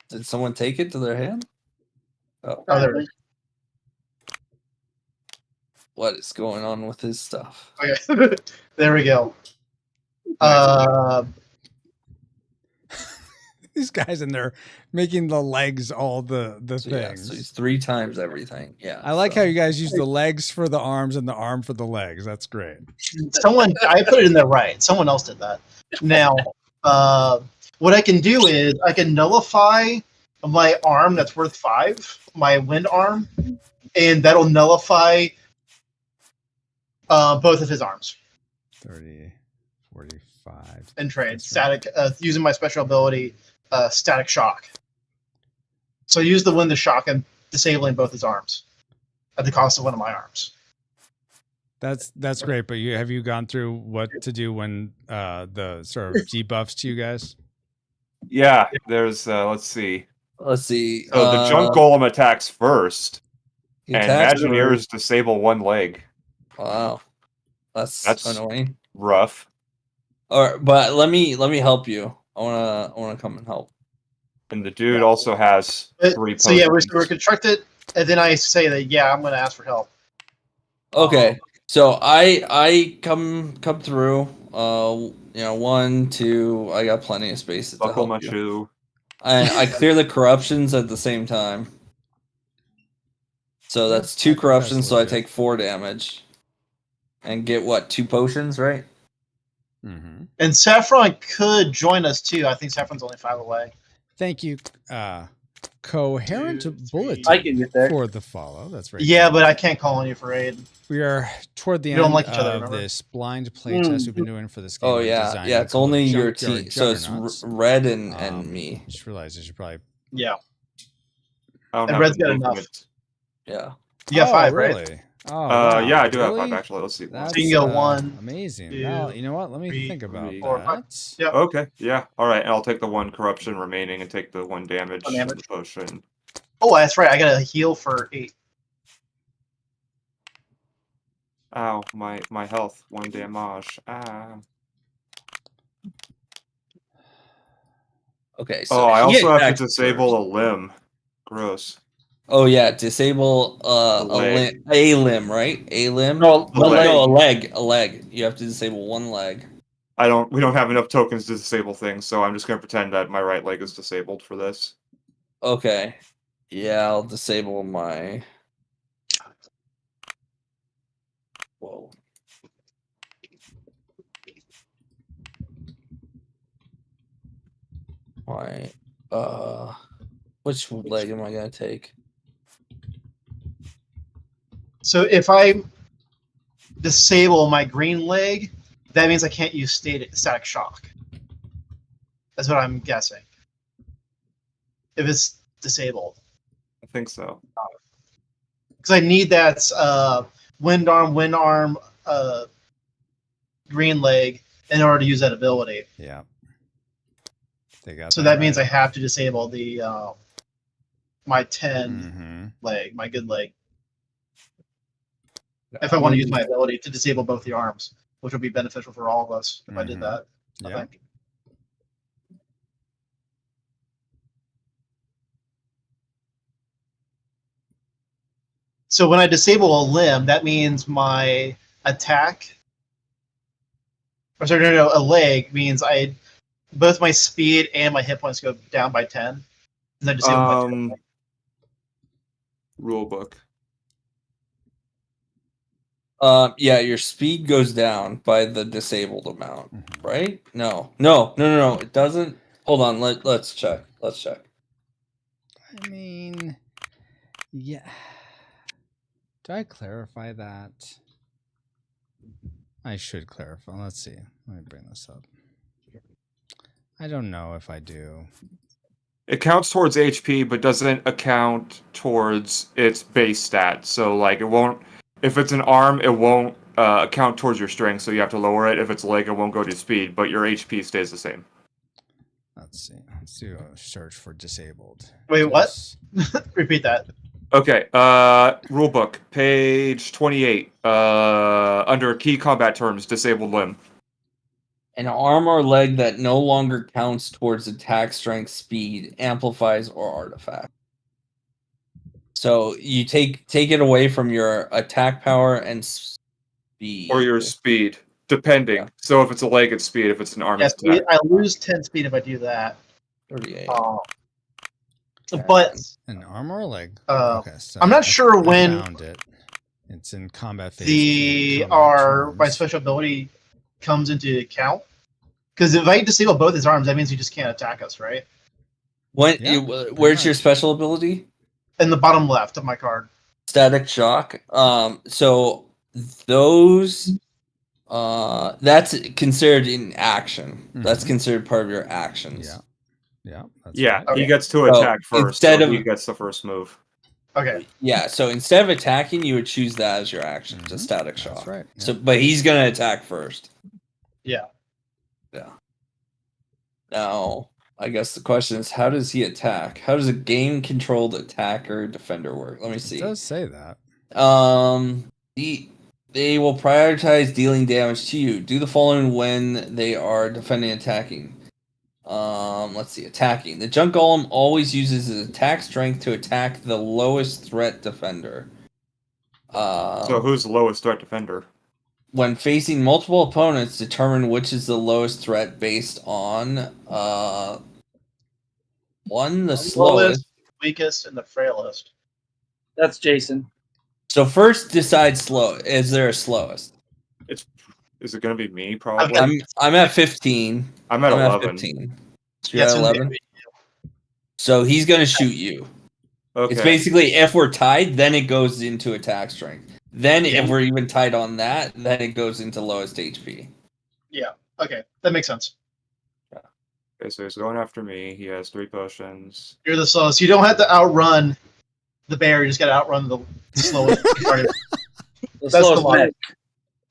Did someone take it to their hand? Oh, Oh, there it is. what is going on with his stuff? Okay, there we go. These guys in there making the legs all the So, yeah, things. so he's 3 times everything. Yeah. I like so- how you guys use the legs for the arms and the arm for the legs. That's great. I put it in there right. Someone else did that. Now, what I can do is I can nullify my arm that's worth 5, my wind arm, and that'll nullify Both of his arms. 30, 45. And trade. That's right. Static, using my special ability, Static Shock. So I use the Wind to shock and disabling both his arms at the cost of one of my arms. That's great, but have you gone through what to do when the sort of debuffs to you guys? Yeah, there's let's see. Let's see. So the junk golem attacks first, and attacks Imagineers disable one leg. Wow, that's annoying. Rough. But let me help you. I wanna come and help. And the dude also has 3 So yeah, potions. we're constructed, and then I say that I'm going to ask for help. Okay, so I come through. 1, 2. I got plenty of space to Buckle help my you. shoe. I clear the corruptions at the same time. So that's 2 corruptions, so I take 4 damage. And get 2 potions, right? Mm-hmm. And Saffron could join us too. I think Saffron's only 5 away. Thank you, Coherent 2, 3. Bulletin, I can get there. for the follow. That's right. Yeah, but I can't call on you for aid. We are toward the We end don't like each other, of remember? this blind playtest we've been doing for this game. Oh We're yeah, designing yeah. a It's couple only of your Junkyard team. So it's Juggernauts. Red and me. Just realized I should probably. Yeah. I don't And have Red's the got enough. movement. Yeah. You got 5, right? really? Oh, wow. Yeah, I do have Really? 5 actually. Let's see. That's So you can go 1, amazing. 2, Now, you know what? Let me 3, think about 4, 5. that. Yep. Okay, yeah. All right, and I'll take the 1 corruption remaining and take the 1 damage, 1 and damage. the potion. Oh, that's right. I got to heal for 8. Ow, my health. 1 damage. Ah. Okay. So Oh, I he also have attacks to disable first. a limb. Gross. Oh yeah, disable A leg. a limb, right? A limb. No, A leg. No, a leg. A leg. You have to disable 1 leg. We don't have enough tokens to disable things, so I'm just gonna pretend that my right leg is disabled for this. Okay. Yeah, I'll disable my. Whoa. My which leg am I gonna take? So if I disable my green leg, that means I can't use Static Shock. That's what I'm guessing. If it's disabled. I think so. Because I need that wind arm, green leg in order to use that ability. Yeah. They got So that means I right. have to disable the my 10 Mhm. leg, my good leg. If I want to use my ability to disable both the arms, which would be beneficial for all of us if I did Mhm. that. I Yeah. think. So when I disable a limb, that means my attack, or sorry, no, a leg means both my speed and my hit points go down by 10. And I disable my 10. Rule book. Yeah, your speed goes down by the disabled amount, Mhm. right? No. It doesn't. Hold on. Let's check. I mean, yeah. Do I clarify that? I should clarify. Let's see. Let me bring this up. I don't know if I do. It counts towards HP, but doesn't account towards its base stat. So, like, it won't. If it's an arm, it won't account towards your strength, so you have to lower it. If it's a leg, it won't go to speed, but your HP stays the same. Let's see. Let's do a search for disabled. Wait, what? Dis- Repeat that. Okay, rulebook, page 28, under key combat terms, disabled limb. An arm or leg that no longer counts towards attack, strength, speed, amplifies, or artifact. So you take it away from your attack power and speed. Or your speed, depending. Yeah. So if it's a leg, it's speed. If it's an arm, Yeah, it's attack. I lose 10 speed if I do that. 38. But An arm or a leg? Uh, Okay, so I'm not sure when found it. It's in combat phase. the combat my terms. special ability comes into account. Because if I disable both his arms, that means he just can't attack us, right? When Yeah, where's your much. special ability? In the bottom left of my card. Static shock. So those that's considered in action. That's considered part of your actions. Yeah. He gets to attack first. Instead of he gets the first move. Okay. Yeah, so instead of attacking, you would choose that as your action, a static shock. That's right. So, but he's gonna attack first. Yeah. Yeah. Now, I guess the question is, how does he attack? How does a game-controlled attacker defender work? Let me see. It does say that. They will prioritize dealing damage to you. Do the following when they are defending and attacking. Let's see. Attacking. The Junk Golem always uses his attack strength to attack the lowest threat defender. So who's the lowest threat defender? When facing multiple opponents, determine which is the lowest threat based on the slowest, lowest, weakest, and the frailest. That's Jason. So first decide slow. Is there a slowest? Is it going to be me? Probably. I'm at 15. I'm at 11. 15. So you're at 11. So he's going to shoot you. Okay. It's basically if we're tied, then it goes into attack strength. Then if we're even tied on that, then it goes into lowest HP. Yeah. Okay, that makes sense. Okay, so he's going after me. He has 3 potions. You're the slowest. You don't have to outrun the bear. You just got to outrun the slowest. The That's slowest the logic.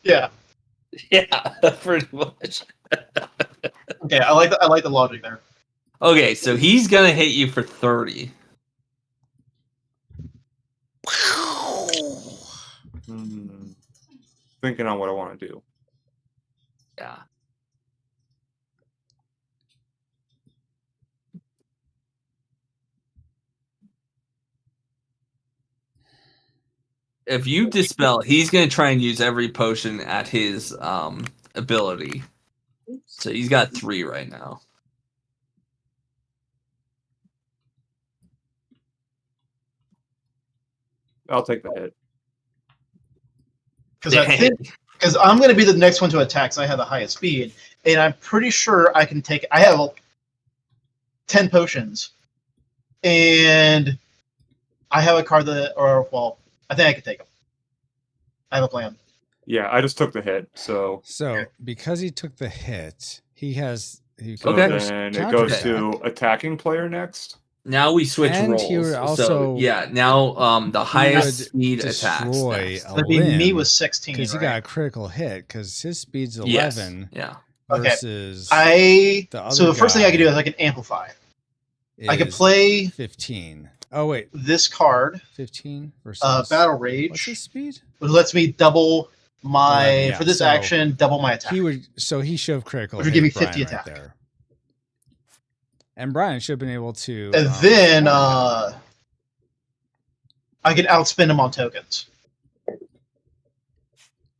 Yeah. Yeah, pretty much. Okay, I like the logic there. Okay, so he's gonna hit you for 30. Thinking on what I want to do. Yeah. If you dispel, he's gonna try and use every potion at his ability. So he's got 3 right now. I'll take the hit. Because I'm going to be the next one to attack, so I have the highest speed, and I'm pretty sure I can take. I have 10 potions, and I have a card I think I can take them. I have a plan. Yeah, I just took the hit, so because he took the hit, he has. And it goes to attacking player next. Now we switch and roles. He would also so now the highest speed attacks. Destroy Next. That'd be me with 16. Because he got a critical hit because his speed's 11. Yeah. Versus so the first thing I can do is I can amplify. I can play 15. Oh wait, this card 15 versus Battle Rage. What's his speed? Which lets me double my for this action, double my attack. He should have critical. Which would give me 50 Brian attack. Right there. And Brian should have been able to. And then I can outspend him on tokens.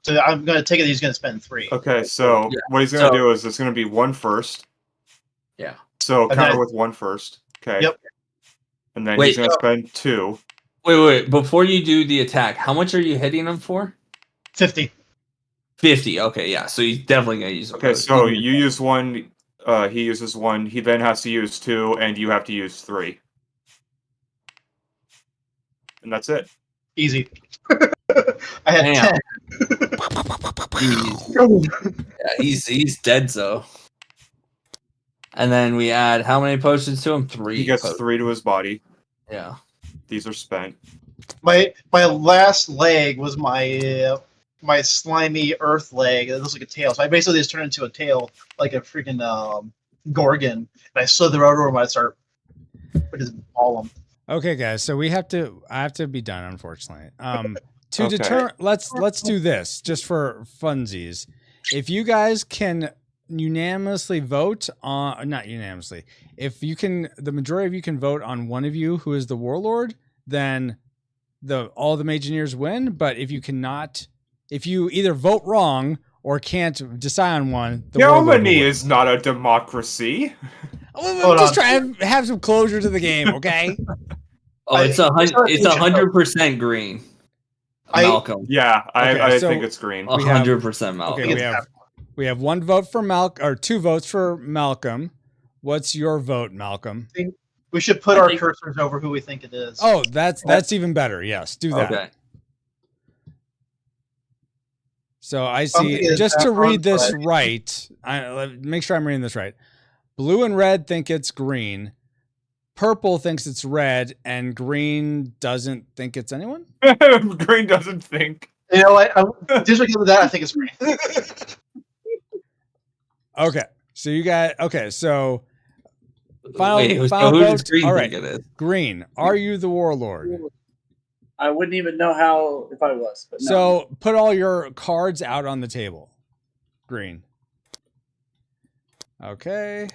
So I'm going to take it. He's going to spend 3. Okay, so what he's going to do is it's going to be 1 first. Yeah. So counter with 1 first. Okay. Yep. And then he's going to spend 2. Wait. Before you do the attack, how much are you hitting him for? 50. 50. Okay, yeah. So he's definitely going to use. Okay, so you use 1. He uses 1. He then has to use 2, and you have to use 3. And that's it. Easy. I had 10. He's dead, so. And then we add how many potions to him? 3. He gets 3 to his body. Yeah. These are spent. My last leg was my slimy earth leg. It looks like a tail. So I basically just turned into a tail, like a freaking Gorgon. And I slither over him. I start just ball him. Okay, guys. So I have to be done, unfortunately. To deter, let's do this just for funsies. If you guys can unanimously vote on, not unanimously, if you can, the majority of you can vote on one of you who is the warlord, then all the Mageneers win. But if you cannot, if you either vote wrong or can't decide on one, the Germany is not a democracy. I'm just trying to have some closure to the game, okay? It's 100% green. Malcolm. Yeah, I think it's green. 100% Malcolm. Okay, we have 1 vote for Malcolm, or 2 votes for Malcolm. What's your vote, Malcolm? We should put our cursors over who we think it is. Oh, that's even better. Yes, do that. Okay. So I see, just to read this right, make sure I'm reading this right. Blue and red think it's green. Purple thinks it's red, and green doesn't think it's anyone? Green doesn't think. You know what? Disregarding that, I think it's green. Okay. So you got, okay, so final who vote. does green All right. think it is? Green, are you the warlord? I wouldn't even know how if I was. But no. So put all your cards out on the table. Green. Okay.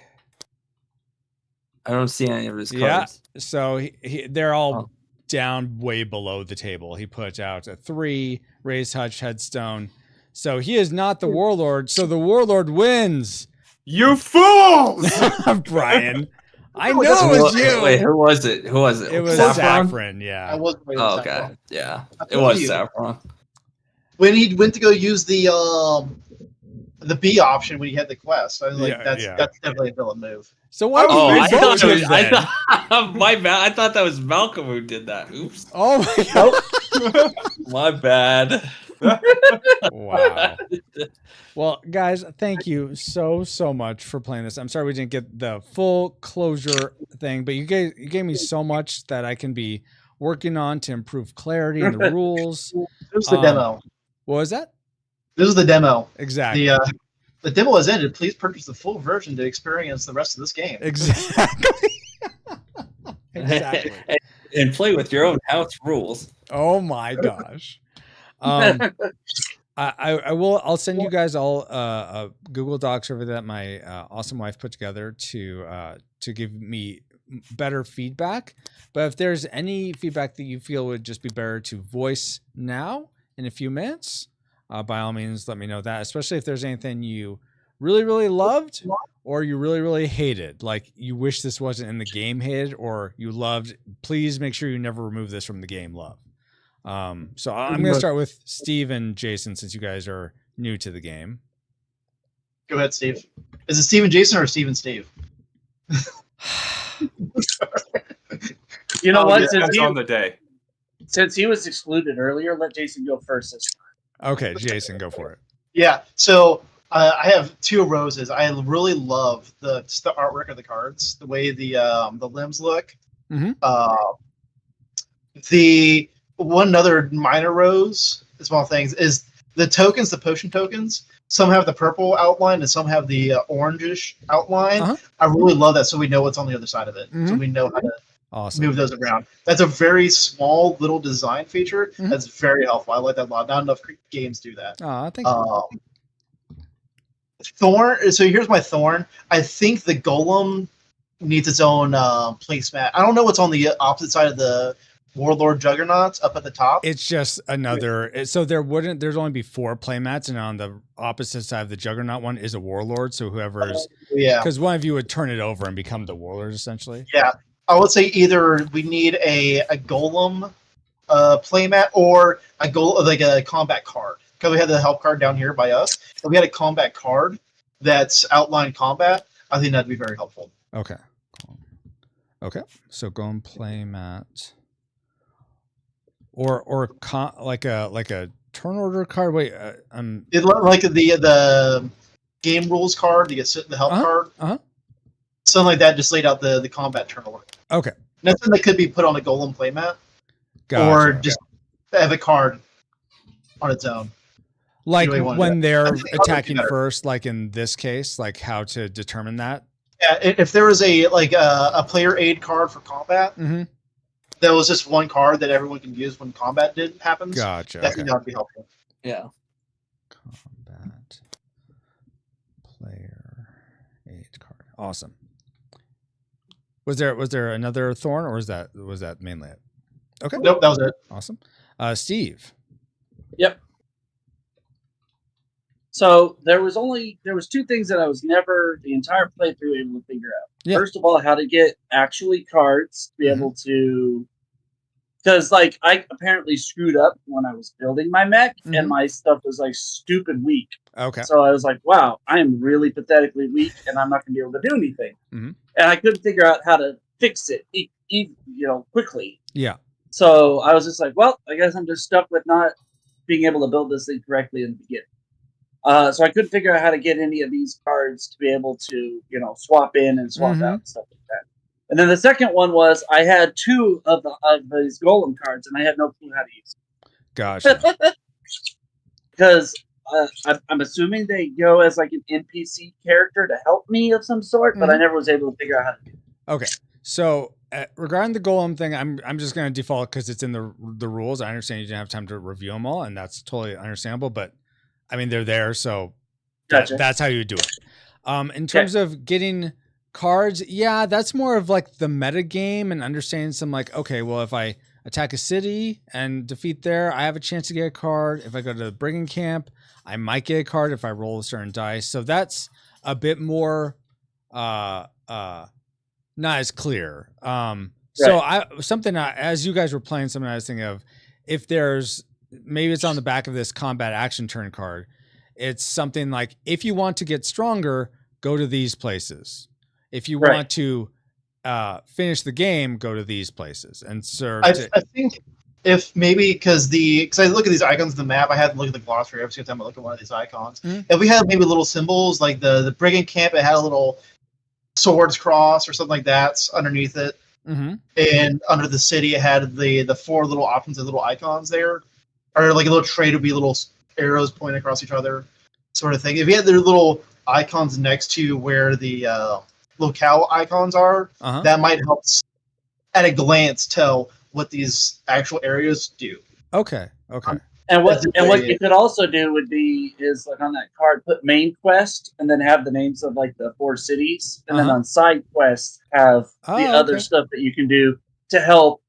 I don't see any of his cards. Yeah. So they're all down way below the table. He put out a 3, raised touch, headstone. So he is not the warlord. So the warlord wins. You fools! Brian. I know it was you. Wait, who was it? Who was it? It was Saffron? Yeah. I wasn't waiting Oh, for okay. Saffron. Yeah. It was Saffron. When he went to go use the B option when he had the quest, I was like, that's definitely a villain move. So why? I thought my bad. I thought that was Malcolm who did that. Oops. Oh my god. My bad. Wow. Well, guys, thank you so much for playing this. I'm sorry we didn't get the full closure thing, but you gave me so much that I can be working on to improve clarity in the rules. This was the demo. What was that? This is the demo. Exactly. The demo has ended. Please purchase the full version to experience the rest of this game. Exactly. Exactly. And play with your own house rules. Oh my gosh. I'll send you guys all a Google Docs over that my awesome wife put together to give me better feedback. But if there's any feedback that you feel would just be better to voice now in a few minutes, by all means, let me know that, especially if there's anything you really, really loved or you really, really hated, like you wish this wasn't in the game, hated, or you loved. Please make sure you never remove this from the game, love. So I'm going to start with Steve and Jason, since you guys are new to the game. Go ahead, Steve. Is it Steve and Jason or Steve and Steve? You know what? On the day. Since he was excluded earlier, let Jason go first this time. Okay, Jason, go for it. Yeah, so I have 2 roses. I really love the artwork of the cards, the way the limbs look. Mm-hmm. The one other minor rose, small things, is the tokens, the potion tokens. Some have the purple outline and some have the orangish outline. Uh-huh. I really love that, so we know what's on the other side of it. Mm-hmm. So we know how to move those around. That's a very small little design feature. Mm-hmm. That's very helpful. I like that a lot. Not enough games do that. Thank you. Thorn. So here's my thorn. I think the golem needs its own placemat. I don't know what's on the opposite side of the Warlord Juggernauts up at the top. It's just another. So there's only be 4 playmats, and on the opposite side of the Juggernaut one is a Warlord. So whoever's, because one of you would turn it over and become the Warlord essentially. Yeah, I would say either we need a golem playmat or like a combat card, because we have the help card down here by us. If we had a combat card that's outline combat, I think that'd be very helpful. Okay. So go and playmat. Or like a turn order card. Wait, it like the game rules card, the help card, something like that. Just laid out the combat turn order. Okay, nothing that could be put on a golem playmat, or just have a card on its own. Like when they're attacking first, like in this case, like how to determine that. Yeah, if there was a player aid card for combat. Mm-hmm. That was just one card that everyone can use when combat happens. Gotcha. That would be helpful. Yeah. Combat player aid card. Awesome. Was there another thorn, or was that mainly it? Okay. Nope, that was it. Awesome. Steve. Yep. So there was 2 things that I was never the entire playthrough able to figure out. Yeah. First of all, how to get actually cards to be able to, because like I apparently screwed up when I was building my mech, and my stuff was like stupid weak. Okay. So I was like, wow, I am really pathetically weak, and I'm not going to be able to do anything. Mm-hmm. And I couldn't figure out how to fix it, quickly. Yeah. So I was just like, well, I guess I'm just stuck with not being able to build this thing correctly in the beginning. So I couldn't figure out how to get any of these cards to be able to, swap in and swap out and stuff like that. And then the second one was I had 2 of these golem cards, and I had no clue how to use them. Gotcha. Because I'm assuming they go as like an NPC character to help me of some sort, but I never was able to figure out how to do it. Okay, so regarding the golem thing, I'm just going to default because it's in the rules. I understand you didn't have time to review them all, and that's totally understandable. But I mean, they're there, so Gotcha. that's how you do it. In terms of getting cards, yeah, that's more of like the meta game and understanding some like, okay, well, if I attack a city and defeat there, I have a chance to get a card. If I go to the brigand camp, I might get a card if I roll a certain dice. So that's a bit more not as clear. So as you guys were playing, something I was thinking of, if there's maybe it's on the back of this combat action turn card, it's something like, if you want to get stronger, go to these places. If you want to finish the game, go to these places. And I think if maybe because I look at these icons on the map, I had to look at the glossary every single time I look at one of these icons. If we had maybe little symbols like the brigand camp, it had a little swords cross or something like that underneath it, and under the city it had the 4 little options, the little icons there, or like a little tray to be little arrows pointing across each other, sort of thing. If you had their little icons next to where the locale icons are, that might help at a glance tell what these actual areas do. Okay. And what you could also do is like on that card, put main quest and then have the names of like the 4 cities, and then on side quest have the other stuff that you can do to help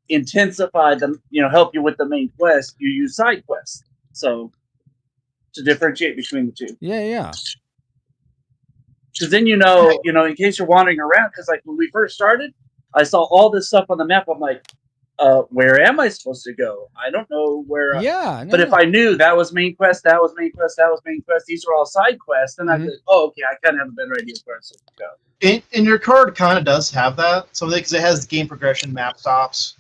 intensify them. Help you with the main quest. You use side quests, so to differentiate between the two. Yeah. Because then in case you're wandering around, because like when we first started, I saw all this stuff on the map. I'm like, where am I supposed to go? I don't know where. But if I knew that was main quest, that was main quest, that was main quest, these are all side quests, then I'd be like, okay, I kind of have a better idea of where I'm supposed to go. And your card kind of does have that, because it has game progression map stops.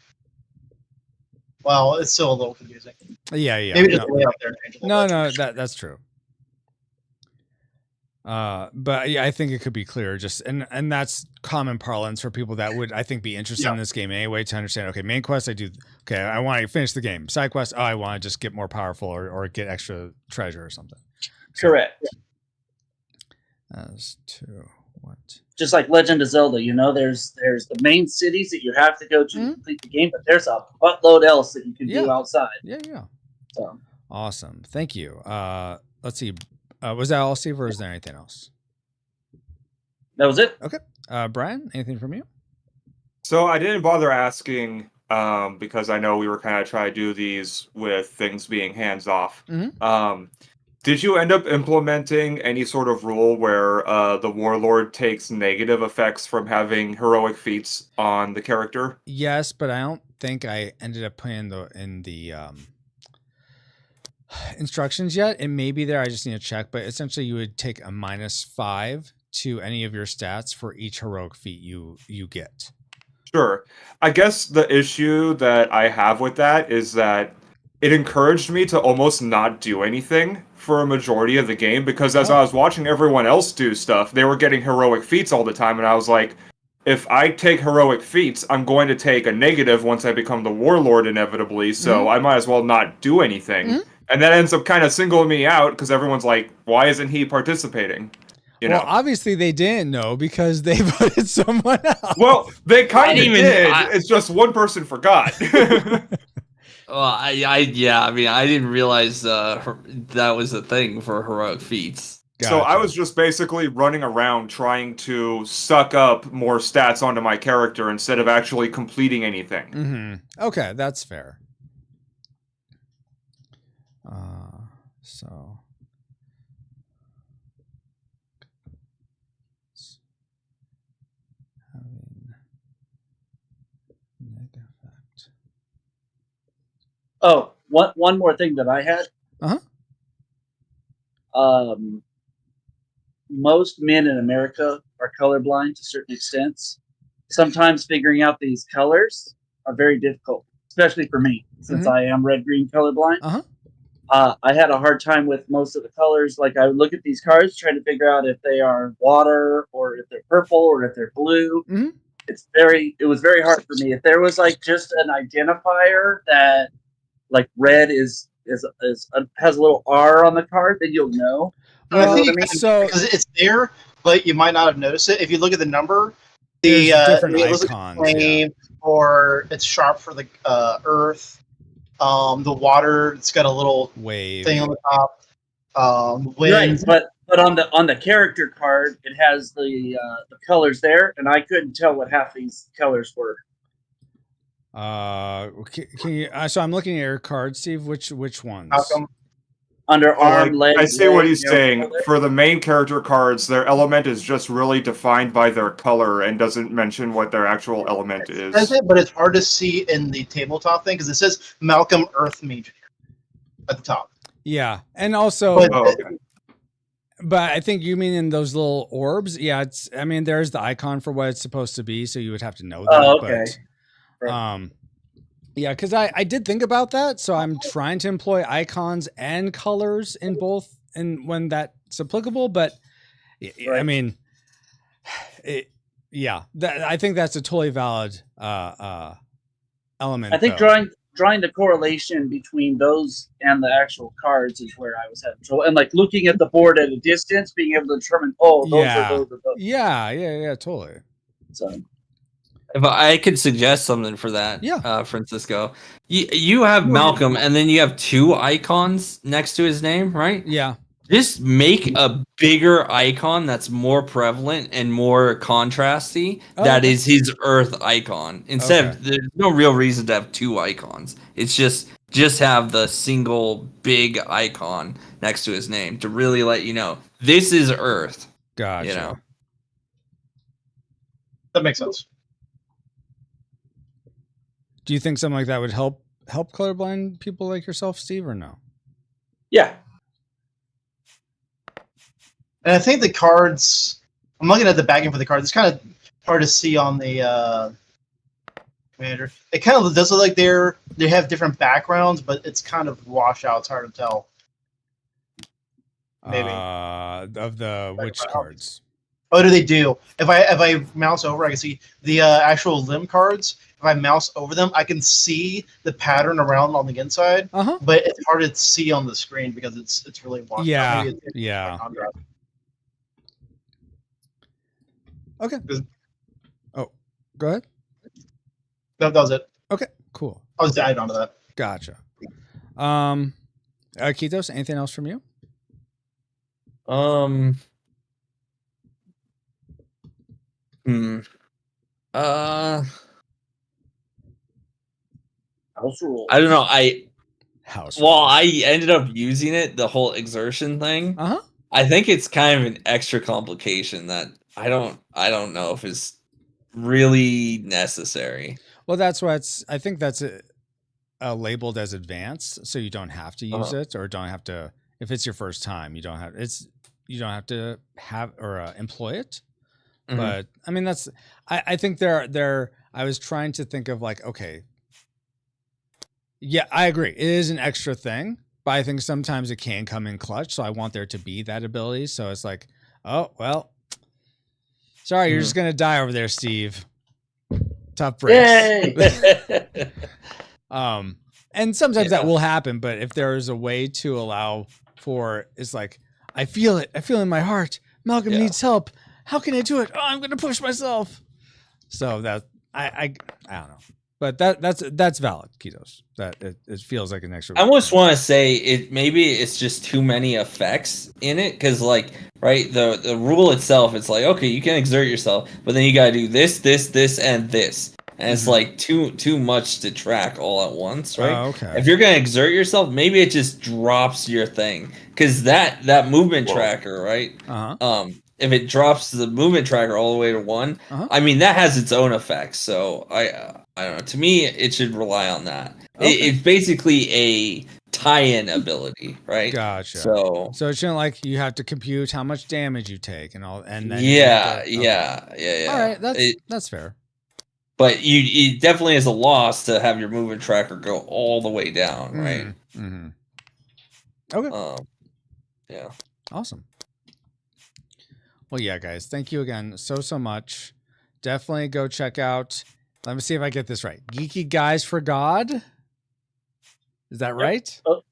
Well, it's still a little confusing. Yeah. Maybe just lay out there. No, that's true. But yeah, I think it could be clearer. And that's common parlance for people that would, I think, be interested in this game anyway, to understand. Okay, main quest, I want to finish the game. Side quest, I want to just get more powerful or get extra treasure or something. Correct. As to what? Just like Legend of Zelda, there's the main cities that you have to go to complete the game, but there's a buttload else that you can do outside. Yeah. So awesome. Thank you. Let's see. Was that all, Steve, or is there anything else? That was it. Okay. Brian, anything from you? So I didn't bother asking because I know we were kind of trying to do these with things being hands off. Did you end up implementing any sort of rule where the warlord takes negative effects from having heroic feats on the character? Yes, but I don't think I ended up putting in the instructions yet. It may be there. I just need to check. But essentially, you would take a -5 to any of your stats for each heroic feat you get. Sure. I guess the issue that I have with that is that it encouraged me to almost not do anything for a majority of the game, because as I was watching everyone else do stuff, they were getting heroic feats all the time, and I was like, if I take heroic feats, I'm going to take a negative once I become the warlord inevitably, so I might as well not do anything. And that ends up kind of singling me out, because everyone's like, why isn't he participating? Well, obviously they didn't know because they voted someone else. Well, they kind of did. It's just one person forgot. Well, I didn't realize that was a thing for heroic feats. Gotcha. So I was just basically running around trying to suck up more stats onto my character instead of actually completing anything. Okay, that's fair. So having negative effect. Oh, one more thing that I had. Most men in America are colorblind to certain extents. Sometimes figuring out these colors are very difficult, especially for me, since I am red-green colorblind. I had a hard time with most of the colors. Like I would look at these cards, trying to figure out if they are water or if they're purple or if they're blue. Mhm. It was very hard for me. If there was like just an identifier that like red has a little R on the card, then you'll know. Well, I think so because it's there, but you might not have noticed it. If you look at the number, there's different it looks like icons. flame, or it's sharp for the earth. The water, it's got a little wave. thing on the top. Wind. Right, but on the character card, it has the colors there, and I couldn't tell what half these colors were. Can you? So I'm looking at your card, Steve. Which ones? Malcolm. Underarm, legs. I see what he's you know, saying. For the main character cards, their element is just really defined by their color and doesn't mention what their actual element is. Says it, but it's hard to see in the tabletop thing because it says Malcolm Earth Mage at the top. Yeah, and also, But but I think you mean in those little orbs. Yeah, it's. I mean, there's the icon for what it's supposed to be, so you would have to know that. Oh, okay. But, Right. yeah, because I did think about that, so I'm trying to employ icons and colors in both, and when that's applicable. But I Right. mean, I think that's a totally valid element. I think though. drawing the correlation between those and the actual cards is where I was having trouble. And like looking at the board at a distance, being able to determine, those Yeah. are those. Yeah, totally. So If I could suggest something for that, Yeah. Francisco, you have Malcolm, and then you have two icons next to his name, right? Yeah. Just make a bigger icon that's more prevalent and more contrasty. Oh, That okay. is his Earth icon. Instead of, there's no real reason to have two icons. It's just have the single big icon next to his name to really let you know this is Earth. Gotcha. You know. that makes sense. Do you think something like that would help colorblind people like yourself, Steve, or no? yeah. And I think the cards. I'm looking at the backing for the cards. It's kind of hard to see on the commander. It kind of does look like they have different backgrounds, but it's kind of washed out. It's hard to tell. Maybe. Of the which cards? Oh, do they do? If I mouse over, I can see the actual limb cards. If I mouse over them, I can see the pattern around on the inside, but it's hard to see on the screen because it's really washed Yeah, out. Maybe it's yeah. like contrast. Okay. Oh, go ahead. That was it. Okay, cool. I'll just add on to that. Gotcha. Kitos, anything else from you? House rule. I don't know. House. I ended up using it, the whole exertion thing. I think it's kind of an extra complication that I don't know if is really necessary. Well, that's why I think that's labeled as advanced, so you don't have to use it, or don't have to. If it's your first time, you don't have to have or employ it. Mhm. But I mean, I think there. I was trying to think of like, okay, yeah, I agree. It is an extra thing, but I think sometimes it can come in clutch. So I want there to be that ability. So it's like, oh well, sorry, you're just gonna die over there, Steve. Tough breaks. Yay! And sometimes that will happen, but if there is a way to allow for, it's like, I feel it in my heart. Malcolm needs help. How can I do it? Oh, I'm going to push myself. So that I don't know, but that's valid, Kitos. That it feels like an extra. I almost want to say maybe it's just too many effects in it, because like, right, the rule itself, it's like, okay, you can exert yourself, but then you gotta do this, and this. And it's like too much to track all at once, right? Oh, okay. If you're gonna exert yourself, maybe it just drops your thing, because that movement tracker, right? If it drops the movement tracker all the way to 1, I mean that has its own effects. So I don't know. To me, it should rely on that. Okay. It's basically a tie-in ability, right? Gotcha. So it shouldn't like you have to compute how much damage you take and all, and then yeah. All right, that's fair. But it definitely is a loss to have your movement tracker go all the way down, right? Mm-hmm. Okay. Yeah. Awesome. Well, yeah, guys, thank you again so much. Definitely go check out. Let me see if I get this right. Geeky Guys for God. Is that right? Oh,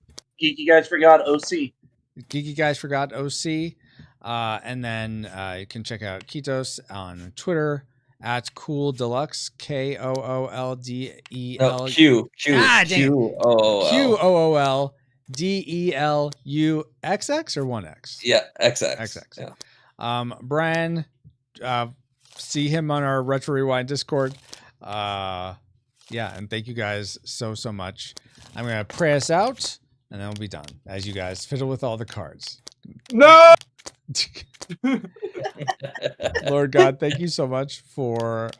Geeky Guys for God OC. Geeky Guys for God OC. And then you can check out Kitos on Twitter at Cool Deluxe. KOOLDEL. No, Q. Ah, dang it. QOOL. QOOLDELUXX or 1X? Yeah, XX. XX. Yeah. Brian, see him on our Retro Rewind Discord. Yeah, and thank you guys so much. I'm going to pray us out, and then we'll be done as you guys fiddle with all the cards. No. Lord God, thank you so much for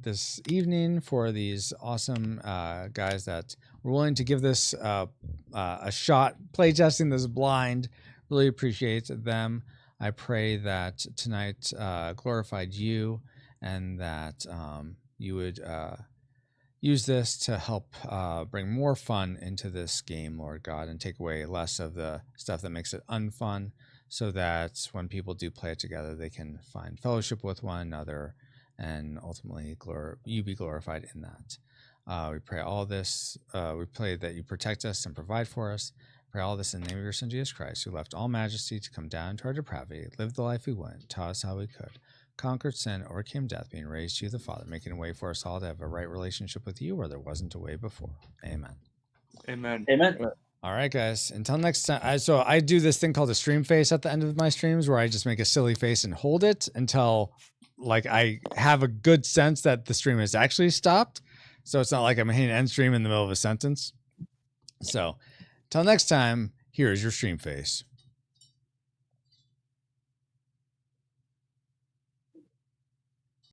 this evening, for these awesome guys that were willing to give this a shot, playtesting this blind. Really appreciate them. I pray that tonight glorified you, and that you would use this to help bring more fun into this game, Lord God, and take away less of the stuff that makes it unfun, so that when people do play it together, they can find fellowship with one another, and ultimately you be glorified in that. We pray all this. We pray that you protect us and provide for us. Pray all this in the name of your Son, Jesus Christ, who left all majesty to come down to our depravity, lived the life we went, taught us how we could, conquered sin, overcame death, being raised to you, the Father, making a way for us all to have a right relationship with you where there wasn't a way before. Amen. Amen. Amen. All right, guys. Until next time. So I do this thing called a stream face at the end of my streams, where I just make a silly face and hold it until like I have a good sense that the stream has actually stopped. So it's not like I'm hitting end stream in the middle of a sentence. So until next time, here is your stream face.